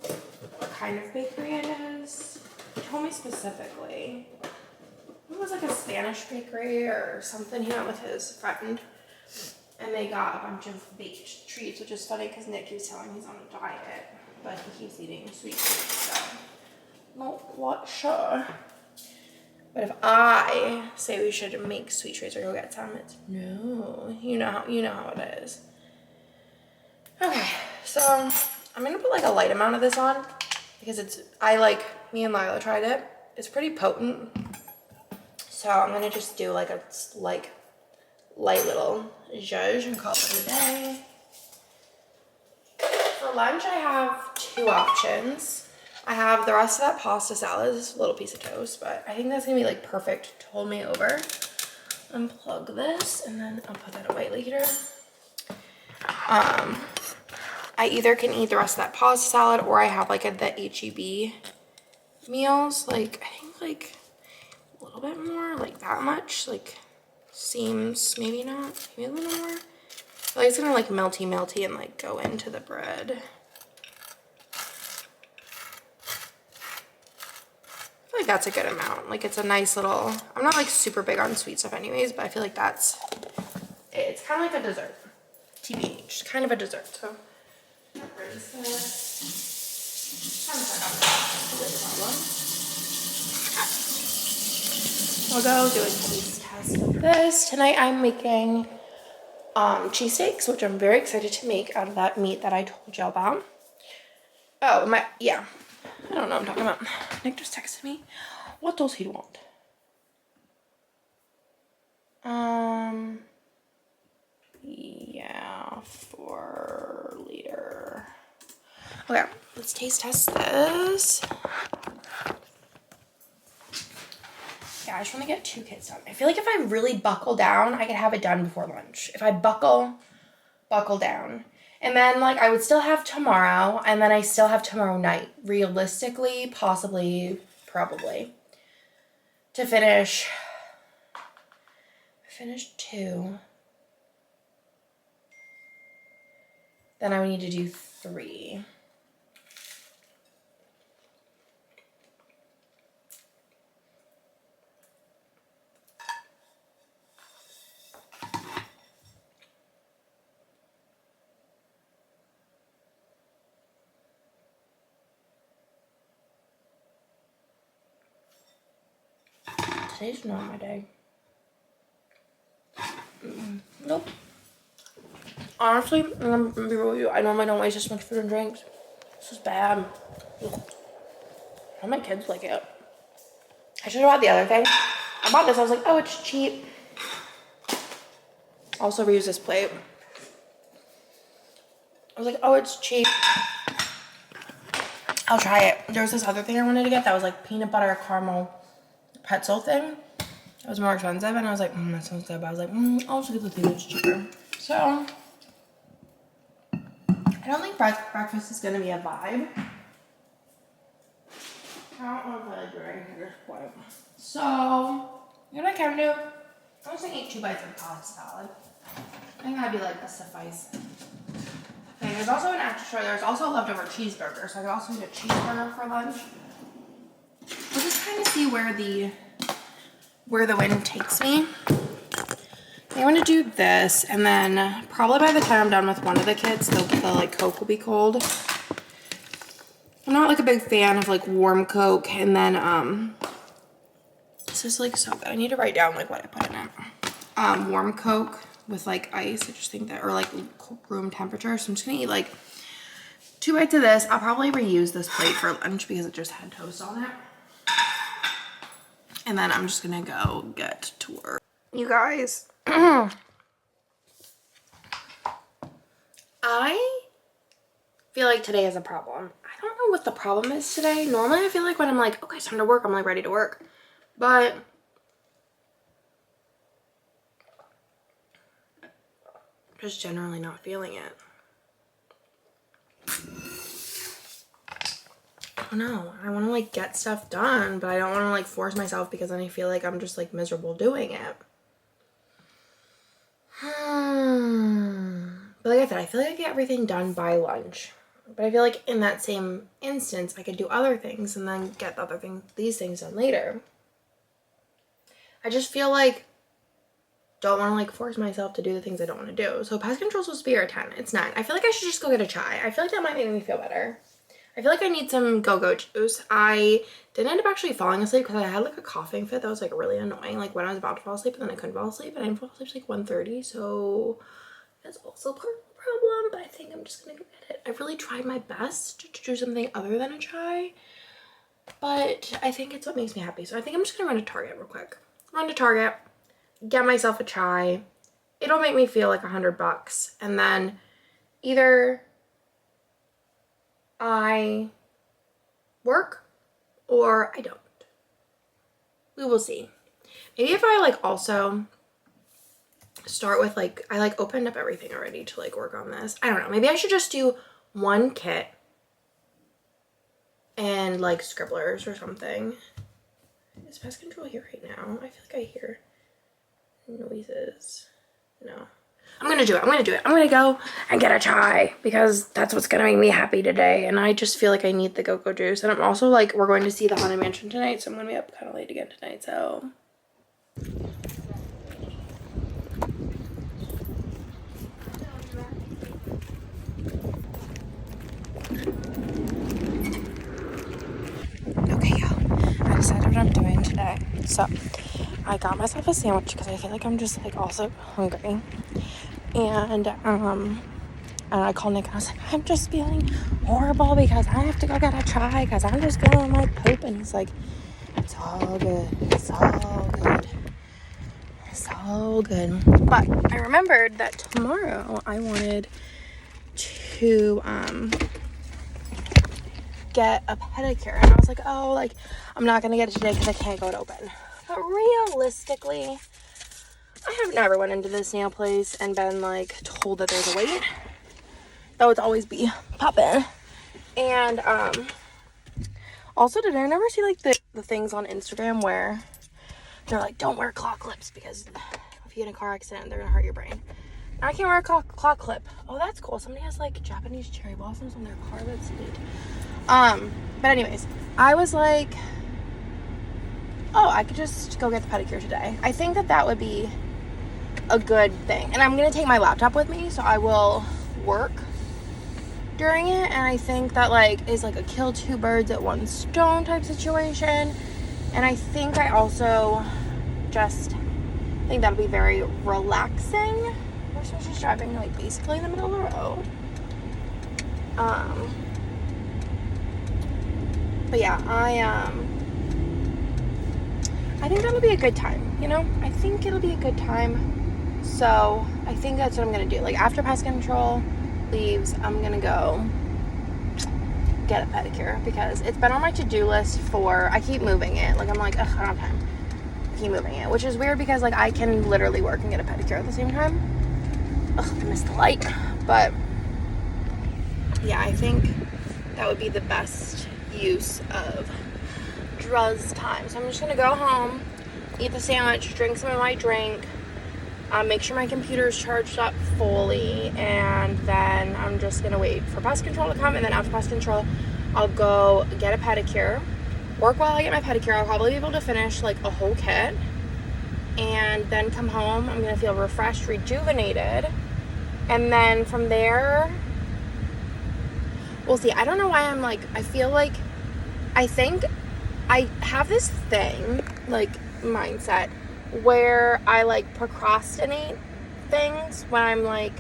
what kind of bakery it is. He told me specifically. It was like a Spanish bakery or something. He went with his friend and they got a bunch of baked treats, which is funny because Nick keeps telling he's on a diet, but he keeps eating sweet treats, so not quite sure. But if I say we should make sweet treats or go get some, it's no. You know how it is. Okay, so I'm gonna put like a light amount of this on because me and Lila tried it. It's pretty potent. So I'm gonna just do like a light little zhuzh and call it a day. For lunch I have 2 options. I have the rest of that pasta salad, this little piece of toast, but I think that's gonna be like perfect to hold me over. Unplug this and then I'll put that away later. I either can eat the rest of that pasta salad or I have like the HEB meals. Like I think like a little bit more, like that much, like seems maybe not, maybe a little more. Like it's gonna like melty and like go into the bread. I feel like that's a good amount. Like it's a nice little, I'm not like super big on sweet stuff anyways, but I feel like it's kind of like a dessert. TBH, kind of a dessert. So rinse this. Kind of problem. I'll go do a taste test of this. Tonight I'm making cheesesteaks, which I'm very excited to make out of that meat that I told you about. Oh, yeah. I don't know what I'm talking about. Nick just texted me. What does he want? Yeah, 4 liter. Okay, let's taste test this. Yeah, I just want to get 2 kits done. I feel like if I really buckle down, I could have it done before lunch. If I buckle down. And then, like, I would still have tomorrow, and then I still have tomorrow night. Realistically, possibly, probably. To finish 2. Then I would need to do 3. Today's not my day. Nope. Honestly, I'm gonna be real with you. I normally don't waste this much food and drinks. This is bad. Ugh. All my kids like it. I should have bought the other thing. I bought this. I was like, oh, it's cheap. Also reuse this plate. I was like, oh, it's cheap. I'll try it. There was this other thing I wanted to get that was like peanut butter caramel pretzel thing. It was more expensive, and I was like, that sounds good. But I was like, I'll just get the thing that's cheaper. So, I don't think breakfast is gonna be a vibe. I don't know if I drink at this point. So, you know what I can do? I'm just gonna eat 2 bites of collard salad. I think that'd be like the suffice. Okay, there's also an extra, there's also a leftover cheeseburger, so I could also eat a cheeseburger for lunch. We'll just kind of see where the wind takes me. I want to do this, and then probably by the time I'm done with one of the kids, the like Coke will be cold. I'm not like a big fan of like warm Coke, and then this is like so good. I need to write down like what I put in it. Warm Coke with like ice. I just think that, or like room temperature. So I'm just gonna eat like 2 bites of this. I'll probably reuse this plate for lunch because it just had toast on it. And then I'm just gonna go get to work. You guys, I feel like today is a problem. I don't know what the problem is today. Normally I feel like when I'm like, okay, it's time to work, I'm like ready to work. But just generally not feeling it. I don't know. I want to like get stuff done, but I don't want to like force myself because then I feel like I'm just like miserable doing it. But like I said, I feel like I get everything done by lunch. But I feel like in that same instance, I could do other things and then get these things done later. I just feel like don't want to like force myself to do the things I don't want to do. So pest control is supposed to be a 10. It's 9. I feel like I should just go get a chai. I feel like that might make me feel better. I feel like I need some go-go juice. I didn't end up actually falling asleep because I had like a coughing fit that was like really annoying. Like when I was about to fall asleep and then I couldn't fall asleep, and I didn't fall asleep till like 1:30. So that's also part of the problem, but I think I'm just gonna go get it. I've really tried my best to do something other than a chai, but I think it's what makes me happy. So I think I'm just gonna run to Target real quick. Run to Target, get myself a chai. It'll make me feel like $100, and then either I work or I don't. We will see. Maybe if I like also start with like, I like opened up everything already to like work on this. I don't know. Maybe I should just do 1 kit and like scribblers or something. Is pest control here right now? I feel like I hear noises. No. I'm gonna do it. I'm gonna do it. I'm gonna go and get a chai because that's what's gonna make me happy today. And I just feel like I need the go-go juice. And I'm also like, we're going to see the Haunted Mansion tonight, so I'm gonna be up kind of late again tonight. So okay, y'all. I decided what I'm doing. today. So I got myself a sandwich because I feel like I'm just like also hungry. And I called Nick and I was like, I'm just feeling horrible because I have to go get a try because I'm just feeling like poop. And he's like, it's all good. It's all good. It's all good. But I remembered that tomorrow I wanted to get a pedicure. And I was like, oh, like, I'm not going to get it today because I can't go to open. But realistically, I have never went into this nail place and been, like, told that there's a wait. That would always be poppin'. And, also, did I never see, like, the things on Instagram where they're like, don't wear claw clips because if you get in a car accident, they're gonna hurt your brain. And I can't wear a claw clip. Oh, that's cool. Somebody has, like, Japanese cherry blossoms on their car. That's neat. But anyways, I was like, oh, I could just go get the pedicure today. I think that would be a good thing. And I'm gonna take my laptop with me, so I will work during it. And I think that, like, is like a kill two birds at one stone type situation. And I think I also just think that'll be very relaxing. We're supposed to just driving, like, basically in the middle of the road. But yeah, I think that'll be a good time, you know? I think it'll be a good time. So I think that's what I'm gonna do. Like, after pest control leaves, I'm gonna go get a pedicure because it's been on my to-do list for, I keep moving it. Like, I'm like, ugh, I don't have time. I keep moving it, which is weird because, like, I can literally work and get a pedicure at the same time. Ugh, I missed the light. But yeah, I think that would be the best use of Druz time. So I'm just gonna go home, eat the sandwich, drink some of my drink, make sure my computer's charged up fully, and then I'm just gonna wait for pest control to come. And then after pest control, I'll go get a pedicure, work while I get my pedicure. I'll probably be able to finish like a whole kit, and then come home. I'm gonna feel refreshed, rejuvenated, and then from there we'll see. I don't know why I'm like, I feel like, I think I have this thing, like, mindset where I, like, procrastinate things when I'm, like,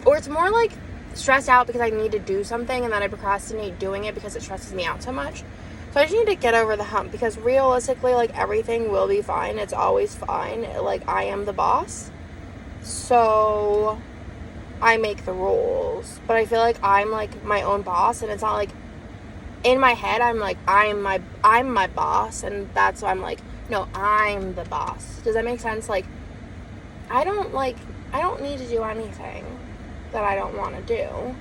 or it's more, like, stressed out because I need to do something, and then I procrastinate doing it because it stresses me out so much. So I just need to get over the hump, because realistically, like, everything will be fine. It's always fine. Like, I am the boss. So I make the rules. But I feel like I'm, like, my own boss, and it's not, like, in my head, I'm like, I'm my boss, and that's why I'm like, no, I'm the boss. Does that make sense? Like, I don't need to do anything that I don't want to do.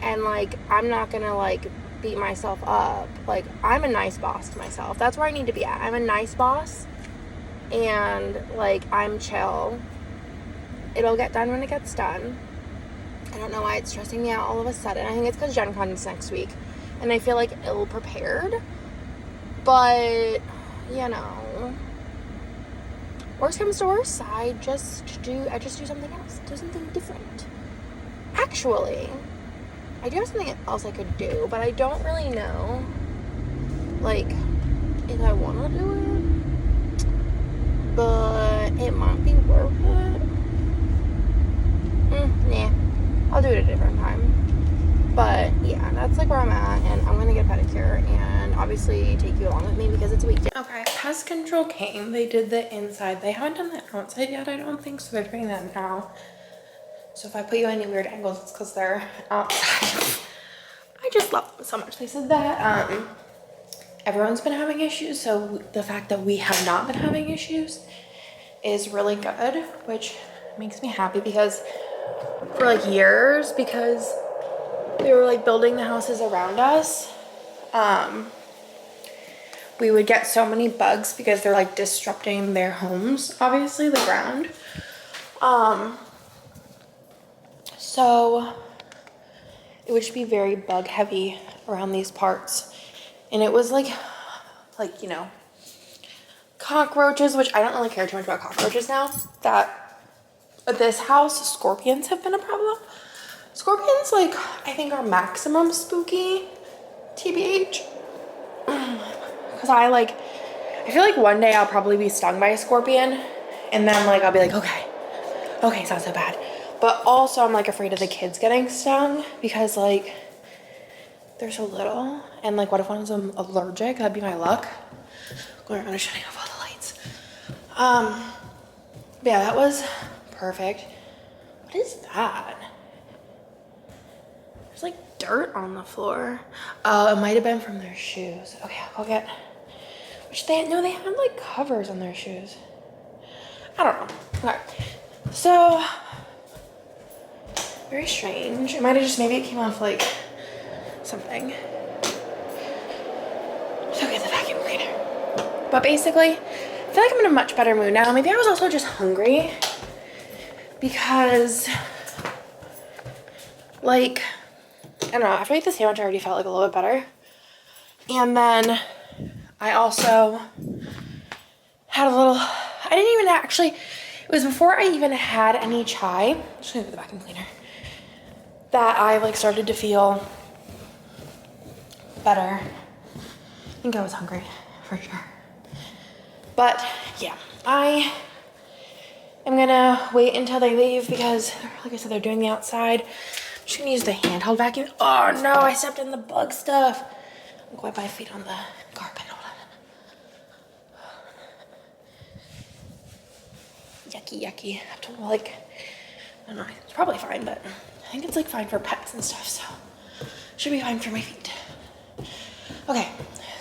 And, like, I'm not gonna, like, beat myself up. Like, I'm a nice boss to myself. That's where I need to be at. I'm a nice boss, and, like, I'm chill. It'll get done when it gets done. I don't know why it's stressing me out all of a sudden. I think it's because Gen Con is next week, and I feel, like, ill-prepared. But, you know, worst comes to worst, I just do something else. Do something different. Actually, I do have something else I could do, but I don't really know, like, if I want to do it. But it might be worth it. Nah. I'll do it a different time. But yeah, that's like where I'm at, and I'm gonna get a pedicure and obviously take you along with me because it's a weekday. Okay, pest control came. They did the inside. They haven't done the outside yet, I don't think, so they're doing that now. So if I put you in any weird angles, it's because they're outside. I just love them so much. They said that everyone's been having issues, so the fact that we have not been having issues is really good, which makes me happy because for like years, because they were like building the houses around us, we would get so many bugs because they're like disrupting their homes, obviously, the ground. So it would just be very bug heavy around these parts, and it was like, you know, cockroaches, which I don't really care too much about cockroaches now that at this house, scorpions have been a problem. Scorpions, like, I think are maximum spooky, TBH. because I feel like one day I'll probably be stung by a scorpion, and then like I'll be like, okay, it's not so bad. But also I'm like afraid of the kids getting stung because like they're so little, and like what if one of them allergic? That'd be my luck. Going around and shutting off all the lights. But yeah, that was perfect. What is that? There's like dirt on the floor. Oh, it might have been from their shoes. Okay, I'll go get, which they had like covers on their shoes. I don't know. Okay, so very strange. It might have just, maybe it came off like something. So get the vacuum cleaner. But basically, I feel like I'm in a much better mood now. Maybe I was also just hungry because like, I don't know, after I ate the sandwich I already felt like a little bit better. And then I also had a little, I didn't even actually, it was before I even had any chai, I'm just gonna get the vacuum cleaner, that I like started to feel better. I think I was hungry for sure. But yeah, I am gonna wait until they leave because like I said, they're doing the outside. I'm just gonna use the handheld vacuum. Oh no, I stepped in the bug stuff. I'm going by feet on the carpet. Hold on. Yucky. I have to like, I don't know, it's probably fine, but I think it's like fine for pets and stuff, so should be fine for my feet. Okay,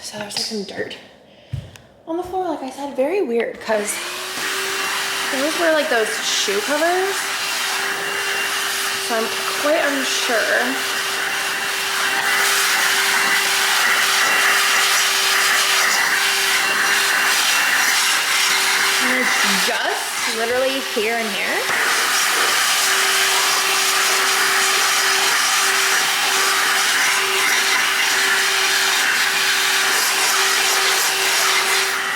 so there's like some dirt on the floor, like I said, very weird, because those were like those shoe covers, so I'm quite unsure. And it's just literally here and here.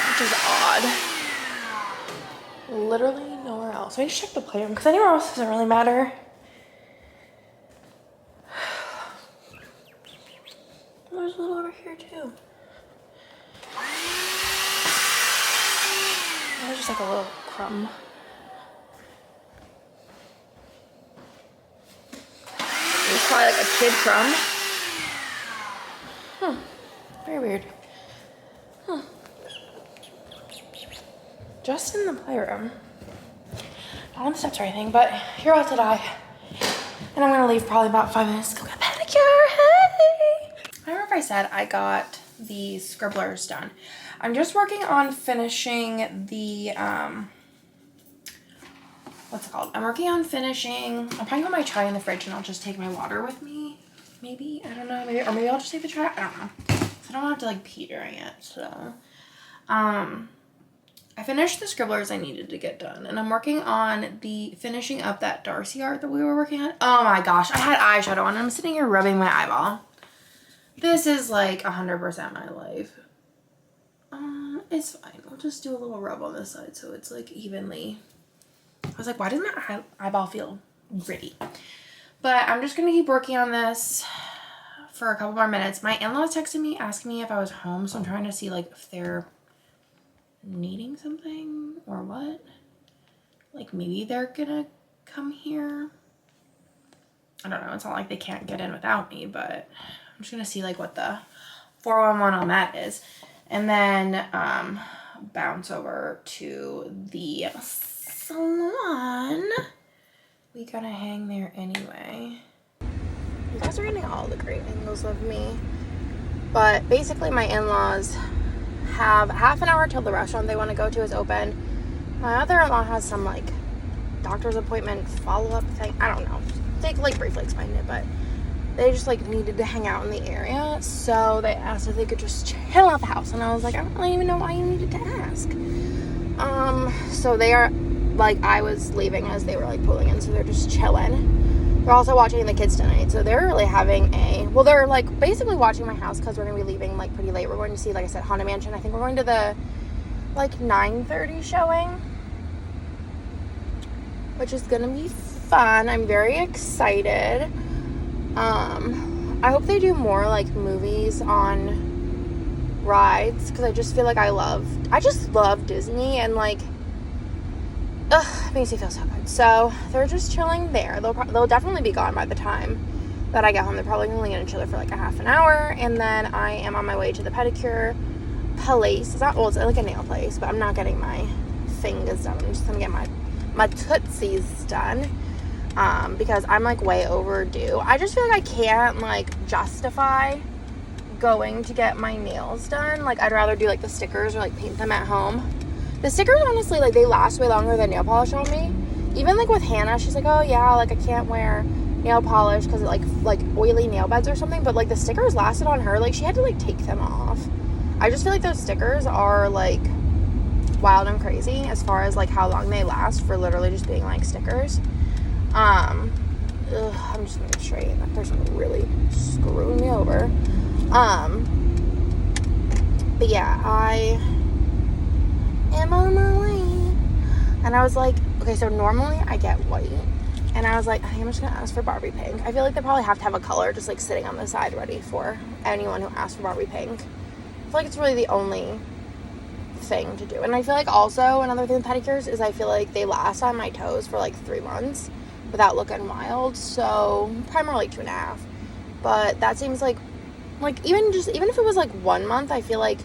Which is odd. Literally nowhere else. So I just checked the playroom because anywhere else doesn't really matter. There's a little over here too. There's just like a little crumb. It's probably like a kid crumb. Very weird. Just in the playroom. Not on the steps or anything, but you're about to die. And I'm gonna leave probably about 5 minutes to go get a pedicure. Hey! I don't know if I said I got the scribblers done. I'm just working on finishing the, what's it called? I'm working on finishing, I'll probably put my chai in the fridge and I'll just take my water with me. Maybe, I don't know, maybe I'll just take the chai, I don't know. So I don't have to like pee during it, so. I finished the scribblers I needed to get done, and I'm working on the finishing up that Darcy art that we were working on. Oh my gosh, I had eyeshadow on and I'm sitting here rubbing my eyeball. This is like 100% my life. It's fine. I'll just do a little rub on this side so it's like evenly. I was like, why does my eyeball feel gritty? But I'm just gonna keep working on this for a couple more minutes. My in-laws texted me asking me if I was home, so I'm trying to see like if they're needing something or what. Like maybe they're gonna come here. I don't know. It's not like they can't get in without me, but I'm just gonna see like what the 411 on that is. And then bounce over to the salon. We gotta hang there anyway. You guys are getting all the great angles of me. But basically my in-laws have half an hour till the restaurant they want to go to is open. My other in-law has some like doctor's appointment follow-up thing. I don't know. They like briefly explained it, but they just like needed to hang out in the area, so they asked if they could just chill out the house, and I was like, I don't really even know why you needed to ask. So they are like, I was leaving as they were like pulling in, so they're just chilling. They're also watching the kids tonight, so they're really having they're like basically watching my house because we're gonna be leaving like pretty late. We're going to see, like I said, Haunted Mansion. I think we're going to the like 9:30 showing, which is gonna be fun. I'm very excited. I hope they do more like movies on rides because I just feel like I just love Disney, and like, it makes me feel so good. So they're just chilling there. They'll definitely be gone by the time that I get home. They're probably only going to chill there for like a half an hour, and then I am on my way to the pedicure place. It's like a nail place, but I'm not getting my fingers done. I'm just going to get my tootsies done. Because I'm like way overdue. I just feel like I can't like justify going to get my nails done. Like, I'd rather do like the stickers or like paint them at home. The stickers, honestly, like they last way longer than nail polish on me. Even like with Hannah, she's like, oh yeah, like I can't wear nail polish because it like oily nail beds or something. But like the stickers lasted on her. Like she had to like take them off. I just feel like those stickers are like wild and crazy as far as like how long they last for literally just being like stickers. I'm just gonna get straight. That person really screwing me over. But yeah, I am on my way. And I was like, okay, so normally I get white. And I was like, I think I'm just gonna ask for Barbie pink. I feel like they probably have to have a color just like sitting on the side ready for anyone who asks for Barbie pink. I feel like it's really the only thing to do. And I feel like also another thing with pedicures is I feel like they last on my toes for like 3 months without looking wild. So probably more like 2.5. But that seems like even if it was like 1 month, I feel like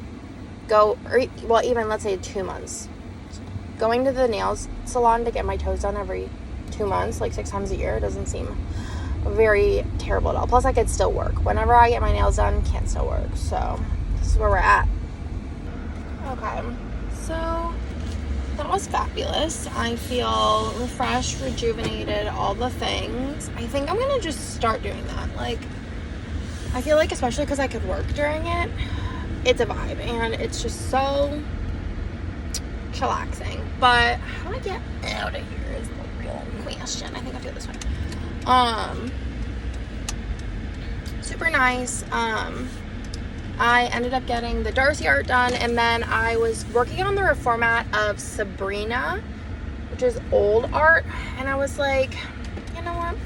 even let's say 2 months, going to the nails salon to get my toes done every 2 months, like 6 times a year, doesn't seem very terrible at all. Plus I could still work whenever I get my nails done. Can't still work. So this is where we're at. Okay, so that was fabulous. I feel refreshed, rejuvenated, all the things. I think I'm gonna just start doing that. Like, I feel like, especially because I could work during it, it's a vibe, and it's just so chillaxing. But how do I get out of here is the real question. I think I'll do it this way. Super nice. I ended up getting the Darcy art done, and then I was working on the reformat of Sabrina, which is old art, and I was like, you know what?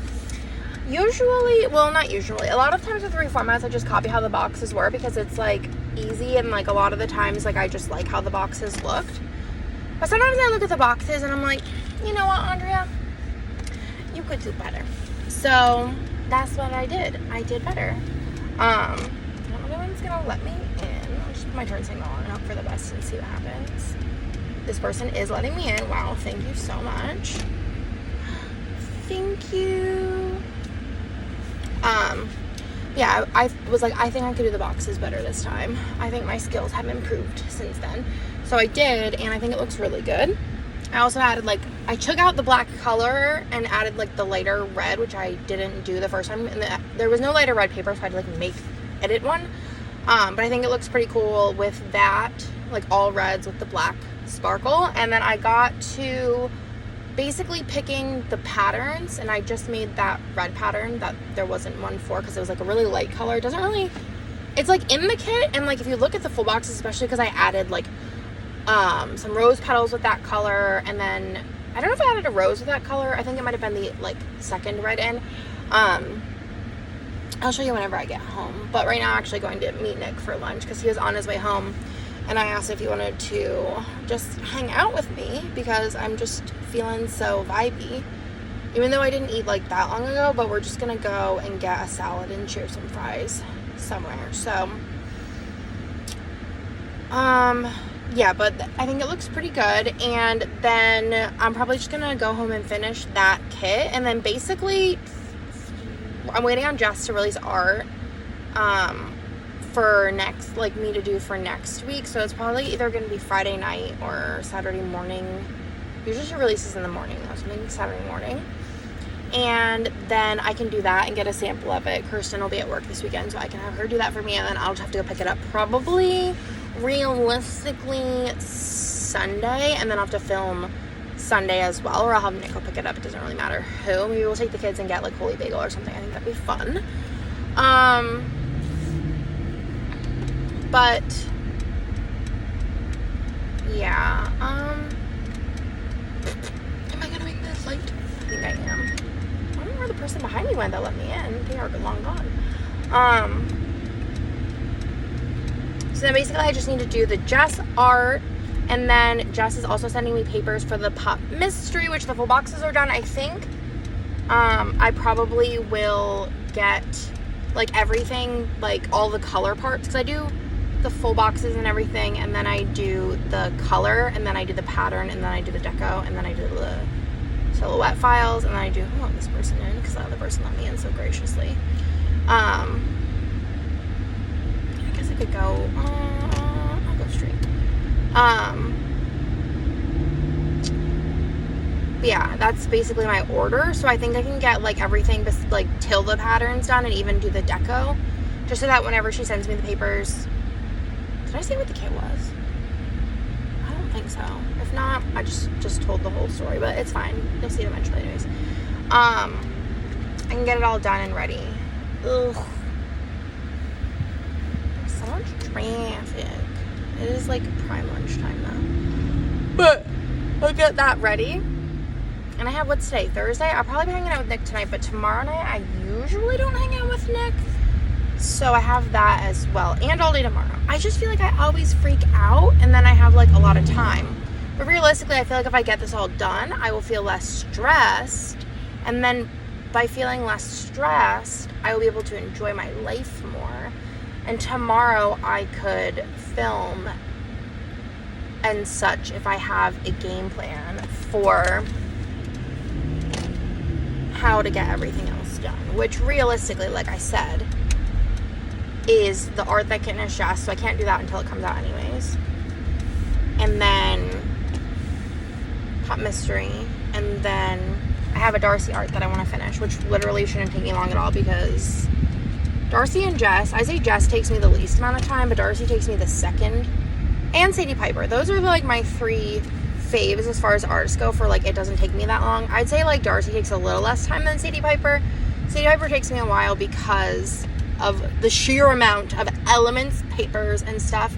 Not usually. A lot of times with reformats, I just copy how the boxes were because it's like easy, and like a lot of the times, like I just like how the boxes looked. But sometimes I look at the boxes and I'm like, you know what, Andrea? You could do better. So that's what I did. I did better. One's gonna let me in. I'll just put my turn signal on and hope for the best and see what happens. This person is letting me in. Wow, thank you so much. Thank you. Yeah, I was like, I think I could do the boxes better this time. I think my skills have improved since then. So I did, and I think it looks really good. I also added I took out the black color and added the lighter red, which I didn't do the first time. And there was no lighter red paper, so I had to edit one. But I think it looks pretty cool with that, all reds with the black sparkle. And then I got to basically picking the patterns, and I just made that red pattern that there wasn't one for because it was a really light color. It doesn't really, it's in the kit, and if you look at the full box, especially because I added some rose petals with that color, and then I don't know if I added a rose with that color. I think it might have been the second red in. I'll show you whenever I get home. But right now I'm actually going to meet Nick for lunch because he was on his way home, and I asked if he wanted to just hang out with me because I'm just feeling so vibey. Even though I didn't eat that long ago, but we're just gonna go and get a salad and share some fries somewhere. So yeah, but I think it looks pretty good. And then I'm probably just gonna go home and finish that kit, and then basically I'm waiting on Jess to release art for next, me to do for next week. So it's probably either going to be Friday night or Saturday morning. Usually she releases in the morning though, so maybe Saturday morning. And then I can do that and get a sample of it. Kirsten will be at work this weekend, so I can have her do that for me, and then I'll just have to go pick it up probably realistically Sunday, and then I'll have to film Sunday as well, or I'll have Nick go pick it up. It doesn't really matter who. Maybe we'll take the kids and get Holy Bagel or something. I think that'd be fun. But yeah, am I gonna make this late? I think I am. I don't know where the person behind me went that let me in. They are long gone. So then basically I just need to do the Jess art, and then Jess is also sending me papers for the Pop Mystery, which the full boxes are done, I think. I probably will get like everything, like all the color parts, because I do the full boxes and everything, and then I do the color, and then I do the pattern, and then I do the deco, and then I do the silhouette files, and then I do, I want this person in because the other person let me in so graciously. I guess I could go, I'll go straight. But yeah, that's basically my order. So I think I can get like everything like till the pattern's done, and even do the deco, just so that whenever she sends me the papers. Did I say what the kit was? I don't think so. If not, I just told the whole story, but it's fine. You'll see it eventually anyways. I can get it all done and ready. Ugh. There's so much traffic. It is like prime lunchtime though. But I'll get that ready. And I have, what's today? Thursday? I'll probably be hanging out with Nick tonight, but tomorrow night I usually don't hang out with Nick. So I have that as well, and all day tomorrow. I just feel like I always freak out, and then I have like a lot of time. But realistically, I feel like if I get this all done, I will feel less stressed. And then by feeling less stressed, I will be able to enjoy my life more. And tomorrow I could film and such if I have a game plan for how to get everything else done. Which realistically, like I said, is the art that Kitten is Jess, so I can't do that until it comes out anyways. And then Pop Mystery, and then I have a Darcy art that I want to finish, which literally shouldn't take me long at all, because Darcy and Jess, I say Jess takes me the least amount of time, but Darcy takes me the second, and Sadie Piper. Those are like my three faves as far as artists go, for like it doesn't take me that long. I'd say like Darcy takes a little less time than Sadie Piper. Sadie Piper takes me a while because of the sheer amount of elements, papers, and stuff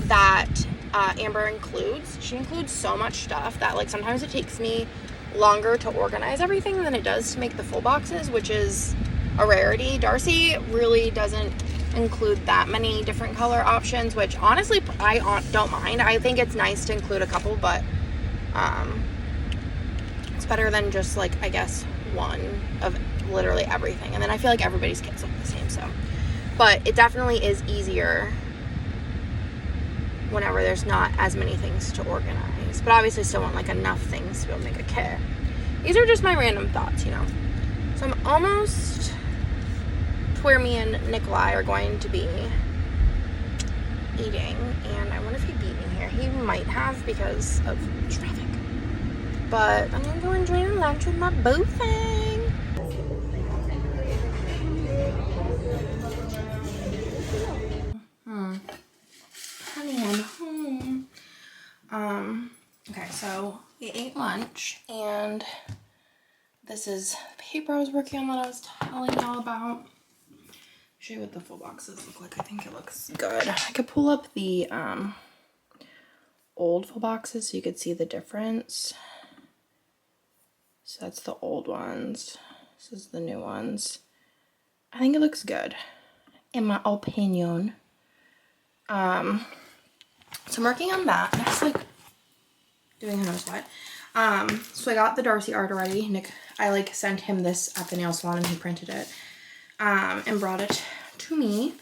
that Amber includes. She includes so much stuff that like sometimes it takes me longer to organize everything than it does to make the full boxes, which is a rarity. Darcy really doesn't include that many different color options, which honestly I don't mind. I think it's nice to include a couple, but it's better than just like, I guess, one of literally everything. And then I feel like everybody's kits look the same, so. But it definitely is easier whenever there's not as many things to organize. But obviously still want like enough things to be able to make a kit. These are just my random thoughts, you know. So I'm almost to where me and Nikolai are going to be eating. And I wonder if he beat me here. He might have because of traffic. But I'm gonna go enjoy lunch with my boo thing. Honey, I'm home. Okay, so we ate lunch, and this is the paper I was working on that I was telling y'all about. Show you what the full boxes look like. I think it looks good. I could pull up the old full boxes so you could see the difference. So that's the old ones. This is the new ones. I think it looks good, in my opinion. So I'm working on that. It's like doing who knows what. So I got the Darcy art already. Nick, I like sent him this at the nail salon and he printed it and brought it to me.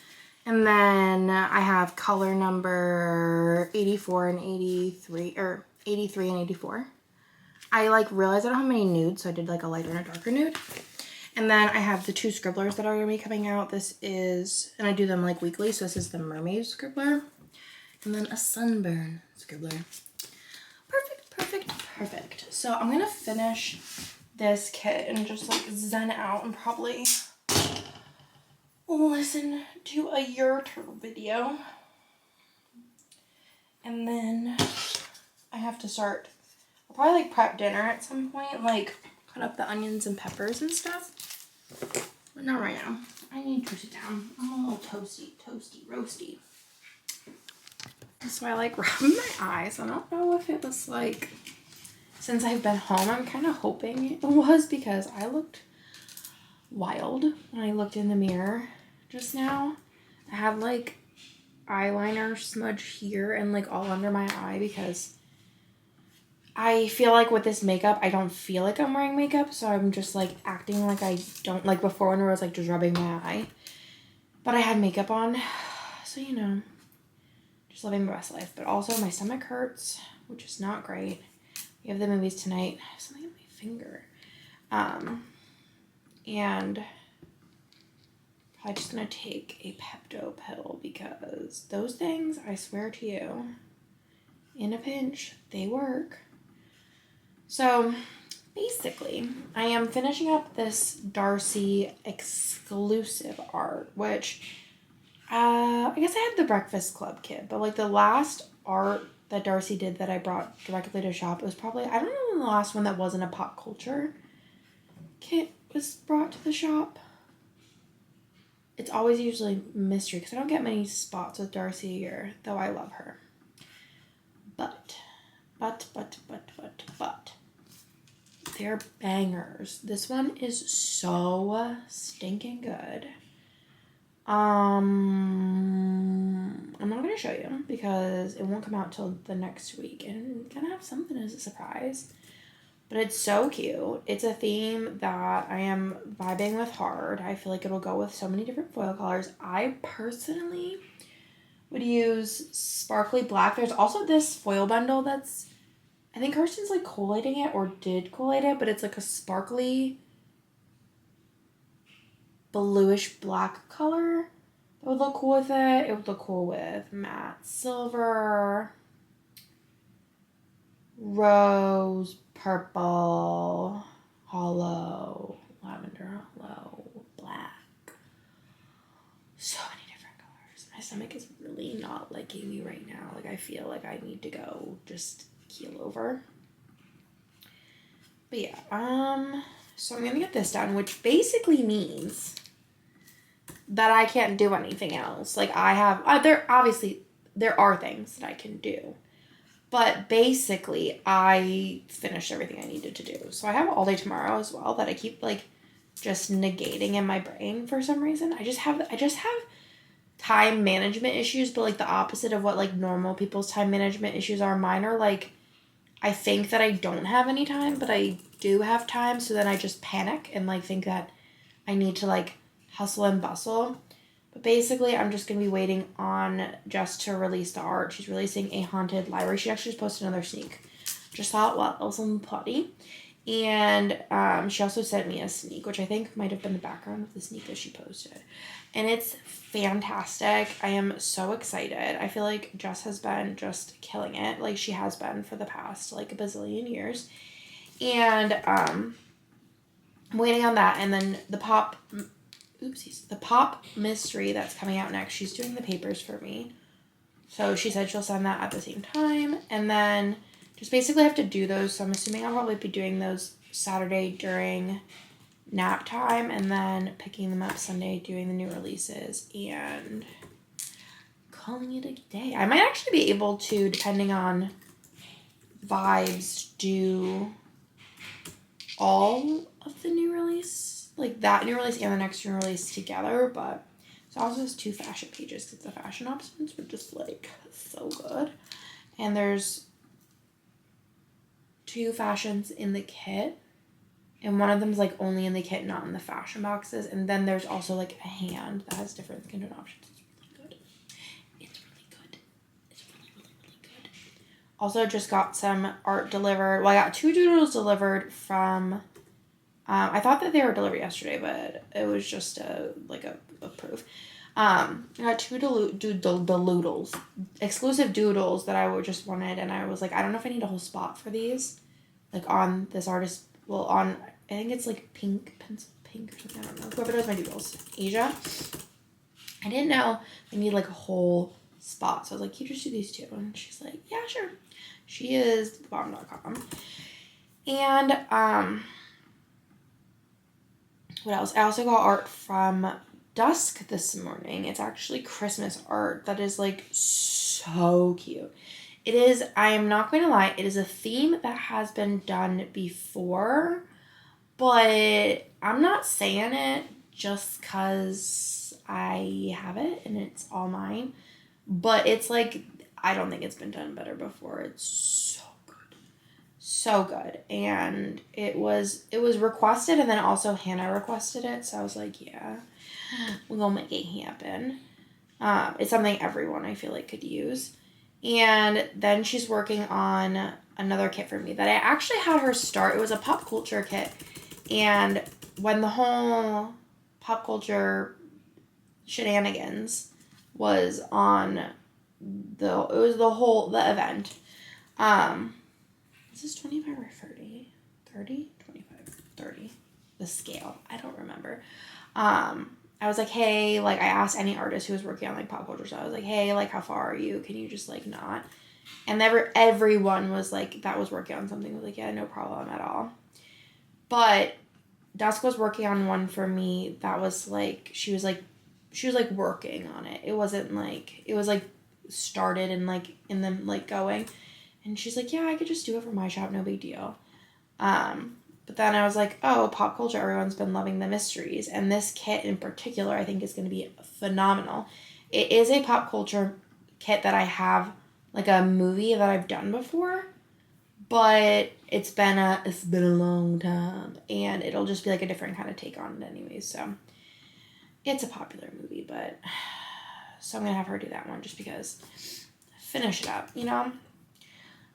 And then I have color number 84 and 83, or 83 and 84. I like realized I don't have many nudes, so I did like a lighter and a darker nude. And then I have the two scribblers that are going to be coming out. This is, and I do them like weekly, so this is the Mermaid Scribbler. And then a Sunburn Scribbler. Perfect, perfect, perfect. So I'm going to finish this kit and just like zen out and probably listen to a Your Turtle video. And then I have to start, I'll probably like prep dinner at some point, like cut up the onions and peppers and stuff. But not right now. I need to sit down. I'm a little toasty, roasty. So I like rubbing my eyes. I don't know if it was like, since I've been home, I'm kind of hoping it was, because I looked wild when I looked in the mirror just now. I had like eyeliner smudge here and like all under my eye because I feel like with this makeup, I don't feel like I'm wearing makeup. So I'm just like acting like I don't, like before when I was like just rubbing my eye. But I had makeup on. So, you know, just living my best life. But also my stomach hurts, which is not great. We have the movies tonight. I have something in my finger. And probably just gonna take a Pepto pill because those things, I swear to you, in a pinch, they work. So basically, I am finishing up this Darcy exclusive art, which I guess I had the Breakfast Club kit, but like the last art that Darcy did that I brought directly to shop, it was probably, I don't know when the last one that wasn't a pop culture kit was brought to the shop. It's always usually mystery because I don't get many spots with Darcy a year, though I love her. But, they're bangers. This one is so stinking good. I'm not going to show you because it won't come out till the next week. And I'm going to have something as a surprise. But it's so cute. It's a theme that I am vibing with hard. I feel like it'll go with so many different foil colors. I personally would use sparkly black. There's also this foil bundle that's, I think Kirsten's like collating it or did collate it, but it's like a sparkly bluish black color. That would look cool with it. It would look cool with matte silver, rose, purple, hollow, lavender, hollow, black. So many different colors. My stomach is really not liking me right now. Like I feel like I need to go just keel over. But yeah, so I'm gonna get this done, which basically means that I can't do anything else. Like I have, there are things that I can do. But basically, I finished everything I needed to do. So I have all day tomorrow as well that I keep like just negating in my brain for some reason. I just have time management issues, but like the opposite of what like normal people's time management issues are. Mine are like, I think that I don't have any time, but I do have time. So then I just panic and like think that I need to like hustle and bustle. But basically, I'm just going to be waiting on Jess to release the art. She's releasing a haunted library. She actually just posted another sneak. Just saw it while I was on the potty. And she also sent me a sneak, which I think might have been the background of the sneak that she posted. And it's fantastic. I am so excited. I feel like Jess has been just killing it. Like she has been for the past like a bazillion years. And I'm waiting on that. And then the pop mystery that's coming out next. She's doing the papers for me. So she said she'll send that at the same time. And then just basically have to do those. So I'm assuming I'll probably be doing those Saturday during nap time. And then picking them up Sunday, doing the new releases. And calling it a day. I might actually be able to, depending on vibes, do all of the new release. Like that new release and the next new release together, but so also has 2 fashion pages because the fashion options were just like so good. And there's 2 fashions in the kit, and one of them is like only in the kit, not in the fashion boxes. And then there's also like a hand that has different skin tone options. It's really good. It's really good. It's really, really, really good. Also just got some art delivered. Well, I got 2 doodles delivered from I thought that they were delivered yesterday, but it was just a proof. I got 2 doodles, exclusive doodles that I just wanted, and I was like, I don't know if I need a whole spot for these, like on this artist. Well, on I think it's like pink pencil pink or something. I don't know. Whoever does my doodles, Asia. I didn't know I need like a whole spot, so I was like, you just do these 2, and she's like, yeah, sure. She is bomb.com, and what else? I also got art from Dusk this morning. It's actually Christmas art that is like so cute. It is, I am not going to lie, it is a theme that has been done before, but I'm not saying it just because I have it and it's all mine. but it's like, I don't think it's been done better before. It's so good. So good. And it was requested, and then also Hannah requested it, so I was like, yeah, we're gonna make it happen. It's something everyone, I feel like, could use. And then she's working on another kit for me that I actually had her start. It was a pop culture kit. And when the whole pop culture shenanigans was on the event. Is this 25 or 30? 30? 25, 30. The scale. I don't remember. I was like, hey, like, I asked any artist who was working on, like, pop culture, so I was like, hey, like, how far are you? Can you just, like, not? And everyone was, like, that was working on something, was like, yeah, no problem at all. But Dusk was working on one for me that was, like, she was, like, working on it. It wasn't, like, it was, like, started and, like, and then, like, going. And she's like, yeah, I could just do it for my shop, no big deal. But then I was like, oh, pop culture, everyone's been loving the mysteries. And this kit in particular, I think, is going to be phenomenal. It is a pop culture kit that I have, like, a movie that I've done before. But it's been a long time. And it'll just be, like, a different kind of take on it anyways. So it's a popular movie, but so I'm going to have her do that one just because. Finish it up, you know?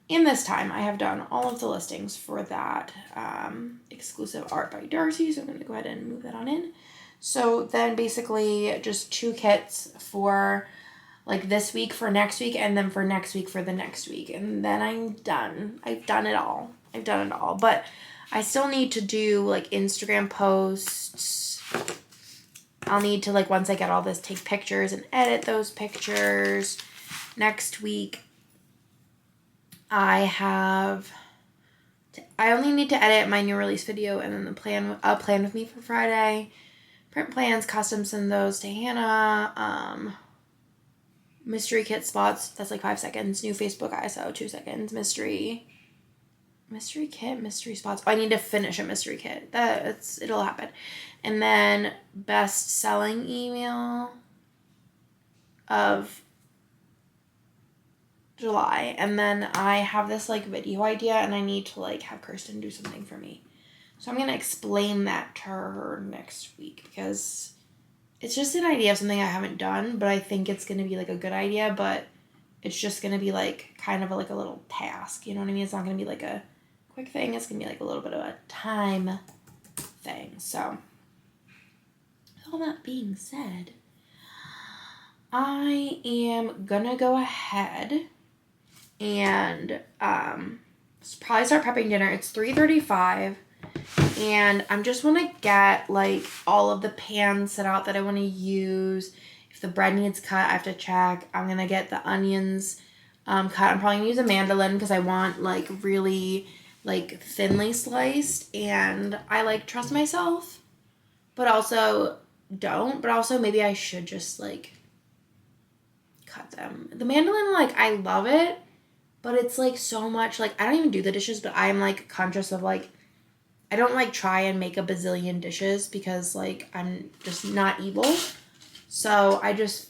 In this time, I have done all of the listings for that exclusive art by Darcy, so I'm going to go ahead and move that on in. So then basically just 2 kits for like this week for next week, and then for next week for the next week. And then I'm done. I've done it all. But I still need to do like Instagram posts. I'll need to, like, once I get all this, take pictures and edit those pictures. Next week, I only need to edit my new release video and then the plan with me for Friday. Print plans, custom send those to Hannah. Mystery kit spots, that's like 5 seconds. New Facebook ISO, 2 seconds. Mystery kit, mystery spots. Oh, I need to finish a mystery kit. It'll happen. And then best selling email of July. And then I have this like video idea and I need to like have Kirsten do something for me. So I'm going to explain that to her next week because it's just an idea of something I haven't done, but I think it's going to be like a good idea, but it's just going to be like kind of like a little task. You know what I mean? It's not going to be like a quick thing. It's going to be like a little bit of a time thing. So with all that being said, I am going to go ahead and probably start prepping dinner. It's 3:35. And I'm just want to get like all of the pans set out that I want to use. If the bread needs cut, I have to check. I'm going to get the onions cut. I'm probably going to use a mandolin because I want like really like thinly sliced. And I like trust myself, but also don't. But also maybe I should just like cut them. The mandolin, like I love it, but it's like so much. Like I don't even do the dishes, but I'm like conscious of like I don't, like, try and make a bazillion dishes because, like, I'm just not evil. So I just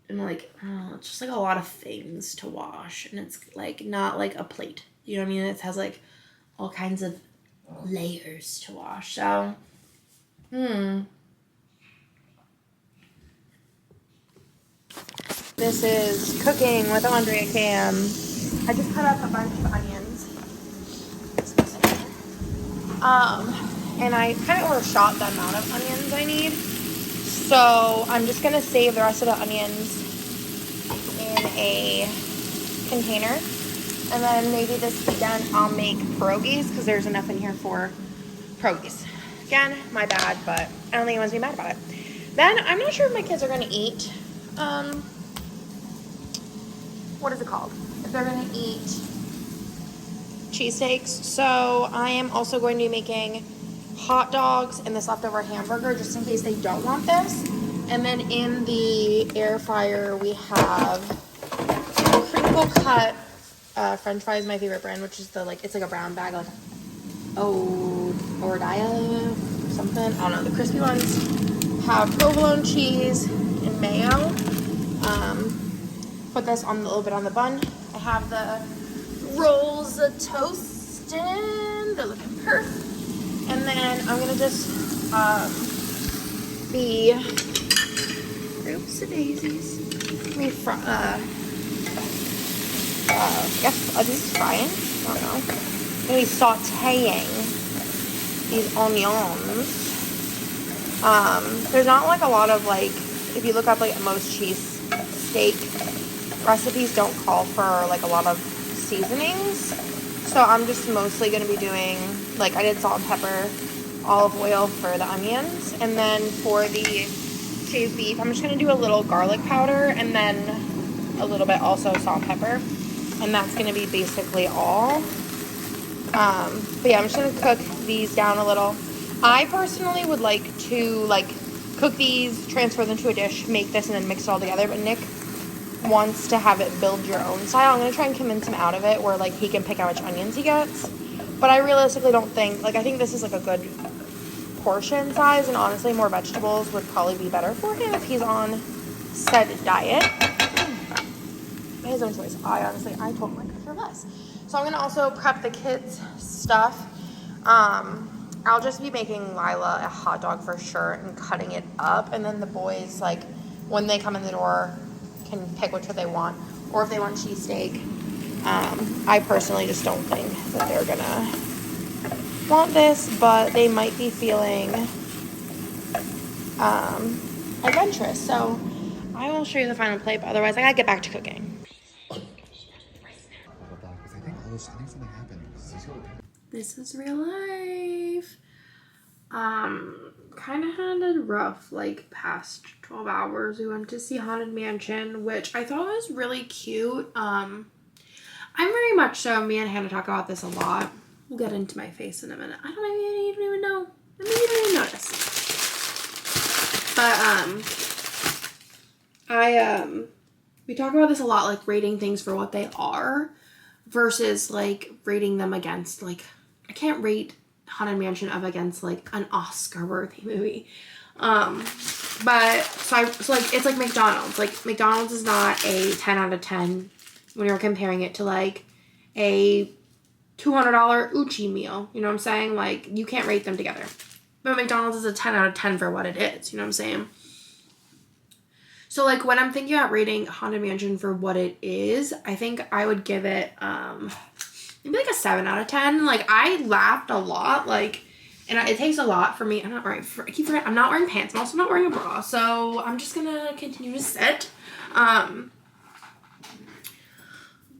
am like, oh, it's just, like, a lot of things to wash. And it's, like, not, like, a plate. You know what I mean? It has, like, all kinds of layers to wash. So, This is Cooking with Andrea Cam. I just cut up a bunch of onions. And I kind of overshot the amount of onions I need. So I'm just going to save the rest of the onions in a container. And then maybe this weekend I'll make pierogies because there's enough in here for pierogies. Again, my bad, but I don't think anyone's gonna be mad about it. Then I'm not sure if my kids are going to eat, what is it called? If they're going to eat cheesesteaks. So I am also going to be making hot dogs and this leftover hamburger just in case they don't want this. And then in the air fryer we have crinkle cut French fries, my favorite brand, which is the like it's like a brown bag, like Ordia or something. I don't know. The crispy ones have provolone cheese and mayo. put this on a little bit on the bun. I have the rolls toasted. They're looking perfect. And then I'm gonna just be oops daisies. I guess are these frying? I don't know. I'm gonna be sauteing these onions. There's not like a lot of like, if you look up like most cheese steak recipes don't call for like a lot of seasonings. So I'm just mostly gonna be doing, like I did salt and pepper, olive oil for the onions. And then for the shaved beef, I'm just gonna do a little garlic powder and then a little bit also salt and pepper. And that's gonna be basically all. But yeah, I'm just gonna cook these down a little. I personally would like to like cook these, transfer them to a dish, make this, and then mix it all together. But Nick wants to have it build your own style. I'm gonna try and convince him out of it, where like he can pick how much onions he gets. But I realistically don't think, like I think this is like a good portion size, and honestly, more vegetables would probably be better for him if he's on said diet. His own choice. I told him I prefer less. So I'm gonna also prep the kids' stuff. I'll just be making Lila a hot dog for sure and cutting it up, and then the boys, like when they come in the door, can pick which one they want, or if they want cheesesteak. I personally just don't think that they're gonna want this, but they might be feeling adventurous. So I will show you the final plate, but otherwise I gotta get back to cooking. This is real life. Kind of had a rough, like, past 12 hours. We went to see Haunted Mansion, which I thought was really cute. I'm very much so, me and Hannah talk about this a lot. We'll get into my face in a minute. I don't even know. Maybe you don't even notice. But, we talk about this a lot, like, rating things for what they are versus, like, rating them against, like, I can't rate Haunted Mansion up against like an Oscar-worthy movie. But so like it's like McDonald's. Like McDonald's is not a 10 out of 10 when you're comparing it to like a $200 Uchi meal. You know what I'm saying? Like you can't rate them together. But McDonald's is a 10 out of 10 for what it is. You know what I'm saying? So like when I'm thinking about rating Haunted Mansion for what it is, I think I would give it maybe like a 7 out of 10. Like I laughed a lot, like, and it takes a lot for me. I'm not wearing pants. I'm also not wearing a bra, so I'm just gonna continue to sit.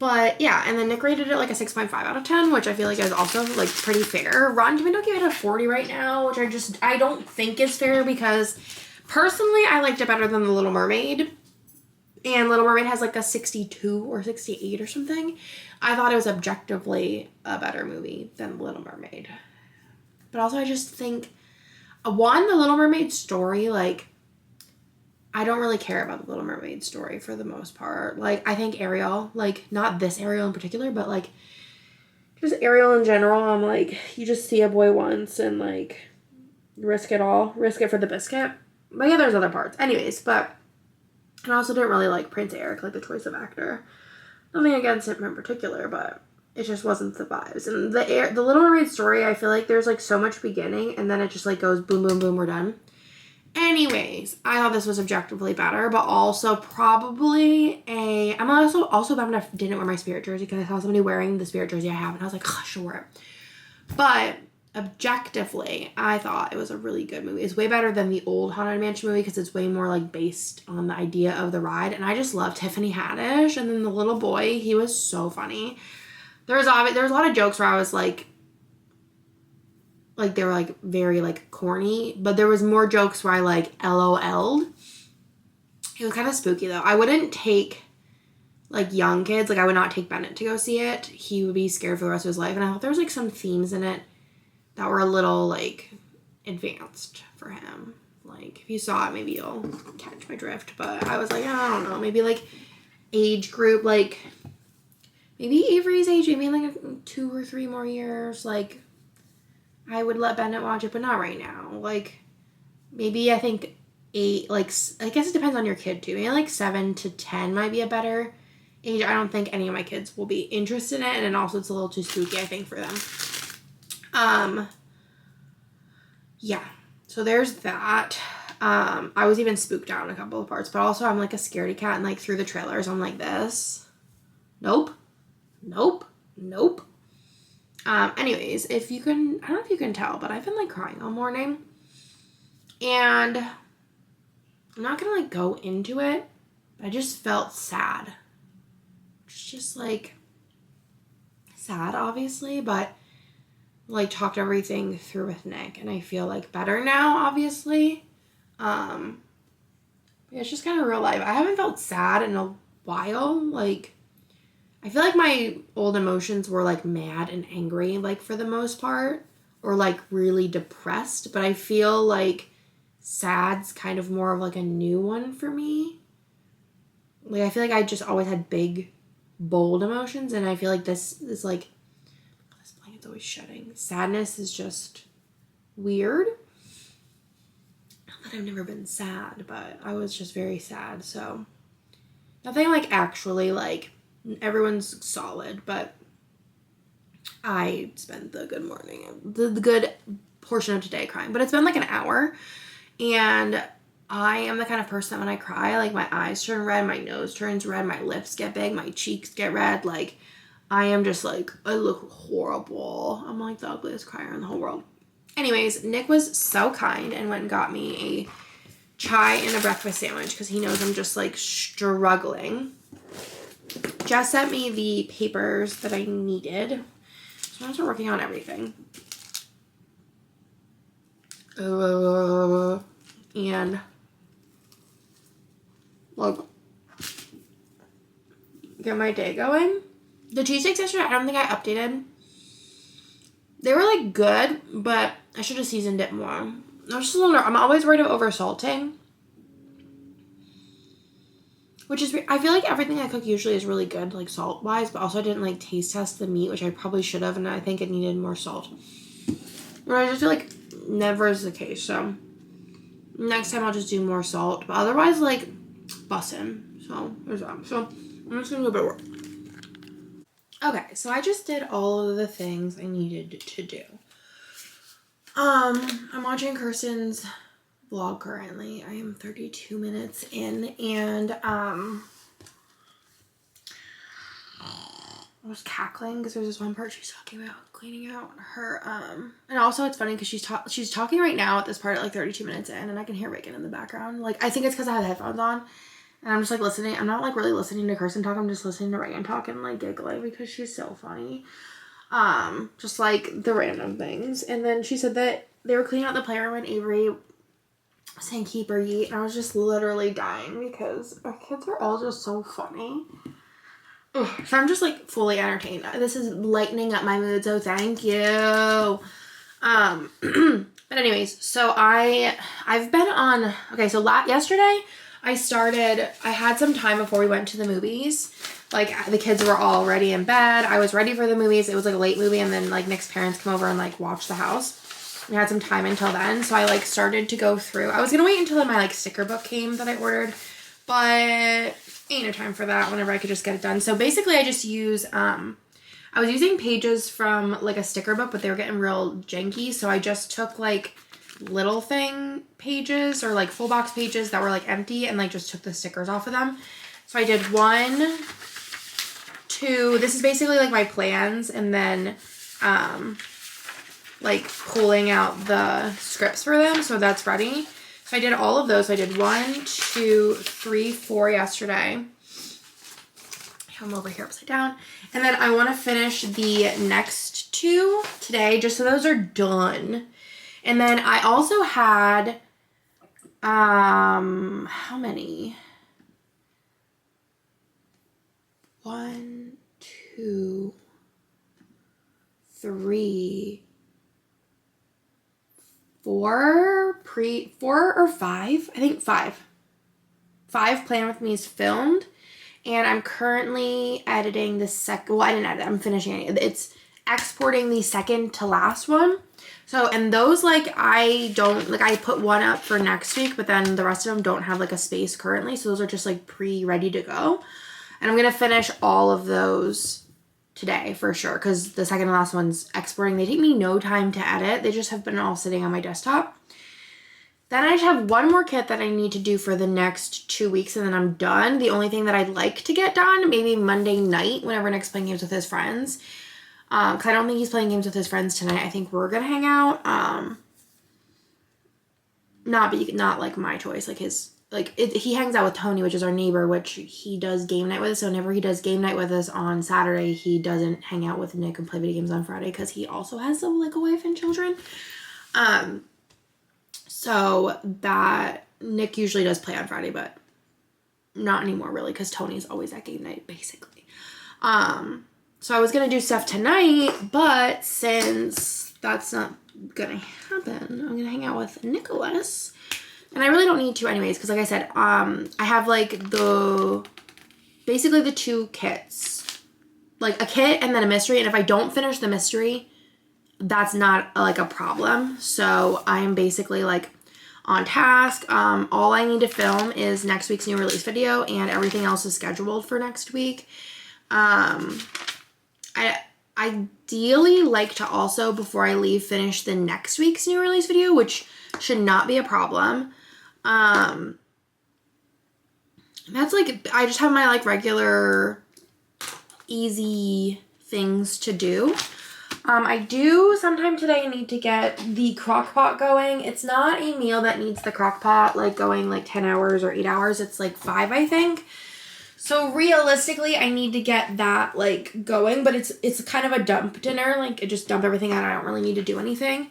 But yeah, and then Nick rated it like a 6.5 out of 10, which I feel like is also like pretty fair. Rotten Tomato gave it a 40 right now, which I don't think is fair because personally I liked it better than The Little Mermaid. And Little Mermaid has like a 62 or 68 or something. I thought it was objectively a better movie than Little Mermaid. But also I just think, one, The Little Mermaid story, like, I don't really care about The Little Mermaid story for the most part. Like, I think Ariel, like, not this Ariel in particular, but like, just Ariel in general, I'm like, you just see a boy once and like, risk it all. Risk it for the biscuit. But yeah, there's other parts. Anyways, but I also didn't really like Prince Eric, like the choice of actor. Nothing against him in particular, but it just wasn't the vibes. And the Little Mermaid story, I feel like there's like so much beginning, and then it just like goes boom, boom, boom, we're done. Anyways, I thought this was objectively better, but also probably I'm also bummed I didn't wear my Spirit jersey because I saw somebody wearing the Spirit jersey I have, and I was like, oh, I should wear it. But objectively, I thought it was a really good movie. It's way better than the old Haunted Mansion movie because it's way more like based on the idea of the ride. And I just love Tiffany Haddish. And then the little boy, he was so funny. There was a lot of jokes where I was like they were like very like corny, but there was more jokes where I like LOL'd. It was kind of spooky though. I wouldn't take like young kids. Like I would not take Bennett to go see it. He would be scared for the rest of his life. And I thought there was like some themes in it that were a little, like, advanced for him. Like, if you saw it, maybe you'll catch my drift. But I was like, I don't know. Maybe, like, age group, like, maybe Avery's age, maybe like 2 or 3 more years. Like, I would let Bennett watch it, but not right now. Like, maybe I think 8, like, I guess it depends on your kid, too. Maybe, like, 7 to 10 might be a better age, I don't think any of my kids will be interested in it, and also it's a little too spooky, I think, for them. Yeah, so there's that. I was even spooked out in a couple of parts, but also I'm like a scaredy cat, and like through the trailers I'm like this. Nope. Anyways, if you can, I don't know if you can tell, but I've been like crying all morning, and I'm not gonna like go into it, but I just felt sad. It's just like sad, obviously, but like talked everything through with Nick, and I feel like better now, obviously. Yeah, it's just kind of real life. I haven't felt sad in a while. Like, I feel like my old emotions were like mad and angry, like for the most part, or like really depressed, but I feel like sad's kind of more of like a new one for me. Like, I feel like I just always had big, bold emotions, and I feel like this is like, this blanket's always shutting. Sadness is just weird. Not that I've never been sad, but I was just very sad, so nothing like actually like, everyone's solid, but I spent the good morning, the good portion of today crying, but it's been like an hour, and I am the kind of person that when I cry, like my eyes turn red, my nose turns red, my lips get big, my cheeks get red, like I am just like, I look horrible. I'm like the ugliest crier in the whole world. Anyways, Nick was so kind and went and got me a chai and a breakfast sandwich because he knows I'm just like struggling. Jess sent me the papers that I needed, so I'm gonna start working on everything. And like get my day going. The cheesesteaks yesterday, I don't think I updated. They were like good, but I should have seasoned it more. I'm just a little, I'm always worried of over salting. Which is, I feel like everything I cook usually is really good, like salt-wise, but also I didn't, like, taste test the meat, which I probably should have, and I think it needed more salt. But I just feel like never is the case, so next time I'll just do more salt. But otherwise, like, bussin'. So, there's that. So, I'm just gonna go to work. Okay, so I just did all of the things I needed to do. I'm watching Kirsten's vlog currently. I am 32 minutes in, and I was cackling because there's this one part she's talking about cleaning out her and also it's funny because she's talking right now at this part at like 32 minutes in, and I can hear Reagan in the background. Like, I think it's because I have headphones on, and I'm just like listening. I'm not like really listening to Kirsten talk, I'm just listening to Reagan talk and like giggling because she's so funny. Just like the random things. And then she said that they were cleaning out the playroom and Avery saying keep or yeet, and I was just literally dying because our kids are all just so funny. Ugh. So I'm just like fully entertained. This is lightening up my mood, so thank you. But anyways, so I've been on, okay, so yesterday I had some time before we went to the movies. Like, the kids were all ready in bed. I was ready for the movies. It was like a late movie, and then like Nick's parents come over and like watch the house. We had some time until then, so I like started to go through. I was gonna wait until my like sticker book came that I ordered, but ain't no time for that whenever I could just get it done. So basically I just use I was using pages from like a sticker book, but they were getting real janky, so I just took like little thing pages or like full box pages that were like empty and like just took the stickers off of them. So I did 1, 2, this is basically like my plans, and then like pulling out the scripts for them, so that's ready. So I did all of those. I did 1, 2, 3, 4 yesterday. I'm over here upside down. And then I want to finish the next 2 today, just so those are done. And then I also had, how many? 1, 2, 3, 4 or 5, I think 5 Plan With Me's filmed, and I'm currently editing the second, well, I didn't edit, I'm finishing it. It's exporting the second to last one. So, and those, like, I put one up for next week, but then the rest of them don't have like a space currently, so those are just like ready to go. And I'm going to finish all of those today for sure, because the second and last one's exporting. They take me no time to edit. They just have been all sitting on my desktop. Then I just have one more kit that I need to do for the next 2 weeks, and then I'm done. The only thing that I'd like to get done, maybe Monday night whenever Nick's playing games with his friends. Because I don't think he's playing games with his friends tonight. I think we're going to hang out. Not like my choice, like his, he hangs out with Tony, which is our neighbor, which he does game night with us. So whenever he does game night with us on Saturday, he doesn't hang out with Nick and play video games on Friday, because he also has a wife and children. So that Nick usually does play on Friday, but not anymore really, because Tony's always at game night basically. So I was gonna do stuff tonight, but since that's not gonna happen, I'm gonna hang out with Nicholas, and I really don't need to anyways, because like I said, I have like basically the 2 kits, like a kit and then a mystery, and if I don't finish the mystery, that's not like a problem. So I'm basically like on task. All I need to film is next week's new release video, and everything else is scheduled for next week. I ideally like to also, before I leave, finish the next week's new release video, which should not be a problem. That's like, I just have my like regular easy things to do. I do sometime today need to get the crock pot going. It's not a meal that needs the crock pot like going like 10 hours or 8 hours. It's like 5, I think. So realistically, I need to get that like going, but it's kind of a dump dinner. Like I just dump everything out. I don't really need to do anything.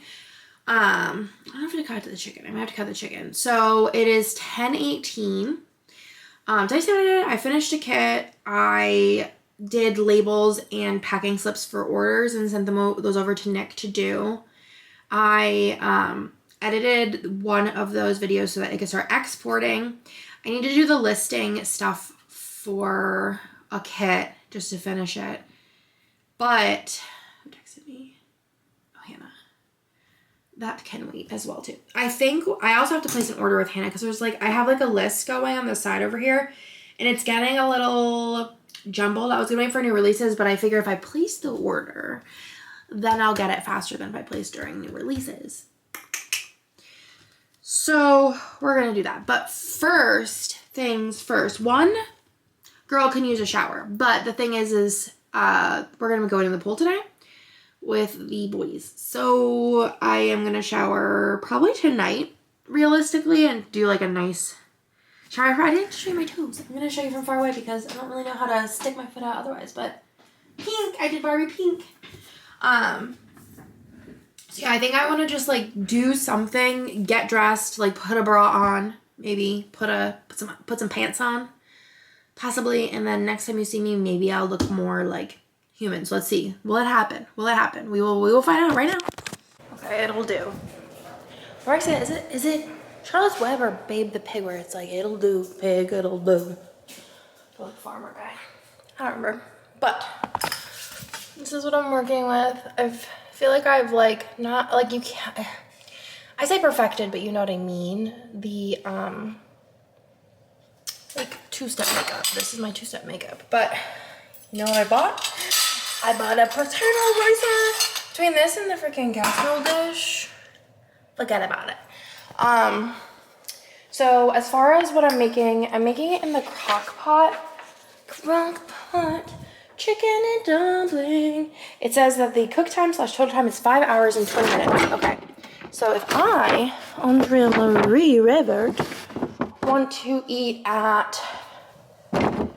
I don't have to cut the chicken. I might have to cut the chicken. So it is 10:18. Did I say what I did? I finished a kit. I did labels and packing slips for orders and sent those over to Nick to do. I edited one of those videos so that it could start exporting. I need to do the listing stuff for a kit just to finish it. But who texted me? Oh, Hannah. That can wait as well too. I think I also have to place an order with Hannah, because there's like, I have like a list going on the side over here, and it's getting a little jumbled. I was gonna wait for new releases, but I figure if I place the order, then I'll get it faster than if I place during new releases. So we're gonna do that. But first things first. One girl can use a shower, but the thing is we're gonna be going to the pool today with the boys. So I am gonna shower probably tonight, realistically, and do like a nice shower. I didn't show you my toes. I'm gonna show you from far away because I don't really know how to stick my foot out otherwise, but pink, I did Barbie pink. So yeah, I think I want to just like do something, get dressed, like put a bra on, maybe put some pants on, possibly, and then next time you see me, maybe I'll look more like human. So let's see. Will it happen? Will it happen? We will find out right now. Okay, it'll do. Or I say, is it Charlotte's Web or Babe the Pig, where it's like, it'll do, pig, it'll do. Or like farmer guy. I don't remember. But this is what I'm working with. I feel like I've like not like, you can't, I say perfected, but you know what I mean. The like 2-step makeup. This is my 2-step makeup. But you know what I bought? I bought a potato eraser. Between this and the freaking casserole dish, forget about it. So as far as what I'm making it in the crock pot. Chicken and dumpling. It says that the cook time / total time is 5 hours and 20 minutes. Okay. So if I, Andrea Marie Rivert, want to eat at, I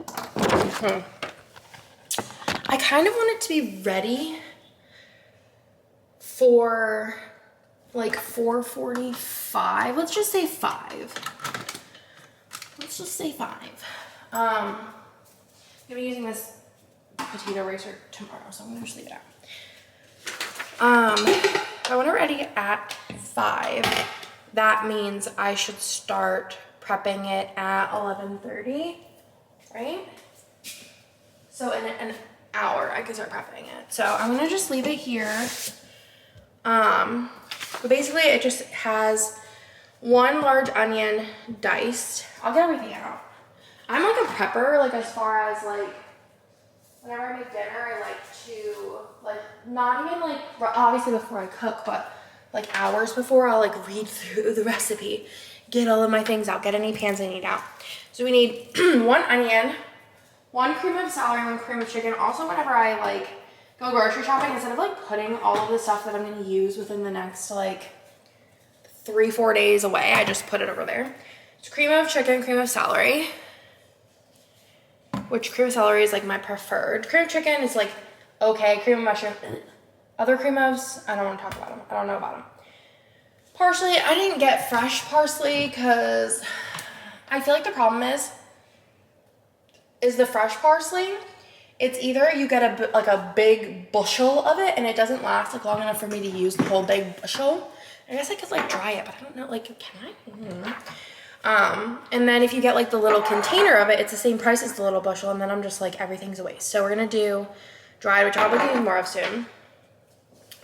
kind of want it to be ready for like 4:45. Let's just say 5. Let's just say 5. I'm gonna be using this potato eraser tomorrow, so I'm gonna just leave it out. I want it ready at 5. That means I should start prepping it at 11:30, right? So in an hour, I can start prepping it. So I'm gonna just leave it here. But basically it just has 1 large onion diced. I'll get everything out. I'm like a prepper, like as far as like whenever I make dinner, I like to like not even like obviously before I cook, but like hours before I'll like read through the recipe, get all of my things out, get any pans I need out. So we need 1 onion, 1 cream of celery, 1 cream of chicken. Also, whenever I like go grocery shopping, instead of like putting all of the stuff that I'm gonna use within the next like 3-4 days away, I just put it over there. It's cream of chicken, cream of celery, which cream of celery is like my preferred. Cream of chicken is like okay. Cream of mushroom, other cream ofs, I don't want to talk about them. I don't know about them. Parsley, I didn't get fresh parsley because I feel like the problem is the fresh parsley. It's either you get a big bushel of it and it doesn't last like long enough for me to use the whole big bushel. I guess I could like dry it, but I don't know, like, can I? And then if you get like the little container of it, it's the same price as the little bushel, and then I'm just like, everything's a waste. So we're gonna do dried, which I'll be doing more of soon.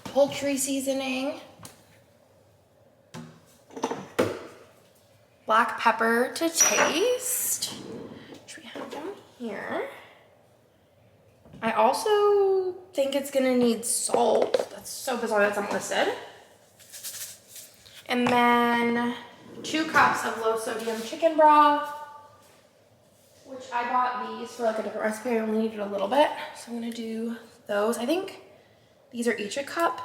Poultry seasoning. Black pepper to taste, which we have down here. I also think it's gonna need salt. That's so bizarre that's unlisted. And then 2 cups of low sodium chicken broth, which I bought these for like a different recipe. I only needed a little bit, so I'm gonna do those. I think these are each a cup.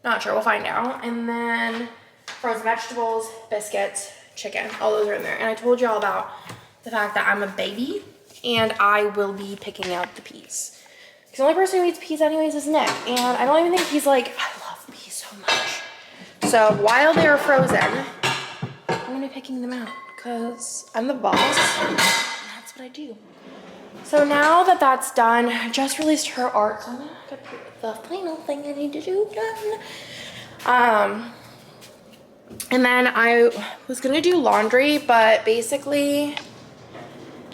Not sure, we'll find out. And then frozen vegetables, biscuits, chicken, all those are in there. And I told you all about the fact that I'm a baby and I will be picking out the peas. Because the only person who eats peas anyways is Nick. And I don't even think he's like, I love peas so much. So while they're frozen, I'm gonna be picking them out because I'm the boss and that's what I do. So now that that's done, I just released her art. So I'm gonna get the final thing I need to do done. And then I was gonna do laundry, but basically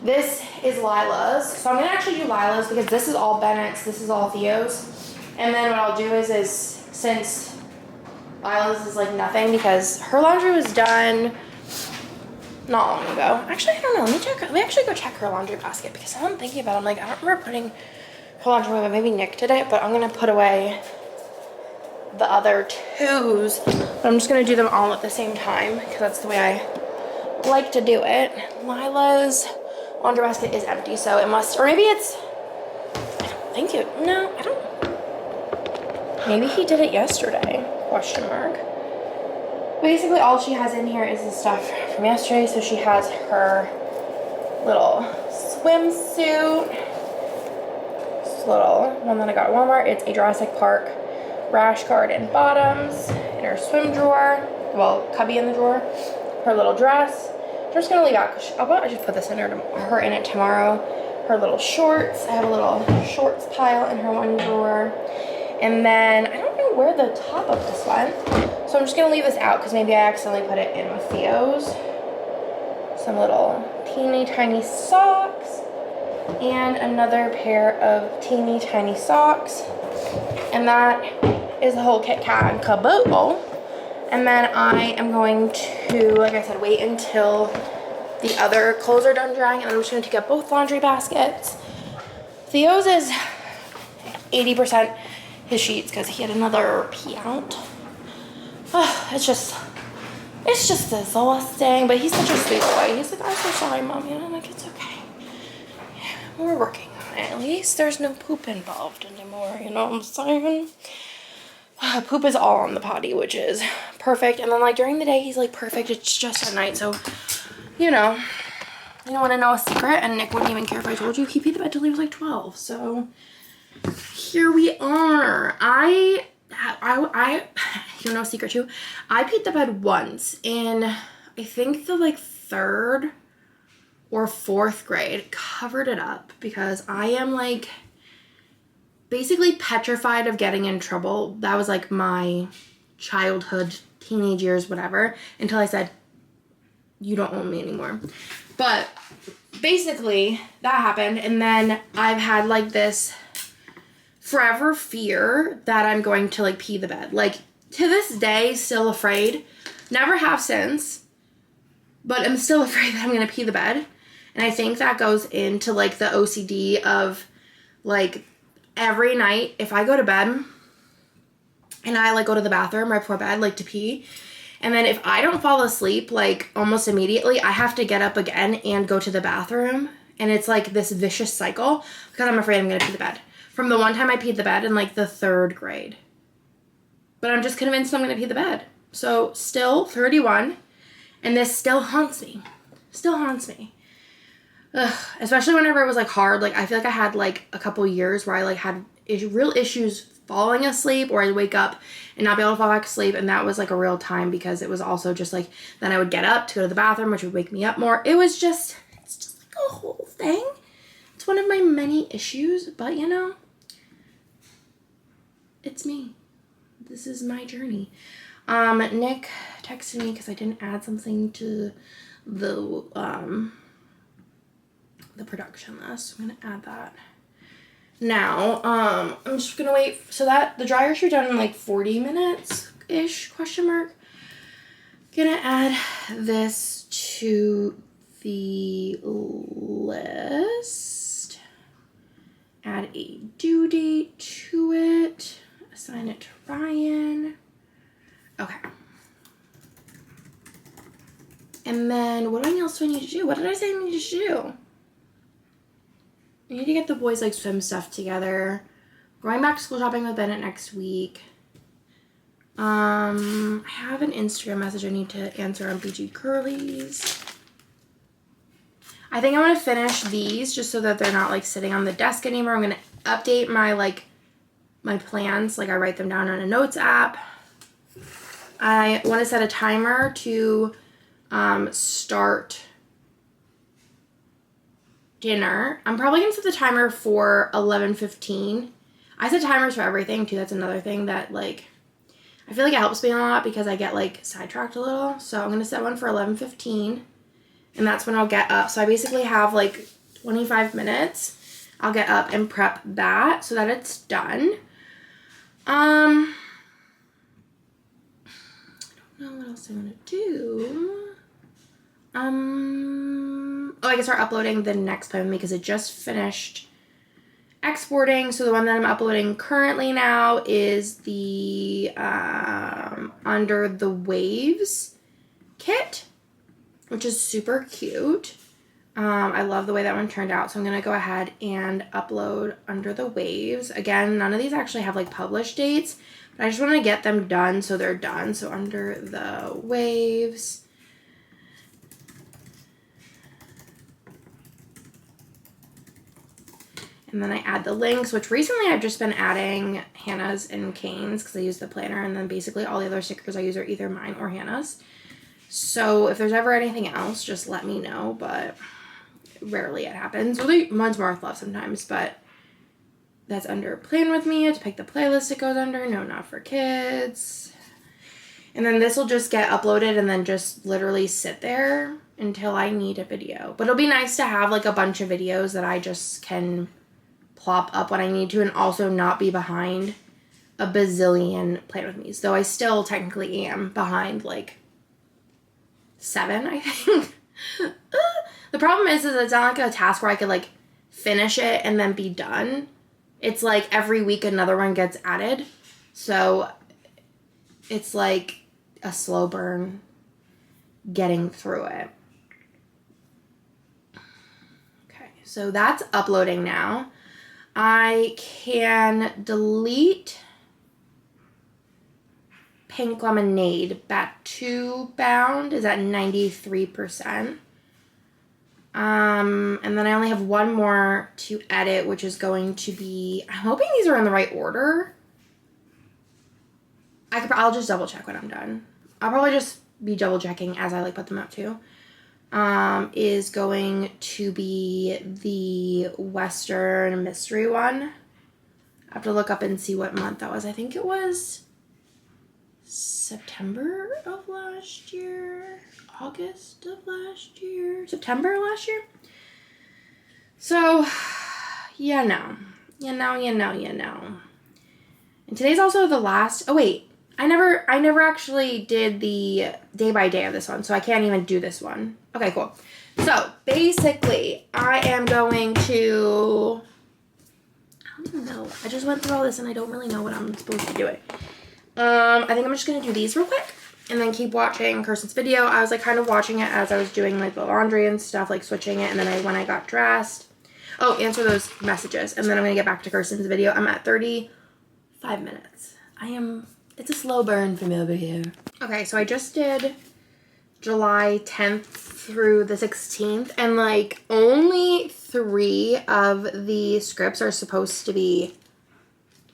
this is Lila's. So I'm gonna actually do Lila's because this is all Bennett's, this is all Theo's. And then what I'll do is since Lila's is like nothing, because her laundry was done not long ago. Actually, I don't know, let me actually go check her laundry basket because I'm thinking about it. I'm like, I don't remember putting her laundry away, but maybe Nick did it, but I'm gonna put away the other 2s, but I'm just gonna do them all at the same time because that's the way I like to do it. Lila's laundry basket is empty, so it must, or maybe it's, I don't think it, no, I don't, maybe he did it yesterday, question mark. Basically all she has in here is the stuff from yesterday, so she has her little swimsuit, this little one that I got at Walmart. It's a Jurassic Park rash guard and bottoms, in her swim drawer, well, cubby in the drawer, her little dress. I'm just gonna leave out because I just put this in her in it tomorrow. Her little shorts. I have a little shorts pile in her one drawer, and then I don't know where the top of this went, so I'm just gonna leave this out because maybe I accidentally put it in with Theo's. Some little teeny tiny socks and another pair of teeny tiny socks. And that is the whole kit kat and caboodle. And then I am going to, like I said, wait until the other clothes are done drying, and I'm just gonna take up both laundry baskets. Theo's is 80% his sheets because he had another pee out. It's just exhausting, but he's such a sweet boy. He's like, I'm so sorry, Mommy. And I'm like, it's okay. Yeah, we're working on it. At least there's no poop involved anymore, you know what I'm saying? Poop is all on the potty, which is perfect. And then like during the day, he's like perfect. It's just at night. So, you know, you don't want to know a secret. And Nick wouldn't even care if I told you. He peed the bed till he was like 12. So here we are. I you know, a secret too. I peed the bed once in, I think the like 3rd or 4th grade. Covered it up because I am like basically petrified of getting in trouble. That was like my childhood, teenage years, whatever, until I said, you don't own me anymore. But basically that happened, and then I've had like this forever fear that I'm going to like pee the bed. Like to this day, still afraid. Never have since, but I'm still afraid that I'm gonna pee the bed. And I think that goes into like the OCD of like every night if I go to bed and I like go to the bathroom right before bed, like to pee. And then if I don't fall asleep, like almost immediately, I have to get up again and go to the bathroom. And it's like this vicious cycle because I'm afraid I'm going to pee the bed. From the one time I peed the bed in like the 3rd grade. But I'm just convinced I'm going to pee the bed. So still 31. And this still haunts me. Still haunts me. Ugh. Especially whenever it was like hard. Like I feel like I had like a couple years where I like had real issues falling asleep, or I'd wake up and not be able to fall back asleep. And that was like a real time because it was also just like, then I would get up to go to the bathroom, which would wake me up more. It's just like a whole thing. It's one of my many issues, but you know, it's me. This is my journey. Nick texted me because I didn't add something to the production list. I'm gonna add that now. I'm just gonna wait so that the dryer should be done in like 40 minutes ish, question mark. Gonna add this to the list, add a due date to it, assign it to Ryan. Okay. And then what else do I need to do? What did I say I need to do? I need to get the boys like swim stuff together. Going back to school shopping with Bennett next week. I have an Instagram message I need to answer on BG Curlies. I think I'm going to finish these just so that they're not like sitting on the desk anymore. I'm going to update my my plans. Like I write them down on a notes app. I want to set a timer to start dinner. I'm probably going to set the timer for 11:15. I set timers for everything too. That's another thing that like I feel like it helps me a lot because I get like sidetracked a little. So I'm going to set one for 11:15 and that's when I'll get up. So I basically have like 25 minutes. I'll get up and prep that so that it's done. I don't know what else I want to do. I can start uploading the next poem because it just finished exporting. So the one that I'm uploading currently now is the Under the Waves kit, which is super cute. I love the way that one turned out. So I'm going to go ahead and upload Under the Waves. Again, none of these actually have like published dates, but I just want to get them done so they're done. So Under the Waves. And then I add the links, which recently I've just been adding Hannah's and Kane's because I use the planner. And then basically all the other stickers I use are either mine or Hannah's. So if there's ever anything else, just let me know. But rarely it happens. Really, mine's more with love sometimes, but that's under Plan With Me. To pick the playlist it goes under. No, Not For Kids. And then this will just get uploaded and then just literally sit there until I need a video. But it'll be nice to have like a bunch of videos that I just can plop up when I need to and also not be behind a bazillion Plan With Me's. Though I still technically am behind like 7, I think. The problem is it's not like a task where I could like finish it and then be done. It's like every week another one gets added. So it's like a slow burn getting through it. Okay, so that's uploading now. I can delete Pink Lemonade. Batu Bound is at 93%. And then I only have one more to edit, which is going to be, I'm hoping these are in the right order. I'll just double check when I'm done. I'll probably just be double checking as I like put them up too. Is going to be the Western Mystery one. I have to look up and see what month that was. I think it was September of last year. August of last year. September last year. So, you know. And today's also the last, oh wait. I never actually did the day by day of this one, so I can't even do this one. Okay, cool. So basically, I am going to, I don't even know. I just went through all this and I don't really know what I'm supposed to do it. I think I'm just gonna do these real quick and then keep watching Kirsten's video. I was like kind of watching it as I was doing like the laundry and stuff, like switching it, and then when I got dressed. Oh, answer those messages, and then I'm gonna get back to Kirsten's video. I'm at 35 minutes. It's a slow burn for me over here. Okay, so I just did July 10th through the 16th, and like only 3 of the scripts are supposed to be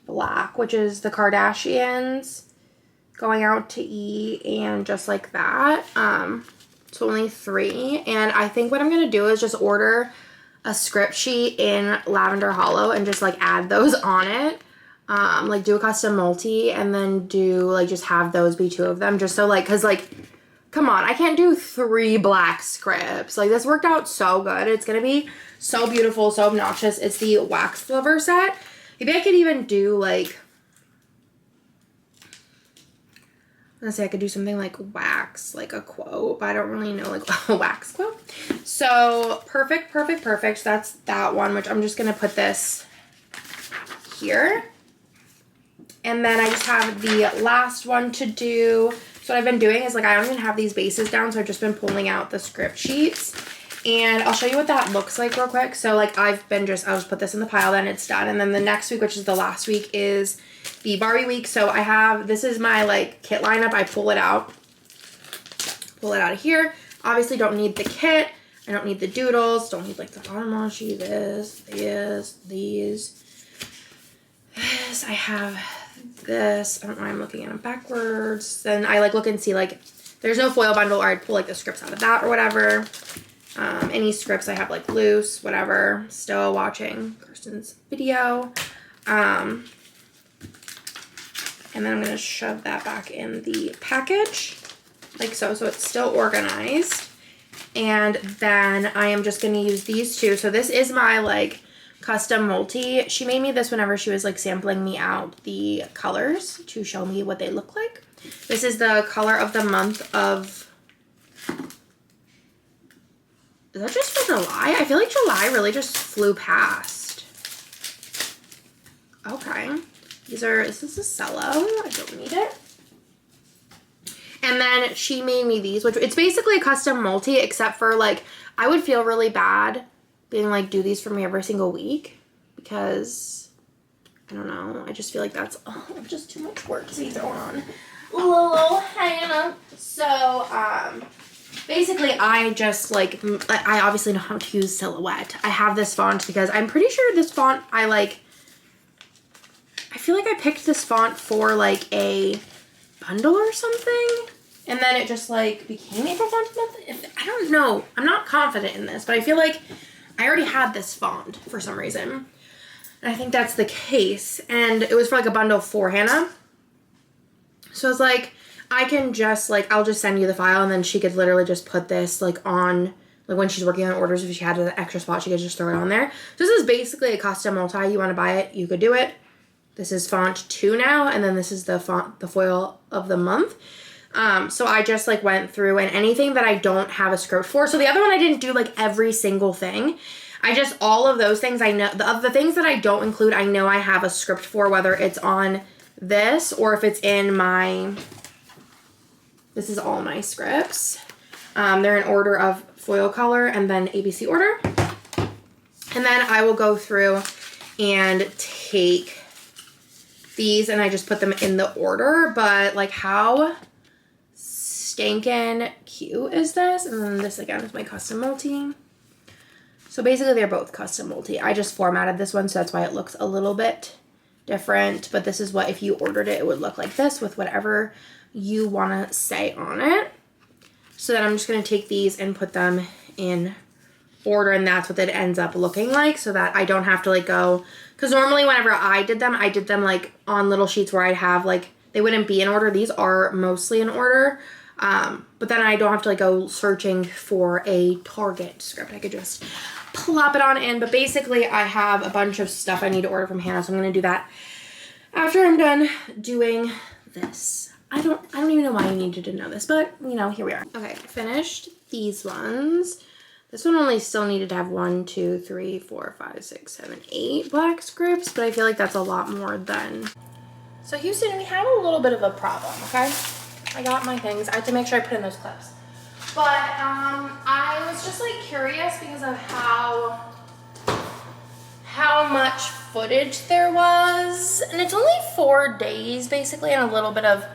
black, which is the Kardashians, Going Out to Eat, and Just Like That. So only 3, and I think what I'm gonna do is just order a script sheet in Lavender Hollow and just like add those on it. Like do a custom multi and then do like just have those be 2 of them, just so like, cause like, come on, I can't do 3 black scripts. Like this worked out so good. It's gonna be so beautiful, so obnoxious. It's the Wax Lover set. Maybe I could even do like, let's say I could do something like wax, like a quote, but I don't really know like a wax quote. So perfect, perfect, perfect. That's that one, which I'm just gonna put this here. And then I just have the last one to do. So what I've been doing is like, I don't even have these bases down, so I've just been pulling out the script sheets. And I'll show you what that looks like real quick. So like I'll just put this in the pile, then it's done. And then the next week, which is the last week, is the Barbie week. So this is my like kit lineup. I pull it out of here. Obviously don't need the kit. I don't need the doodles. Don't need like the bottom washi, this. I have this. I don't know why I'm looking at them backwards. Then I like look and see like there's no foil bundle, or I'd pull like the scripts out of that or whatever. Any scripts I have like loose, whatever. Still watching Kirsten's video. And then I'm gonna shove that back in the package like so it's still organized. And then I am just gonna use these 2. So this is my like custom multi. She made me this whenever she was like sampling me out the colors to show me what they look like. This is the color of the month of, is that just for July? I feel like July really just flew past. Okay. Is this a cello? I don't need it. And then she made me these, which it's basically a custom multi, except for like, I would feel really bad being like, do these for me every single week, because I don't know. I just feel like that's just too much work to be throwing on little Hannah. So, basically I just like, I obviously know how to use Silhouette. I have this font because I'm pretty sure this font I feel like I picked this font for like a bundle or something, and then it just like became April font of the month. I don't know. I'm not confident in this, but I feel like I already had this font for some reason. And I think that's the case. And it was for like a bundle for Hannah. So I was like, I can just like, I'll just send you the file, and then she could literally just put this like on, like when she's working on orders, if she had an extra spot, she could just throw it on there. So this is basically a custom multi. You want to buy it, you could do it. This is font 2 now, and then this is the foil of the month. So I just like went through, and anything that I don't have a script for. So the other one I didn't do like every single thing. I just, all of those things I know, the things that I don't include, I know I have a script for, whether it's on this or if it's in my, this is all my scripts. They're in order of foil color and then ABC order. And then I will go through and take these and I just put them in the order, but like how stinking cute is this? And then this again is my custom multi. So basically they're both custom multi. I just formatted this one, so that's why it looks a little bit different, but this is what, if you ordered it, it would look like this with whatever you want to say on it. So then I'm just going to take these and put them in order, and that's what it ends up looking like, so that I don't have to like go, because normally whenever I did them like on little sheets where I'd have like, they wouldn't be in order. These are mostly in order, but then I don't have to like go searching for a Target script. I could just plop it on in. But basically I have a bunch of stuff I need to order from Hannah, so I'm going to do that after I'm done doing this. I don't even know why you needed to know this, but you know, here we are. Okay, finished these ones. This one only still needed to have 1, 2, 3, 4, 5, 6, 7, 8 black scripts, but I feel like that's a lot more than. So Houston, we have a little bit of a problem, okay? I got my things. I had to make sure I put in those clips. But I was just like curious because of how much footage there was. And it's only 4 days basically and a little bit of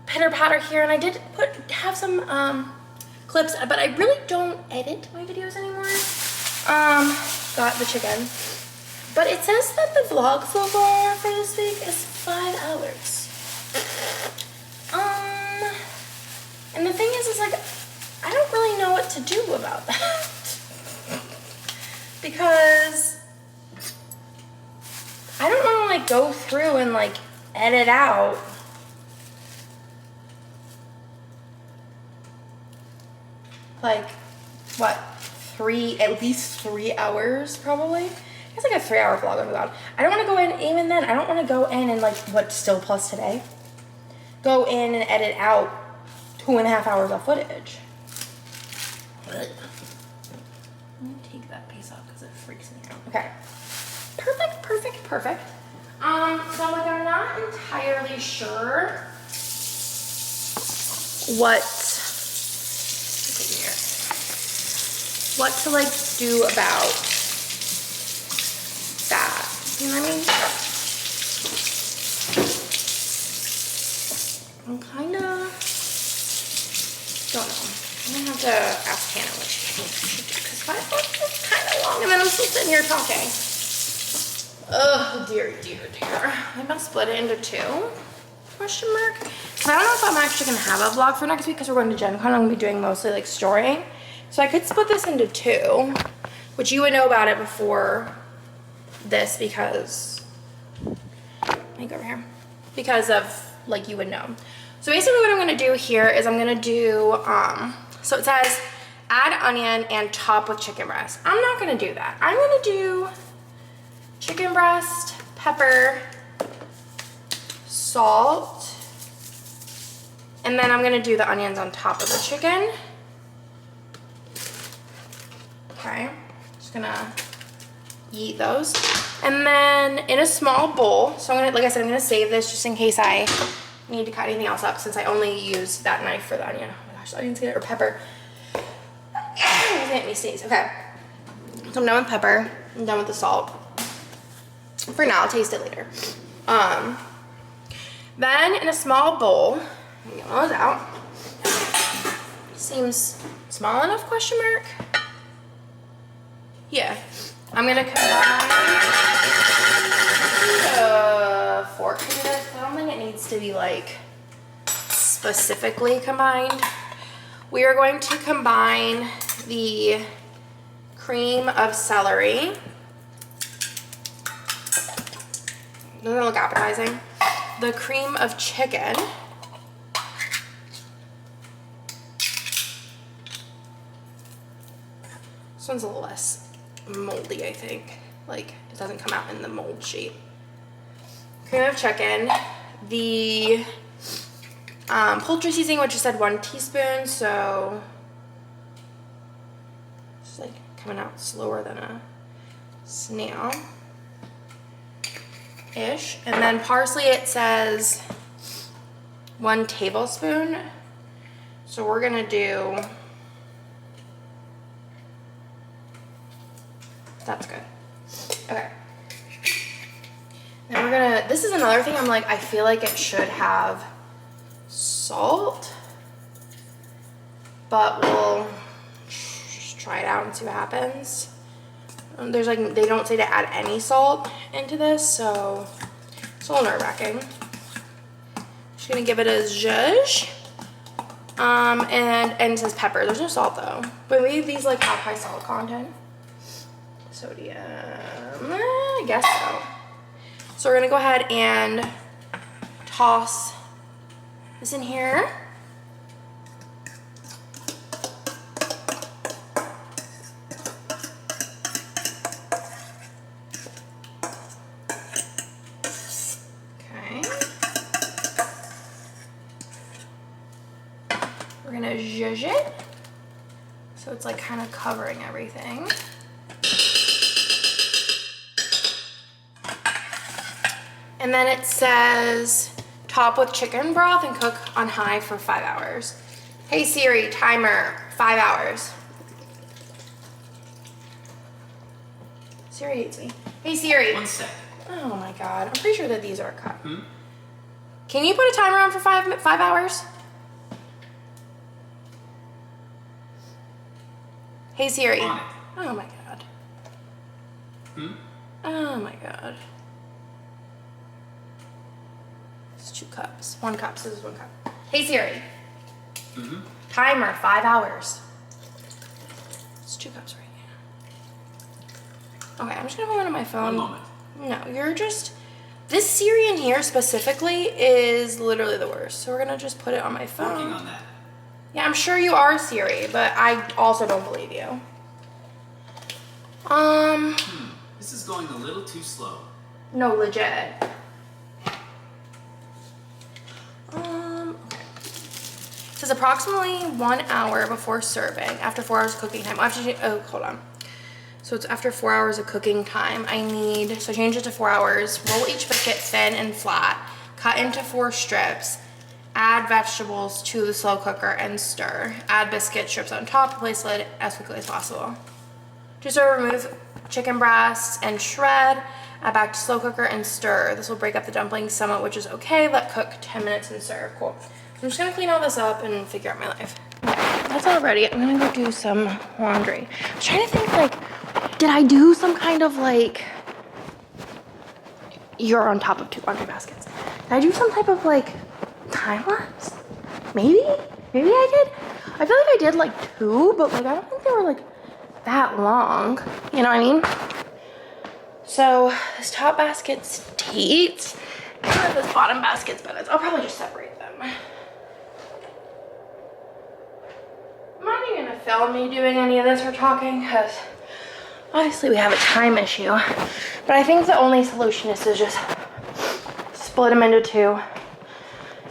pitter patter here. And I did have some clips, but I really don't edit my videos anymore. Got the chicken. But it says that the vlog so far for this week is 5 hours. And the thing is like, I don't really know what to do about that. Because I don't want to like go through and like edit out like what, at least 3 hours probably. It's like a 3-hour vlog. Oh my god. I don't want to go in, even then, I don't want to go in and like, what's still plus today? Go in and edit out 2.5 hours of footage. Let me take that piece off because it freaks me out. Okay. Perfect, perfect, perfect. So like I'm not entirely sure what to like do about that. You know what I mean? I'm kind of don't know. I'm gonna have to ask Hannah what she thinks we should do because 5 months is kind of long, and then I'm still sitting here talking. Oh dear, dear, dear. I must split it into 2? Question mark. Because I don't know if I'm actually gonna have a vlog for next week because we're going to Gen Con. I'm gonna be doing mostly like storying. So I could split this into 2, which you would know about it before this because, let me go over here, because of like you would know. So basically what I'm gonna do here is I'm gonna do, so it says add onion and top with chicken breast. I'm not gonna do that. I'm gonna do chicken breast, pepper, salt, and then I'm gonna do the onions on top of the chicken. Okay, just gonna eat those. And then in a small bowl, so I'm gonna, like I said, I'm gonna save this just in case I need to cut anything else up since I only use that knife for the onion. Oh my gosh, onions or pepper. It's making me sneeze. Okay, so I'm done with pepper. I'm done with the salt. For now, I'll taste it later. Then in a small bowl, I'm gonna get those out. Seems small enough, question mark? Yeah, I'm gonna combine a fork into this. I don't think it needs to be like specifically combined. We are going to combine the cream of celery. Doesn't look appetizing. The cream of chicken. This one's a little less moldy, I think. Like, it doesn't come out in the mold shape. Cream of chicken. The poultry seasoning, which just said 1 teaspoon, so it's like coming out slower than a snail. Ish. And then parsley, it says 1 tablespoon. So we're gonna do, that's good. Okay. Then we're gonna, this is another thing I'm like, I feel like it should have salt, but we'll just try it out and see what happens. There's like, they don't say to add any salt into this, so it's a little nerve-wracking. Just gonna give it a zhuzh. And it says pepper. There's no salt though. But maybe these like have high salt content. Sodium, I guess so. So we're gonna go ahead and toss this in here. We're gonna zhuzh it. So it's like kind of covering everything. And then it says top with chicken broth and cook on high for 5 hours. Hey Siri, timer, 5 hours. Siri hates me. Hey Siri. 1 sec. Oh my god, I'm pretty sure that these are cut. Can you put a timer on for 5 hours? Hey Siri. On it. Oh my god. Oh my god. It's 2 cups. 1 cup, so this is 1 cup. Hey Siri. Timer, 5 hours. It's 2 cups right now. Okay, I'm just gonna put one on my phone. 1 moment. No, you're just... This Siri in here specifically is literally the worst. So we're gonna just put it on my phone. Working on that. Yeah, I'm sure you are Siri, but I also don't believe you. This is going a little too slow. No, legit. Okay. It says approximately 1 hour before serving, after 4 hours of cooking time. Hold on. So it's after 4 hours of cooking time. So change it to 4 hours. Roll each biscuit thin and flat. Cut into 4 strips. Add vegetables to the slow cooker and stir. Add biscuit strips on top. Place lid as quickly as possible. To serve, remove chicken breasts and shred. Add back to slow cooker and stir. This will break up the dumplings somewhat, which is okay. Let cook 10 minutes and serve. Cool. I'm just gonna clean all this up and figure out my life. That's all ready. I'm gonna go do some laundry. I was trying to think, like, did I do some kind of, like, you're on top of 2 laundry baskets. Did I do some type of, like, time lapse? Maybe I did. I feel like I did like 2, but like I don't think they were like that long. You know what I mean? So this top basket's teats, and this bottom basket's bennets. I'll probably just separate them. I'm not even gonna film me doing any of this or talking because obviously we have a time issue. But I think the only solution is to just split them into 2.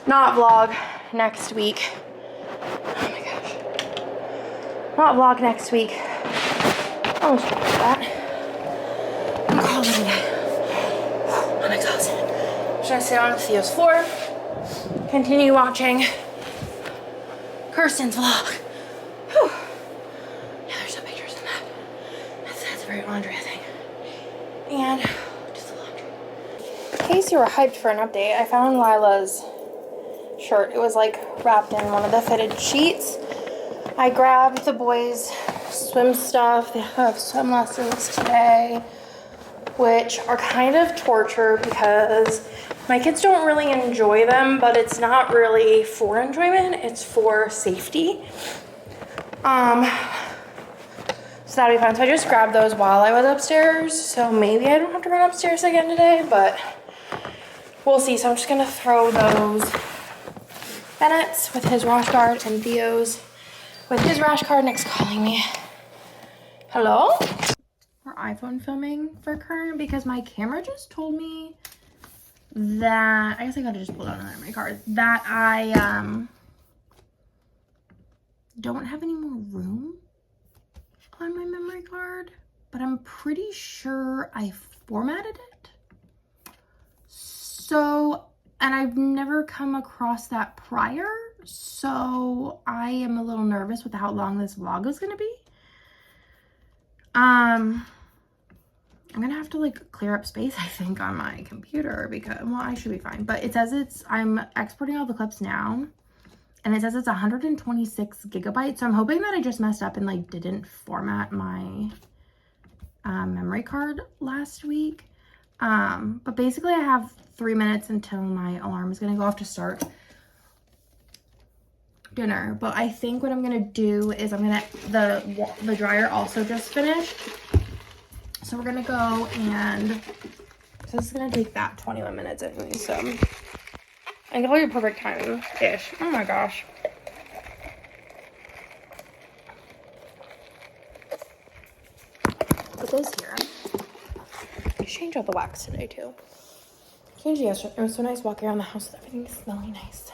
Not vlog next week. Oh my gosh. Not vlog next week. Almost forgot that. I'm calling it a day. I'm exhausted. I'm just gonna sit on Theo's floor. Continue watching Kirsten's vlog. Whew. Yeah, there's some pictures in that. That's very laundry, I think. And just the laundry. In case you were hyped for an update, I found Lila's shirt. It was like wrapped in one of the fitted sheets. I grabbed the boys' swim stuff. They have swim lessons today, which are kind of torture because my kids don't really enjoy them, but it's not really for enjoyment, it's for safety. So that'll be fun. So I just grabbed those while I was upstairs, so maybe I don't have to run upstairs again today, but we'll see. So I'm just gonna throw those Bennett's with his rash guard and Theo's with his rash guard. Nick's calling me. Hello? We're iPhone filming for Kern because my camera just told me that, I guess I gotta just pull out another memory card, that I don't have any more room on my memory card, but I'm pretty sure I formatted it. So, and I've never come across that prior, so I am a little nervous with how long this vlog is gonna be. I'm gonna have to like clear up space, I think, on my computer because, well, I should be fine. But it says I'm exporting all the clips now, and it says it's 126 gigabytes. So I'm hoping that I just messed up and like didn't format my memory card last week. But basically I have 3 minutes until my alarm is gonna go off to start dinner. But I think what I'm gonna do is the dryer also just finished. So we're gonna go and, so this is gonna take that 21 minutes anyway, so I think it'll be a perfect time-ish. Oh my gosh. Put those here. I changed out the wax today too. Changed it yesterday. It was so nice walking around the house with everything smelling nice.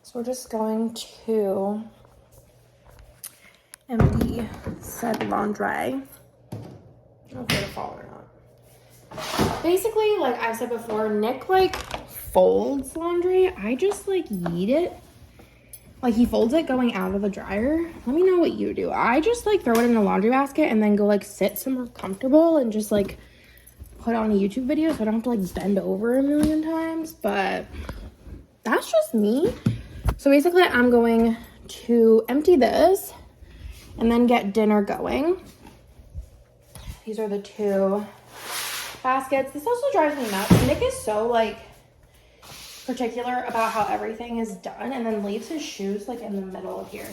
So we're just going to empty said laundry. I don't know if it'll fall or not. Basically, like I said before, Nick like folds laundry. I just like yeet it. Like he folds it going out of the dryer. Let me know what you do. I just like throw it in the laundry basket and then go like sit somewhere comfortable and just like put on a YouTube video so I don't have to like bend over a million times. But that's just me. So basically I'm going to empty this and then get dinner going. These are the two baskets. This also drives me nuts. Nick is so like particular about how everything is done and then leaves his shoes like in the middle of here.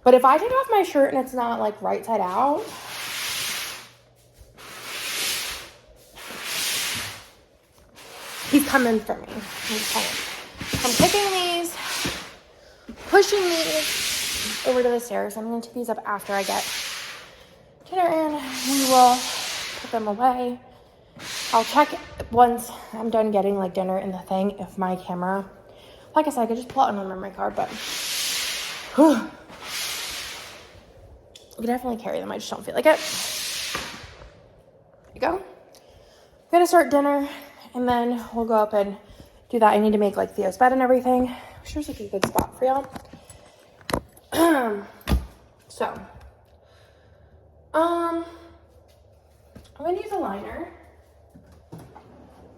But if I take off my shirt and it's not like right side out, he's coming for me. I'm picking these, pushing these over to the stairs. I'm gonna take these up after I get dinner in. We will put them away. I'll check once I'm done getting like dinner in the thing if my camera, like I said, I could just pull out my memory card, but whew, I can definitely carry them. I just don't feel like it. There you go. I'm gonna start dinner and then we'll go up and do that. I need to make like Theo's bed and everything. I'm sure it's like a good spot for y'all. So, I'm gonna use a liner.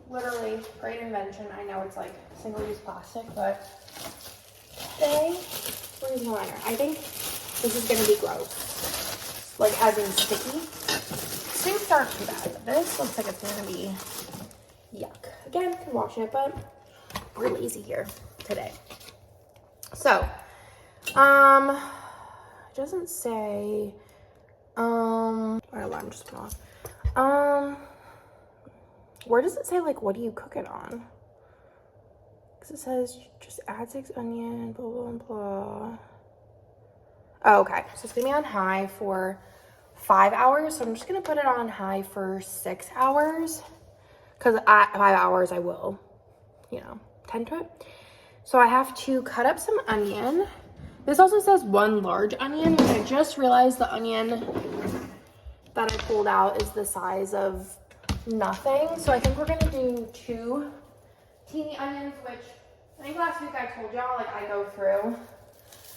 Literally, great invention. I know it's like single-use plastic, but today we're using a liner. I think this is gonna be gross, like as in sticky. Things aren't too bad, but this looks like it's gonna be yuck. Again, can wash it, but we're lazy here today. So, it doesn't say. My alarm just went off. Where does it say, like, what do you cook it on? Because it says just add 6 onion, blah, blah, blah. Oh, okay. So it's going to be on high for 5 hours. So I'm just going to put it on high for 6 hours. Because at 5 hours, I will, tend to it. So I have to cut up some onion. This also says 1 large onion. And I just realized the onion that I pulled out is the size of nothing. So I think we're gonna do 2 teeny onions, which I think last week I told y'all, like I go through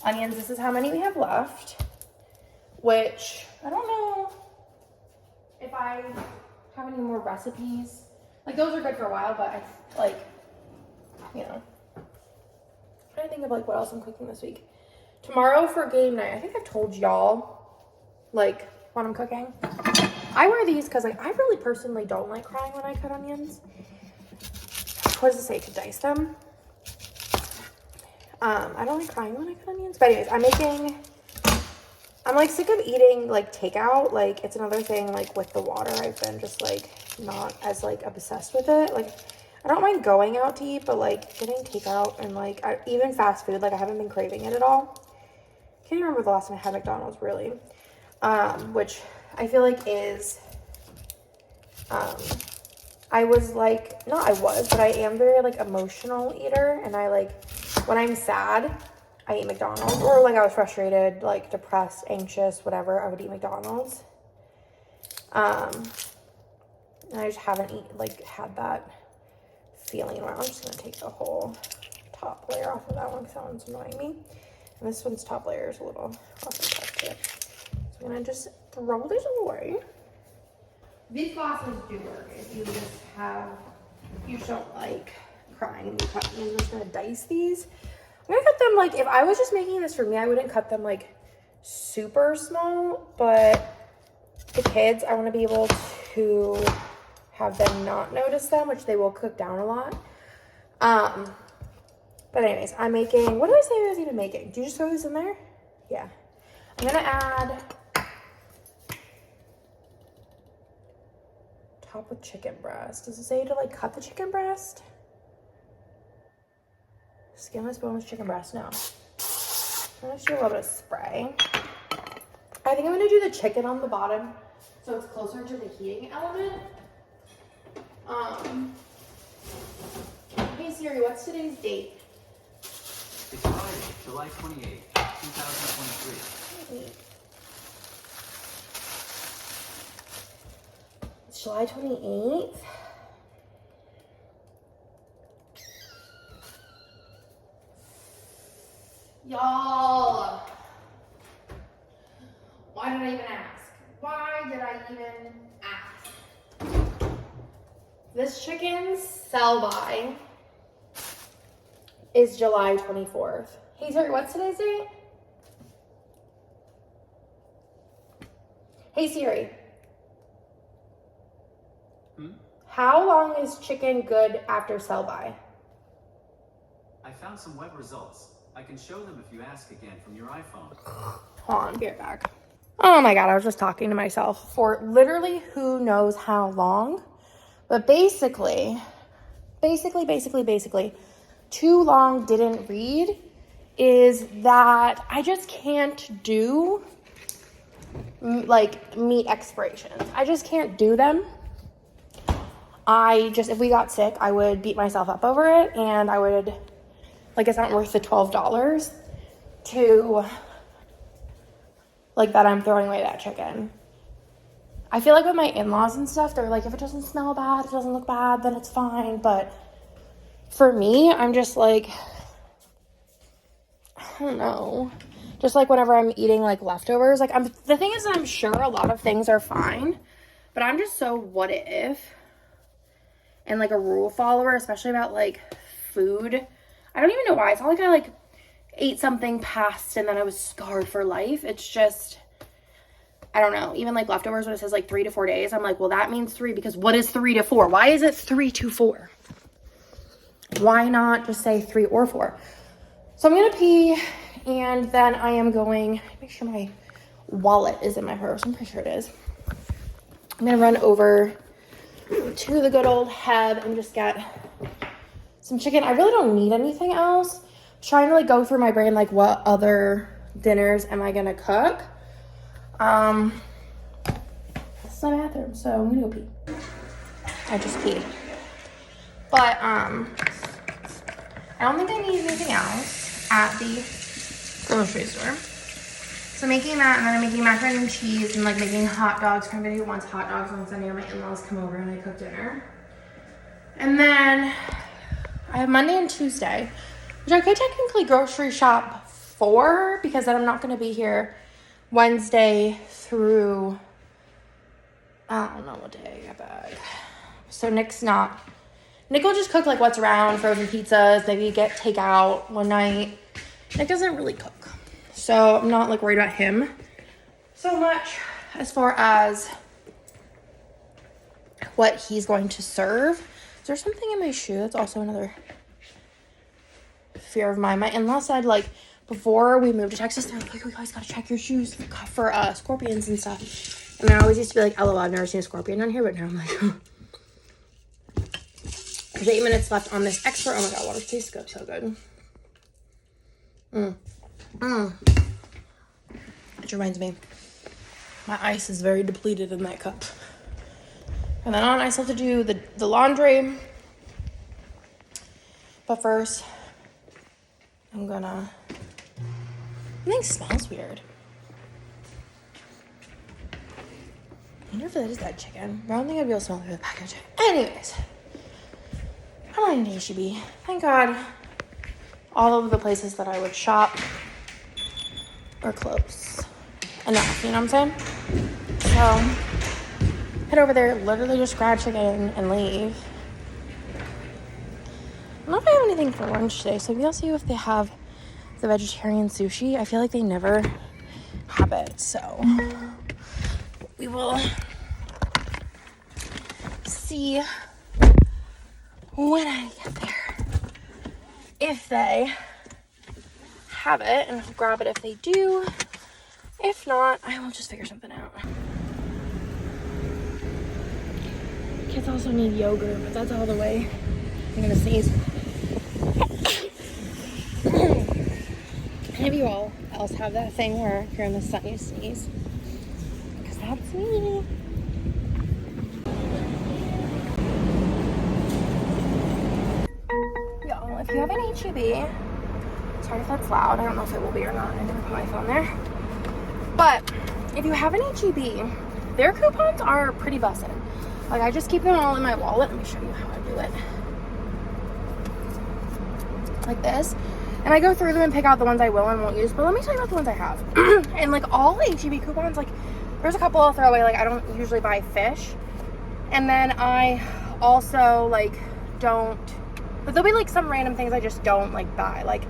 onions. This is how many we have left, which I don't know if I have any more recipes. Like those are good for a while, but I like, I'm trying to think of like what else I'm cooking this week. Tomorrow for game night, I think I've told y'all like what I'm cooking. I wear these because like I really personally don't like crying when I cut onions. What does it say? To dice them? I don't like crying when I cut onions. But anyways, I'm like sick of eating like takeout. Like it's another thing like with the water. I've been just like not as like obsessed with it. Like I don't mind going out to eat, but like getting takeout and like even fast food, like I haven't been craving it at all. Can't even remember the last time I had McDonald's really. Which I feel like is, I was like, not I was, but I am very like emotional eater. And I like, when I'm sad, I eat McDonald's. Or like I was frustrated, like depressed, anxious, whatever, I would eat McDonald's. And I just haven't had that feeling around. I'm just going to take the whole top layer off of that one because that one's annoying me. And this one's top layer is a little off the top too. So I'm going to just throw this away. These glasses do work if you just don't like crying and you cut them. I'm just going to dice these. I'm going to cut them like, if I was just making this for me, I wouldn't cut them like super small, but the kids, I want to be able to have them not notice them, which they will cook down a lot. But anyways, I'm making, what did I say I was even making? Do you just throw this in there? Yeah. I'm going to add top with chicken breast. Does it say to like cut the chicken breast? Skinless, boneless chicken breast, no. I'm going to do a little bit of spray. I think I'm going to do the chicken on the bottom so it's closer to the heating element. Hey Siri, what's today's date? It's Friday, July 28th, 2023. July 28th. Y'all, why did I even ask? Why did I even ask? This chicken's sell-by is July 24th. Hey Siri, what's today's date? Hey Siri. How long is chicken good after sell-by? I found some web results. I can show them if you ask again from your iPhone. Hold on, get back. Oh my god, I was just talking to myself for literally who knows how long. But basically, too long didn't read is that I just can't do like meat expirations. I just can't do them. If we got sick, I would beat myself up over it, and I would, like, it's not worth the $12 to, like, that I'm throwing away that chicken. I feel like with my in-laws and stuff, they're like, if it doesn't smell bad, it doesn't look bad, then it's fine. But for me, I'm just like, I don't know. Just like whenever I'm eating like leftovers, like the thing is that I'm sure a lot of things are fine, but I'm just so what if and like a rule follower, especially about like food. I don't even know why. It's not like I like ate something past and then I was scarred for life. It's just, I don't know, even like leftovers when it says like 3 to 4 days, I'm like, well, that means 3 because what is 3 to 4? Why is it 3 to 4? Why not just say 3 or 4? So I'm gonna pee and then I am going, make sure my wallet is in my purse. I'm pretty sure it is. I'm gonna run over to the good old Heb and just get some chicken. I really don't need anything else. I'm trying to like go through my brain, like what other dinners am I gonna cook? This is my bathroom, so I'm gonna go pee. I just peed. But, I don't think I need anything else at the grocery store. So making that, and then I'm making macaroni and cheese and like making hot dogs for anybody who wants hot dogs on Sunday when my in-laws come over and I cook dinner. And then I have Monday and Tuesday, which I could technically grocery shop for because then I'm not gonna be here Wednesday through, I don't know what day I got back. So Nick will just cook like what's around, frozen pizzas, maybe get takeout one night. Nick doesn't really cook. So I'm not like worried about him so much as far as what he's going to serve. Is there something in my shoe? That's also another fear of mine. My in-law said like before we moved to Texas, they're like, you guys gotta check your shoes for scorpions and stuff. And I always used to be like, LOL, I've never seen a scorpion on here, but now I'm like, There's 8 minutes left on this expert. Oh my god, water tastes good, so good. Which reminds me, my ice is very depleted in that cup. And then I still have to do the laundry. But first, something smells weird. I wonder if that is that chicken. I don't think I'd be able to smell through the package. Anyways, I'm on H-E-B. Thank God all of the places that I would shop are close enough, you know what I'm saying? So, head over there, literally just grab chicken and leave. I don't know if I have anything for lunch today, so maybe I'll see if they have the vegetarian sushi. I feel like they never have it, so we will see when I get there if they have it, and I'll grab it if they do. If not, I will just figure something out. Kids also need yogurt, but that's all the way. I'm gonna sneeze. Any of you all else have that thing where if you're in the sun you sneeze? Because that's me. Y'all, if you have an H-E-B, sorry if that's loud. I don't know if it will be or not. I didn't put my phone there. But if you have an H-E-B, their coupons are pretty busted. Like, I just keep them all in my wallet. Let me show you how I do it. Like this. And I go through them and pick out the ones I will and won't use. But let me tell you about the ones I have. And like all HEB coupons, like there's a couple I'll throw away. Like I don't usually buy fish. And then I also like don't, but there'll be like some random things I just don't like buy. Like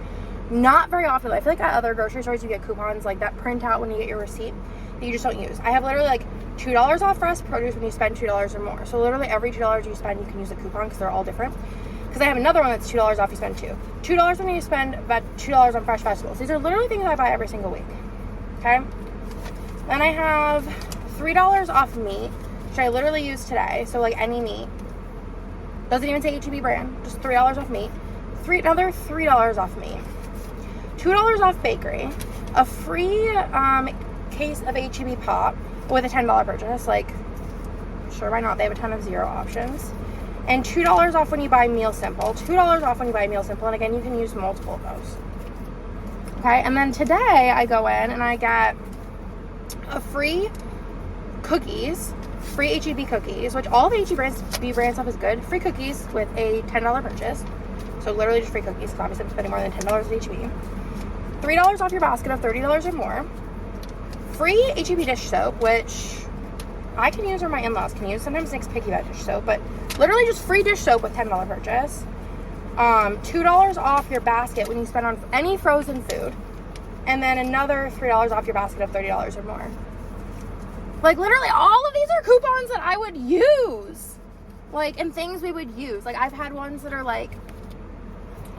not very often. I feel like at other grocery stores you get coupons like that print out when you get your receipt that you just don't use. I have literally like $2 off fresh produce when you spend $2 or more. So literally every $2 you spend you can use a coupon because they're all different. Because I have another one that's $2 off you spend $2. $2 when you spend about $2 on fresh vegetables. These are literally things I buy every single week. Okay? Then I have $3 off meat, which I literally use today. So like any meat. Doesn't even say HEB brand. Just $3 off meat. Another $3 off meat. $2 off bakery. A free case of HEB pop with a $10 purchase. Like, sure, why not? They have a ton of zero options. And $2 off when you buy Meal Simple. $2 off when you buy Meal Simple. And again, you can use multiple of those. Okay, and then today I go in and I get a free cookies, free HEB cookies, which all the HEB brand stuff is good. Free cookies with a $10 purchase. So literally just free cookies, because obviously I'm spending more than $10 at HEB. $3 off your basket of $30 or more. Free HEB dish soap, which I can use or my in-laws can use. Sometimes Nick's picky about dish soap, but literally just free dish soap with $10 purchase. $2 off your basket when you spend on any frozen food. And then another $3 off your basket of $30 or more. Like literally all of these are coupons that I would use. Like, and things we would use. Like I've had ones that are like,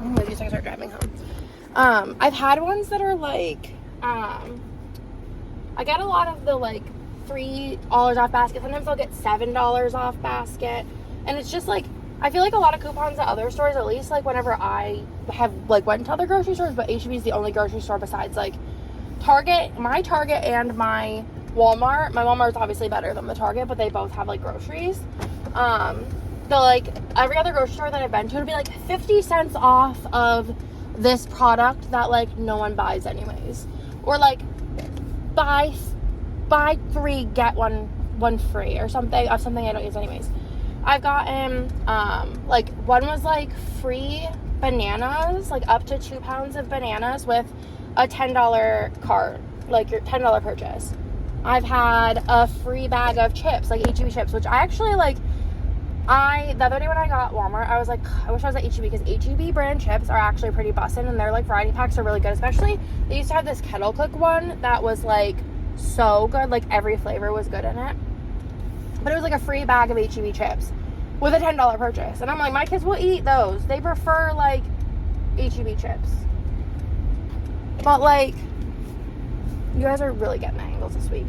oh, maybe I start driving home. I've had ones that are like, I get a lot of the like $3 off basket. Sometimes I'll get $7 off basket. And it's just like, I feel like a lot of coupons at other stores, at least like whenever I have like went to other grocery stores, but HEB is the only grocery store besides like Target, my Target and my Walmart. My Walmart's obviously better than the Target, but they both have like groceries. The like every other grocery store that I've been to, it'll be like 50 cents off of this product that like no one buys anyways. Or like buy 3 get one free or something of something I don't use anyways. I've gotten like one was like free bananas, like up to 2 pounds of bananas with a $10 cart, like your $10 purchase. I've had a free bag of chips, like HEB chips, which I actually like. The other day when I got Walmart, I was like, I wish I was at HEB, because HEB brand chips are actually pretty bussin', and their like variety packs are really good. Especially they used to have this kettle cook one that was like so good, like every flavor was good in it. But it was like a free bag of HEB chips with a $10 purchase. And I'm like, my kids will eat those. They prefer like HEB chips. But like, you guys are really getting the angles this week.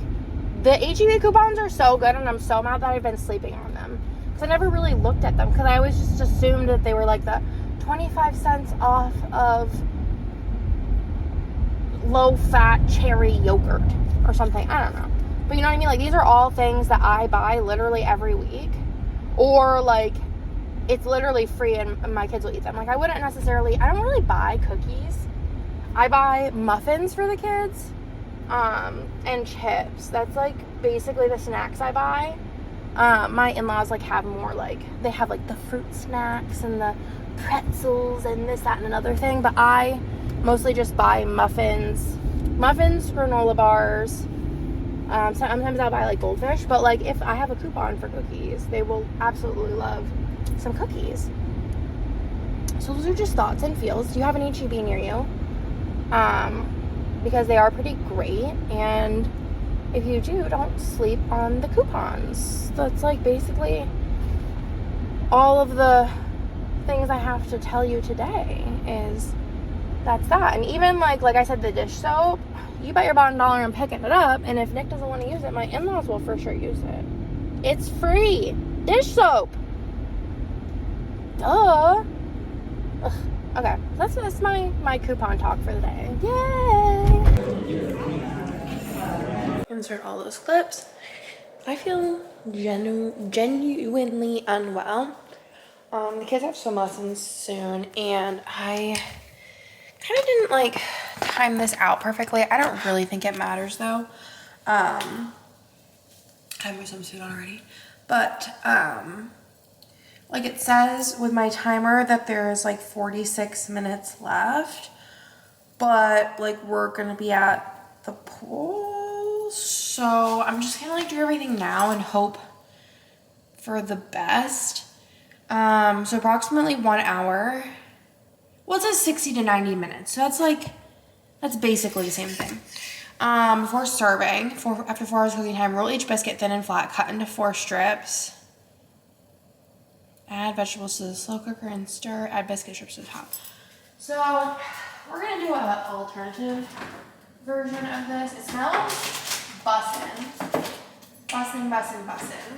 The HEB coupons are so good, and I'm so mad that I've been sleeping on them. Because I never really looked at them, because I always just assumed that they were like the 25 cents off of low-fat cherry yogurt or something. I don't know. But you know what I mean? Like, these are all things that I buy literally every week. Or, like, it's literally free and my kids will eat them. Like, I wouldn't necessarily, I don't really buy cookies. I buy muffins for the kids. And chips. That's, like, basically the snacks I buy. My in-laws, like, have more, like, they have, like, the fruit snacks and the pretzels and this, that, and another thing. But I mostly just buy muffins, granola bars. Sometimes I'll buy like Goldfish, but like if I have a coupon for cookies, they will absolutely love some cookies. So those are just thoughts and feels. Do you have an HEB near you? Because they are pretty great, and if you do, don't sleep on the coupons. That's like basically all of the things I have to tell you today is that's that. And even like I said, the dish soap, you bet your bottom dollar I'm picking it up, and if Nick doesn't want to use it, my in-laws will for sure use it. It's free. Dish soap. Duh. Ugh. Okay, that's my coupon talk for the day. Yay! Insert all those clips. I feel genuinely unwell. The kids have swim lessons soon, and I kind of didn't like time this out perfectly. I don't really think it matters though. I have my swimsuit already, But like it says with my timer that there's like 46 minutes left, but like we're gonna be at the pool, so I'm just gonna like do everything now and hope for the best. So approximately 1 hour. Well, it says 60 to 90 minutes, so that's basically the same thing. Before serving, after 4 hours cooking time, roll each biscuit thin and flat, cut into 4 strips. Add vegetables to the slow cooker and stir. Add biscuit strips to the top. So we're gonna do an alternative version of this. It smells bussin'. Bussin', bussin', bussin'.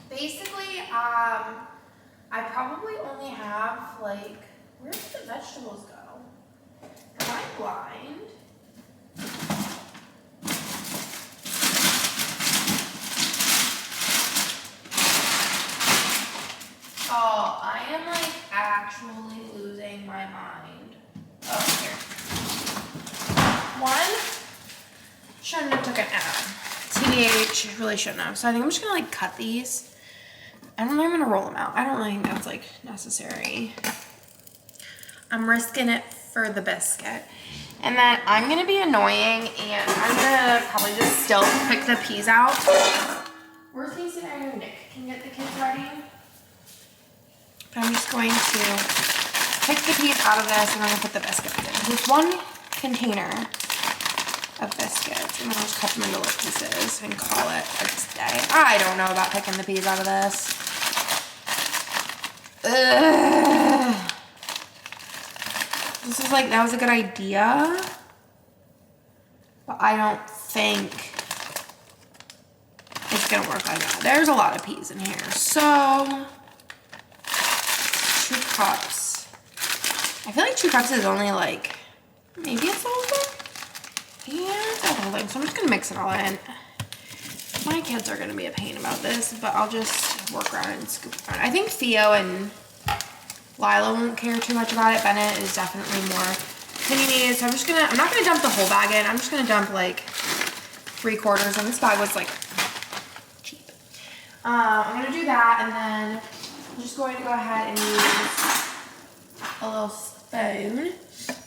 Basically, I probably only have like, where did the vegetables go? Am I blind? Oh, I am like actually losing my mind. Oh, here. One, shouldn't have took an nap. TBH, really shouldn't have. So I think I'm just gonna like cut these. I don't know, I'm gonna roll them out. I don't really think that's like necessary. I'm risking it for the biscuit. And then I'm gonna be annoying and I'm gonna probably just still pick the peas out. Worst case scenario, Nick can get the kids ready. But I'm just going to pick the peas out of this and I'm gonna put the biscuits in. There's 1 container of biscuits. And then I'll just cut them into little pieces and call it a day. I don't know about picking the peas out of this. Ugh. This is like, that was a good idea. But I don't think it's gonna work like that. There's a lot of peas in here. So 2 cups. I feel like 2 cups is only like, maybe it's the whole thing? Yeah, it's the whole thing. So I'm just gonna mix it all in. My kids are gonna be a pain about this, but I'll just work around and scoop it around. I think Theo and Lila won't care too much about it. Bennett is definitely more opinionated. So I'm not gonna dump the whole bag in. I'm just gonna dump like 3/4. And this bag was like cheap. I'm gonna do that and then I'm just going to go ahead and use a little spoon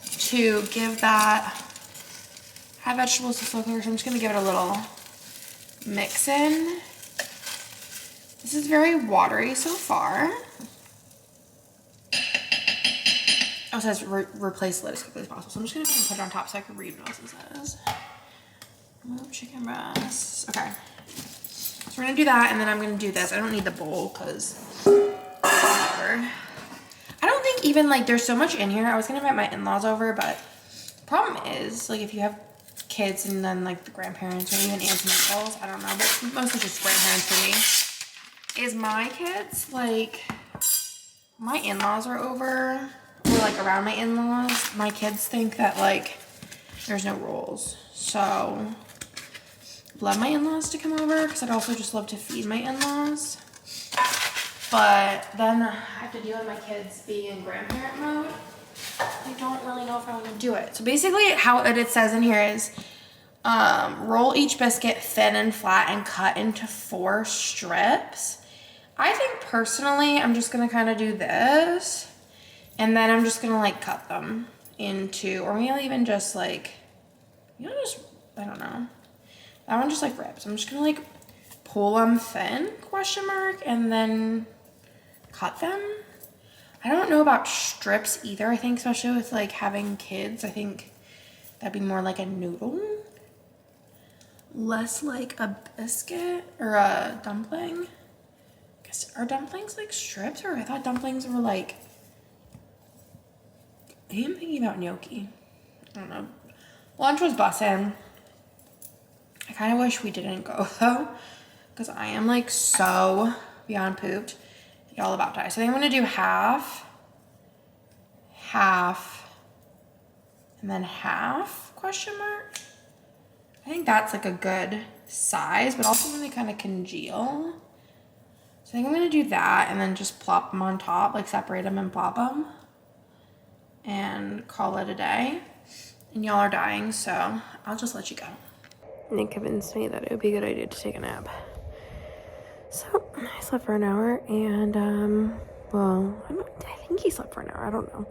to give that, add vegetables to slow cooker. So I'm just going to give it a little mix in. This is very watery so far. Oh, it says replace lid as quickly as possible. So I'm just going to put it on top so I can read what else it says. Oh, chicken breasts. Okay. So we're going to do that and then I'm going to do this. I don't need the bowl because whatever. I don't think even like there's so much in here. I was gonna invite my in-laws over, but the problem is like if you have kids and then like the grandparents or even aunts and uncles, I don't know, but mostly just grandparents for me, is my kids like, my in-laws are over or like around my in-laws, my kids think that like there's no rules. So love my in-laws to come over because I'd also just love to feed my in-laws. But then I have to deal with my kids being in grandparent mode. I don't really know if I want to do it. So basically how it says in here is roll each biscuit thin and flat and cut into 4 strips. I think personally I'm just going to kind of do this. And then I'm just going to like cut them into, or maybe even just like, you know, just, I don't know. That one just like rips. I'm just going to like pull them thin, question mark, and then cut them. I don't know about strips either. I think especially with like having kids, I think that'd be more like a noodle, less like a biscuit or a dumpling. I guess, are dumplings like strips, or I thought dumplings were like, I am thinking about gnocchi. I don't know. Lunch was bussin'. I kind of wish we didn't go though, because I am like so beyond pooped. Y'all about to die. So I think I'm gonna do half, and then half, question mark. I think that's like a good size, but also when they kind of congeal. So I think I'm gonna do that and then just plop them on top, like separate them and plop them and call it a day. And y'all are dying, so I'll just let you go. Nick convinced me that it would be a good idea to take a nap. So I slept for an hour and well, I think he slept for an hour. I don't know.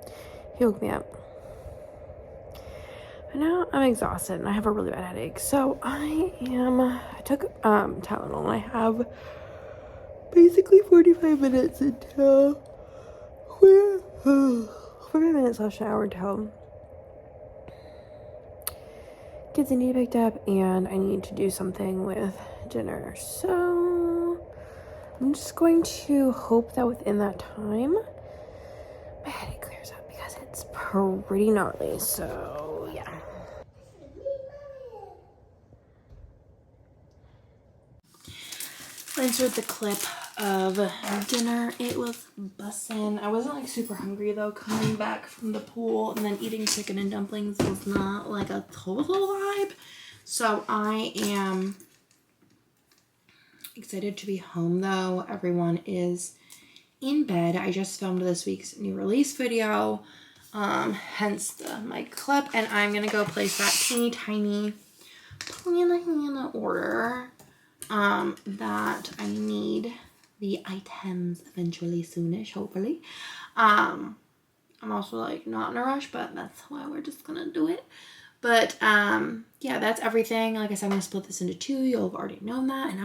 He woke me up. But now I'm exhausted and I have a really bad headache. So I took Tylenol and I have basically 45 minutes until 45 minutes left shower until kids need to be picked up and I need to do something with dinner. So I'm just going to hope that within that time my headache clears up because it's pretty gnarly. So yeah. I insert the clip of dinner. It was bussin'. I wasn't like super hungry though. Coming back from the pool and then eating chicken and dumplings was not like a total vibe. So I am excited to be home though. Everyone is in bed. I just filmed this week's new release video, hence my clip, and I'm gonna go place that teeny tiny Hannah order that I need the items eventually soonish, hopefully. I'm also like not in a rush, but that's why we're just gonna do it. But yeah, that's everything. Like I said, I'm gonna split this into two. You'll have already known that, and